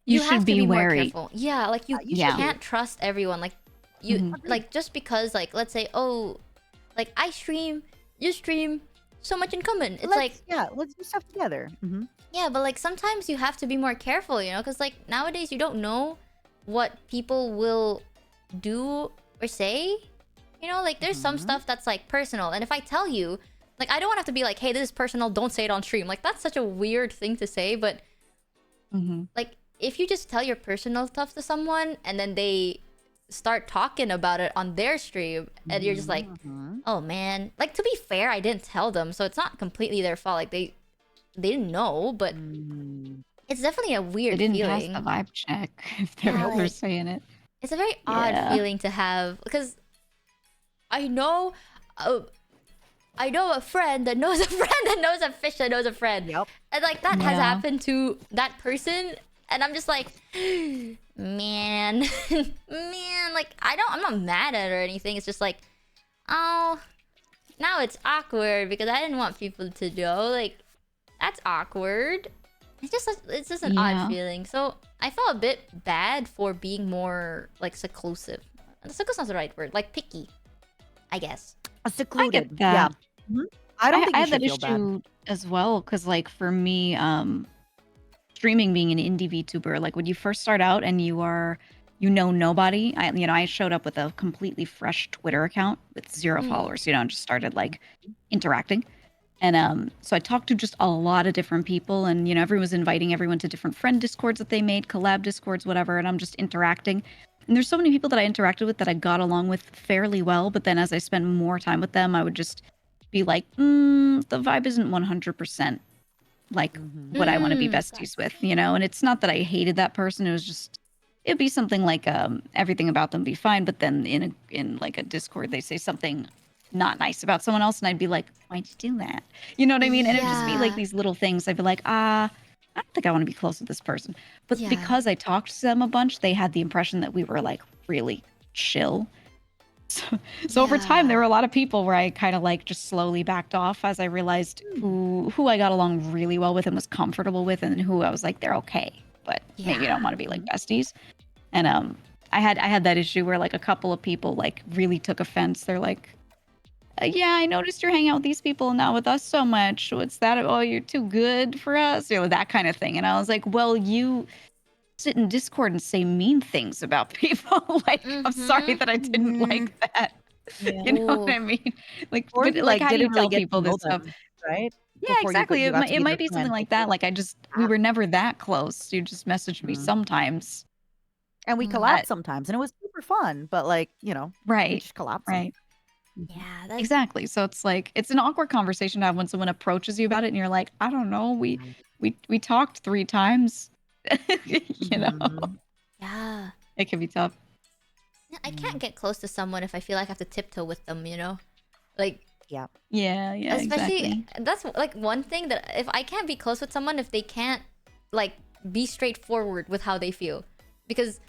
E: You
A: have
E: should
A: to
E: be
A: more
E: wary.
A: careful. Yeah, like you
D: you should be.
A: can't trust everyone. Like you
E: Mhm.
A: like just because like let's say oh like I stream, you stream, so much in common. It's like
D: let's do stuff together.
A: yeah, but like sometimes you have to be more careful, you know, because like nowadays you don't know what people will do or say. You know, like there's some stuff that's like personal, and if I tell you, like I don't want to have to be like, hey, this is personal, don't say it on stream. Like that's such a weird thing to say, but
E: Mm-hmm.
A: Like if you just tell your personal stuff to someone and then they start talking about it on their stream and you're just like, oh man, like to be fair, I didn't tell them, so it's not completely their fault. Like they didn't know, but it's definitely a
E: They
A: weird
E: didn't
A: feeling.
E: pass the vibe check if they're
A: Yeah,
E: they're
A: like,
E: saying it.
A: it's a very odd
E: Yeah.
A: feeling to have because I know a friend that knows a friend that knows a fish that knows a friend.
D: Yep.
A: And like that has
E: Yeah.
A: happened to that person and I'm just like man man, like I'm not mad at her or anything. It's just like, oh, now it's awkward because I didn't want people to know. Like that's awkward. It's just an
E: Yeah.
A: odd feeling. So I felt a bit bad for being more like seclusive. Seclusive is the right word. Like picky, I guess.
D: Secluded.
E: that.
D: Yeah. Mhm. I don't think
E: I
D: you
E: had that
D: should feel bad.
E: issue as well because, like, for me, streaming being an indie VTuber, like when you first start out and you know nobody. I showed up with a completely fresh Twitter account with 0 followers. And just started like interacting. And so I talked to just a lot of different people, and everyone was inviting everyone to different friend discords that they made, collab discords, whatever. And I'm just interacting. And there's so many people that I interacted with that I got along with fairly well. But then as I spent more time with them, I would just be like, the vibe isn't 100% like what I want to be besties with, And it's not that I hated that person. It was just, it'd be something like everything about them be fine. But then in like a Discord, they say something not nice about someone else, and I'd be like, why'd you do that? You know what I mean? And it'd just be like
A: Yeah.
E: these little things. I'd be like, I don't think I want to be close with this person. But
A: Yeah.
E: because I talked to them a bunch, they had the impression that we were like really chill. So over time, there were a lot of people where I kind of like just slowly backed off as I realized who I got along really well with and was comfortable with, and who I was like, they're okay, but maybe I don't want to be like besties. And I had that issue where like a couple of people like really took offense. They're like, yeah, I noticed you're hanging out with these people and not with us so much. What's that? Oh, you're too good for us, that kind of thing. And I was like, well, you sit in Discord and say mean things about people. Like, I'm sorry that I didn't like that.
D: Yeah.
E: You know what I mean? Like,
D: Or
E: but,
D: you
E: like, how do you
D: didn't really
E: tell
D: get to
E: people
D: know
E: this stuff?
D: them, right?
E: Yeah,
D: Before
E: exactly.
D: you got to
E: It
D: be
E: might
D: their
E: be something
D: friend.
E: like that. Like, we were never that close. You just messaged me sometimes.
D: And we collabed sometimes, and it was super fun. But like, we
E: Right.
D: just collabed.
E: Right.
A: Yeah, that's
E: Exactly. So it's like it's an awkward conversation to have when someone approaches you about it, and you're like, I don't know, we talked 3 times.
A: yeah.
E: It can be tough.
A: I can't get close to someone if I feel like I have to tiptoe with them, Like
D: Yeah.
E: Yeah,
A: especially
E: exactly.
A: that's like one thing that if I can't be close with someone if they can't like be straightforward with how they feel. Because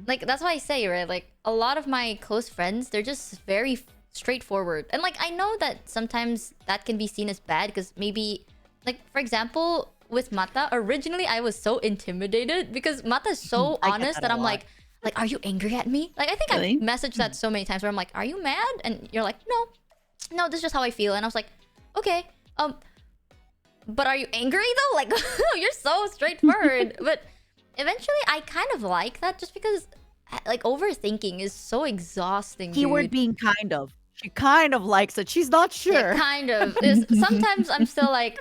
A: like that's why I say, right? Like a lot of my close friends, they're just very straightforward. And like I know that sometimes that can be seen as bad because maybe like for example with Mata, originally I was so intimidated because Mata's so
D: I get
A: honest
D: that
A: that
D: a
A: I'm
D: lot.
A: like, are you angry at me? Like I think
E: Really?
A: I've messaged that so many times where I'm like, are you mad? And you're like, no, this is just how I feel. And I was like, okay, but are you angry though? Like you're so straightforward. But eventually I kind of like that just because like overthinking is so exhausting.
D: Keyword
A: dude.
D: being kind of. She kind of likes it. She's not sure.
A: Yeah, kind of. Sometimes I'm still like,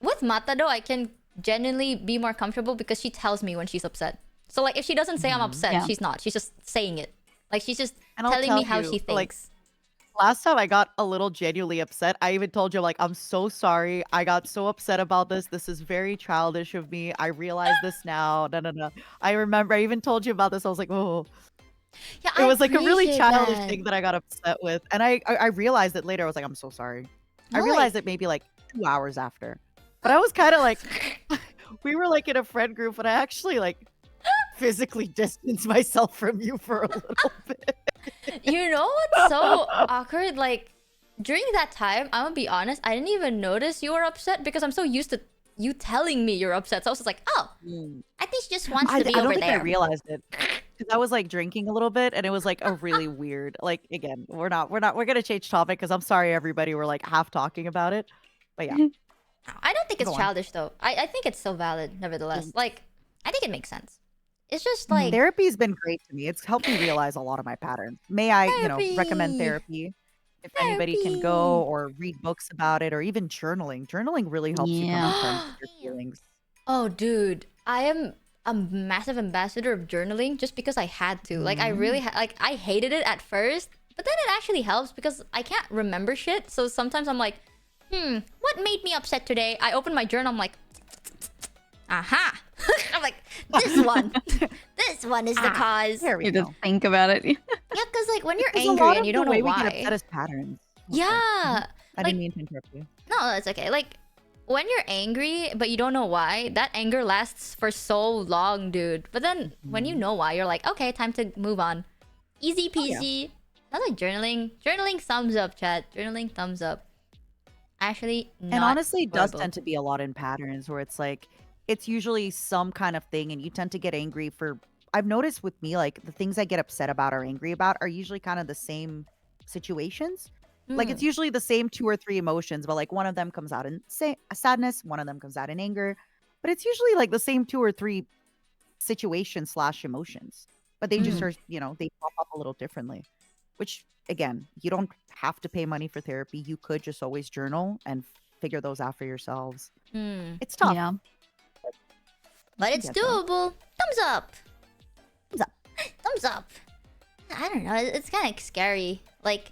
A: with Mata though, I can genuinely be more comfortable because she tells me when she's upset. So like, if she doesn't say I'm upset,
E: Yeah.
A: she's not. She's just saying it. Like she's just
D: And I'll
A: telling me
D: tell
A: how
D: you,
A: she thinks.
D: like, last time I got a little genuinely upset. I even told you, like, I'm so sorry. I got so upset about this. This is very childish of me. I realize this now. No. I remember I even told you about this. I was like, oh.
A: Yeah,
D: It was like a really
A: appreciate
D: childish
A: that.
D: thing that I got upset with. And I realized it later. I was like, I'm so sorry. I
A: No,
D: realized
A: like-
D: it maybe like 2 hours after. But I was kind of like, we were like in a friend group, and I actually like physically distanced myself from you for a little bit.
A: You know what's so awkward? Like during that time, I'm gonna be honest, I didn't even notice you were upset because I'm so used to you telling me you're upset. So I was just like, oh, I think she just wants
D: I
A: to be
D: don't
A: over
D: think I
A: there.
D: realized it because I was like drinking a little bit, and it was like a really weird. Like again, we're gonna change topic because I'm sorry, everybody. We're like half talking about it, but yeah.
A: I don't think it's
D: Go on.
A: childish though. I think it's still valid, nevertheless. Like, I think it makes sense. It's just like
D: Therapy's been great to me. It's helped me realize a lot of my patterns. May I, recommend therapy if anybody can go or read books about it or even journaling. Journaling really helps you come to terms with your feelings.
A: Oh, dude, I am a massive ambassador of journaling just because I had to. Like, I really like. I hated it at first, but then it actually helps because I can't remember shit. So sometimes I'm like, what made me upset today? I open my journal. I'm like, aha. I'm like, this one. This one is the cause.
D: There we
E: You
D: go.
E: just think about it.
A: Yeah, because like when you're
D: Because a
A: angry
D: lot
A: and
D: of
A: you
D: the
A: don't know
D: way we get upset
A: why.
D: is patterns.
A: Yeah.
D: I
A: Like,
D: didn't mean to interrupt you.
A: no, that's okay. Like, when you're angry but you don't know why, that anger lasts for so long, dude. But then when you know why, you're like, okay, time to move on. Easy peasy. Sounds like journaling. Journaling thumbs up, chat. Journaling thumbs up. Actually, not
D: And honestly, it does
A: horrible.
D: tend to be a lot in patterns where it's like, it's usually some kind of thing, and you tend to get angry for. I've noticed with me, like, the things I get upset about or angry about are usually kind of the same situations. Like, it's usually the same 2 or 3 emotions, but like one of them comes out in sadness, one of them comes out in anger. But it's usually like the same 2 or 3 situations slash emotions. But they just are, they pop up a little differently. Which, again, you don't have to pay money for therapy. You could just always journal and figure those out for yourselves. It's tough.
E: Yeah.
A: But
D: I
A: it's
D: get that.
A: doable. Thumbs up.
D: Thumbs up.
A: Thumbs up. I don't know. It's kind of scary. Like,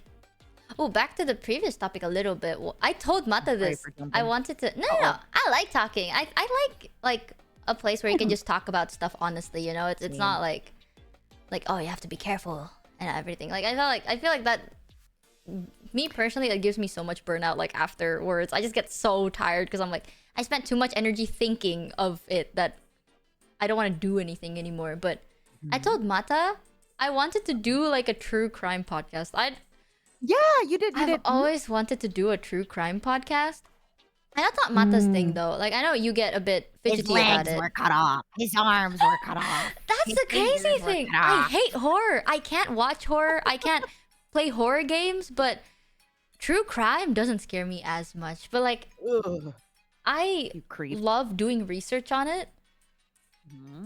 A: oh, back to the previous topic a little bit. I told Mata
D: Sorry
A: this.
D: for jumping.
A: I wanted to. No. I like talking. I like a place where you can just talk about stuff honestly. You know, it's not like oh, you have to be careful and everything. Like I feel like that. Me personally, it gives me so much burnout. Like afterwards, I just get so tired because I'm like, I spent too much energy thinking of it that I don't want to do anything anymore. But I told Mata I wanted to do like a true crime podcast.
D: Yeah, you did.
A: I've always wanted to do a true crime podcast. And that's not Mata's thing though. Like I know you get a bit
G: His
A: fidgety about
G: legs
A: it.
G: were cut off. His arms were cut off.
A: That's
G: His
A: the crazy
G: fingers were
A: thing.
G: cut
A: I
G: off.
A: hate horror. I can't watch horror. I can't play horror games, but true crime doesn't scare me as much. But like
D: Ugh,
A: I
D: you creep.
A: love doing research on it.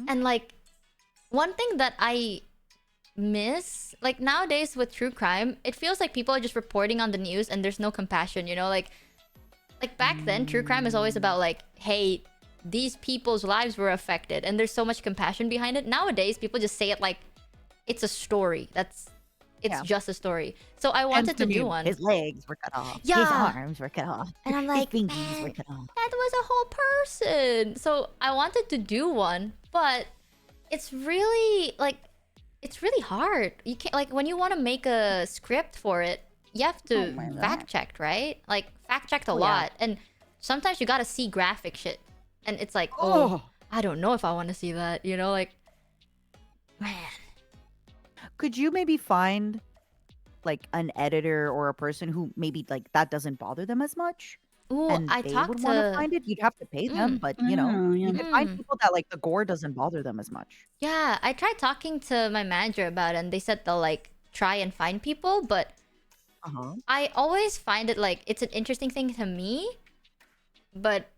A: And like one thing that I miss, like nowadays with true crime, it feels like people are just reporting on the news and there's no compassion, you know? Like back then, true crime is always about like, hey, these people's lives were affected and there's so much compassion behind it. Nowadays, people just say it like it's a story. It's just a story. So I wanted to do one.
D: His legs were cut off.
A: Yeah.
D: His arms were cut off.
A: And I'm like,
D: his fingers
A: man,
D: were cut off.
A: that was a whole person. So I wanted to do one, but it's really hard. You can't, like, when you want to make a script for it, you have to fact check, right? Like fact checked a lot, and sometimes you gotta see graphic shit, and it's like, oh, I don't know if I want to see that, you know, like, man.
D: Could you maybe find like an editor or a person who maybe like that doesn't bother them as much?
A: Ooh,
D: And
A: I
D: they
A: talked
D: would want to
A: to
D: find it. You'd have to pay them, but you know, you could find people that like the gore doesn't bother them as much.
A: Yeah, I tried talking to my manager about it, and they said they'll like try and find people, but I always find it like it's an interesting thing to me, but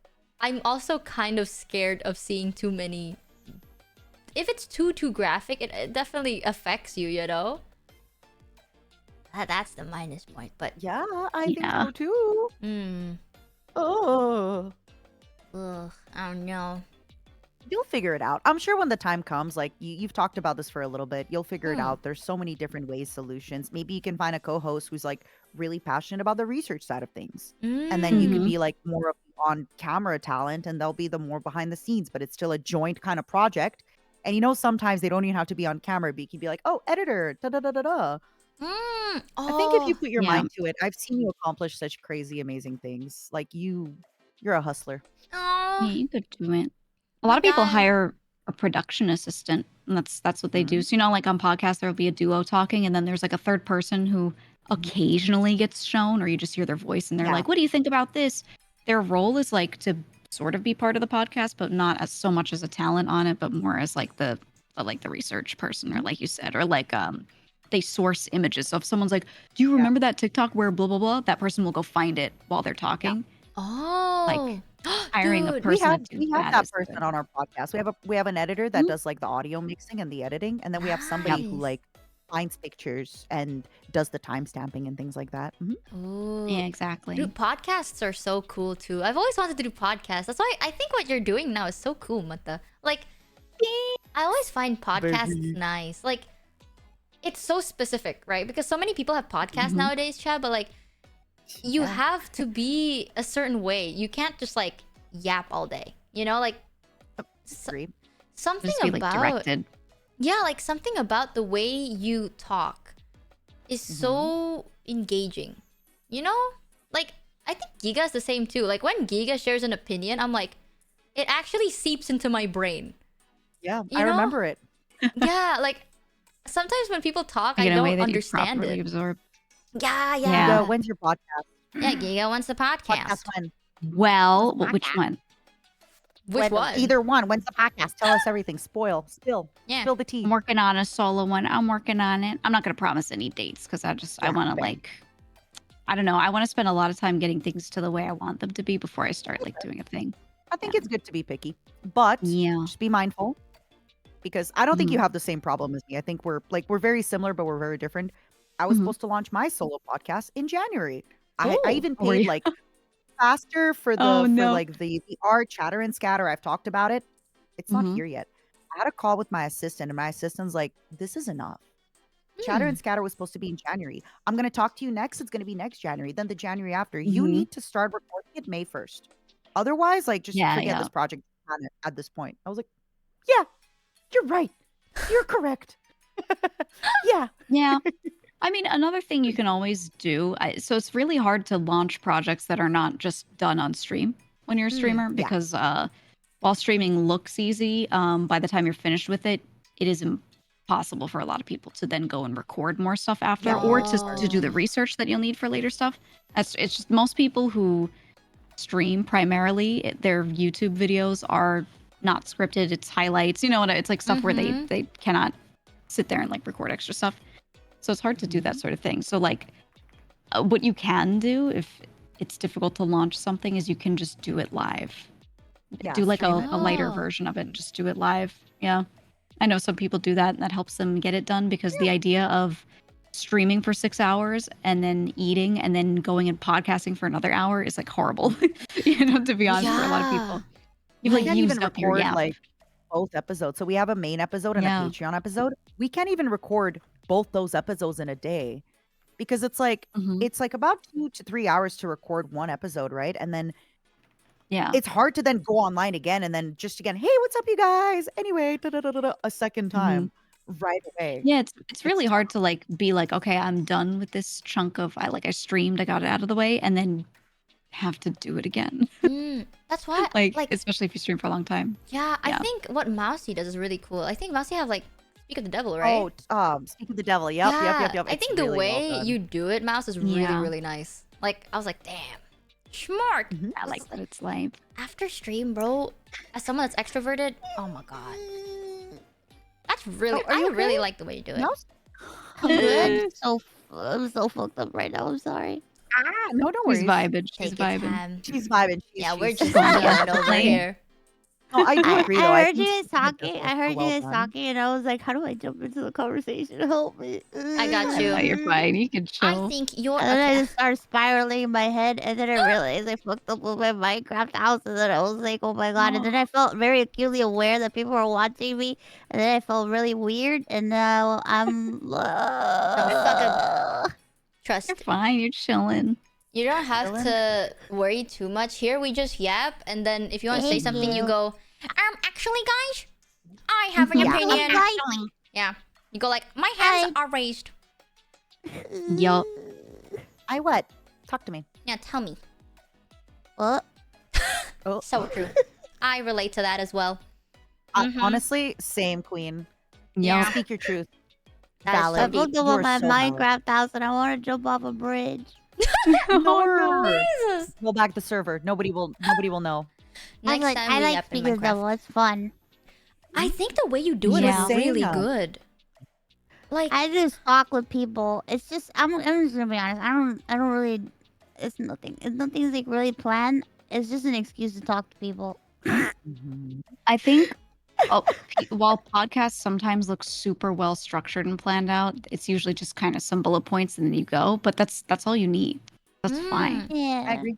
A: I'm also kind of scared of seeing too many. If it's too graphic, it definitely affects you, you know? That's the minus point, but
D: Yeah, I think so too. Oh,
A: ugh, I don't know.
D: you'll figure it out. I'm sure when the time comes, like you've talked about this for a little bit, you'll figure it out. There's so many different ways, solutions. Maybe you can find a co-host who's like really passionate about the research side of things. And then you could be like more of the on-camera talent, and they'll be the more behind the scenes, but it's still a joint kind of project. And you know, sometimes they don't even have to be on camera, but you can be like, oh, editor, da da da da da. I think if you put your mind to it, I've seen you accomplish such crazy, amazing things. Like you're a hustler.
E: Yeah, you could do it. A lot of people hire a production assistant, and that's what they do. So, you know, like on podcasts, there'll be a duo talking, and then there's like a third person who occasionally gets shown, or you just hear their voice, and they're like, "What do you think about this?" Their role is like to sort of be part of the podcast, but not as so much as a talent on it, but more as like the research person, or like you said, or like they source images. So if someone's like, "Do you remember that TikTok where blah blah blah?" That person will go find it while they're talking. Like hiring a
A: Dude,
E: person.
D: We have that person on our podcast. We have an editor that does like the audio mixing and the editing, and then we have somebody who like finds pictures and does the timestamping and things like that.
A: Ooh.
E: Yeah, exactly.
A: Dude, podcasts are so cool too. I've always wanted to do podcasts. That's why I think what you're doing now is so cool, Mata. Like, I always find podcasts nice. Like, it's so specific, right? Because so many people have podcasts nowadays, Chad, but like, you have to be a certain way. You can't just like yap all day. You know, like something
E: Just be like
A: about
E: directed.
A: yeah, like something about the way you talk is so engaging. You know? Like, I think Giga's the same too. Like, when Giga shares an opinion, I'm like, it actually seeps into my brain.
D: Yeah,
A: You
D: I
A: know?
D: remember it.
A: Yeah, like, sometimes when people talk,
E: Like,
A: I
E: in a way
A: don't
E: that you
A: understand
E: properly
A: it.
E: absorb.
A: Yeah,
E: Yeah.
A: yeah.
D: When's your podcast?
A: Yeah, Giga wants the podcast.
D: Podcast when?
E: Well,
G: What's
E: which
G: podcast?
E: one?
A: Which one?
D: Either one. When's the podcast? Tell us everything. Spill
A: Yeah.
D: the tea.
E: I'm working on a solo one. I'm working on it. I'm not gonna promise any dates because I
D: Yeah,
E: want to
D: same.
E: like, I don't know. I want to spend a lot of time getting things to the way I want them to be before I start like doing a thing.
D: I think it's good to be picky, but
E: Yeah.
D: just be mindful because I don't think you have the same problem as me. I think we're very similar, but we're very different. I was supposed to launch my solo podcast in January. I
A: Ooh.
D: even
E: Were
D: paid
E: you?
D: like faster for the
E: Oh,
D: for
E: no.
D: like the art chatter and scatter. I've talked about it. It's not here yet. I had a call with my assistant, and my assistant's like, "This is enough." Chatter and scatter was supposed to be in January. I'm going to talk to you next. It's going to be next January. Then the January after. You need to start recording it May 1st. Otherwise, like, just
E: Yeah,
D: forget
E: yeah.
D: this project at this point. I was like, yeah, you're right. You're correct. Yeah.
E: Yeah. I mean, another thing you can always do. So it's really hard to launch projects that are not just done on stream when you're a streamer
D: yeah.
E: because while streaming looks easy, by the time you're finished with it, it is impossible for a lot of people to then go and record more stuff after or to do the research that you'll need for later stuff. It's just most people who stream primarily, their YouTube videos are not scripted. It's highlights, you know, and it's like stuff where they cannot sit there and like record extra stuff. So it's hard to do that sort of thing. So like what you can do if it's difficult to launch something is you can just do it live.
D: Yeah,
E: Do like a
D: stream it.
E: lighter
A: Oh.
E: version of it and just do it live. Yeah. I know some people do that and that helps them get it done because the idea of streaming for 6 hours and then eating and then going and podcasting for another hour is like horrible. You know, to be honest, for a lot of people. You've
D: We
E: like
D: can't
E: used
D: even
E: up your
D: record
E: yap.
D: like both episodes. So we have a main episode and
E: Yeah.
D: a Patreon episode. We can't even record both those episodes in a day because it's like about 2 to 3 hours to record one episode, right? And then
E: Yeah.
D: it's hard to then go online again and then just again, hey, what's up, you guys? Anyway, a second time right away.
E: Yeah, it's really hard to like be like, okay, I'm done with this chunk of I streamed, I got it out of the way, and then have to do it again.
A: That's why,
E: like,
A: like,
E: especially if you stream for a long time.
A: yeah, I
E: yeah.
A: think what Mousy does is really cool. I think Mousy have like Speak of the Devil, right?
D: Oh, Speak of the Devil. Yep.
A: I
D: It's
A: think the
D: really well
A: way
D: done.
A: you do it, Mouse, is really,
E: Yeah.
A: really nice. Like, I was like, damn, smart.
E: I like that it's live.
A: After stream, bro, as someone that's extroverted, oh my god. That's really,
G: are you
A: I really
G: okay?
A: like the way you do it.
D: Mouse?
G: I'm good. I'm so fucked up right now. I'm sorry.
D: No
E: She's
D: worries.
E: vibing. She's
A: Take your
E: vibing.
A: time.
D: She's vibing.
A: Yeah, we're
D: she's
A: just
D: vibing.
A: vibing over
E: Playing.
A: here.
D: No, I do agree, though.
G: I heard
D: think
G: you guys
D: Speak of the
G: talking.
D: Devil
G: I
D: is
G: heard
D: so
G: you
D: well
G: guys
D: done.
G: talking, and I was like, how do I jump into the conversation? Help me.
A: I got you.
E: No, you're fine. You can
A: I
E: chill.
A: think you're.
G: And then I
A: Okay.
G: just started spiraling in my head, and then I realized I fucked up with my Minecraft house, and then I was like, oh my god. And then I felt very acutely aware that people were watching me, and then I felt really weird, and now I'm...
A: Trust.
E: You're fine. You're chilling.
A: You don't have
D: Chillin'.
A: to worry too much. Here we just yap, and then if you want to say
G: Thank
A: something, you
G: you.
A: go, actually, guys, I have an
D: Yeah.
A: opinion.
G: Actually.
A: Yeah. You go like, my hands
G: Hi.
A: are raised.
E: Yup.
D: I what? Talk to me.
A: Yeah, tell me.
G: What?
D: Oh.
A: So true. I relate to that as well.
D: Honestly, same queen.
E: Yup.
D: Speak your truth.
A: That is so
G: I
D: Valid.
A: deep.
G: fucked up
D: You
G: on
D: are
G: my
D: so valid.
G: Minecraft house, and I want to jump off a bridge.
D: No.
A: Jesus.
D: Go back the server. Nobody will know.
A: Next
G: I
A: time we
G: like
A: yap in
G: Speak of the
A: Minecraft.
G: Devil. It's fun.
A: I think the way you do it
E: Yeah.
A: is really
D: Zentreya.
A: good. Like,
G: I just talk with people. It's just I'm just gonna be honest. I don't really. It's nothing. It's nothing's like really planned. It's just an excuse to talk to people.
E: I think While podcasts sometimes look super well structured and planned out, it's usually just kind of some bullet points and then you go. But that's all you need. That's fine.
D: I
G: Yeah.
D: agree.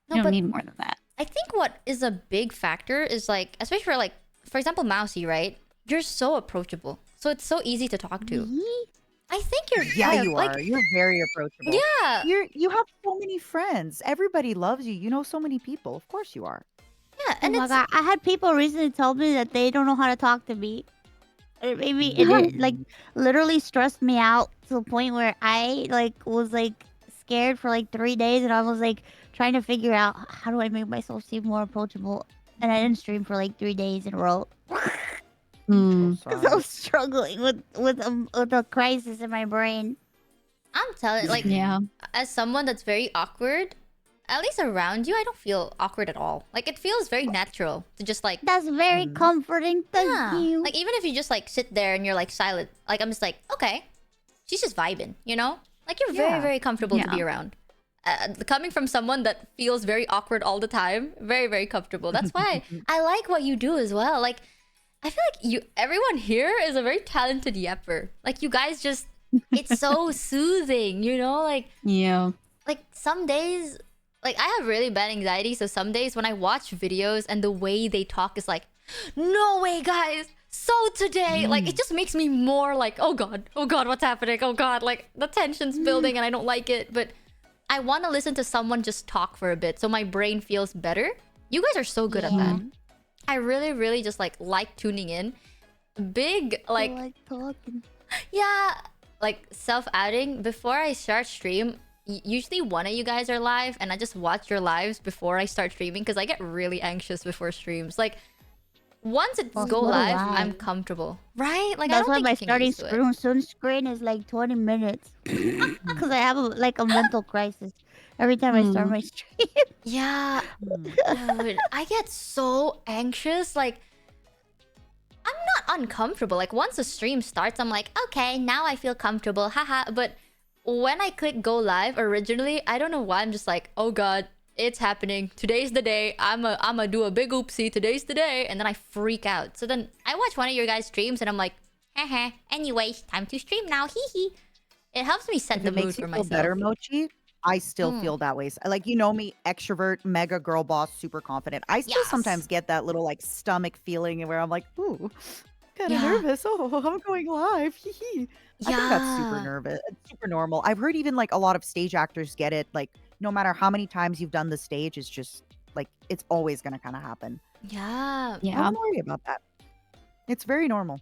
A: No,
E: You don't
A: but
E: need more than that.
A: I think what is a big factor is like, especially for like, for example, Mousy, right? You're so approachable, so it's so easy to talk to.
G: Me?
A: I think you're.
D: Yeah, you
A: like,
D: are. You're very approachable.
A: Yeah,
D: You have so many friends. Everybody loves you. You know so many people. Of course you are.
A: yeah,
G: Oh
A: and
G: my
A: it's
G: god, I had people recently tell me that they don't know how to talk to me. It made me, like literally stressed me out to the point where I was scared for 3 days, and I was trying to figure out how do I make myself seem more approachable. And I didn't stream for 3 days in a row
D: I'm so
G: because I
D: sorry.
G: was struggling with a crisis in my brain.
A: I'm telling like
E: Yeah.
A: as someone that's very awkward, at least around you, I don't feel awkward at all. Like it feels very natural to just like
G: That's very comforting. Thank you.
A: like even if you just like sit there and you're like silent, like I'm just like okay, she's just vibing, you know? Like you're very
D: Yeah.
A: very comfortable to
E: Yeah.
A: be around. Coming from someone that feels very awkward all the time, very very comfortable. That's why I like what you do as well. Like I feel like everyone here is a very talented yapper. Like you guys just it's so soothing, you know?
E: Yeah.
A: Like some days like I have really bad anxiety, so some days when I watch videos and the way they talk is like, no way guys, so today like it just makes me more like oh god, what's happening, oh god, like the tension's building and I don't like it, but I want to listen to someone just talk for a bit so my brain feels better. You guys are so good at that. I really really just like tuning in. Big
G: I
A: like
G: like talking.
A: yeah, like self-outing. Before I start stream, usually one of you guys are live, and I just watch your lives before I start streaming because I get really anxious before streams. Like once it
G: Well,
A: go
G: so do
A: live,
G: I.
A: I'm comfortable, right? Like
G: That's
A: I
G: why
A: don't
G: my
A: think you can get
G: starting
A: used to it.
G: screen is 20 minutes. Because I have a mental crisis every time I start my stream.
A: Yeah, dude, I get so anxious. Like I'm not uncomfortable. Like once the stream starts, I'm like, okay, now I feel comfortable, haha. But when I click go live originally, I don't know why I'm just like, oh god, it's happening. Today's the day. I'ma do a big oopsie. Today's the day, and then I freak out. So then I watch one of your guys' streams, and I'm like, haha. Anyways, time to stream now. Hee hee. It helps me set
D: If
A: the
D: it
A: mood
D: makes you
A: for
D: feel
A: myself.
D: better, Mochi, I still feel that way. Like you know me, extrovert, mega girl boss, super confident. I still
A: Yes.
D: sometimes get that little stomach feeling where I'm like, ooh, kind of
A: Yeah.
D: nervous. Oh, I'm going live. Hee hee. I think that's super
A: Yeah.
D: nervous. It's super normal. I've heard even a lot of stage actors get it. Like no matter how many times you've done the stage, it's just it's always gonna kind of happen.
A: Yeah.
E: Yeah.
D: Don't worry about that. It's very normal.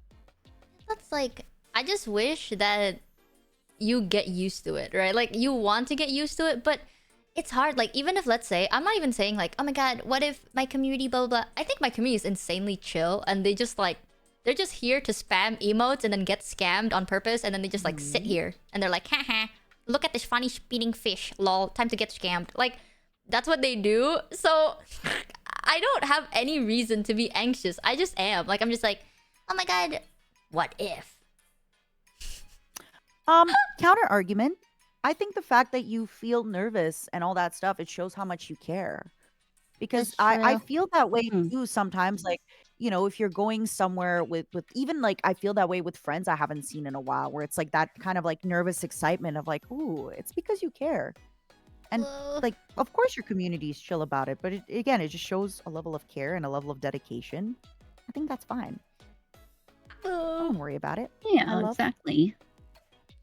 A: That's like I just wish that you get used to it, right? Like you want to get used to it, but it's hard. Like even if let's say I'm not even saying like, oh my god, what if my community blah blah blah. I think my community is insanely chill and they just they're just here to spam emotes and then get scammed on purpose and then they just sit here and they're like, haha, look at this funny spinning fish, lol, time to get scammed. Like that's what they do. So I don't have any reason to be anxious. I just am. Like I'm just like, oh my god, what if?
D: Counter argument. I think the fact that you feel nervous and all that stuff, it shows how much you care. Because
G: That's
D: I
G: true.
D: feel that way
E: Mm.
D: too sometimes. Like, if you're going somewhere with even I feel that way with friends I haven't seen in a while, where it's that kind of nervous excitement of ooh, it's because you care. And
A: Whoa.
D: of course your community is chill about it, but again, it just shows a level of care and a level of dedication. I think that's fine. Don't worry about it.
E: Yeah,
D: love-
E: exactly.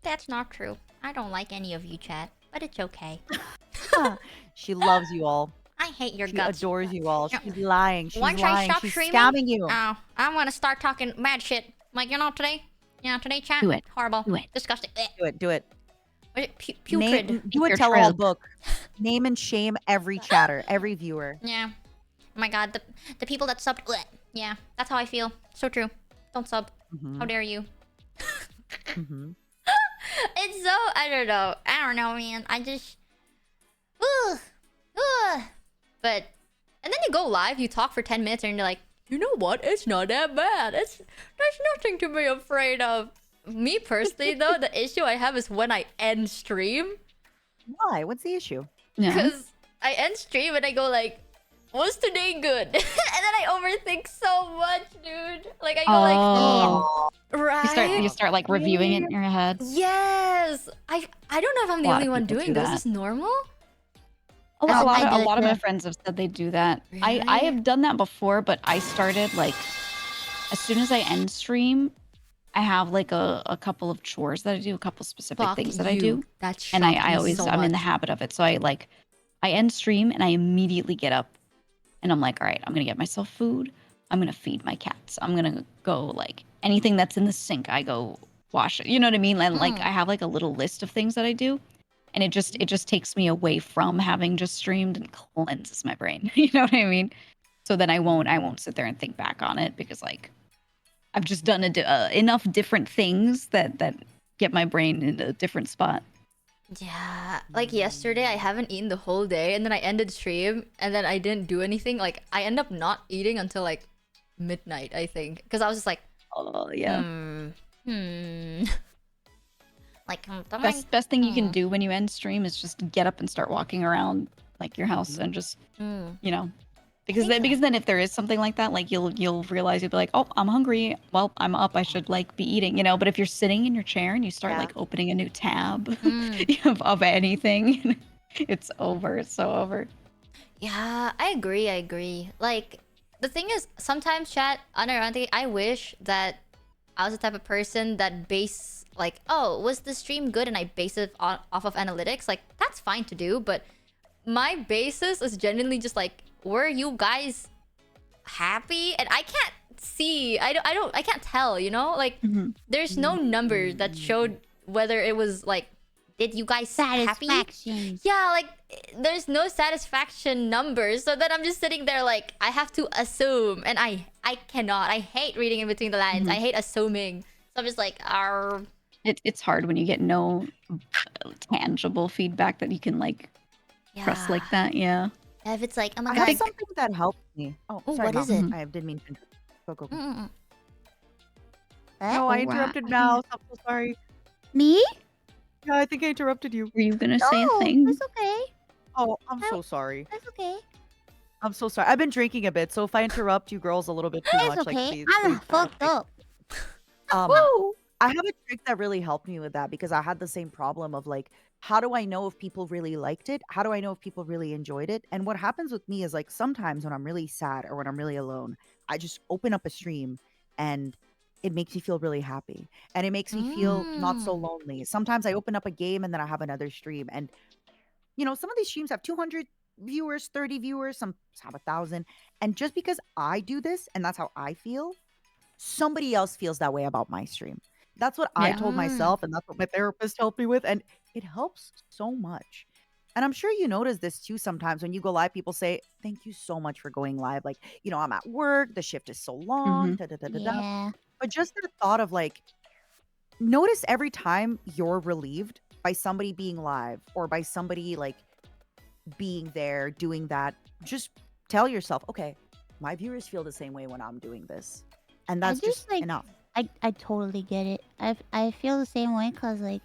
A: That's not true. I don't like any of you, chat, but it's okay.
D: She loves you all.
A: I hate your
D: She
A: guts.
D: adores you all.
A: Yeah.
D: She's lying. She's
A: Once I
D: lying.
A: stop
D: She's
A: streaming,
D: scamming you.
A: Oh, I'm gonna start talking mad shit. Like today. Yeah, today chat.
E: Do it.
A: Horrible.
E: Do it.
A: Disgusting. Blech.
D: Do it. Do it.
A: What is it? Putrid.
D: Do a
E: your
D: tell-all
E: truth.
D: book. Name and shame every chatter, every viewer.
A: Yeah. Oh my god, the people that subbed. Blech. Yeah, that's how I feel. So true. Don't sub. How dare you?
D: Mhm.
A: It's so I don't know, man. I just ugh. But and then you go live, you talk for 10 minutes and you're like, you know what? It's not that bad. There's nothing to be afraid of. Me personally though, the issue I have is when I end stream.
D: Why? What's the issue?
E: Yeah.
A: Because I end stream and I go like, was today good? And then I overthink so much, dude. Like I go like,
E: Oh.
A: right?
E: You start like reviewing it in your head.
A: Yes. I don't know if I'm the
E: A lot
A: only
E: of
A: one
E: people
A: doing
E: do
A: this.
E: that.
A: Is this normal?
E: A
G: I
E: lot
G: do
E: of my
G: too.
E: friends have said they do that. I
A: Really?
E: have done that before, but I started like as soon as I end stream, I have like a couple of chores that I do, a couple specific
A: Fuck
E: things that I
A: you.
E: do.
A: That
E: And
A: shocked
E: I
A: me
E: always
A: so
E: I'm in the
A: much.
E: habit of it. So I end stream and I immediately get up and I'm like, all right, I'm gonna get myself food. I'm gonna feed my cats. I'm gonna go like anything that's in the sink, I go wash it. You know what I mean? And like I have like a little list of things that I do. And it just takes me away from having just streamed and cleanses my brain. You know what I mean? So then I won't sit there and think back on it because like I've just done enough different things that get my brain in a different spot.
A: Yeah, like yesterday I haven't eaten the whole day and then I ended stream and then I didn't do anything. Like I end up not eating until like midnight, I think. Because I was just like,
E: Oh yeah.
A: Like
E: Best thing you can do when you end stream is just get up and start walking around like your house and just you know, because then if there is something like that, like you'll realize you'll be like, oh, I'm hungry. Well, I'm up. I should like be eating, you know. But if you're sitting in your chair and you start like opening a new tab of anything, it's over. It's so over.
A: Yeah, I agree. Like, the thing is, sometimes chat, unironically, I wish that I was the type of person that base, like, oh, was the stream good and I base it off of analytics? Like, that's fine to do, but my basis is genuinely just like, were you guys happy? And I can't see, I can't tell, you know? Like, there's no number that showed whether it was like, did you guys happy?
G: Satisfaction.
A: Yeah, like there's no satisfaction numbers. So then I'm just sitting there like I have to assume, and I cannot. I hate reading in between the lines. I hate assuming. So I'm just like,
E: It's hard when you get no tangible feedback that you can like press like that. Yeah.
A: If it's like, oh my
D: I
A: god,
D: have something that helped me. Oh,
A: Ooh,
D: sorry,
A: what is
D: Mom.
A: it?
D: I didn't mean to interrupt. Go.
A: Mm-mm.
D: No, I interrupted Mouse. I'm so sorry.
G: Me?
D: Yeah, I think I interrupted you.
E: Were you gonna say a
G: No,
E: thing?
G: it's okay.
D: Oh, I'm so sorry.
G: That's okay.
D: I'm so sorry. I've been drinking a bit, so if I interrupt you girls a little bit too
G: It's
D: much,
G: okay.
D: like please.
G: I'm fucked up.
D: I have a trick that really helped me with that because I had the same problem of like, how do I know if people really liked it? How do I know if people really enjoyed it? And what happens with me is like sometimes when I'm really sad or when I'm really alone, I just open up a stream and it makes me feel really happy and it makes me feel not so lonely. Sometimes I open up a game and then I have another stream, and you know, some of these streams have 200 viewers, 30 viewers, some have 1,000. And just because I do this and that's how I feel, somebody else feels that way about my stream. That's what I told myself, and that's what my therapist helped me with, and it helps so much. And I'm sure you notice this too sometimes when you go live, people say, thank you so much for going live. Like, you know, I'm at work, the shift is so long,
G: Yeah.
D: But just the thought of like, notice every time you're relieved by somebody being live or by somebody like being there doing that, just tell yourself, okay, my viewers feel the same way when I'm doing this. And that's just
G: like,
D: enough.
G: I totally get it. I feel the same way because like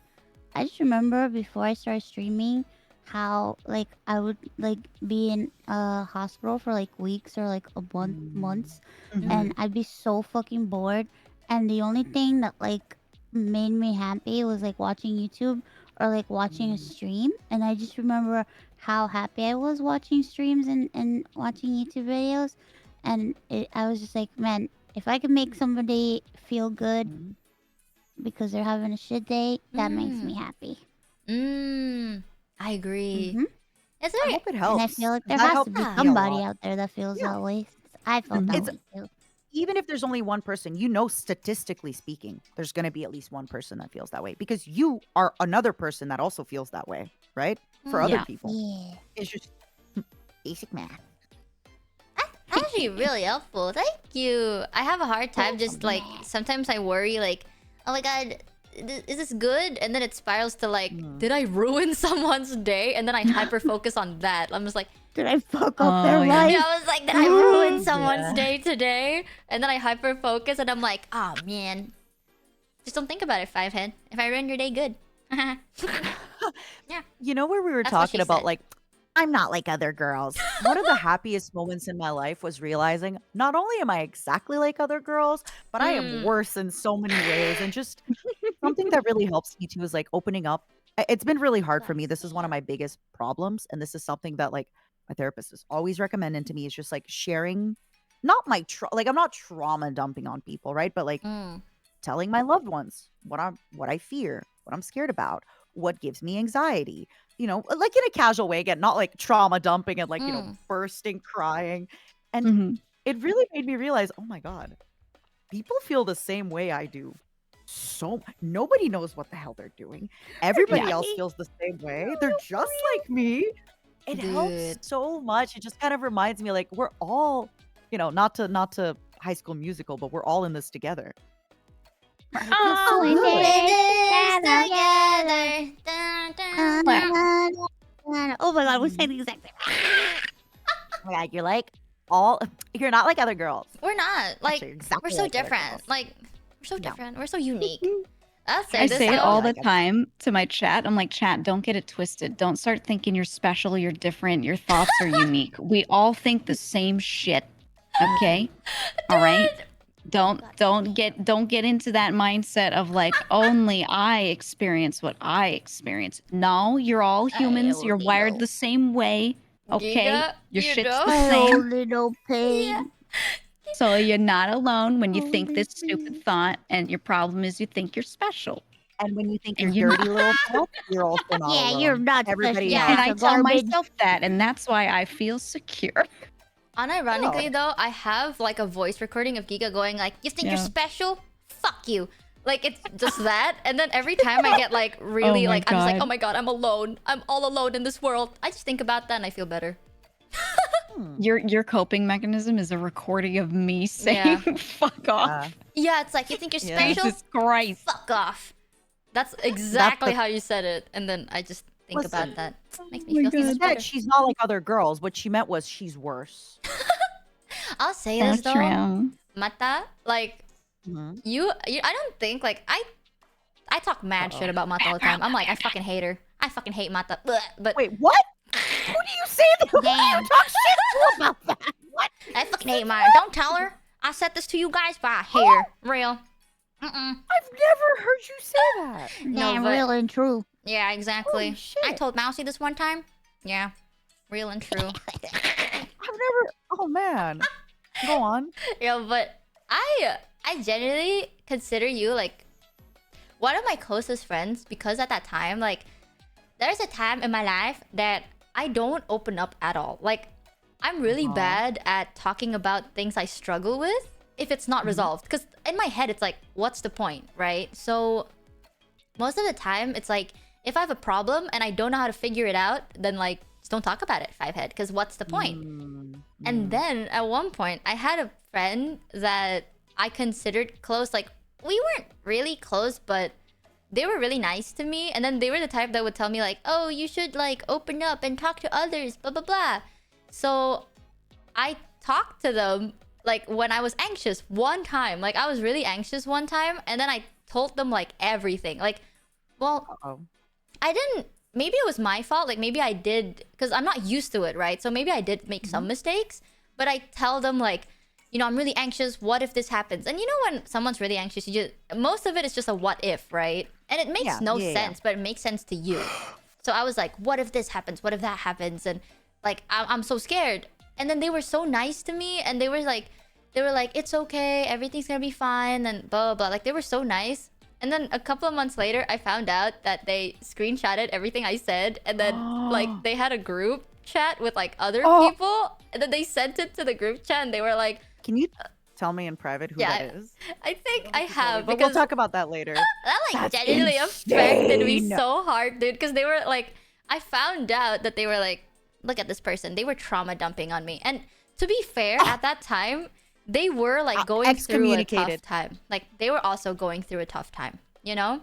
G: I just remember before I started streaming how like I would like be in a hospital for like weeks or like a months, and I'd be so fucking bored, and the only thing that like made me happy was like watching YouTube or like watching a stream. And I just remember how happy I was watching streams and watching YouTube videos, and I was just like, man, if I could make somebody feel good because they're having a shit day, that makes me happy.
A: I agree. It's
D: I
A: very,
D: hope it helps.
G: And I feel like there
D: That
G: has to
D: helped
G: be
D: me a
G: somebody
D: lot.
G: out there that feels that way. I felt that
D: It's-
G: way too.
D: Even if there's only one person, you know, statistically speaking, there's going to be at least one person that feels that way because you are another person that also feels that way, right? For other people.
G: Yeah.
D: It's just basic math.
A: actually really helpful. Thank you. I have a hard time just like sometimes I worry like, oh my god, is this good? And then it spirals to like, did I ruin someone's day? And then I hyper focus on that. I'm just like,
G: did I fuck up their life?
A: yeah, I was like, did I ruin someone's day today? And then I hyper focus and I'm like, oh man, just don't think about it, Fivehead. If I ruin your day, good.
D: You know where we were
A: That's what
D: talking
A: she
D: about
A: said.
D: like I'm not like other girls. One of the happiest moments in my life was realizing not only am I exactly like other girls, but I am worse in so many ways. And just something that really helps me too is like opening up. It's been really hard for me. This is one of my biggest problems. And this is something that like my therapist is always recommending to me is just like sharing, not my, like I'm not trauma dumping on people, right? But like telling my loved ones what I fear, what I'm scared about, what gives me anxiety, like in a casual way, again, not like trauma dumping and like, bursting crying. And it really made me realize, oh my God, people feel the same way I do. So nobody knows what the hell they're doing. Everybody else feels the same way. They're just like me. It helps so much. It just kind of reminds me like we're all, not to High School Musical, but we're all in this together.
G: Oh, oh my God, we're saying the exact same.
D: Oh my God, you're not like other girls.
A: We're not. Like,
D: Actually, exactly
A: we're so
D: like other
A: different.
D: girls.
A: Like, we're so different. We're so unique. I'll say
E: I
A: this
E: say it
A: though.
E: all the time to my chat. I'm like, chat, don't get it twisted. Don't start thinking you're special, you're different, your thoughts are unique. We all think the same shit. Okay? All right? Don't get into that mindset of like only I experience what I experience. No, you're all humans. You're wired the same way. Okay?
A: Giga,
E: Your
A: you
E: shit's
A: know?
E: the
G: Oh,
E: same.
G: little pain.
E: So you're not alone when you think this stupid thought, and your problem is you think you're special.
D: And when you think
E: And
D: you're
E: you're
D: dirty little self, you're also not
G: Yeah,
D: alone.
G: you're not
D: Everybody
G: special.
D: else.
E: And I
G: It's a
E: tell
G: garbage.
E: myself that, and that's why I feel secure.
A: Unironically though, I have like a voice recording of Giga going like, "You think you're special? Fuck you." Like it's just that, and then every time I get like really
E: Oh my
A: like I'm just like,
E: God.
A: "Oh my God, I'm alone. I'm all alone in this world." I just think about that and I feel better.
E: Your coping mechanism is a recording of me saying "fuck off."
A: Yeah, it's like, "You think you're
D: Yeah.
A: special?
E: Jesus Christ.
A: Fuck off." That's exactly how you said it, and then I just think about that. Makes me feel so
D: She
A: much
D: said
A: better.
D: she's not like other girls. What she meant was she's worse.
A: I'll say this
E: That's
A: though,
E: true.
A: Mata, like you, I don't think like I talk mad shit about Mata all the time. I'm like, I fucking hate her. I fucking hate Mata. Blech. But
D: Wait, what? Who do you say that? Who do you talk shit to about that? What?
A: I fucking hate Mata. Don't tell her. I said this to you guys, but I hate her. Real.
D: I've never heard you say that.
A: No,
G: Damn,
A: but-
G: real and true.
A: Yeah, exactly.
D: Holy shit.
A: I told Mousy this one time. Yeah, real and true.
D: I've never. Oh man. Go on.
A: Yeah, but I genuinely consider you like one of my closest friends because at that time, like, there's a time in my life that I don't open up at all. Like, I'm really bad at talking about things I struggle with if it's not resolved. Because in my head, it's like, what's the point, right? So most of the time, it's like, if I have a problem and I don't know how to figure it out, then like, just don't talk about it, Fivehead, because what's the point? And then at one point, I had a friend that I considered close. Like, we weren't really close, but they were really nice to me. And then they were the type that would tell me like, "Oh, you should like open up and talk to others, blah blah blah." So I talked to them like when I was anxious one time. Like, I was really anxious one time, and then I told them like everything. Like, well, I didn't. Maybe it was my fault. Like, maybe I did, because I'm not used to it, right? So maybe I did make some mistakes. But I tell them like, you know, I'm really anxious. What if this happens? And you know, when someone's really anxious, you just, most of it is just a what if, right? And it makes no sense, but it makes sense to you. So I was like, what if this happens? What if that happens? And like, I'm so scared. And then they were so nice to me, and they were like, it's okay, everything's gonna be fine, and blah blah blah. Like, they were so nice. And then a couple of months later, I found out that they screenshotted everything I said, and then like they had a group chat with like other people, and then they sent it to the group chat, and they were like,
D: Can you tell me in private who that is?
A: I think I have,
D: But
A: because
D: we'll talk about that later.
A: that like
D: That's
A: genuinely affected me
D: insane.
A: so hard, dude. Because they were like, I found out that they were like, look at this person. They were trauma dumping on me. And to be fair, at that time, they were like going through a tough time. Like, they were also going through a tough time, you know?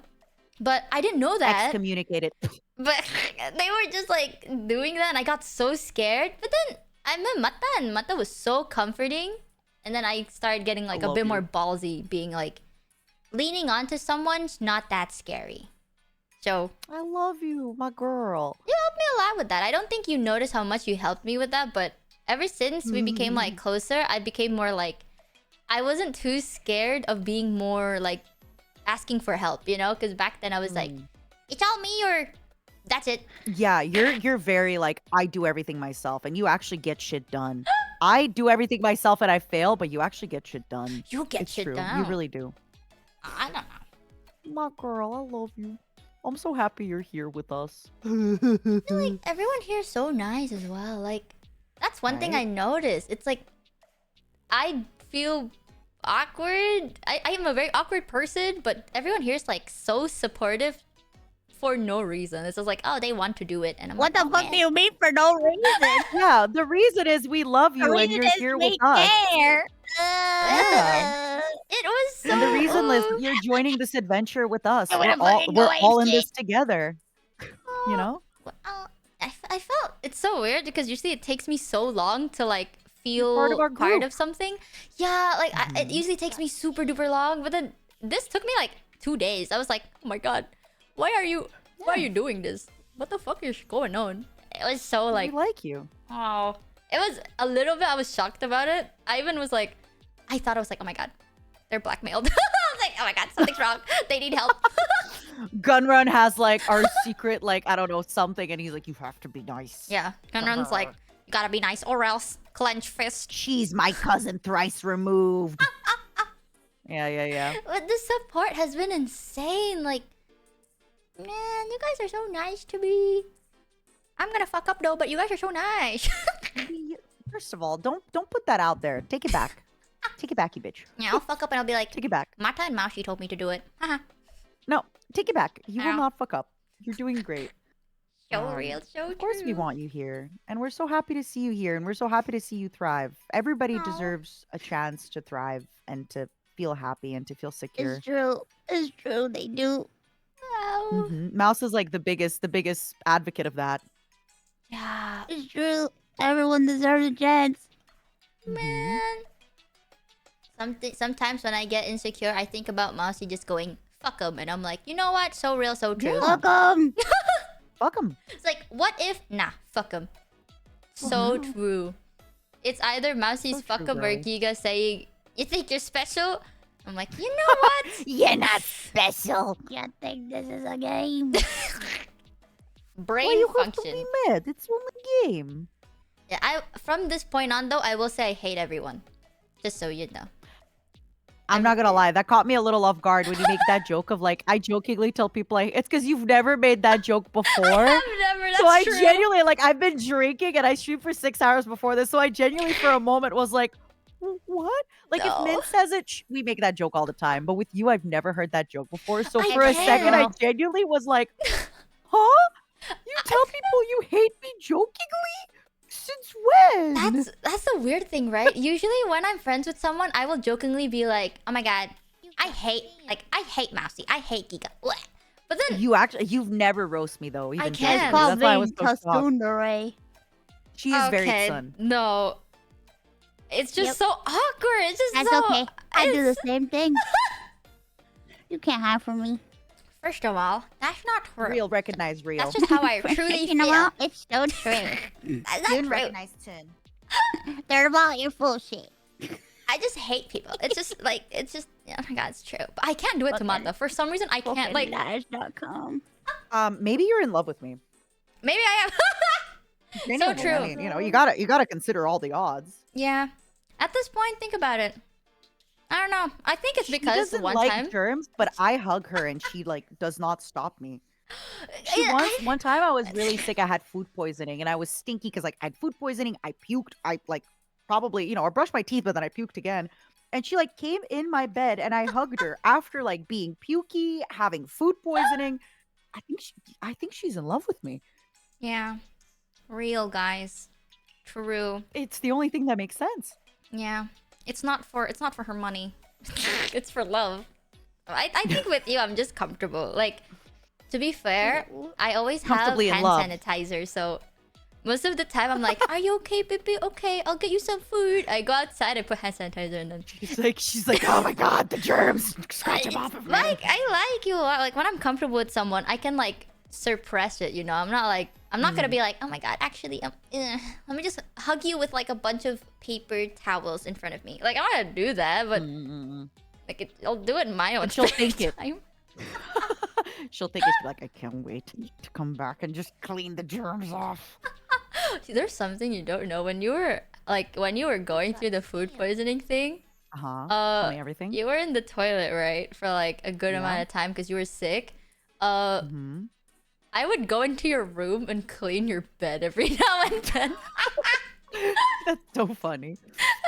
A: But I didn't know that.
D: Excommunicated.
A: But they were just like doing that, and I got so scared. But then I met Mata, and Mata was so comforting. And then I started getting like a bit more ballsy, being like, leaning onto someone's not that scary. Joe.
D: I love you, my girl.
A: You helped me a lot with that. I don't think you noticed how much you helped me with that, but ever since we became like closer, I became more like I wasn't too scared of being more like asking for help, you know? Because back then I was like, it's all me or that's it.
D: Yeah, you're very like I do everything myself, and you actually get shit done. I do everything myself and I fail, but you actually get shit done.
A: You get
D: It's
A: shit
D: true.
A: done.
D: You really do.
A: I don't know.
D: My girl, I love you. I'm so happy you're here with us.
A: I feel like everyone here is so nice as well. Like, that's one thing
D: Right?
A: I noticed. It's like, I feel awkward. I am a very awkward person, but everyone here is like so supportive for no reason. It's just like, oh, they want to do it. And I'm
G: What
A: like,
G: the
A: oh,
G: fuck
A: man.
G: do you mean for no reason?
D: Yeah, the reason is we love you
G: The
D: and
G: reason
D: you're
G: is
D: here
G: we
D: with us.
G: care.
D: Yeah.
A: It was so...
D: And the reason is you're joining this adventure with us.
G: I
D: We're
G: wanna
D: all
G: fucking
D: we're
G: go
D: all in
G: apeshit.
D: this together. You know?
A: I felt it's so weird because usually it takes me so long to like feel
D: part of our
A: part
D: group.
A: of something. Yeah, like it usually takes me super duper long, but then this took me like 2 days. I was like, oh my god, why are you doing this? What the fuck is going on? It was so like,
D: we like you.
A: oh, it was a little bit. I was shocked about it. I even was like, I thought I was like, oh my god, they're blackmailed. I was like, oh my god, something's wrong. They need help.
D: Gunrun has like our secret, like, I don't know, something, and he's like, you have to be nice.
A: Yeah, Gunrun's like, you gotta be nice or else clench fist.
D: She's my cousin thrice removed. Yeah.
A: But the support has been insane. Like, man, you guys are so nice to me. I'm gonna fuck up though, but you guys are so nice.
D: First of all, don't put that out there. Take it back. Take it back, you bitch.
A: Yeah, I'll fuck up and I'll be like,
D: Take it back.
A: Mata and Maushi told me to do it. Haha.
D: No, take it back. You will
A: Ow.
D: not fuck up. You're doing great.
A: So real, so
D: Of course we
A: true.
D: want you here. And we're so happy to see you here. And we're so happy to see you thrive. Everybody
A: Aw.
D: deserves a chance to thrive and to feel happy and to feel secure.
G: It's true. It's true. They do.
A: Oh,
D: Mouse is like the biggest advocate of that.
A: yeah,
G: It's true. Everyone deserves a chance.
A: man. Sometimes when I get insecure, I think about Maushi just going, fuck him. And I'm like, you know what? So real, so true.
D: Yeah.
G: Fuck 'em.
D: Fuck them.
A: It's like, what if? Nah, fuck him. So true. It's either Mausi's
D: So
A: fuck
D: true,
A: him or
D: bro.
A: Giga saying, you think you're special? I'm like, you know what?
G: You're not special. You think this is a game?
A: Brain
D: Why you have to
A: function.
D: be mad? It's only a game.
A: Yeah, from this point on though, I will say I hate everyone. Just so you know.
D: I'm not gonna lie, that caught me a little off guard when you make that joke of like, I jokingly tell people like, it's because you've never made that joke before.
A: I've never, that's
D: So I
A: true.
D: genuinely, like, I've been drinking and I streamed for 6 hours before this. So I genuinely, for a moment, was like, what? Like,
A: No.
D: if Min says it, we make that joke all the time. But with you, I've never heard that joke before. So
A: I
D: for a second, I
A: can't.
D: genuinely was like, huh? You tell people you hate me jokingly? Since when?
A: That's the weird thing, right? Usually when I'm friends with someone, I will jokingly be like, oh my god, I hate Mousy. I hate Giga. Blech. But then
D: You've never roast me though. Even
A: I
G: It's
A: can't.
D: jokingly.
G: called
D: That's why I was
G: being
D: so shocked.
G: Tsundere.
D: She is very
A: okay,
D: sun.
A: no. It's just
G: Yep.
A: so awkward. It's just
G: That's
A: so
G: okay. I do the
A: it's-
G: same thing. You can't hide from me.
A: First of all, that's not true.
D: Real, recognize real.
A: That's just how I truly
G: You know
A: feel.
G: what? It's so true.
A: That's not true.
D: Tin.
G: Third of all, you're full of shit.
A: I just hate people. It's just like oh my god, it's true. But I can't do it to
G: Okay.
A: Mata. For some reason, I can't like.
G: Liars.com.
D: Maybe you're in love with me.
A: Maybe I am.
D: Genuinely,
A: true.
D: I mean, you gotta consider all the odds.
A: Yeah. At this point, think about it. I don't know. I think it's
D: She
A: because
D: doesn't
A: one
D: like
A: time.
D: germs, but I hug her and she like does not stop me.
A: Yeah,
D: One time I was really sick. I had food poisoning and I was stinky because like I had food poisoning. I puked. I like probably I brushed my teeth, but then I puked again. And she like came in my bed and I hugged her after like being pukey, having food poisoning. I think she's in love with me.
A: Yeah. Real guys. True.
D: It's the only thing that makes sense.
A: Yeah. It's not for her money. It's for love. I think with you I'm just comfortable. Like, to be fair, I always have
D: Comfortably in
A: hand
D: love.
A: sanitizer, so most of the time I'm like, "Are you okay, baby? Okay, I'll get you some food." I go outside, I put hand sanitizer, and then
D: She's like, oh my god, the germs! Scratch them off of me.
A: like I like you a lot. Like when I'm comfortable with someone, I can like suppress it. You know, I'm not gonna be like, "Oh my god, actually, let me just hug you with like a bunch of paper towels in front of me." Like I'm not gonna do that, but like I'll do it in my own.
D: But she'll
A: spare
D: think it.
A: time.
D: She'll think it's like, I can't wait to come back and just clean the germs off.
A: See, there's something you don't know when you were going through the food poisoning thing.
D: Tell me everything.
A: You were in the toilet, right, for like a good amount of time because you were sick. I would go into your room and clean your bed every now and then.
D: That's so funny.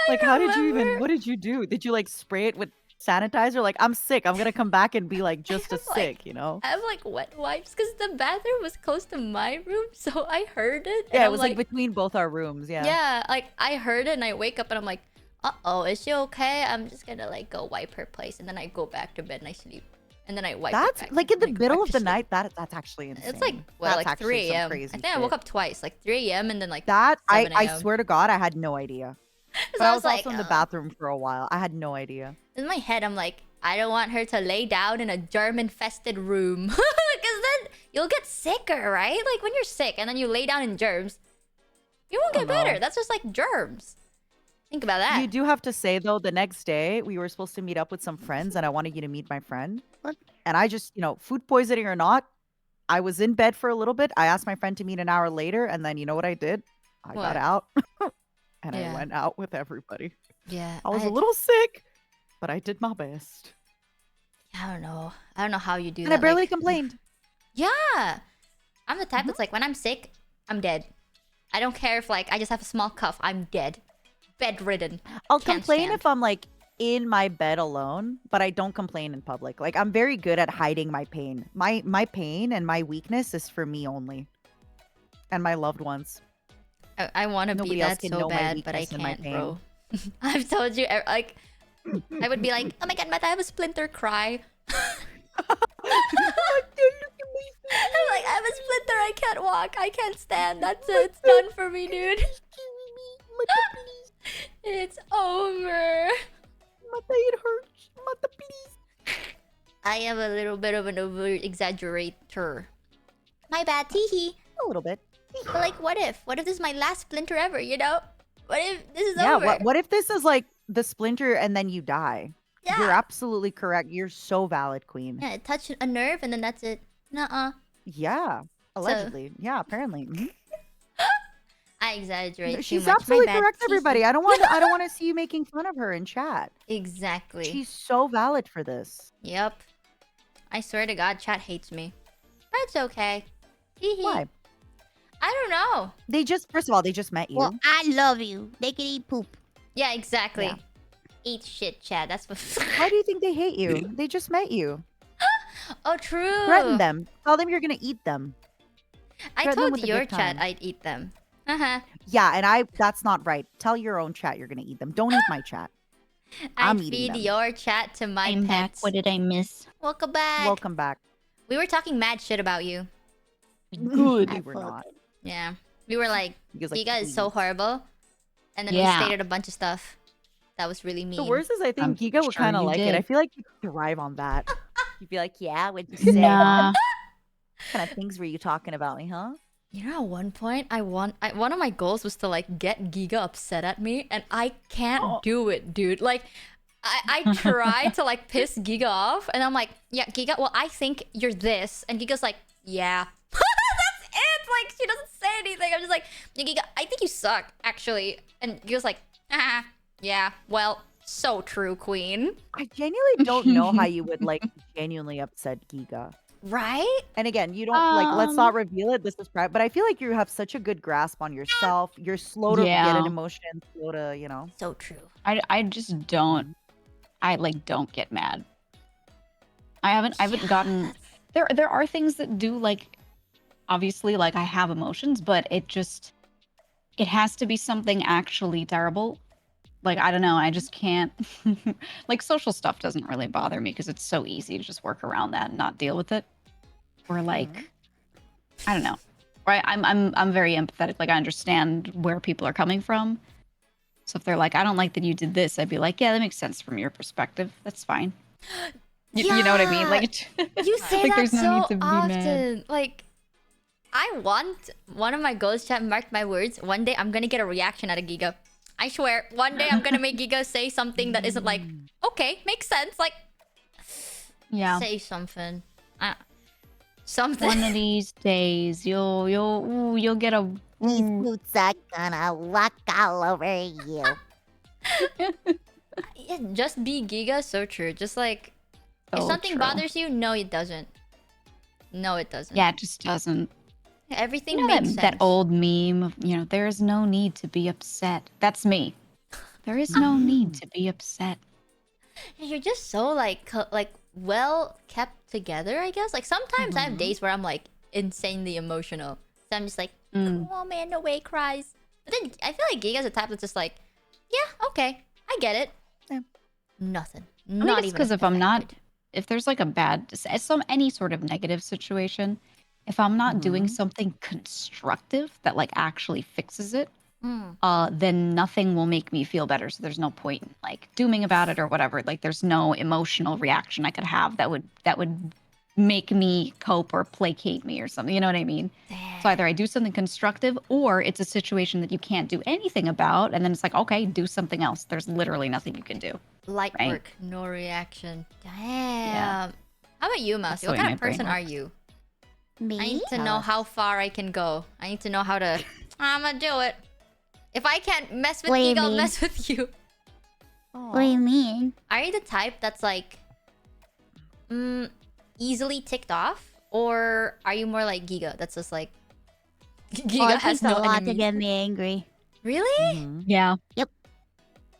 D: Like, how did you even? What did you do? Did you like spray it with sanitizer? Like, I'm sick. I'm gonna come back and be like just as sick, you know?
A: I have like wet wipes because the bathroom was close to my room, so I heard it.
D: Yeah,
A: and
D: it
A: I'm
D: was like between both our rooms. Yeah.
A: Yeah, like I heard it and I wake up and I'm like, uh-oh, is she okay? I'm just gonna like go wipe her place and then I go back to bed and I sleep. And then I wipe
D: That's
A: it back
D: like in the
A: and I go
D: middle
A: back
D: of
A: to
D: the
A: sleep.
D: night. That's actually insane.
A: It's like what,
D: That's
A: like
D: actually
A: 3
D: some
A: a.m.
D: crazy
A: I think I woke
D: shit.
A: up twice, like 3 a.m. and then like
D: That
A: 7
D: I
A: a.m.
D: swear to God, I had no idea.
A: So
D: But
A: I
D: I
A: was
D: was
A: like,
D: also in the bathroom for a while. I had no idea.
A: in my head, I'm like, I don't want her to lay down in a germ-infested room. Because then you'll get sicker, right? Like when you're sick and then you lay down in germs, you won't get better. That's just like germs. Think about that.
D: You do have to say though, the next day we were supposed to meet up with some friends, and I wanted you to meet my friend. And I just, food poisoning or not, I was in bed for a little bit. I asked my friend to meet an hour later, and then you know what I did? I
A: What?
D: got out and
A: Yeah.
D: I went out with everybody.
A: Yeah.
D: I was a little sick, but I did my best.
A: I don't know. I don't know how you do
D: And
A: that.
D: I barely
A: like-
D: complained.
A: Yeah. I'm the type that's like, when I'm sick, I'm dead. I don't care if like I just have a small cough. I'm dead. Bedridden.
D: I'll
A: Can't
D: complain
A: stand.
D: if I'm like in my bed alone, but I don't complain in public. Like I'm very good at hiding my pain. My pain and my weakness is for me only. And my loved ones.
A: I want to be
D: Nobody else
A: that
D: can
A: so
D: know my
A: bad, but I
D: weakness and my
A: can't,
D: pain.
A: bro. I've told you, like, I would be like, oh my god, Matt, I have a splinter, cry. I'm like, I have a splinter, I can't walk, I can't stand. That's it, it's done for me, dude. It's over.
D: Mata, it hurts. Mata, please.
A: I am a little bit of an over-exaggerator. My bad, teehee.
D: A little bit.
A: But like, what if? What if this is my last splinter ever, you know? What if this is
D: Yeah,
A: over?
D: what if this is like the splinter and then you die?
A: Yeah.
D: You're absolutely correct. You're so valid, Queen.
A: Yeah, touch a nerve and then that's it. Nuh-uh.
D: Yeah. Allegedly. Yeah, apparently. Mhm.
A: I exaggerate too
D: She's
A: much. My
D: absolutely
A: bad,
D: correct,
A: teehee.
D: everybody. I don't want to see you making fun of her in chat.
A: Exactly.
D: She's so valid for this.
A: Yep. I swear to God, chat hates me. But it's okay. Hee hee.
D: Why?
A: I don't know.
D: They just, first of all, they just met you.
G: Well, I love you. They can eat poop.
A: Yeah, exactly.
D: Yeah.
A: Eat shit, chat. That's what.
D: Why do you think they hate you? They just met you.
A: Oh, true.
D: Threaten them. Tell them you're gonna eat them.
A: I
D: Threaten them
A: told
D: with a
A: your
D: good
A: chat
D: time.
A: I'd eat them. Uh-huh.
D: Yeah, and that's not right. Tell your own chat you're gonna eat them. Don't eat my chat. I'm
A: I'd
D: eating
A: feed
D: them.
A: your chat to my
G: I'm back.
A: pets.
G: What did I miss?
A: Welcome back.
D: Welcome back.
A: We were talking mad shit about you.
D: Good.
G: I
D: We were
G: fuck.
D: not.
A: Yeah. We were like,
D: Because, like,
A: Giga is so
D: please.
A: horrible. And then
G: Yeah.
A: we stated a bunch of stuff that was really mean.
D: The worst is I think
E: I'm
D: Giga would
E: sure
D: kind of
E: you
D: like it.
E: did.
D: I feel like you thrive on that. You'd be like, yeah, what'd you say?
G: Nah.
D: What kind of things were you talking about me, huh?
A: You know, at one point, one of my goals was to like get Giga upset at me, and I can't do it, dude. Like, I try to like piss Giga off, and I'm like, yeah, Giga. Well, I think you're this, and Giga's like, yeah. That's it. Like, she doesn't say anything. I'm just like, yeah, Giga, I think you suck, actually. And Giga's like, yeah. Well, so true, Queen.
D: I genuinely don't know how you would like genuinely upset Giga.
A: Right?
D: And again, you don't like, let's not reveal it. This is private, but I feel like you have such a good grasp on yourself. You're slow to get
E: Yeah.
D: an emotion, slow to,
A: So true.
E: I just don't. I like don't get mad. I haven't gotten. There are things that do like, obviously like I have emotions, but it has to be something actually terrible. Like I don't know, I just can't. Like social stuff doesn't really bother me because it's so easy to just work around that and not deal with it. Or like, I don't know. right? I'm very empathetic. Like I understand where people are coming from. So if they're like, I don't like that you did this, I'd be like, yeah, that makes sense from your perspective. That's fine. You know what I mean?
A: Yeah,
E: Like,
A: you say
E: like
A: that
E: there's no
A: so
E: need to be mad.
A: often. Like, I want one of my goals to mark my words. One day I'm gonna get a reaction out of Giga. I swear. One day I'm gonna make Giga say something that isn't like, okay, makes sense. Like,
E: Yeah.
A: say something. Something.
E: One of these days, you'll get a.
G: These boots are gonna walk all over you.
A: Yeah, just be Giga, so true. Just like, if
E: So
A: something
E: true.
A: bothers you, no, it doesn't. No, it doesn't.
E: Yeah, it just doesn't.
A: Everything
E: You know
A: makes
E: that
A: sense.
E: old meme of, there is no need to be upset. That's me. There is no need to be upset.
A: You're just so like well kept together, I guess. Like sometimes I have days where I'm like insanely emotional. So I'm just like, come on, man, no way, cries. But then I feel like Giga's the type that's just like, yeah, okay, I get it.
D: Yeah.
A: Nothing.
E: I think
A: Not
E: it's
A: even.
E: because if I'm not,
A: affected.
E: if there's like a bad, any sort of negative situation, if I'm not doing something constructive that like actually fixes it, then nothing will make me feel better. So there's no point in like dooming about it or whatever. Like there's no emotional reaction I could have that would make me cope or placate me or something. You know what I mean? So either I do something constructive or it's a situation that you can't do anything about, and then it's like, okay, do something else. There's literally nothing you can do.
A: Light
E: right?
A: work, no reaction. Damn. How about you,
E: That's
A: Mousy?
E: the
A: What
E: way
A: kind
E: my
A: of person
E: brain
A: are
E: works.
A: you?
G: Me?
A: I need to know how far I can go. I need to know how to. I'm gonna do it. If I can't mess with
G: What do you
A: Giga, I'll
G: mean?
A: mess with you.
G: What do you mean?
A: Are you the type that's like, easily ticked off, or are you more like Giga? That's just like, Giga
G: Oh, it
A: has
G: takes a
A: no
G: lot
A: enemy.
G: to get me angry.
A: Really?
E: Yeah.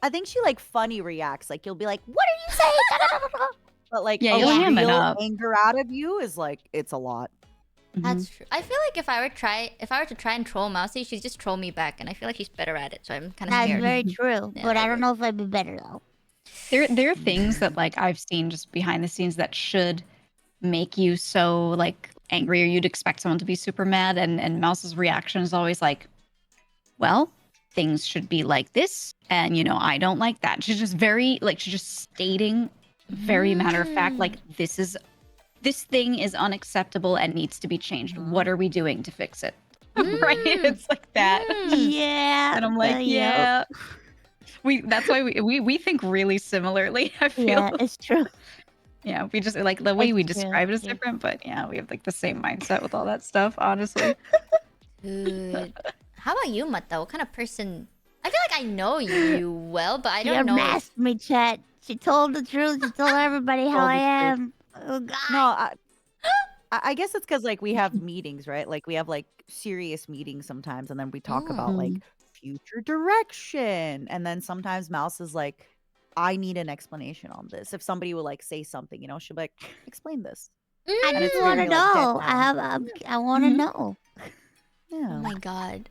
D: I think she like funny reacts. Like you'll be like, "What are you saying?" But like
E: Yeah,
D: a
E: you'll ham it
D: real
E: up.
D: anger out of you is like it's a lot.
A: That's true. I feel like if I were to try and troll Mousy, she'd just troll me back, and I feel like she's better at it. So I'm kind of
G: That's
A: scared.
G: very true.
A: Yeah,
G: But
A: I
G: I don't know if I'd be better though.
E: There are things that like I've seen just behind the scenes that should make you so like angry, or you'd expect someone to be super mad, and Mouse's reaction is always like, well, things should be like this, and I don't like that. She's just very like, she's just stating very matter of fact, like this thing is unacceptable and needs to be changed. What are we doing to fix it? Right? It's like that.
G: Yeah.
E: And I'm like, yeah. That's why we think really similarly, I feel.
G: Yeah, it's true.
E: Yeah, we just like the way
G: It's
E: we
G: true,
E: describe it is
G: yeah.
E: different, but yeah, we have like the same mindset with all that stuff, honestly.
A: Good. How about you, Mata? What kind of person? I feel like I know you well, but I
G: She
A: don't know.
G: unmasked me, chat. She told the truth. She told everybody how
D: Told
G: I
D: the truth.
G: am. Oh god.
D: No, I guess it's because like we have meetings, right? Like we have like serious meetings sometimes, and then we talk about like future direction, and then sometimes Mouse is like, I need an explanation on this. If somebody will like say something, she'll be like, explain this.
G: I
D: And
G: just
D: it's
G: want to
D: very, like, dead
G: know.
D: now.
G: I want to know.
D: Yeah.
A: Oh my god,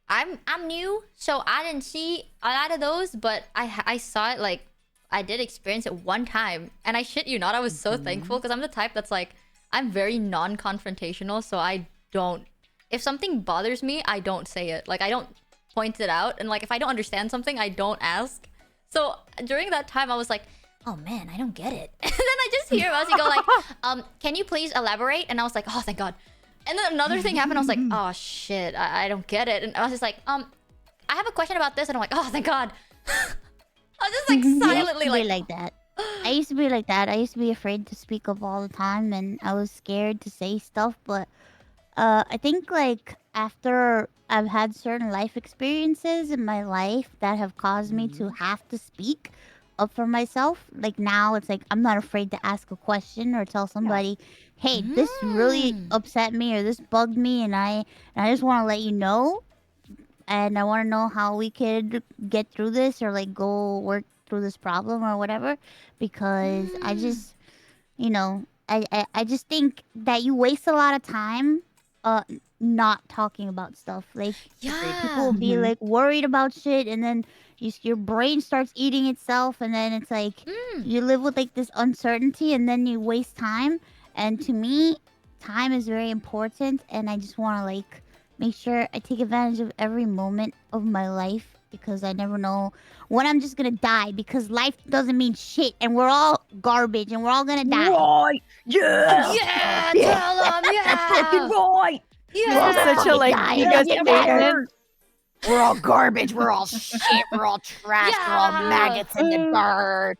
A: I'm new, so I didn't see a lot of those, but I saw it, like I did experience it one time, and I shit you not, I was so thankful, because I'm the type that's like, I'm very non-confrontational, so I don't. If something bothers me, I don't say it. Like I don't point it out, and like if I don't understand something, I don't ask. So during that time, I was like, oh man, I don't get it. And then I just hear Mousy go like, can you please elaborate? And I was like, oh thank god. And then another thing happened. I was like, oh shit, I don't get it. And I was just like, I have a question about this. And I'm like, oh thank god. I was just like silently
G: I used to be
A: like
G: like that. I used to be like that. I used to be afraid to speak up all the time, and I was scared to say stuff. But I think like after I've had certain life experiences in my life that have caused me to have to speak up for myself. Like now it's like I'm not afraid to ask a question or tell somebody, hey, this really upset me or this bugged me, and I just want to let you know, and I want to know how we could get through this or like go work through this problem or whatever, because I just I just think that you waste a lot of time not talking about stuff. Like people will be like worried about shit, and then your brain starts eating itself, and then it's like you live with like this uncertainty, and then you waste time. And to me, time is very important, and I just want to like make sure I take advantage of every moment of my life because I never know when I'm just gonna die. Because life doesn't mean shit, and we're all garbage, and we're all gonna die.
D: Right. Yeah.
A: Yeah, tell them,
D: That's fucking
A: yeah.
D: right. You're all
A: Yeah.
D: such a like
G: Die,
D: biggest
G: get
D: hater. We're all garbage. We're all shit. We're all trash. We're all
A: Yeah.
D: maggots in the dirt.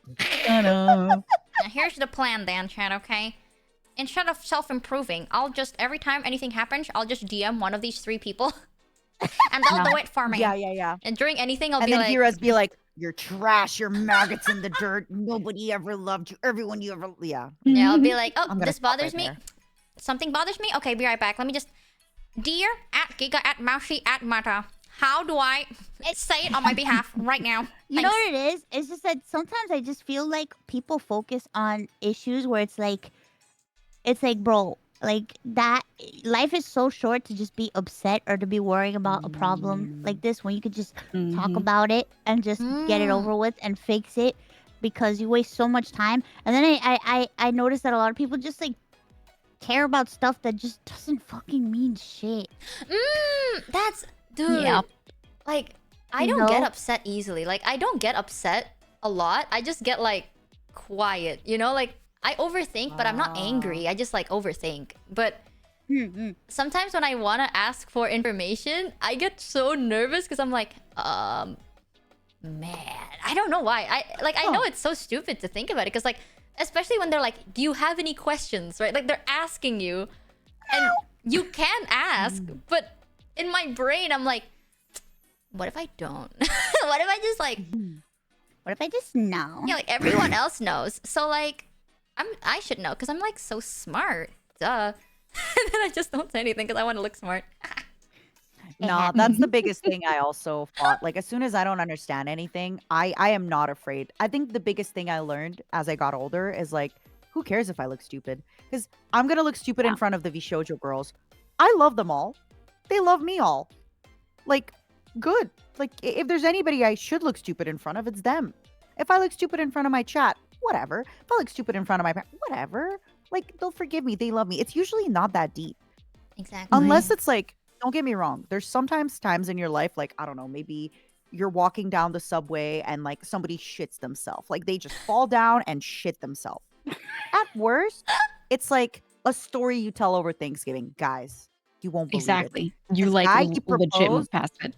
A: Now here's the plan, Dan Chat, okay? Instead of self-improving, I'll just, every time anything happens, I'll just DM one of these 3 people. And they'll do it for me.
D: Yeah.
A: And during anything, I'll
D: And
A: be
D: then
A: like...
D: hear us be like, "You're trash. You're maggots in the dirt. Nobody ever loved you. Everyone you ever, yeah."
A: Yeah, I'll be like, oh,
D: I'm gonna
A: this
D: stop
A: bothers
D: right
A: me.
D: there.
A: Something bothers me? Okay, be right back. Let me just... Dear @Giga @Mousy @Mata, how do I say it on my behalf right now?
G: You know
A: Thanks.
G: what it is? It's just that sometimes I just feel like people focus on issues where it's like, bro, like that life is so short to just be upset or to be worrying about a problem like this when you could just talk about it and just get it over with and fix it because you waste so much time. And then I noticed that a lot of people just like care about stuff that just doesn't fucking mean shit.
A: That's... Dude.
E: Yep.
A: Like, I
G: You
A: don't get
G: know?
A: upset easily. Like, I don't get upset a lot. I just get, like, quiet. You know? Like, I overthink, but I'm not angry. I just, like, overthink. But sometimes when I want to ask for information, I get so nervous because I'm like, man, I don't know why. I know it's so stupid to think about it because, like, especially when they're like, do you have any questions, right? Like, they're asking you and you can ask, but in my brain, I'm like, what if I don't? What if I just, like...
G: What if I just know?
A: Yeah, like, everyone else knows. So, like, I should know because I'm, like, so smart. Duh. And then I just don't say anything because I want to look smart.
D: Nah, that's the biggest thing I also fought. Like, as soon as I don't understand anything, I am not afraid. I think the biggest thing I learned as I got older is, like, who cares if I look stupid? Because I'm going to look stupid in front of the Vshojo girls. I love them all. They love me all. Like, good. Like, if there's anybody I should look stupid in front of, it's them. If I look stupid in front of my chat, whatever. If I look stupid in front of my whatever. Like, they'll forgive me. They love me. It's usually not that deep.
A: Exactly.
D: Unless it's like, don't get me wrong. There's sometimes times in your life, like, I don't know, maybe you're walking down the subway and like somebody shits themselves. Like they just fall down and shit themselves. At worst, it's like a story you tell over Thanksgiving. Guys, you won't believe it.
E: Exactly. You
D: This
E: like
D: guy, he
E: legit
D: proposed.
E: move past it.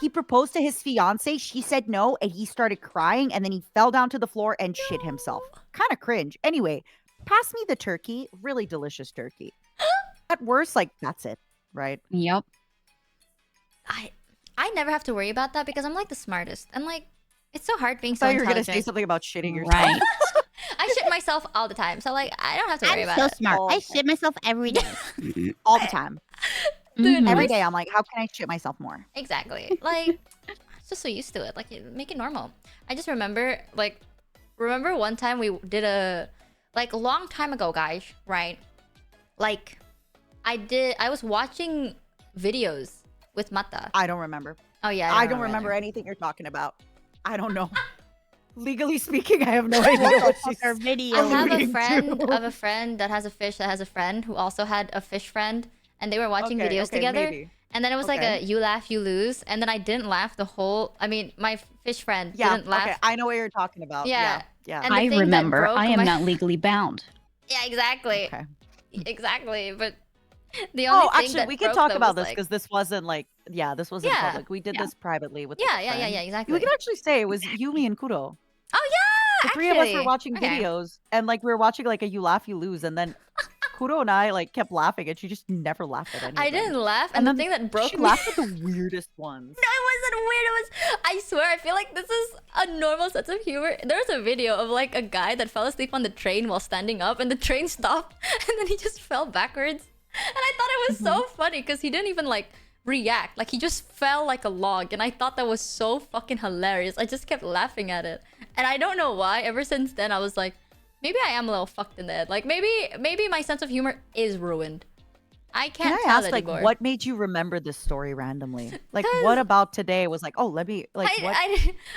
D: He proposed to his fiance. She said no, and he started crying, and then he fell down to the floor and shit himself. Kind of cringe. Anyway, pass me the turkey. Really delicious turkey. At worst, like that's it, right?
E: Yep.
A: I never have to worry about that because I'm, like, the smartest. And, like, it's so hard being
D: I
A: so
D: thought you were gonna
A: intelligent.
D: say something about shitting yourself.
E: Right.
A: I shit myself all the time. So, like, I don't have to worry
G: I'm
A: about
G: so
A: it.
G: smart. I
D: Okay.
G: shit myself every day.
D: All the time.
A: Dude,
D: Every day, I'm like, how can I shit myself more?
A: Exactly. Like, I'm just so used to it. Like, make it normal. I just remember, like, one time we did a, like, a long time ago, guys, right? Like, I was watching videos with Mata.
D: I don't remember.
A: Oh, yeah.
D: I don't remember anything you're talking about. I don't know. Legally speaking, I have no idea what she's
G: Our video.
A: I have a
D: alluding
A: friend
D: to.
A: of a friend that has a fish that has a friend who also had a fish friend. And they were watching
D: Okay,
A: videos
D: okay,
A: together.
D: maybe.
A: And then it was like
D: Okay.
A: a you laugh, you lose. And then I didn't laugh the whole... I mean, my fish friend
D: Yeah,
A: didn't laugh.
D: okay. I know what you're talking about.
A: Yeah.
D: Yeah.
A: And the
E: I
A: thing that
E: remember.
A: broke
E: I am
A: my-
E: not legally bound.
A: Yeah, exactly.
D: Okay.
A: Exactly. But the only
D: Oh,
A: thing
D: actually,
A: that
D: we can
A: broke
D: talk
A: them
D: about
A: was,
D: this
A: like-
D: because this wasn't like, this wasn't
A: Yeah.
D: public. We did
E: Yeah.
D: this privately with
A: Yeah,
D: the
A: yeah, yeah,
D: friend.
A: yeah, exactly.
D: We can actually say it was Yumi and Kuro.
A: Oh, yeah!
D: The three of us were
A: actually.
D: watching
A: Okay.
D: videos, and like we were watching like a you laugh, you lose, and then Kuro and I like kept laughing, and she just never laughed at any
A: I
D: of them.
A: didn't laugh.
D: And
A: And the
D: then
A: thing that broke
D: She
A: me...
D: laughed at the weirdest ones.
A: No, it wasn't weird. It was... I swear, I feel like this is a normal sense of humor. There was a video of, like, a guy that fell asleep on the train while standing up, and the train stopped, and then he just fell backwards. And I thought it was so funny, because he didn't even, like, react. Like, he just fell like a log, and I thought that was so fucking hilarious. I just kept laughing at it. And I don't know why. Ever since then, I was like, maybe I am a little fucked in the head. Like, maybe my sense of humor is ruined. I
D: Can
A: can't
D: I
A: tell
D: ask, like,
A: anymore.
D: what made you remember this story randomly? Like, what about today was like, oh, let me, like, what?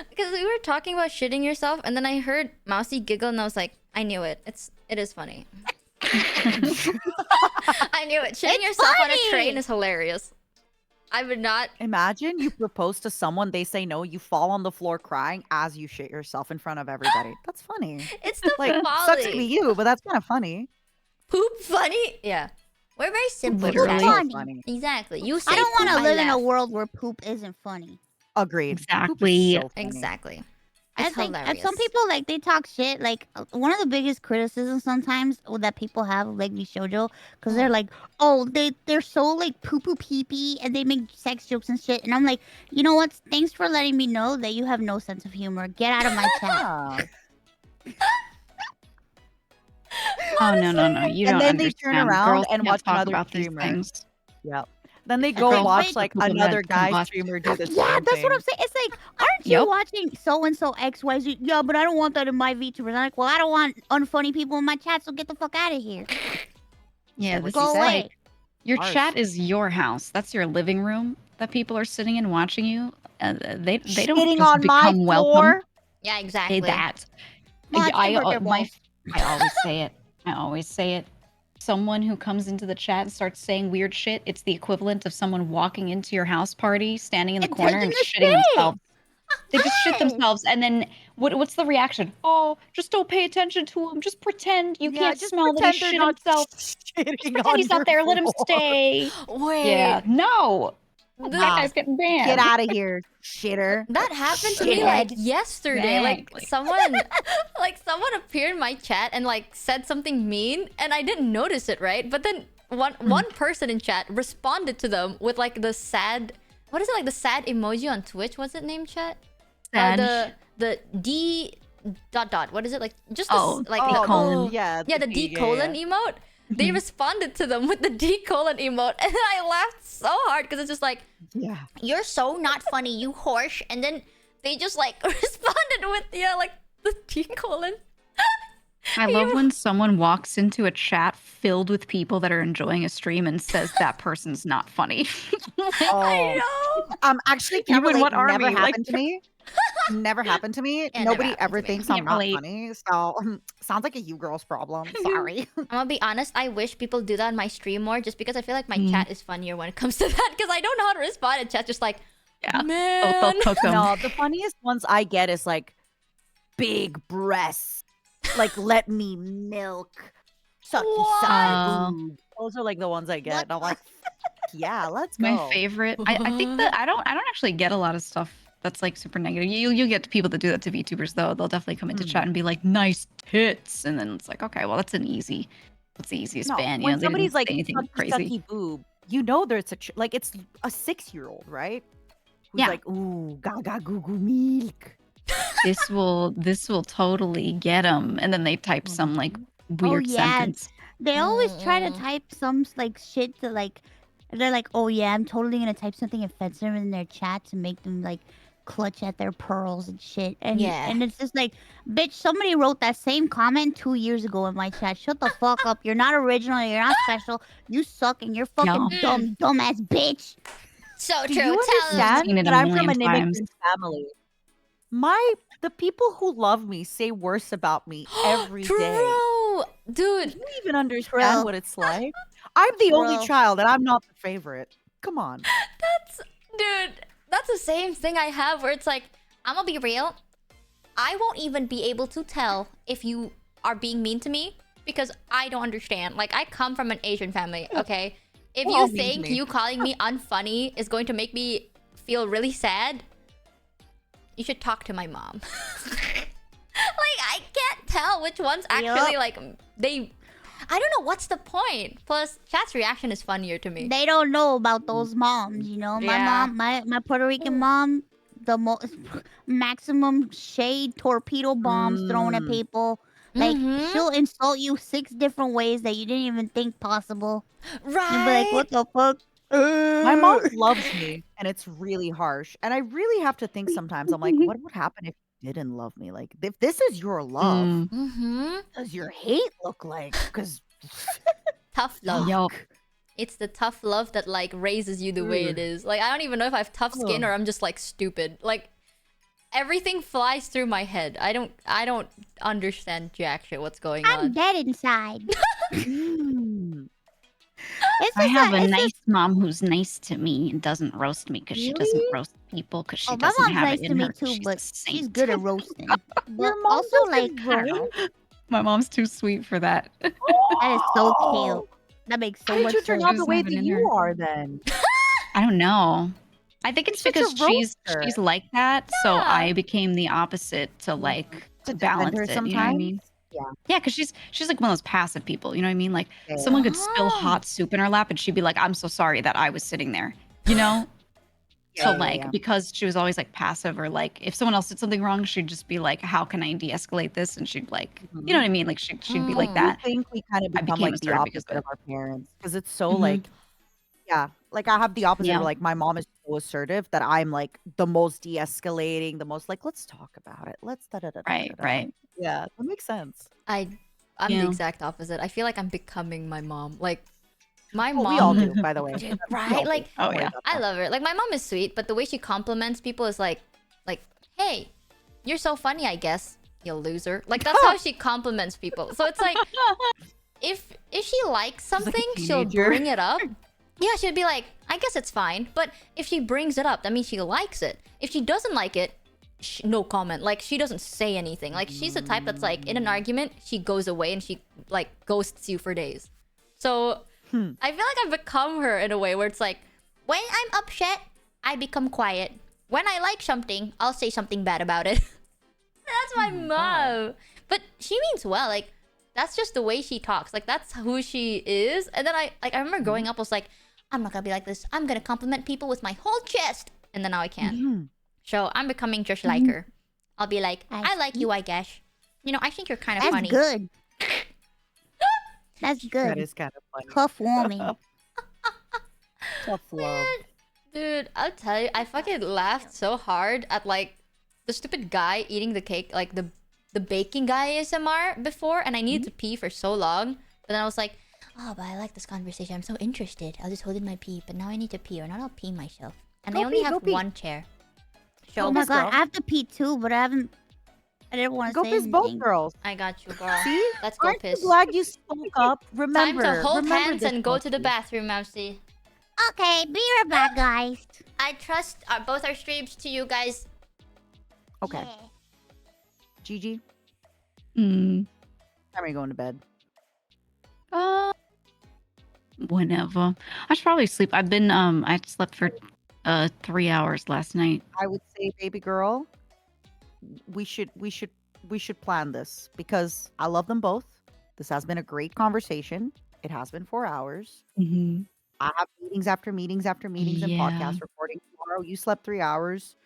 A: Because we were talking about shitting yourself, and then I heard Mousy giggle, and I was like, I knew it. It is funny. I knew it. Shitting
G: It's
A: yourself on a
G: funny.
A: train is hilarious. I would not.
D: Imagine you propose to someone, they say no, you fall on the floor crying as you shit yourself in front of everybody. That's funny.
A: It's the
D: Like, sucks to be
A: folly.
D: you, but that's kind of funny.
A: Poop funny? Yeah. We're very simple.
E: Literally.
A: chat.
G: Funny.
D: Funny.
A: Exactly. You say
G: I don't want
A: poop,
G: to live in a
A: laugh.
G: world where poop isn't funny.
D: Agreed. Poop is
E: Exactly.
D: so funny.
A: Exactly.
G: I
A: It's
G: think and
A: hilarious.
G: some people like they talk shit. Like one of the biggest criticisms sometimes that people have of, like Vshojo, because they're like, oh, they're so like poo poo pee pee, and they make sex jokes and shit. And I'm like, you know what? Thanks for letting me know that you have no sense of humor. Get out of my chat.
D: Yeah.
E: Oh no, no, no! You
D: And
E: don't
D: then they
E: understand.
D: turn around
E: Girls
D: and
E: can't
D: watch
E: talk
D: another
E: about these
D: streamer.
E: things.
D: Yep. Then they go
E: Girls
D: watch
G: wait,
D: like
E: people that
D: another guy
E: combust.
D: streamer do the same
G: Yeah, that's what I'm
D: thing.
G: saying. It's like, aren't you
E: Yep.
G: watching so and so XYZ? Yeah, but I don't want that in my VTubers. I'm like, well, I don't want unfunny people in my chat, so get the fuck out of here.
E: Yeah,
D: What
E: this
D: you
G: Go
E: is
D: said.
G: away.
E: like your
D: Harsh.
E: chat is your house. That's your living room that people are sitting in watching you. They don't
D: Shitting
E: just
D: on my
E: become welcome.
D: floor.
A: Yeah,
E: Say
A: exactly.
E: that.
G: Watch Inverter Balls.
E: I always say it. I always say it. Someone who comes into the chat and starts saying weird shit, it's the equivalent of someone walking into your house party, standing in the
G: And
E: corner and
G: taking a
E: shitting
G: shit.
E: themselves. They just shit
G: Yes.
E: themselves, and then what's the reaction? Oh, just don't pay attention to him. Just pretend you
D: Yeah,
E: can't
D: just
E: smell that he
D: pretend they're
E: shit
D: not
E: himself.
D: shitting
E: Pretend
D: on
E: he's
D: your
E: not there. Let him
D: floor.
E: stay.
A: Wait.
E: Yeah, no.
A: The-
E: That guy's getting banned.
D: Get out of here, shitter.
A: That happened to me like yesterday.
E: Exactly.
A: Like someone like someone appeared in my chat and like said something mean and I didn't notice it, right? But then one person in chat responded to them with like the sad, what is it, like the sad emoji on Twitch? What's it named, chat?
E: Sad.
A: The D dot dot. What is it, like? Just the,
E: Oh,
A: like
E: the colon.
D: Yeah,
A: yeah, the D colon emote. They responded to them with the D colon emote, and I laughed so hard because it's just like,
D: Yeah.
A: you're so not funny, you horse. And then they just like responded with like the D colon.
E: I love when someone walks into a chat filled with people that are enjoying a stream and says that person's not funny.
A: I know.
D: Actually,
E: You
D: can't
E: in
D: relate.
E: what army?
D: Never
E: Like-
D: happened to me. Never happened to me.
A: Yeah, never
D: Nobody
A: happened
D: ever
A: to me.
D: thinks I'm
E: Can't
D: not
E: relate.
D: funny. So sounds like a you girls problem. Sorry.
A: I'm gonna be honest, I wish people do that on my stream more just because I feel like my chat is funnier when it comes to that because I don't know how to respond in chat. Just like,
E: Yeah.
A: man.
E: They'll cook 'em.
D: No, the funniest ones I get is like big breasts. Like let me milk. Sucky
E: What?
D: sucky boob. Those are like the ones I get. And I'm like, yeah, let's go.
E: My favorite. I think that I don't actually get a lot of stuff that's like super negative. You get people that do that to VTubers though. They'll definitely come into chat and be like, "Nice tits," and then it's like, okay, well that's the easiest
D: No,
E: ban. You
D: when
E: know, they
D: somebody's
E: didn't
D: like
E: say anything
D: sucky,
E: crazy.
D: sucky boob, you know there's like it's a 6-year-old, right? Who's
E: Yeah.
D: like, ooh, gaga goo goo milk.
E: This will totally get them, and then they type some like weird
G: yeah.
E: sentence.
G: They always try to type some like shit to like. They're like, oh yeah, I'm totally gonna type something offensive in their chat to make them like clutch at their pearls and shit. And
A: Yeah.
G: and it's just like, bitch, somebody wrote that same comment 2 years ago in my chat. Shut the fuck up. You're not original. You're not special. You suck and you're fucking
E: No.
G: dumbass bitch.
A: So
D: Do
A: true.
D: you
A: Tell
D: understand
E: Seen it
D: that
E: a
D: I'm from
E: million
D: an
E: times.
D: immigrant family? The people who love me say worse about me every day.
A: True. Dude,
D: Do you even understand
G: Bro.
D: what it's like? I'm the only
G: Bro.
D: child and I'm not the favorite. Come on.
A: that's the same thing I have where it's like, I'm gonna be real. I won't even be able to tell if you are being mean to me because I don't understand. Like, I come from an Asian family, okay? If
D: Well,
A: you
D: mean to
A: think
D: me.
A: you calling me unfunny is going to make me feel really sad, you should talk to my mom. Like, I can't tell which ones actually,
G: Yup.
A: like, they... I don't know what's the point. Plus, chat's reaction is funnier to me.
G: They don't know about those moms, you know. My
A: Yeah.
G: mom, my Puerto Rican mom, the maximum shade torpedo bombs thrown at people. Like
A: Mhm.
G: she'll insult you 6 different ways that you didn't even think possible.
A: Right?
G: You'll be like, what the fuck?
D: My mom loves me and it's really harsh. And I really have to think sometimes, I'm like, what would happen if you didn't love me? Like, if this is your love,
E: Mm.
A: Mm-hmm.
D: what does your hate look like? Because
A: Tough love.
E: Yup.
A: It's the tough love that like raises you the way it is. Like, I don't even know if I have tough skin or I'm just like stupid. Like, everything flies through my head. I don't understand jack shit what's going
G: I'm
A: on.
G: dead inside.
D: Mm.
G: It's
E: I
G: just
E: have a
G: it's
E: nice
G: just,
E: mom who's nice to me and doesn't roast me because she doesn't
D: Really?
E: roast people because she
G: oh, my
E: doesn't
G: mom's
E: have
G: nice
E: it
G: to
E: in
G: me
E: her. 'Cause
G: too,
E: she's
G: but
E: a
G: she's
E: saint.
G: good at roasting. But
D: Your mom
G: also, like,
D: doesn't
G: I don't know.
D: roast?
E: My mom's too sweet for that.
G: That is so cute.
D: Oh,
G: That makes so
D: how did
G: much
D: you turn
G: sense.
D: out
E: She
D: the
E: doesn't
D: way
E: have it
D: that
E: in
D: you
E: her.
D: are then?
E: I don't know. I think it's
D: You're such
E: because
D: a
E: she's
D: roaster.
E: like that, so
A: Yeah.
E: I became the opposite to like
D: To defend
E: balance
D: her
E: it. You know what I mean?
D: sometimes? Yeah.
E: Yeah, because she's like one of those passive people. You know what I mean? Like
D: Yeah.
E: someone could spill
A: Ah.
E: hot soup in her lap, and she'd be like, "I'm so sorry that I was sitting there." You know? So
D: Yeah.
E: like because she was always like passive, or like if someone else did something wrong, she'd just be like, "How can I de-escalate this?" And she'd like, you know what I mean? Like she'd be like
A: Mm.
D: I
E: that.
D: think we kind of
E: I
D: become
E: became
D: like the
E: assertive because
D: opposite
E: of
D: of
E: it.
D: our parents because it's so
E: Mhm.
D: like, yeah, like I have the opposite
E: Yeah.
D: where like my mom is so assertive that I'm like the most de-escalating, the most like, let's talk about it. Let's da da da da da
E: Right.
D: da.
E: Right.
D: Yeah, that makes sense.
A: I'm the
E: Yeah.
A: exact opposite. I feel like I'm becoming my mom. Like my
D: Well, we all
A: mom,
D: do, by the way.
A: dude,
D: We
A: right?
D: all do.
A: Like
E: Oh
D: Don't worry
E: yeah.
D: about
A: I
D: that.
A: love her. Like my mom is sweet, but the way she compliments people is like, hey, you're so funny, I guess, you loser. Like that's how she compliments people. So it's like if she likes
D: like a
A: something, she'll
D: teenager.
A: bring it up. Yeah, she'll be like, I guess it's fine. But if she brings it up, that means she likes it. If she doesn't like it, no comment. Like she doesn't say anything. Like she's the type that's like in an argument, she goes away and she like ghosts you for days. So I feel like I've become her in a way where it's like when I'm upset, I become quiet. When I like something, I'll say something bad about it. That's my mom. But she means well. Like that's just the way she talks. Like that's who she is. And then I remember growing up, I was like, I'm not gonna be like this. I'm gonna compliment people with my whole chest. And then now I can't.
D: Mhm.
A: So I'm becoming just like her. I'll be like,
G: I
A: I like you, I guess. You know, I think you're kind of
G: That's
A: funny.
G: good. That's
D: That
G: good.
D: is kind of funny.
G: Tough woman.
D: Tough love.
A: Dude, I'll tell you, I fucking laughed so hard at like the stupid guy eating the cake, like the baking guy ASMR before, and I needed to pee for so long. But then I was like, oh, but I like this conversation. I'm so interested. I'll just hold in my pee, but now I need to pee, or not I'll pee myself. And
D: Go
A: I only
D: pee,
A: have
D: go pee.
A: one chair.
G: Oh my
D: Miss
G: god,
D: Girl.
G: I have to pee too, but I didn't want to
D: Go
G: say
D: piss both
G: anything.
D: girls.
A: I got you, girl.
D: See?
A: Let's go
D: Aren't
A: piss.
D: you glad you spoke up? Remember,
A: Time to hold
D: remember
A: hands
D: this,
A: and go to the
D: Mochi.
A: bathroom, Mousy.
G: Okay, be right back, guys.
A: I trust both our streams to you guys.
D: Okay,
G: Yeah.
D: Gigi,
E: Mm.
D: time are you going to bed?
E: Whenever. I should probably sleep. I've been I slept for 3 hours last night.
D: I would say, baby girl, we should plan this because I love them both. This has been a great conversation. It has been 4 hours.
E: Mm-hmm.
D: I have meetings after meetings after meetings and
E: Yeah.
D: podcast recording tomorrow. You slept 3 hours.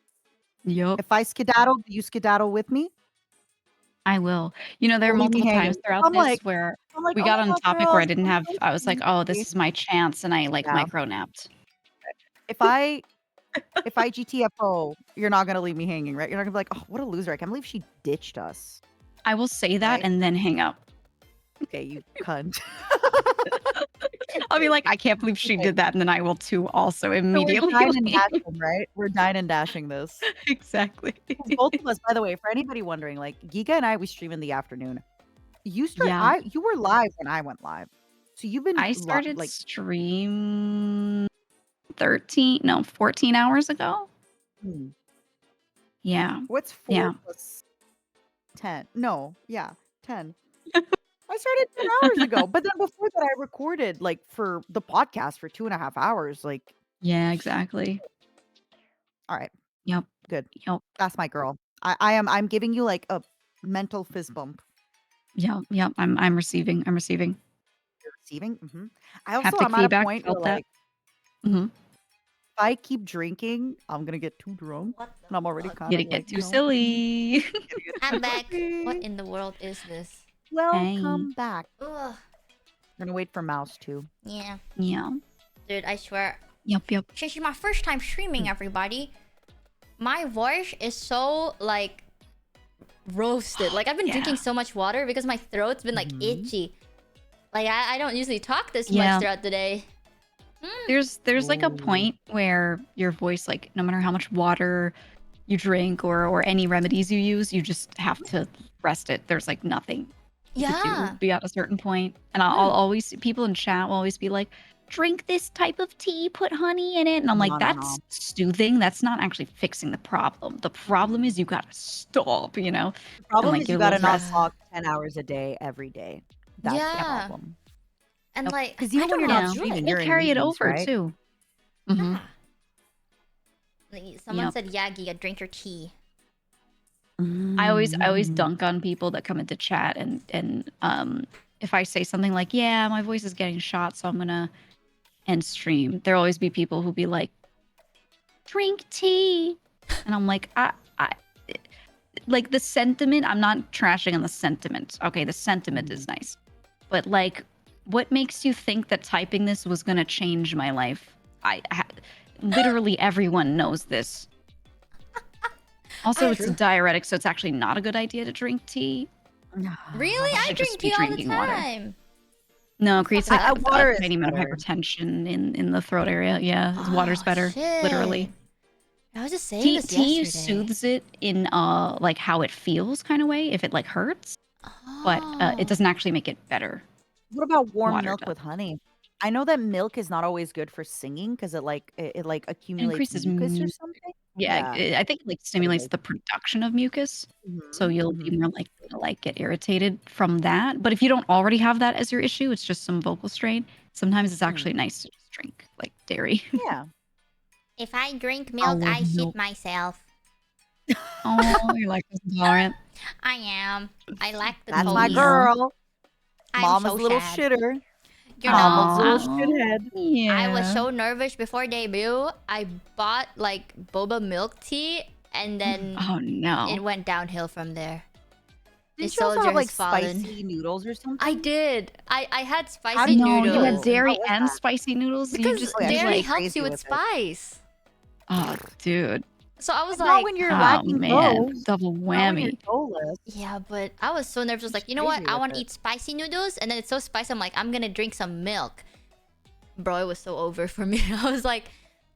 E: Yup.
D: If I skedaddle, do you skedaddle with me?
E: I will. You know, there are
D: Or leave me
E: multiple
D: hanging?
E: times throughout
D: I'm
E: this
D: like,
E: where
D: oh
E: we got
D: my
E: on a
D: God,
E: topic
D: girl,
E: where I
D: this
E: didn't
D: is
E: have,
D: so
E: I was like, oh, this
D: sweet.
E: is my chance, and I like
D: Yeah.
E: micro napped.
D: If I GTFO, you're not gonna leave me hanging, right? You're not gonna be like, oh, what a loser! I can't believe she ditched us.
E: I will say that
D: Right.
E: and then hang up.
D: Okay, you cunt.
E: I'll be like, I can't believe she
D: Okay.
E: did that, and then I will too, also
D: So we're
E: immediately.
D: dine and dashing, right? We're dine and dashing this.
E: Exactly.
D: 'Cause both of us, by the way, for anybody wondering, like Giga and I, we stream in the afternoon. You
E: Yeah.
D: you were live when I went live, so you've been
E: I started
D: like
E: stream 14 hours ago.
D: hmm,
E: Yeah.
D: what's 4
E: Yeah.
D: plus 10? No, yeah, 10. I started 10 hours ago, but then before that, I recorded like for the podcast for 2.5 hours. Like,
E: Yeah, exactly.
D: all right,
E: Yep.
D: good.
E: Yep.
D: That's my girl. I'm giving you like a mental fist bump.
E: Yep. Yep. I'm receiving. I'm receiving.
D: You're receiving. I also
E: Haptic
D: am at a
E: feedback.
D: point where
E: Felt that.
D: like
E: Mm-hmm.
D: if I keep drinking, I'm gonna get too drunk,
A: What
D: and I'm already
A: fuck?
D: kind
E: Gonna
D: of
E: get
D: like,
E: too
D: you know,
E: silly.
A: I'm back. What
D: silly.
A: in the world is this?
D: Welcome back.
A: Ugh.
D: I'm gonna wait for Mouse too.
A: Yeah.
E: Yeah.
A: Dude, I swear.
E: Yep. Yep.
A: Since it's my first time streaming, everybody, my voice is so like roasted. Like I've been
E: Yeah.
A: drinking so much water because my throat's been like itchy. Like I don't usually talk this
E: Yeah.
A: much throughout the day.
E: There's like a
D: Ooh.
E: point where your voice, like, no matter how much water you drink or any remedies you use, you just have to rest it. There's like nothing you could
A: Yeah.
E: do beyond a certain point. And I'll always, people in chat will always be like, drink this type of tea, put honey in it. And I'm like,
D: No.
E: that's soothing. That's not actually fixing the problem. The problem is you gotta stop, you know?
D: The problem
E: like,
D: is you
E: your
D: gotta
E: little
D: not
A: rest.
D: talk 10 hours a day every day. That's the
A: Yeah.
D: problem.
A: And like,
D: Because even
A: I
D: when
A: don't
D: you're
A: know.
D: not streaming,
E: We'll
D: you're in
E: carry it
D: meetings,
E: over
D: right?
E: too. Mm-hmm.
A: Yeah. Like, someone
E: Yep.
A: said, Yagi, drink your tea.
E: I always
D: Mm.
E: dunk on people that come into chat and if I say something like, yeah, my voice is getting shot, so I'm gonna end stream, there'll always be people who'll be like, drink tea. And I'm like, I like the sentiment, I'm not trashing on the sentiment. Okay, the sentiment is nice. But like, what makes you think that typing this was gonna change my life? Literally everyone knows this. Also, it's a diuretic, so it's actually not a good idea to drink tea.
A: Really? I
E: should
A: drink
E: just be
A: tea all the
E: drinking water.
A: time.
E: No, it creates
A: I-
E: like
A: I-
D: water
E: a
D: is
E: tiny amount of
D: better.
E: hypertension in the throat area. Yeah, water's
A: Oh,
E: better, literally.
A: shit. I was just saying
E: Tea,
A: this
E: tea
A: yesterday.
E: soothes it in like how it feels kind of way if it like hurts, but it
A: Oh.
E: doesn't actually make it better.
D: What about warm
E: Water
D: milk
E: does.
D: with honey? I know that milk is not always good for singing because it like
E: It
D: accumulates
E: increases
D: mucus or something.
E: Yeah, I think it like stimulates the production of mucus, so you'll be more likely to like get irritated from that. But if you don't already have that as your issue, it's just some vocal strain. Sometimes it's actually nice to just drink like dairy.
D: Yeah.
A: If I drink milk, I shit myself.
E: Oh, you're lactose intolerant.
A: I am. I lack the
D: That's my
A: toes.
D: girl.
A: I'm
D: Mama's
A: so
D: little
A: sad.
D: shitter.
A: You
D: Mama's
A: know,
D: little shithead.
E: Yeah.
A: I was so nervous before debut. I bought like boba milk tea, and then
E: Oh no.
A: it went downhill from there. The
D: Didn't you also
A: soldier
D: have like
A: has fallen.
D: spicy noodles or something?
A: I did. I had
D: How
A: spicy
D: did you
E: No,
A: noodles.
E: you had
D: How
E: dairy
D: was
E: and
D: that?
E: spicy noodles.
A: Because
E: you just
D: yeah,
E: did,
A: dairy
E: like,
A: helps
D: crazy
A: you with
D: with it.
A: spice.
E: oh, dude.
A: So I was
D: Not
A: like,
D: when you're
E: Oh
D: lacking
E: man,
D: toes.
E: double
D: Not when you're
E: whammy.
D: toeless.
A: yeah, but I was so nervous. Like, you know what?
D: crazy
A: I
D: with
A: want to
D: it.
A: eat spicy noodles, and then it's so spicy. I'm like, I'm gonna drink some milk. Bro, it was so over for me. I was like,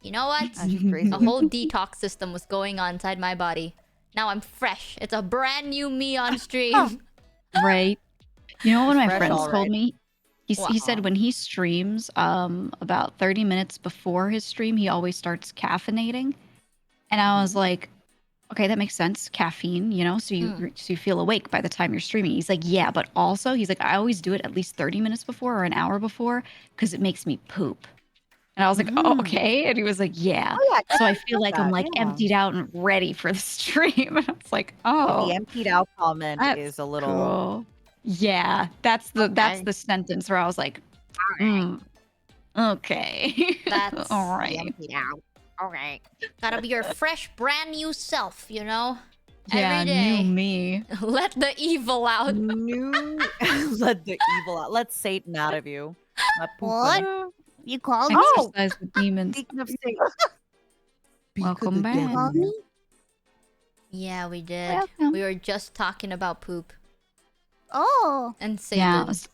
A: you know what?
D: That's crazy.
A: A whole detox system was going on inside my body. Now I'm fresh. It's a brand new me on stream.
E: Right. You know what my
D: Fresh,
E: friends
D: all
E: told
D: right.
E: me? He
A: Wow.
E: said when he streams, about 30 minutes before his stream, he always starts caffeinating. And I was like, okay, that makes sense. Caffeine, you know, so you feel awake by the time you're streaming. He's like, yeah, but also he's like, I always do it at least 30 minutes before or an hour before because it makes me poop. And I was like, oh, okay. And he was like, yeah.
D: Oh, yeah,
E: So I
D: I
E: feel
D: get
E: like I'm
D: that,
E: like
D: yeah.
E: emptied out and ready for the stream. And I was like, oh,
D: The emptied out comment
E: that's
D: is a little.
E: cool. Yeah, that's the sentence where I was like, okay,
A: That's
E: all right.
D: Emptied out. All right.
A: Gotta be your fresh, brand new self, you know?
E: Yeah,
A: Every day.
E: new me.
A: Let the evil out.
D: New. Let the evil out. Let Satan out of you. Let poop
G: What?
D: out.
G: You called me?
E: Exercise the demons.
D: Speaking of Satan.
E: Welcome back.
G: You called me?
A: Yeah, we did.
E: Welcome.
A: We were just talking about poop
G: Oh.
A: and Satan.
E: Yeah, it was-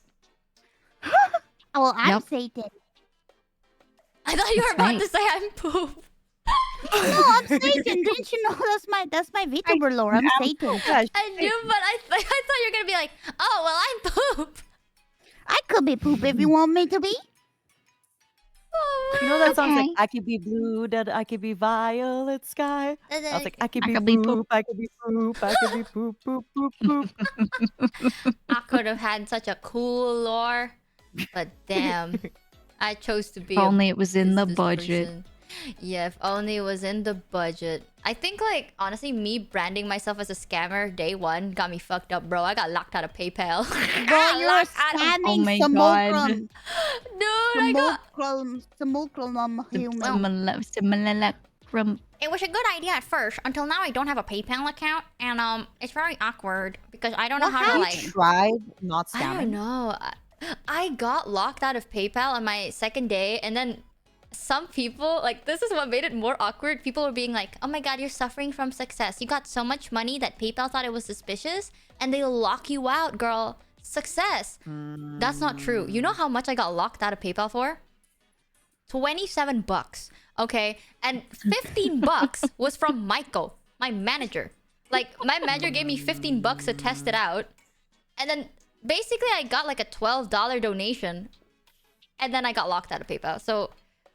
G: Oh, well, I'm
E: Yep.
G: Satan.
A: I thought you were
E: That's
A: about
E: right.
A: to say I'm poop.
G: No, I'm Satan. Didn't you know that's my VTuber lore? I'm Satan.
D: Yeah,
A: I knew, but I thought you were gonna be like, oh, well, I'm poop.
G: I could be poop if you want me to be.
A: Oh,
D: you know that song's like
G: Okay.
D: I could be blue, that I could be violet sky.
A: and
D: I was like,
A: then
D: I could
E: I
D: be
E: could be
D: poop, I could be poop, I could be poop, poop, poop, poop.
A: I could have had such a cool lore, but damn, I chose to be.
E: If only it was in the
A: this
E: budget.
A: person. Yeah, if only it was in the budget. I think, like, honestly, me branding myself as a scammer day one got me fucked up, bro. I got locked out of PayPal.
G: Bro, you're
A: Locked out of-
G: scamming
E: Oh my
G: simulacrum.
A: Dude, I got.
G: Simulacrum human.
E: Simulacrum.
A: It was a good idea at first, until now I don't have a PayPal account, and it's very awkward because I don't know
G: What
A: how to
D: You
A: like.
D: tried not
A: I don't
D: scamming.
A: know. I got locked out of PayPal on my second day, and then some people, like, this is what made it more awkward. People were being like, oh my god, you're suffering from success. You got so much money that PayPal thought it was suspicious, and they lock you out, girl. Success. That's not true. You know how much I got locked out of PayPal for? $27. Okay? And $15 was from Michael. My manager. Like, my manager gave me $15 to test it out. And then, basically, I got like a $12 donation. And then I got locked out of PayPal. So,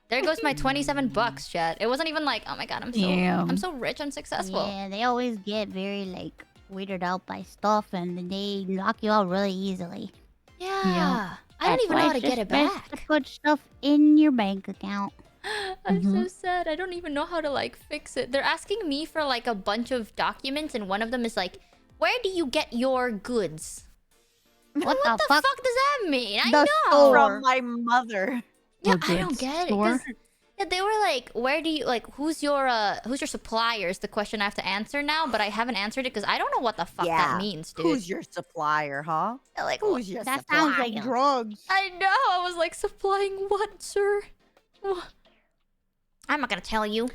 A: there goes my $27, chat. It wasn't even like, oh my god, I'm so rich and successful.
G: Yeah, they always get very, like, weirded out by stuff, and then they knock you out really easily.
A: Yeah. I don't
G: That's
A: even
G: why
A: know how to
G: it's
A: get
G: just
A: it
G: best
A: back.
G: to put stuff in your bank account.
A: I'm so sad. I don't even know how to like fix it. They're asking me for like a bunch of documents, and one of them is like, "Where do you get your goods?" What the fuck does that mean? I
G: The
A: know.
G: store.
D: From my mother.
A: Yeah,
E: The
A: I don't
E: goods
A: get it.
E: store?
A: 'Cause, yeah, they were like, "Where do you like? Who's your suppliers?" The question I have to answer now, but I haven't answered it because I don't know what the fuck that means, dude.
D: Who's your supplier, huh?
A: Like,
D: Who's your
G: That
D: supplier?
G: sounds like drugs.
A: I know. I was like, supplying what, sir? I'm not gonna tell you.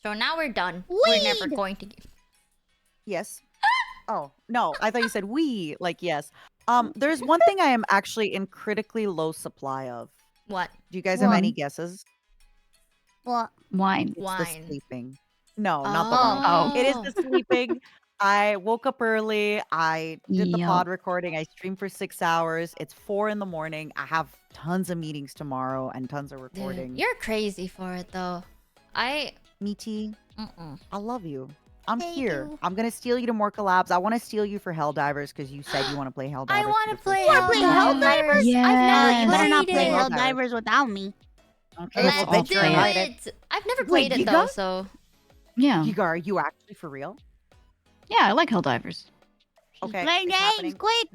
A: So now we're done. We're never
G: Weed!
A: going to.
D: Yes. Oh, no. I thought you said we. Like, yes. There's one thing I am actually in critically low supply of.
A: What?
D: Do you guys have any guesses?
G: What?
E: Wine.
D: It's the
A: Wine.
D: sleeping. No, not the wine.
E: Oh.
D: It is the sleeping. I woke up early. I did the
E: Yup.
D: pod recording. I streamed for 6 hours. It's 4 in the morning. I have tons of meetings tomorrow and tons of
A: Dude,
D: recording.
A: you're crazy for it though.
D: Michi,
A: Mm-mm.
D: I love you. I'm
G: Thank
D: here.
G: you.
D: I'm gonna steal you to more collabs. I want to steal you for Helldivers because you said you want to play Helldivers.
A: I
D: for
A: want
D: your
A: to play
D: first time.
G: play
A: Helldivers.
E: Helldivers?
A: I've never
G: You better not
A: played
G: play
A: it.
D: Hell-
G: Helldivers without me.
D: Okay,
A: Let's
D: well,
A: do
D: then
E: try
D: try
A: it. I've never
D: Wait,
A: played it
D: Giga?
A: though, so
E: Yeah.
D: Giga, are you actually for real?
E: Yeah, I like Helldivers.
D: Okay,
G: Play
D: it's
G: games,
D: happening.
G: quick!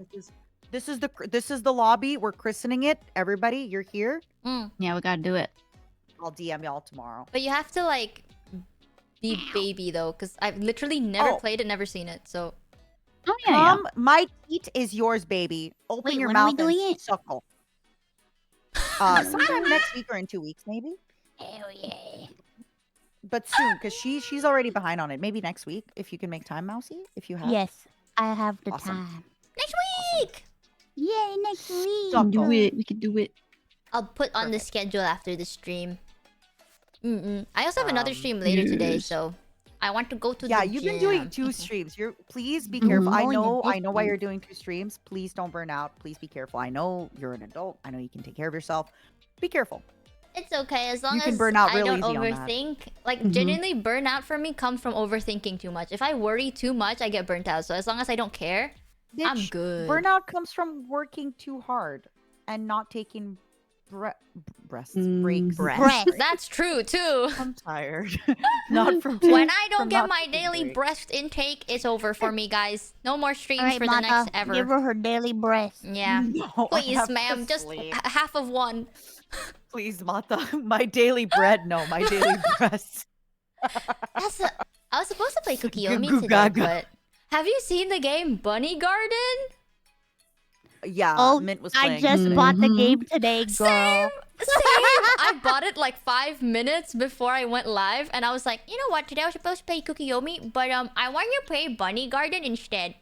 D: This is the lobby. We're christening it. Everybody, you're here.
E: Yeah, we gotta do it.
D: I'll DM y'all tomorrow.
A: but you have to like be baby though, because I've literally never
D: Oh.
A: played it, never seen it. So
E: Oh yeah,
D: Come, my teat is yours, baby. Open
G: Wait,
D: your
G: when are we
D: mouth and
G: doing it?
D: suckle. Sometime next week or in 2 weeks, maybe.
G: Hell yeah.
D: But soon, because she's already behind on it. Maybe next week, if you can make time, Mousy. If you have.
G: Yes, I have the
D: Awesome.
G: time.
A: next week
G: Yay, next week.
E: We
D: Suck.
E: can do it. We can do it.
A: I'll put on the
D: Perfect.
A: schedule after the stream. I also have another stream later today,
E: yes.
A: so I want to go to
D: Yeah,
A: the
D: you've been doing
A: gym.
D: 2 streams. Please be careful. I
G: Going to
D: know why
G: distance.
D: you're doing 2 streams. Please don't burn out. Please be careful. I know you're an adult. I know you can take care of yourself. Be careful.
A: It's okay as long
D: You can
A: as
D: burn out
A: I
D: real
A: don't
D: easy on that.
A: overthink. Like genuinely, burnout for me comes from overthinking too much. If I worry too much, I get burnt out. So as long as I don't care, I'm
D: Bitch,
A: good.
D: Burnout comes from working too hard and not taking breasts
E: Mm,
D: breaks.
G: Breath.
A: That's true too.
D: I'm tired. Not from
A: When I don't
D: from
A: get
D: not
A: my
D: taking
A: daily
D: breaks.
A: breast intake, it's over for me, guys. No more streams
G: Alright,
A: for the
G: Mata,
A: next ever.
G: give her her daily breast.
A: Yeah.
D: No, I
A: Please,
D: have to
A: ma'am, just
D: sleep.
A: half of one.
D: Please, Mata. My daily bread. No, my daily breast.
A: I was supposed to play
D: Goo
A: Kukiyomi
D: goo
A: today,
D: gaga.
A: but have you seen the game Bunny Garden?
D: Yeah,
G: Oh,
D: Mint was
G: I
D: playing.
G: just
D: today.
G: bought the
E: Mhm.
G: game today, girl.
A: Same. I bought it like 5 minutes before I went live, and I was like, you know what? Today I was supposed to play Kukiyomi, but I want you to play Bunny Garden instead.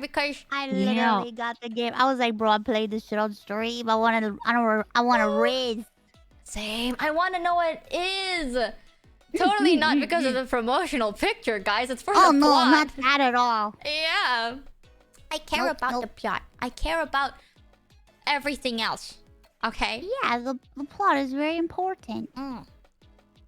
A: Because
G: I
E: Yeah.
G: literally got the game. I was like, bro, I played this shit on stream. I want to raise.
A: same. I want to know what it is. Totally not because of the promotional picture, guys. It's for
G: Oh
A: the
G: no,
A: plot.
G: not that at all.
A: Yeah. I care
G: Nope,
A: about the
G: nope.
A: plot. I care about everything else. Okay?
G: Yeah, the plot is very important.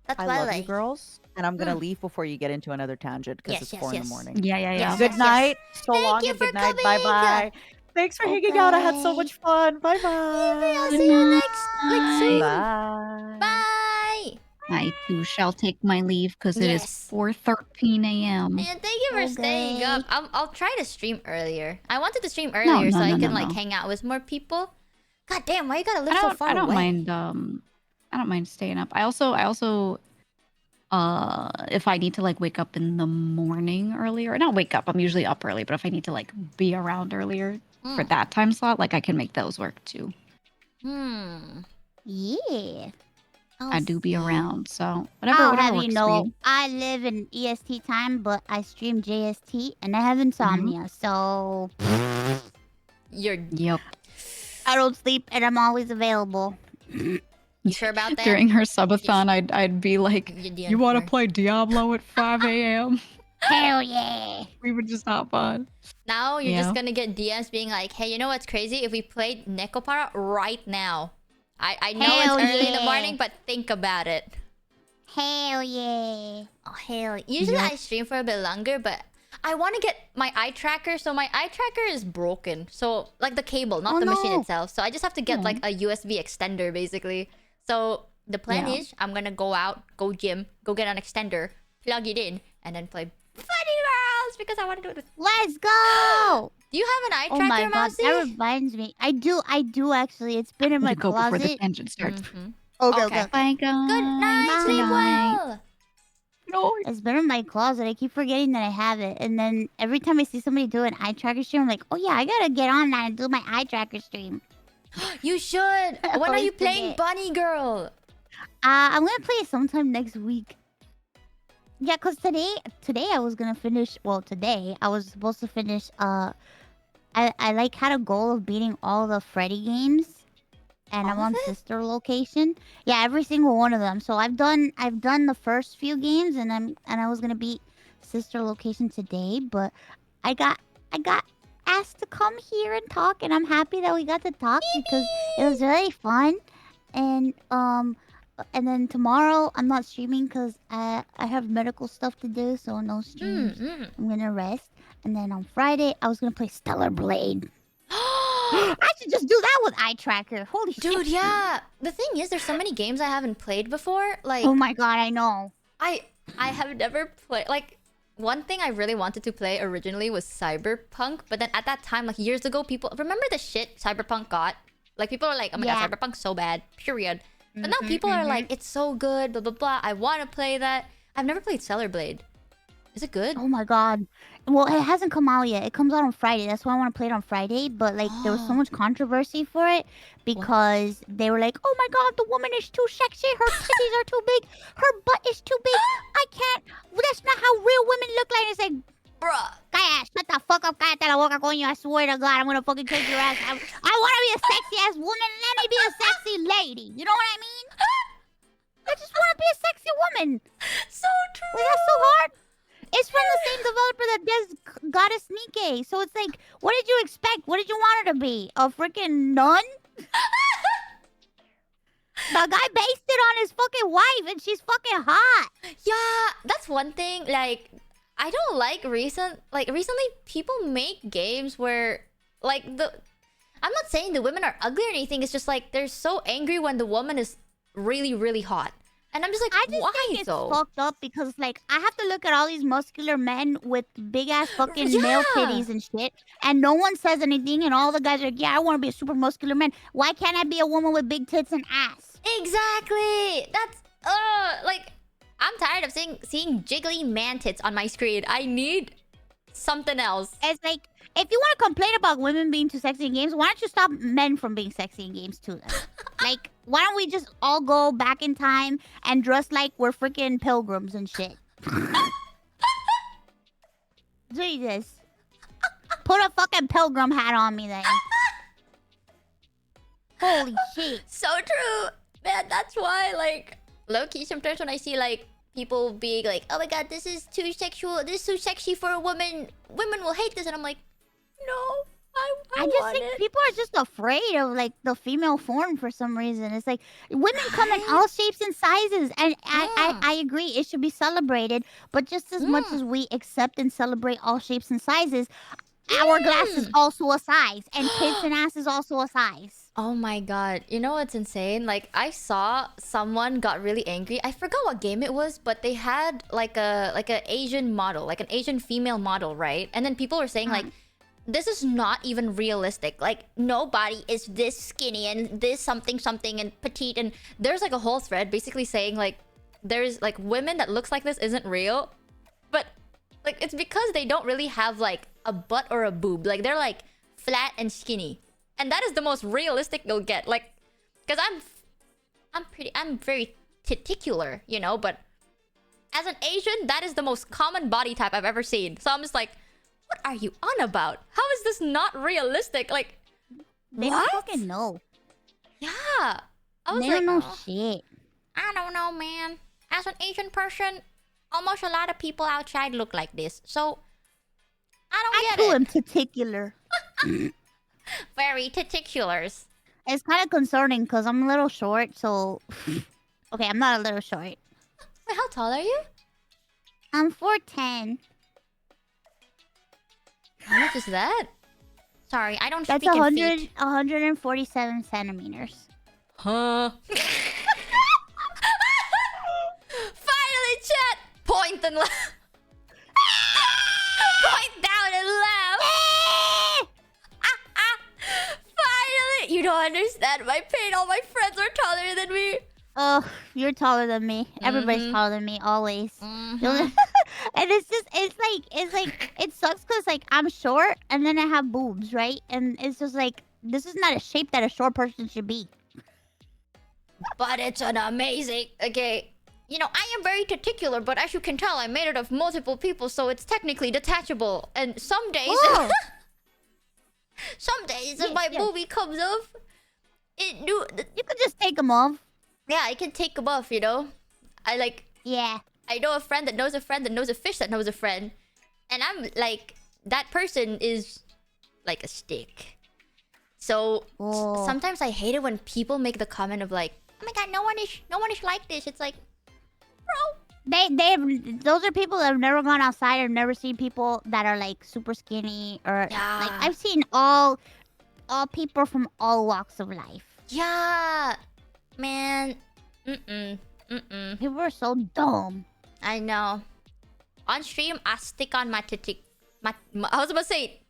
A: That's
D: I
A: why I
D: love you,
A: like.
D: girls. And I'm gonna leave before you get into another tangent because
A: Yes,
D: it's
A: yes,
D: 4 in
A: yes.
D: the morning.
E: Yeah, yeah, yeah.
A: Yes.
D: Good night. So
A: Thank
D: long
A: you
D: and
A: for
D: good night.
A: coming.
D: Bye bye. Thanks for hanging out. I had so
G: Okay.
D: much fun. Bye bye.
A: I'll see you next soon.
D: Bye.
A: Bye.
E: I too shall take my leave because it is
A: Yes.
E: 4:13 a.m.
A: And thank you for staying
G: Okay.
A: up. I'll try to stream earlier. I wanted to stream earlier so I can like hang out with more people. God damn, why you gotta live so far
E: I don't
A: away?
E: mind. I don't mind staying up. I also, if I need to like wake up in the morning earlier, not wake up. I'm usually up early, but if I need to like be around earlier for that time slot, like I can make those work too.
G: Yeah.
E: I do be around, so
G: I'll
E: whatever
G: have
E: works
G: you
E: for
G: know,
E: you.
G: I live in EST time, but I stream JST, and I have insomnia, so
A: You're
E: Yep.
G: I don't sleep, and I'm always available.
A: you sure about that?
E: During her subathon, I'd be like,
A: You're
E: "You want to
A: for-
E: play Diablo at 5 a.m.?"
G: Hell yeah.
E: We would just hop on.
A: Now you're
E: Yeah.
A: just gonna get DMs being like, hey, you know what's crazy? If we played Nekopara right now. I know
G: Hell
A: it's early in the
G: yeah.
A: morning, but think about it.
G: Hell yeah.
A: Oh, hell. Usually I stream for a bit longer, but I want to get my eye tracker. So my eye tracker is broken. So, like the cable, not
G: Oh,
A: the machine
G: no.
A: itself. So I just have to get like a USB extender, basically. So the plan
E: Yeah.
A: is I'm gonna go out, go gym, go get an extender, plug it in, and then play Funny Girls because I want to do it with...
G: Let's go.
A: Do you have an eye
G: Oh
A: tracker,
G: my god,
A: Mousy?
G: that reminds me. I do actually. It's been in my
E: Go before the
G: closet.
E: tangent starts.
A: Mhm.
G: Okay,
A: Okay.
E: Bye, guys.
A: Good night, sleep well.
E: No.
G: It's been in my closet. I keep forgetting that I have it. And then every time I see somebody do an eye tracker stream, I'm like, oh yeah, I gotta get on that and do my eye tracker stream.
A: You should. When are
G: always
A: you playing
G: forget.
A: Bunny Girl?
G: I'm gonna play it sometime next week. Yeah, cause today I was gonna finish. Well, today I was supposed to finish. I like had a goal of beating all the Freddy games, and I'm
A: All
G: on
A: of it?
G: sister location. Yeah, every single one of them. So I've done the first few games, and I was gonna beat sister location today, but I got asked to come here and talk, and I'm happy that we got to talk because it was really fun, and then tomorrow I'm not streaming because I have medical stuff to do, so no streams. I'm gonna rest. And then on Friday I was gonna play Stellar Blade. I should just do that with eye tracker. Holy shit.
A: Dude, yeah. The thing is, there's so many games I haven't played before. Like,
G: Oh my god, I know.
A: I have never played. Like, one thing I really wanted to play originally was Cyberpunk, but then at that time, like years ago, people remember the shit Cyberpunk got. Like, people were like, "Oh my
G: Yeah.
A: god, Cyberpunk's so bad." Period. But now people are like, "It's so good." Blah blah blah. I want to play that. I've never played Stellar Blade. Is it good?
G: Oh my god. Well, it hasn't come out yet. It comes out on Friday. That's why I want to play it on Friday. But like, there was so much controversy for it because they were like, "Oh my god, the woman is too sexy. Her titties are too big. Her butt is too big. I can't. That's not how real women look like." It's like,
A: Bruh.
G: Kaya, shut the fuck up, cállate la boca, coño. I swear to God, I'm gonna fucking kick your ass. I want to be a sexy ass woman. Let me be a sexy lady. You know what I mean? I just want to be a sexy woman.
A: So true.
G: Like, that's so hard. It's from the same developer that does Goddess Nike. So it's like, what did you expect? What did you want her to be? A freaking nun? The guy based it on his fucking wife, and she's fucking hot.
A: Yeah, that's one thing. Like, I don't like recently people make games where like I'm not saying the women are ugly or anything. It's just like they're so angry when the woman is really really hot, and I'm just like,
G: I just
A: why
G: think it's
A: though?
G: fucked up because, like, I have to look at all these muscular men with big ass fucking
A: Yeah.
G: male titties and shit, and no one says anything, and all the guys are like, yeah, I want to be a super muscular man. Why can't I be a woman with big tits and ass?
A: Exactly. That's like I'm tired of seeing jiggly man tits on my screen. I need something else.
G: It's like, if you want to complain about women being too sexy in games, why don't you stop men from being sexy in games too? Then? Like, why don't we just all go back in time and dress like we're freaking pilgrims and shit? Jesus. Put a fucking pilgrim hat on me then. Holy shit.
A: So true, man. That's why, like, low key, sometimes when I see like people being like, "Oh my god, this is too sexual. This is too sexy for a woman. Women will hate this," and I'm like, "No, I
G: just
A: want
G: think
A: it."
G: people are just afraid of like the female form for some reason. It's like women come in all shapes and sizes, and I agree it should be celebrated. But just as much as we accept and celebrate all shapes and sizes, hourglass is also a size, and tits and ass is also a size.
A: Oh my god, you know what's insane? Like, I saw someone got really angry. I forgot what game it was, but they had like a Asian model, like an Asian female model, right? And then people were saying like, this is not even realistic. Like, nobody is this skinny and this something and petite, and there's like a whole thread basically saying like there's like women that looks like this isn't real. But like, it's because they don't really have like a butt or a boob. Like, they're like flat and skinny. And that is the most realistic you'll get. Like, because I'm very titicular, you know, but as an Asian, that is the most common body type I've ever seen. So I'm just like, what are you on about? How is this not realistic? Like,
G: They
A: what?
G: don't fucking know.
A: Yeah. I was
G: They
A: like,
G: don't know
A: "Oh,
G: shit.
A: I don't know, man. As an Asian person, almost a lot of people outside look like this. So I don't
G: I
A: get
G: too
A: it.
G: am particular.
A: Very particulars.
G: It's kind of concerning because I'm a little short, so... Okay, I'm not a little short.
A: Wait, how tall are you?
G: I'm 4'10".
A: How much is that? Sorry, I don't
G: That's
A: speak in feet.
G: 147 centimeters.
A: Huh? Finally, chat! Point and laugh. Point down and laugh. Finally! You don't understand my pain. All my friends are taller than me.
G: Oh, you're taller than me. Everybody's taller than me, always. And it's like, it sucks because, like, I'm short and then I have boobs, right? And it's just like, this is not a shape that a short person should be.
A: But it's an amazing... Okay. You know, I am very particular, but as you can tell, I made it of multiple people, so it's technically detachable. And some days...
G: Oh.
A: Some days if my boobie comes off,
G: You could just take them off.
A: Yeah, I can take them off, you know?
G: Yeah.
A: I know a friend that knows a friend that knows a fish that knows a friend. And I'm like... That person is... like a stick. So... Sometimes I hate it when people make the comment of like... Oh my god, no one is like this. It's like... Bro...
G: Those are people that have never gone outside or never seen people that are like super skinny or like I've seen all people from all walks of life.
A: Yeah, man.
G: People are so dumb.
A: I know. On stream, I stick on my titty. I was about to say...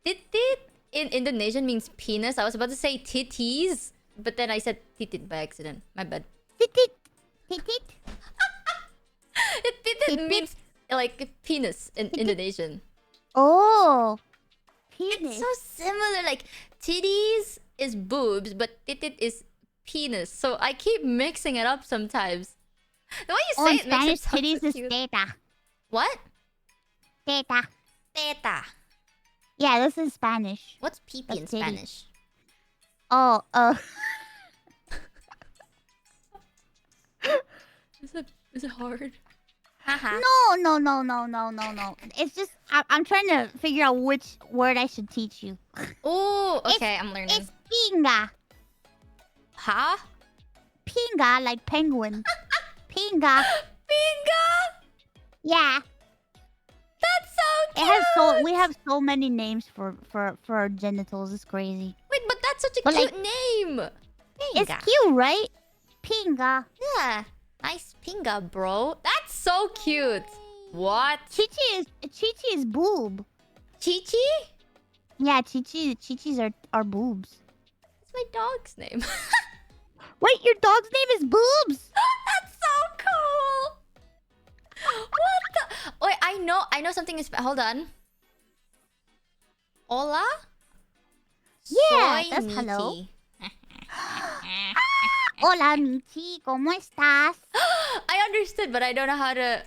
A: Titit in Indonesian means penis. I was about to say titties, but then I said titit by accident. My bad.
G: Titit.
A: Titit means like penis in Indonesian.
G: Oh, penis.
A: It's so similar. Like titties is boobs, but titit is penis. So I keep mixing it up sometimes. The way you say it
G: Spanish,
A: makes it sound
G: titties
A: so
G: is
A: cute.
G: teta.
A: What?
G: Teta.
A: Teta.
G: Yeah, this is Spanish.
A: What's pee-pee in Spanish?
G: Oh,
A: Is it hard?
G: No. It's just I'm trying to figure out which word I should teach you.
A: Oh, okay, I'm learning.
G: It's pinga.
A: Huh?
G: Pinga, like penguin. Pinga.
A: Pinga?
G: Yeah.
A: That's so cute.
G: We have so many names for our genitals. It's crazy.
A: Wait, but that's such a
G: But,
A: cute
G: like,
A: name.
G: It's cute, right? Pinga.
A: Yeah. Nice pinga, bro. That's so cute. What?
G: Chichi is boob.
A: Chichi?
G: Yeah, Chichis are boobs.
A: That's my dog's name.
G: Wait, your dog's name is boobs?
A: That's so cool. What the? Wait, I know something is... Hold on. Hola?
G: Yeah,
A: Soy
G: that's
A: Michi.
G: hello. Hola, Michi. ¿Cómo estás?
A: I understood, but I don't know how to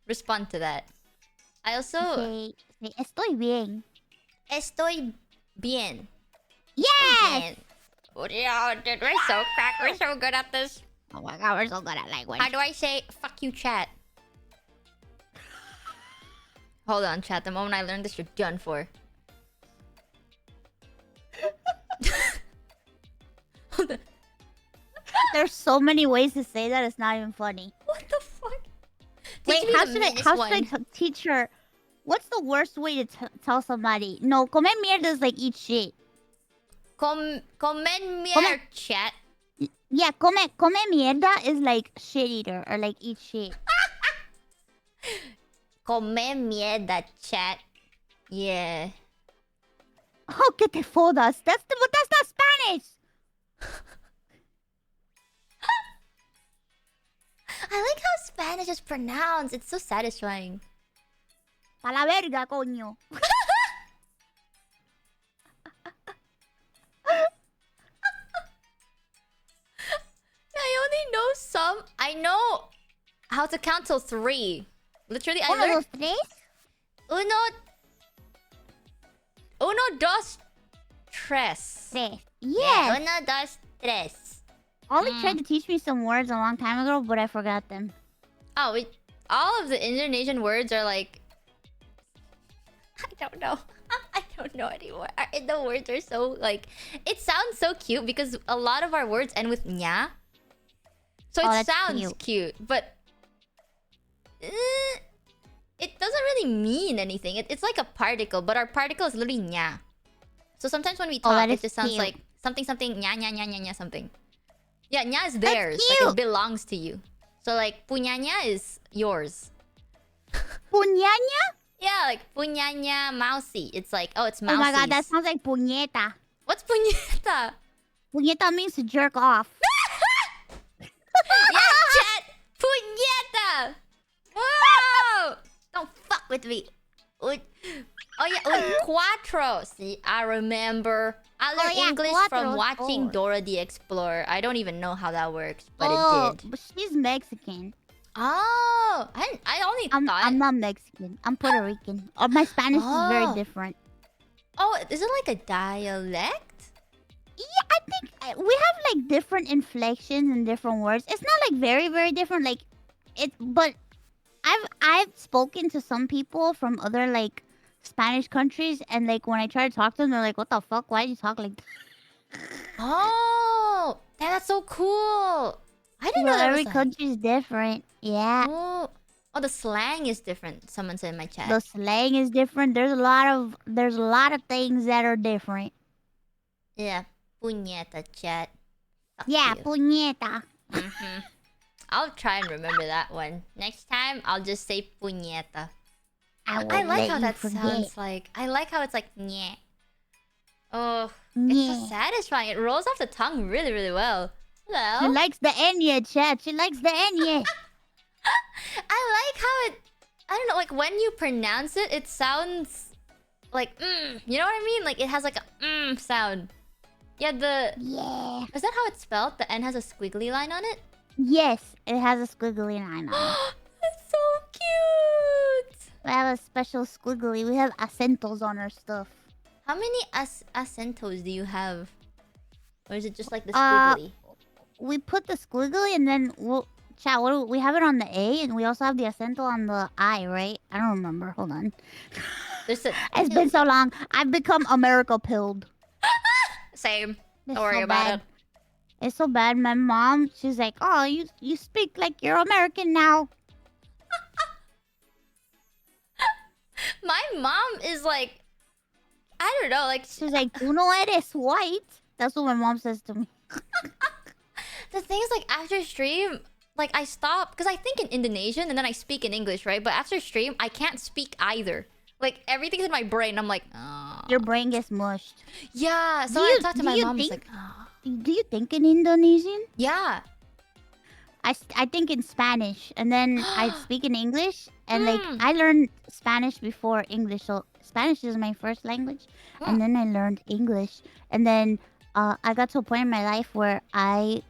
A: respond to that. I also...
G: Say, estoy bien.
A: Estoy bien.
G: Yes!
A: Yeah, dude, we're so crack. We're so good at this.
G: Oh my god, we're so good at language.
A: How do I say fuck you, chat? Hold on, chat. The moment I learn this, you're done for. Hold on.
G: There's so many ways to say that it's not even funny.
A: What the fuck?
G: Wait,
A: Teach me
G: how
A: the
G: should I
A: meanest one.
G: teach her? What's the worst way to tell somebody? No, comer mierda is like eat shit.
A: Comen mierda, chat.
G: Yeah, come mierda is like shit eater or like eat shit.
A: Come mierda, chat. Yeah.
G: Oh, que te fodas. That's not Spanish.
A: I like how Spanish is pronounced. It's so satisfying.
G: A la verga, coño.
A: I only know some. I know how to count till 3. Literally, I
G: Uno,
A: learned...
G: dos, tres.
A: Uno, dos, tres.
G: Tres.
A: Yeah,
G: Yes.
A: uno, dos, tres.
G: Ollie tried to teach me some words a long time ago, but I forgot them.
A: Oh, all of the Indonesian words are like... I don't know. I don't know anymore. The words are so like... It sounds so cute because a lot of our words end with nya. So
G: Oh,
A: it
G: that's
A: sounds cute, but... it doesn't really mean anything. It's like a particle, but our particle is literally nya. So sometimes when we
G: Oh,
A: talk,
G: that
A: it
G: is
A: just sounds
G: cute.
A: like something nya nya nya nya nya something. Yeah, nya is
G: That's
A: theirs. Like
G: cute.
A: it belongs to you. So like punyanya is yours.
G: Punyanya?
A: Yeah, like punyanya mousy. It's like, oh, it's
G: Oh
A: mousy.
G: my god, that sounds like puñeta.
A: What's puñeta?
G: Puñeta means to jerk off.
A: Yeah, chat! Puñeta! Whoa! Don't fuck with me. Oh yeah, cuatro. See, I remember. I learned
G: yeah,
A: English
G: cuatro
A: from
G: is
A: watching
G: four.
A: Dora the Explorer. I don't even know how that works, but
G: Oh,
A: it did.
G: but she's Mexican.
A: Oh, I only thought...
G: I'm not Mexican. I'm Puerto Rican. Oh, my Spanish is very
A: Oh.
G: different.
A: Oh, is it like a dialect?
G: Yeah, I think we have like different inflections and different words. It's not like very, very different. Like it, but I've spoken to some people from other like Spanish countries, and like when I try to talk to them, they're like, "What the fuck? Why do you talk like that?"
A: Oh, that's so cool. I didn't know
G: Well,
A: there
G: every
A: was
G: country is different. Yeah,
A: Oh, the slang is different. Someone said in my chat.
G: the slang is different. There's a lot of things that are different.
A: Yeah, puñeta chat. Fuck
G: Yeah,
A: you.
G: puñeta.
A: Mhm. I'll try and remember that one. Next time, I'll just say puñeta. I
G: won't
A: like
G: let
A: how
G: you
A: that
G: forget.
A: sounds like. I like how it's like nyeh. Oh, it's
G: Nyeh.
A: so satisfying. It rolls off the tongue really, really well.
G: She
A: Hello.
G: likes the Enya, chat. She likes the Enya.
A: I like how it... I don't know, like when you pronounce it, it sounds like You know what I mean? Like it has like a sound. Yeah,
G: Yeah.
A: Is that how it's spelled? The N has a squiggly line on it?
G: Yes, it has a squiggly line on it.
A: That's so cute!
G: We have a special squiggly. We have acentos on our stuff.
A: How many acentos do you have? Or is it just like the
G: Uh,
A: squiggly?
G: We put the squiggly and then chat. We have it on the A, and we also have the acento on the I, right? I don't remember. Hold on.
A: There's a...
G: It's been so long. I've become America pilled.
A: Same.
G: It's
A: Don't worry
G: so
A: about
G: bad.
A: it.
G: It's so bad. My mom, she's like, "Oh, you speak like you're American now."
A: My mom is like... I don't know, like...
G: She's like, "Tú no eres white." That's what my mom says to me.
A: The thing is, like, after stream, like, I stop... Because I think in Indonesian, and then I speak in English, right? But after stream, I can't speak either. Like, everything's in my brain. I'm like, oh.
G: Your brain gets mushed.
A: Yeah, so
G: Do
A: I
G: you-
A: talk to
G: do
A: my
G: you
A: mom, it's
G: think-
A: like, oh.
G: Do you think in Indonesian?
A: Yeah.
G: I think in Spanish, and then I speak in English, and like
A: Hmm.
G: I learned Spanish before English, so Spanish is my first language, and then I learned English, and then I got to a point in my life where I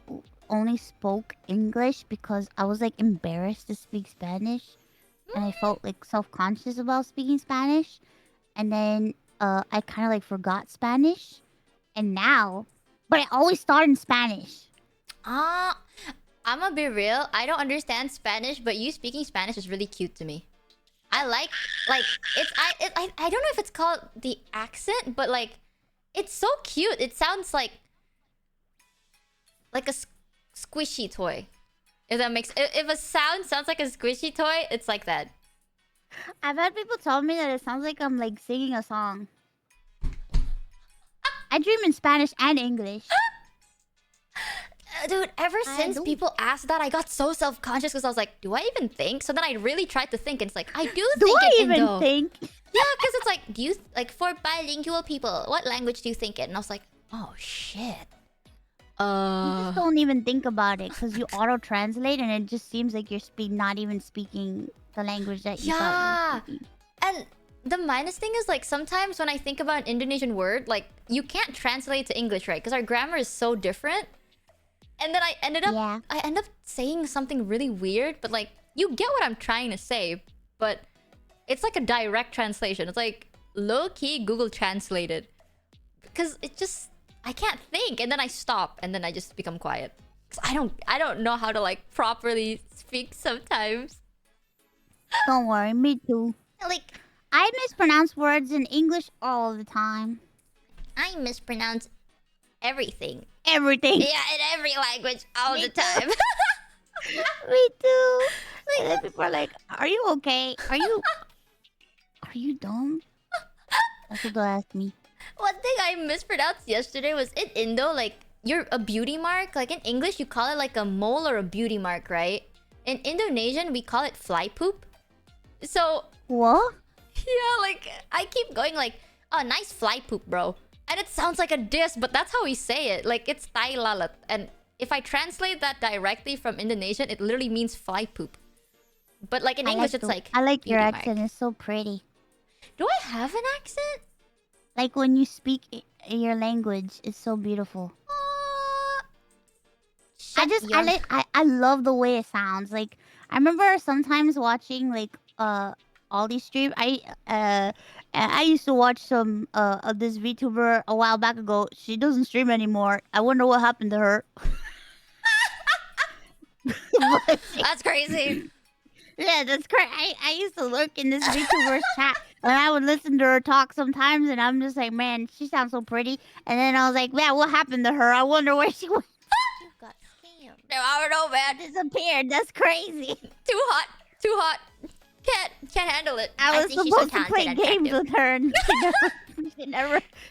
G: only spoke English because I was like embarrassed to speak Spanish, and I felt like self-conscious about speaking Spanish, and then I kind of like forgot Spanish, and now, but I always thought in Spanish.
A: I'm gonna be real. I don't understand Spanish, but you speaking Spanish is really cute to me. I like it's I don't know if it's called the accent, but like it's so cute. It sounds like a squishy toy. If that makes if a sound sounds like a squishy toy, it's like that.
G: I've had people tell me that it sounds like I'm like singing a song. I dream in Spanish and English.
A: Dude, ever
G: I
A: since
G: do.
A: people asked that, I got so self-conscious because I was like, do I even think? So then I really tried to think, and it's like, I do
G: Do
A: think
G: I
A: it
G: even
A: Indo.
G: think?
A: Yeah, because it's like, do you like for bilingual people, what language do you think it? And I was like, oh shit.
G: You just don't even think about it because you auto-translate and it just seems like you're not even speaking the language that you thought you were speaking.
A: And the minus thing is like sometimes when I think about an Indonesian word, like you can't translate to English, right? Because our grammar is so different. And then I end up saying something really weird, but like you get what I'm trying to say, but it's like a direct translation. It's like low-key Google translated. Because it just I can't think, and then I stop, and then I just become quiet. 'Cause I don't know how to like properly speak sometimes.
G: Don't worry, me too.
A: Like
G: I mispronounce words in English all the time.
A: I mispronounce everything.
G: Everything.
A: Yeah, in every language all
G: Me
A: the
G: too.
A: time.
G: Me too. And then people are like, "Are you okay? Are you dumb?" That's what they'll ask me.
A: One thing I mispronounced yesterday was in Indo, like you're a beauty mark. Like in English, you call it like a mole or a beauty mark, right? In Indonesian, we call it fly poop. So
G: What?
A: yeah, like I keep going like, oh, nice fly poop, bro. And it sounds like a diss, but that's how we say it. Like it's tai lalat. And if I translate that directly from Indonesian, it literally means fly poop. But like in English, it's like
G: I like your
A: beauty
G: accent.
A: mark.
G: It's so pretty.
A: Do I have an accent?
G: Like when you speak your language, it's so beautiful. I love the way it sounds. Like I remember sometimes watching like all these streams. I used to watch some of this VTuber a while back ago. She doesn't stream anymore. I wonder what happened to her.
A: That's crazy.
G: Yeah, that's correct. I used to lurk in this VTuber's chat and I would listen to her talk sometimes and I'm just like, man, she sounds so pretty. And then I was like, man, what happened to her? I wonder where she went.
A: You got scammed. No, I don't know, man.
G: Disappeared. That's crazy.
A: Too hot. Too hot. Can't handle it.
G: I was
A: think she's
G: supposed
A: so
G: to play
A: talented and
G: games
A: attractive.
G: with her and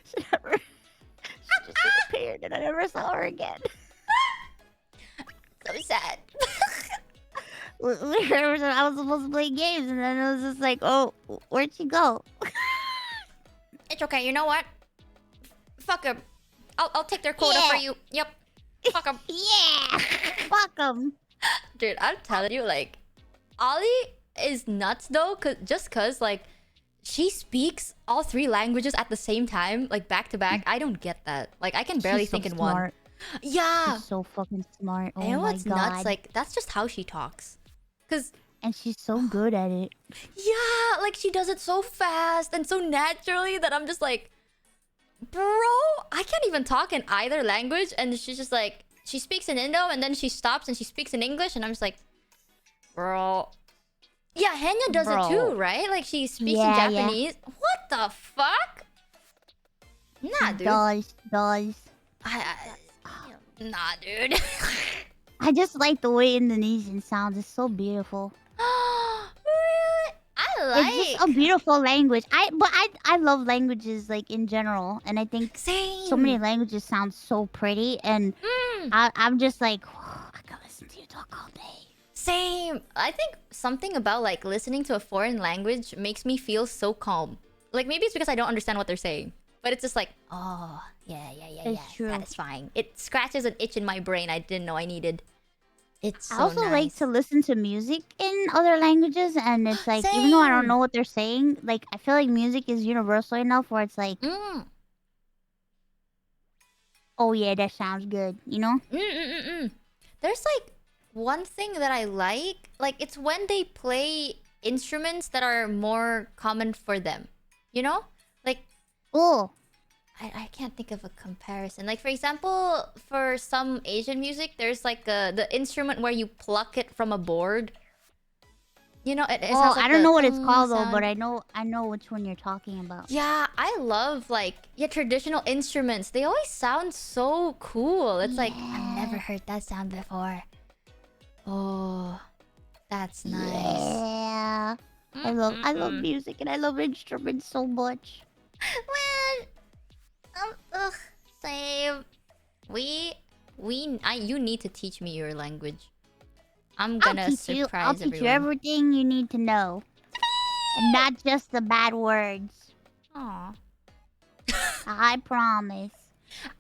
G: she just disappeared and I never saw her again.
A: So sad.
G: I was supposed to play games and then it was just like, oh, where'd she go?
A: It's okay. You know what? Fuck them. I'll take their quota for you. Yep. Fuck them.
G: Yeah. Fuck them.
A: Dude, I'm telling you, like, Ollie is nuts though, cause like she speaks all three languages at the same time, like back to back. I don't get that. Like I can barely
G: She's so
A: think in
G: smart.
A: one. Yeah.
G: She's so fucking smart. Oh
A: I know
G: my
A: what's
G: god.
A: nuts? Like that's just how she talks. Cause
G: and she's so good at it.
A: yeah, like she does it so fast and so naturally that I'm just like, bro, I can't even talk in either language. And she's just like, she speaks in Indo and then she stops and she speaks in English and I'm just like, bro. Yeah, Henya does it too, right? Like she speaks in Japanese. Yeah. What the fuck? Nah, dude.
G: Does.
A: Nah, dude.
G: I just like the way Indonesian sounds. It's so beautiful.
A: Really? I like.
G: It's just a beautiful language. I love languages like in general, and I think so many languages sound so pretty. And I'm just like, I could listen to you talk all day.
A: Same. I think something about like listening to a foreign language makes me feel so calm. Like maybe it's because I don't understand what they're saying, but it's just like, oh yeah,
G: True.
A: satisfying. It scratches an itch in my brain I didn't know I needed. It's so
G: I also
A: nice.
G: like to listen to music in other languages, and it's like even though I don't know what they're saying, like I feel like music is universal enough where it's like, oh yeah, that sounds good, you know?
A: There's like one thing that I like it's when they play instruments that are more common for them, you know? Like,
G: oh,
A: I can't think of a comparison. Like for example, for some Asian music, there's like the instrument where you pluck it from a board. You know, it sounds like
G: I don't know what it's
A: sound.
G: called though, but I know which one you're talking about.
A: Yeah, I love like traditional instruments. They always sound so cool. It's like I've never heard that sound before. Oh, that's nice.
G: Yeah. I love music and I love instruments so much.
A: Well, same. You need to teach me your language. I'm gonna surprise
G: I'll teach you
A: everyone.
G: everything you need to know. And not just the bad words.
A: Aw.
G: I promise.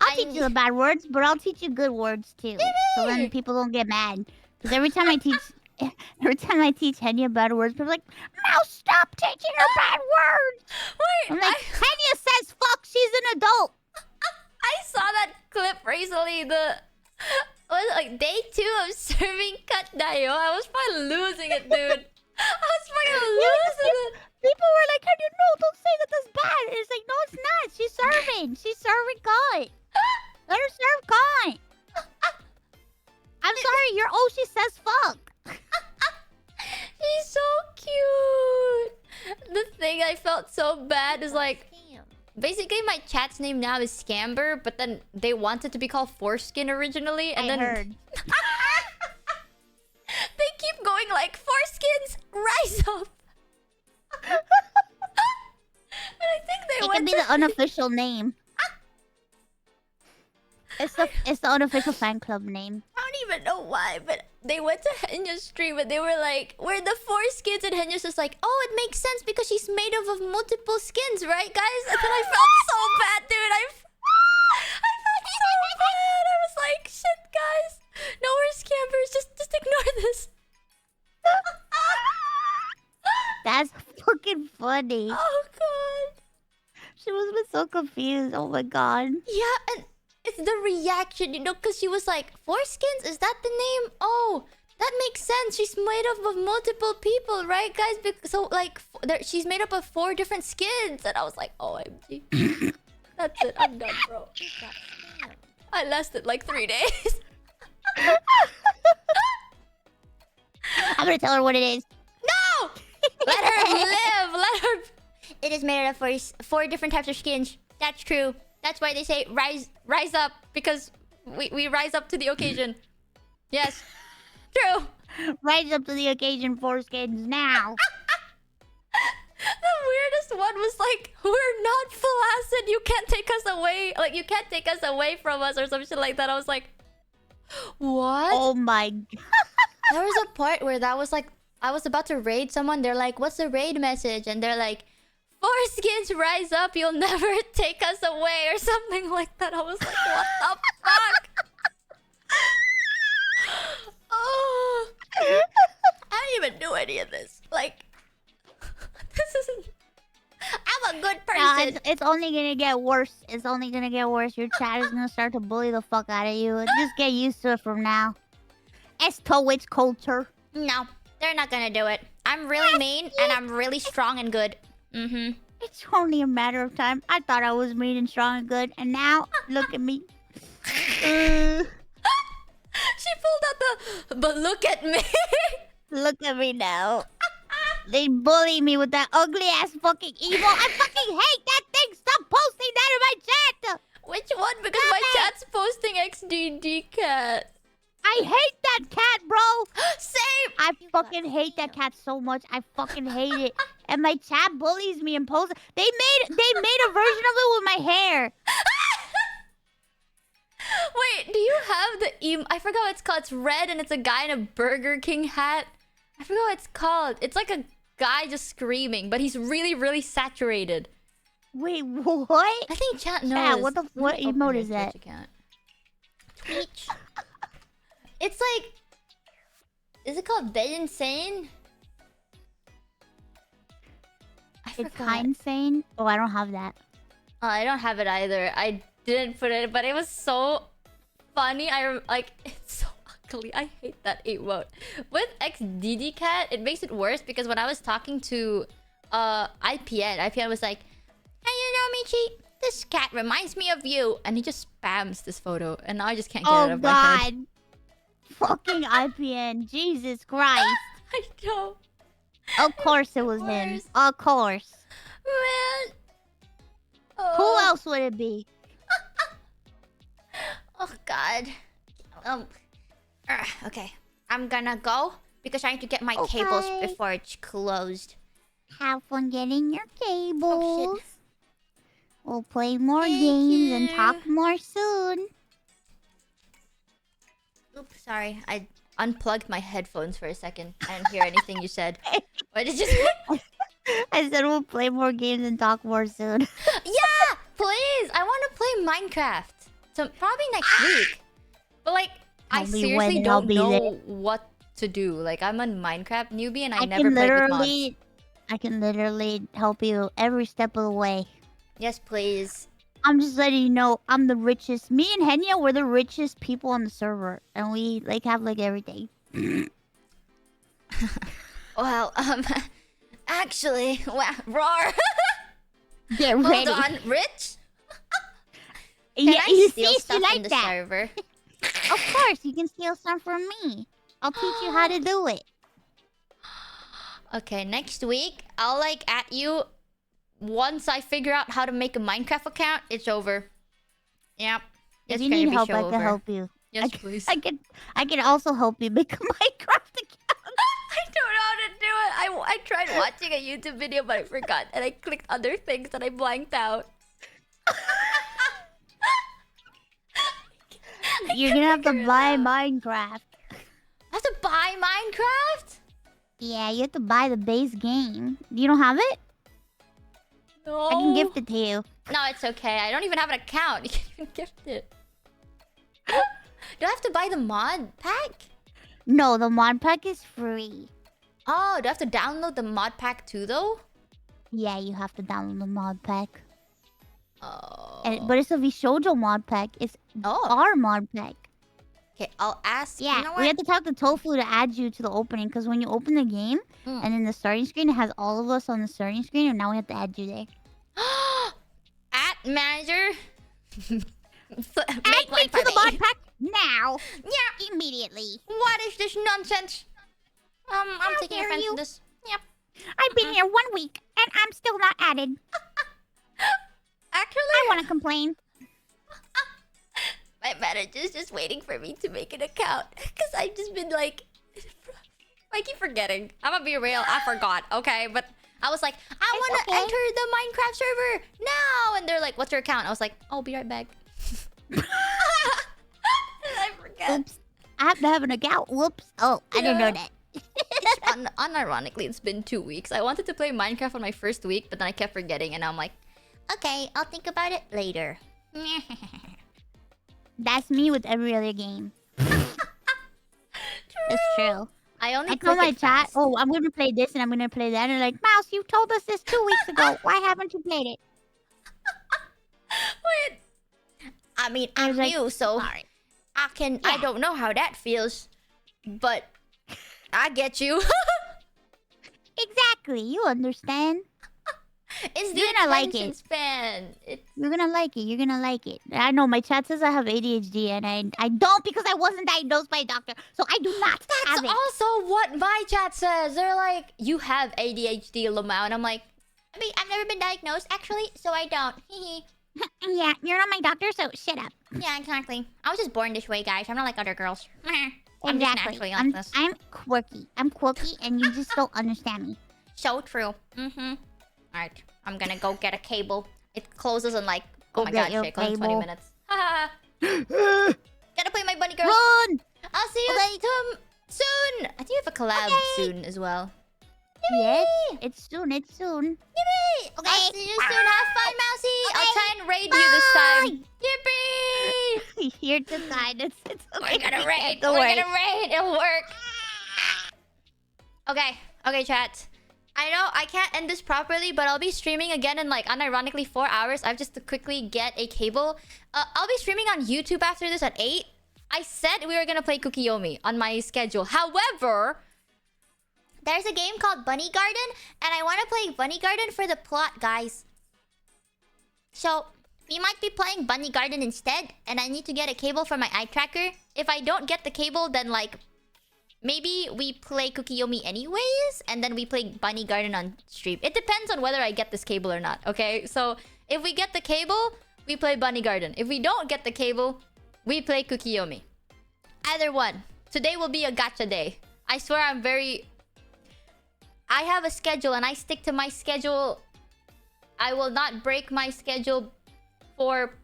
G: I'll teach you the bad words, but I'll teach you good words too. So then people don't get mad. Because every time I teach Henya bad words, people are like, Mouse, stop teaching her bad words!
A: Wait,
G: I'm like, Henya says fuck, she's an adult!
A: I saw that clip recently. Was it like day 2 of serving cut dayo? I was fucking losing it, dude. I was fucking losing it.
G: People were like, Henya, no, don't say that that's bad. And it's like, no, it's not. She's serving. She's serving cut. Let her serve cut.
A: thing I felt so bad is like, basically my chat's name now is Scamber, but then they wanted to be called Foreskin originally, and then
G: heard.
A: they keep going like, Foreskins, rise up. And I think they
G: It
A: went
G: can be
A: to...
G: the unofficial name. It's the unofficial fan club name.
A: I don't even know why, but they went to Henya's stream and they were like, we're the Foreskins, and Henya's just like, oh, it makes sense because she's made up of multiple skins, right, guys? And then I felt so bad, dude. I felt so bad. I was like, shit, guys. No, we're scammers. Just ignore this.
G: That's fucking funny.
A: Oh, God.
G: She must have been so confused. Oh my god.
A: Yeah, and it's the reaction, you know, because she was like, Foreskins? Is that the name? Oh, that makes sense. She's made up of multiple people, right, guys? So, like, she's made up of 4 different skins. And I was like, OMG. That's it. I'm done, bro. I lasted like 3 days.
G: I'm gonna tell her what it is.
A: No! Let her live. Let her... It is made up of 4 different types of skins. That's true. That's why they say rise up, because we rise up to the occasion. Yes. True.
G: Rise up to the occasion, Foreskins, now.
A: The weirdest one was like, we're not flaccid. You can't take us away. Like, you can't take us away from us or some shit like that. I was like, what?
G: Oh my god.
A: There was a part where that was like, I was about to raid someone. They're like, what's the raid message? And they're like, Foreskins, rise up. You'll never take us away or something like that. I was like, what the fuck? Oh, I don't even do any of this. Like, this isn't... I'm a good person.
G: It's only gonna get worse. It's only gonna get worse. Your chat is gonna start to bully the fuck out of you. Just get used to it from now. It's Twitch culture.
A: No, they're not gonna do it. I'm really mean and I'm really strong and good. Mm-hmm.
G: It's only a matter of time. I thought I was mean and strong and good, and now look at me.
A: She pulled out the... But look at me.
G: Look at me now. They bully me with that ugly ass fucking evil. I fucking hate that thing. Stop posting that in my chat.
A: Which one? Because my chat's posting XDD cat.
G: I hate that cat, bro.
A: Same.
G: I fucking hate that cat so much. I fucking hate it. And my chat bullies me and posts. They made a version of it with my hair.
A: Wait, do you have the I forgot what it's called. It's red and it's a guy in a Burger King hat. I forgot what it's called. It's like a guy just screaming, but he's really, really saturated.
G: Wait, what?
A: I think chat knows.
G: Chat, what
A: Let me open
G: emote
A: my
G: is that?
A: Twitch account. Twitch. It's like... Is it called Dead Insane?
G: It's kind sane. Oh, I don't have that.
A: Oh, I don't have it either. I didn't put it, but it was so funny. Like, it's so ugly. I hate that emote. With XDD cat, it makes it worse because when I was talking to IPN was like, hey, you know, Michi, this cat reminds me of you. And he just spams this photo. And now I just can't get it out of my head.
G: God. Fucking IPN. Jesus Christ.
A: I know.
G: Of course it was him. Of course.
A: Man.
G: Who else would it be?
A: Oh, God. Okay. I'm gonna go because I need to get my cables before it's closed.
G: Have fun getting your cables.
A: Oh, shit.
G: We'll play more games and talk more soon.
A: Oops, sorry. I unplugged my headphones for a second. I didn't hear anything you said. What did you say?
G: I said we'll play more games and talk more soon.
A: Yeah! Please! I want to play Minecraft. So probably next week. But like, I seriously don't know what to do. Like, I'm a Minecraft newbie and I never played with mods.
G: I can literally help you every step of the way.
A: Yes, please.
G: I'm just letting you know I'm the richest. Me and Henya, we're the richest people on the server. And we like have like everything.
A: Well, actually, roar.
G: Get ready.
A: Hold on, rich?
G: Yeah,
A: I
G: you
A: steal
G: see,
A: stuff
G: she like
A: in the
G: that.
A: server?
G: Of course, you can steal some from me. I'll teach you how to do it.
A: Okay, next week I'll like at you once I figure out how to make a Minecraft account. It's over. Yep.
G: If
A: It's
G: you
A: gonna
G: need
A: be
G: help,
A: show
G: I
A: over.
G: can help you.
A: Yes, please.
G: I can also help you make a Minecraft account.
A: I don't know how to do it. I tried watching a YouTube video, but I forgot, and I clicked other things and I blanked out.
G: You're gonna have to buy Minecraft.
A: I have to buy Minecraft?
G: Yeah, you have to buy the base game. You don't have it?
A: No.
G: I can gift it to you.
A: No, it's okay. I don't even have an account. You can't even gift it. Do I have to buy the mod pack?
G: No, the mod pack is free.
A: Oh, do I have to download the mod pack too, though?
G: Yeah, you have to download the mod pack.
A: Oh.
G: But it's a Vshojo mod pack. It's our mod pack.
A: Okay, I'll ask.
G: Yeah,
A: You know
G: we
A: what?
G: have to talk to Tofu to add you to the opening because when you open the game and in the starting screen, it has all of us on the starting screen, and now we have to add you there.
A: At manager.
G: Add me to the mod pack now.
A: Yeah.
G: Immediately.
A: What is this nonsense? I'm taking offense to this. Yep.
G: I've been here 1 week and I'm still not added.
A: Actually,
G: I want to complain.
A: my manager's just waiting for me to make an account because I've just been like, I keep forgetting. I'm gonna be real. I forgot. Okay, but I was like, I want to enter the Minecraft server now, and they're like, "What's your account?" I was like, "I'll be right back." I forget.
G: Oops. I have to have an account. Whoops. Oh, I didn't know that.
A: Unironically, it's been 2 weeks. I wanted to play Minecraft on my first week, but then I kept forgetting, and now I'm like, okay, I'll think about it later.
G: That's me with every other game. It's true.
A: I only
G: I told
A: click
G: my
A: it
G: chat,
A: fast.
G: oh, I'm going to play this and I'm going to play that. And they're like, Mouse, you told us this 2 weeks ago. Why haven't you played it?
A: Wait. I mean, I'm
G: was like,
A: new, so
G: sorry.
A: I don't know how that feels, but I get you.
G: Exactly. You understand.
A: It's the
G: You're gonna like
A: attention
G: it.
A: span.
G: You're gonna like it. You're gonna like it. I know my chat says I have ADHD, and I don't because I wasn't diagnosed by a doctor, so I do not have
A: That's
G: it.
A: also what my chat says. They're like, you have ADHD, Lamau, and I'm like, I mean, I've never been diagnosed actually, so I don't.
G: Yeah, you're not my doctor, so shut up.
A: Yeah, exactly. I was just born this way, guys. I'm not like other girls. I'm just
G: Exactly.
A: naturally like this.
G: I'm quirky. I'm quirky, and you just don't understand me.
A: So true. Alright, I'm gonna go get a cable. It closes in like, oh
G: Go
A: my
G: get
A: god,
G: your
A: shit, closes in 20
G: cable.
A: minutes. Gotta play my bunny girl.
G: Run!
A: I'll see you soon. I think you have a collab soon as well.
G: Yes, it's soon. It's soon.
A: Yippee! Okay. I'll see you soon. Have fun, Mousy. I'll try and raid you this time. Yippee!
G: You're too kind. It's okay.
A: We're gonna raid.
G: Don't
A: We're
G: worry.
A: gonna raid. It'll work. Okay. Okay, chat. I know I can't end this properly, but I'll be streaming again in like unironically 4 hours. I have just to quickly get a cable. I'll be streaming on YouTube after this at 8. I said we were gonna play Kukiyomi on my schedule. However, there's a game called Bunny Garden, and I want to play Bunny Garden for the plot, guys. So, we might be playing Bunny Garden instead, and I need to get a cable for my eye tracker. If I don't get the cable, then like, maybe we play Kukiyomi anyways, and then we play Bunny Garden on stream. It depends on whether I get this cable or not, okay? So, if we get the cable, we play Bunny Garden. If we don't get the cable, we play Kukiyomi. Either one. Today will be a gacha day. I swear I have a schedule and I stick to my schedule. I will not break my schedule for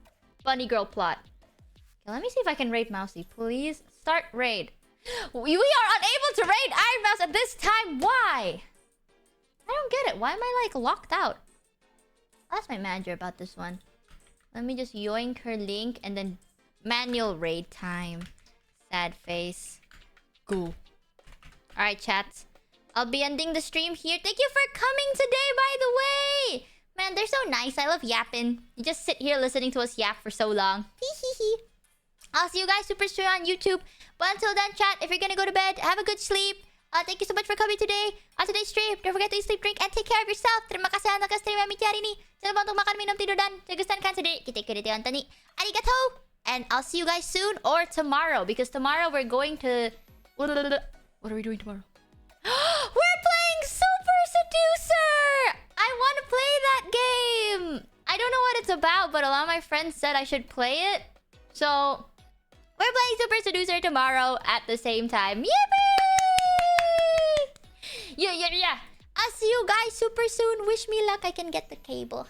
A: Bunny Girl plot. Okay, let me see if I can raid Mousy. Please start raid. We are unable to raid Iron Mouse at this time. Why? I don't get it. Why am I like locked out? I'll ask my manager about this one. Let me just yoink her link and then manual raid time. Sad face. Go. Alright, chat. I'll be ending the stream here. Thank you for coming today, by the way! Man, they're so nice. I love yapping. You just sit here listening to us yap for so long. I'll see you guys super soon on YouTube. But until then, chat, if you're gonna go to bed, have a good sleep. Thank you so much for coming today on today's stream. Don't forget to eat, sleep, drink, and take care of yourself. Terima kasih na nakastream Michi hari ini. Jangan lupa untuk makan, minum, tidur, dan jaga kan sendiri. Kita ikuti Anthony. Arigato! And I'll see you guys soon or tomorrow. Because tomorrow we're going to... What are we doing tomorrow? We're playing Super Seducer! I want to play that game! I don't know what it's about, but a lot of my friends said I should play it. So, we're playing Super Seducer tomorrow at the same time. Yippee! Yeah. I'll see you guys super soon. Wish me luck. I can get the cable.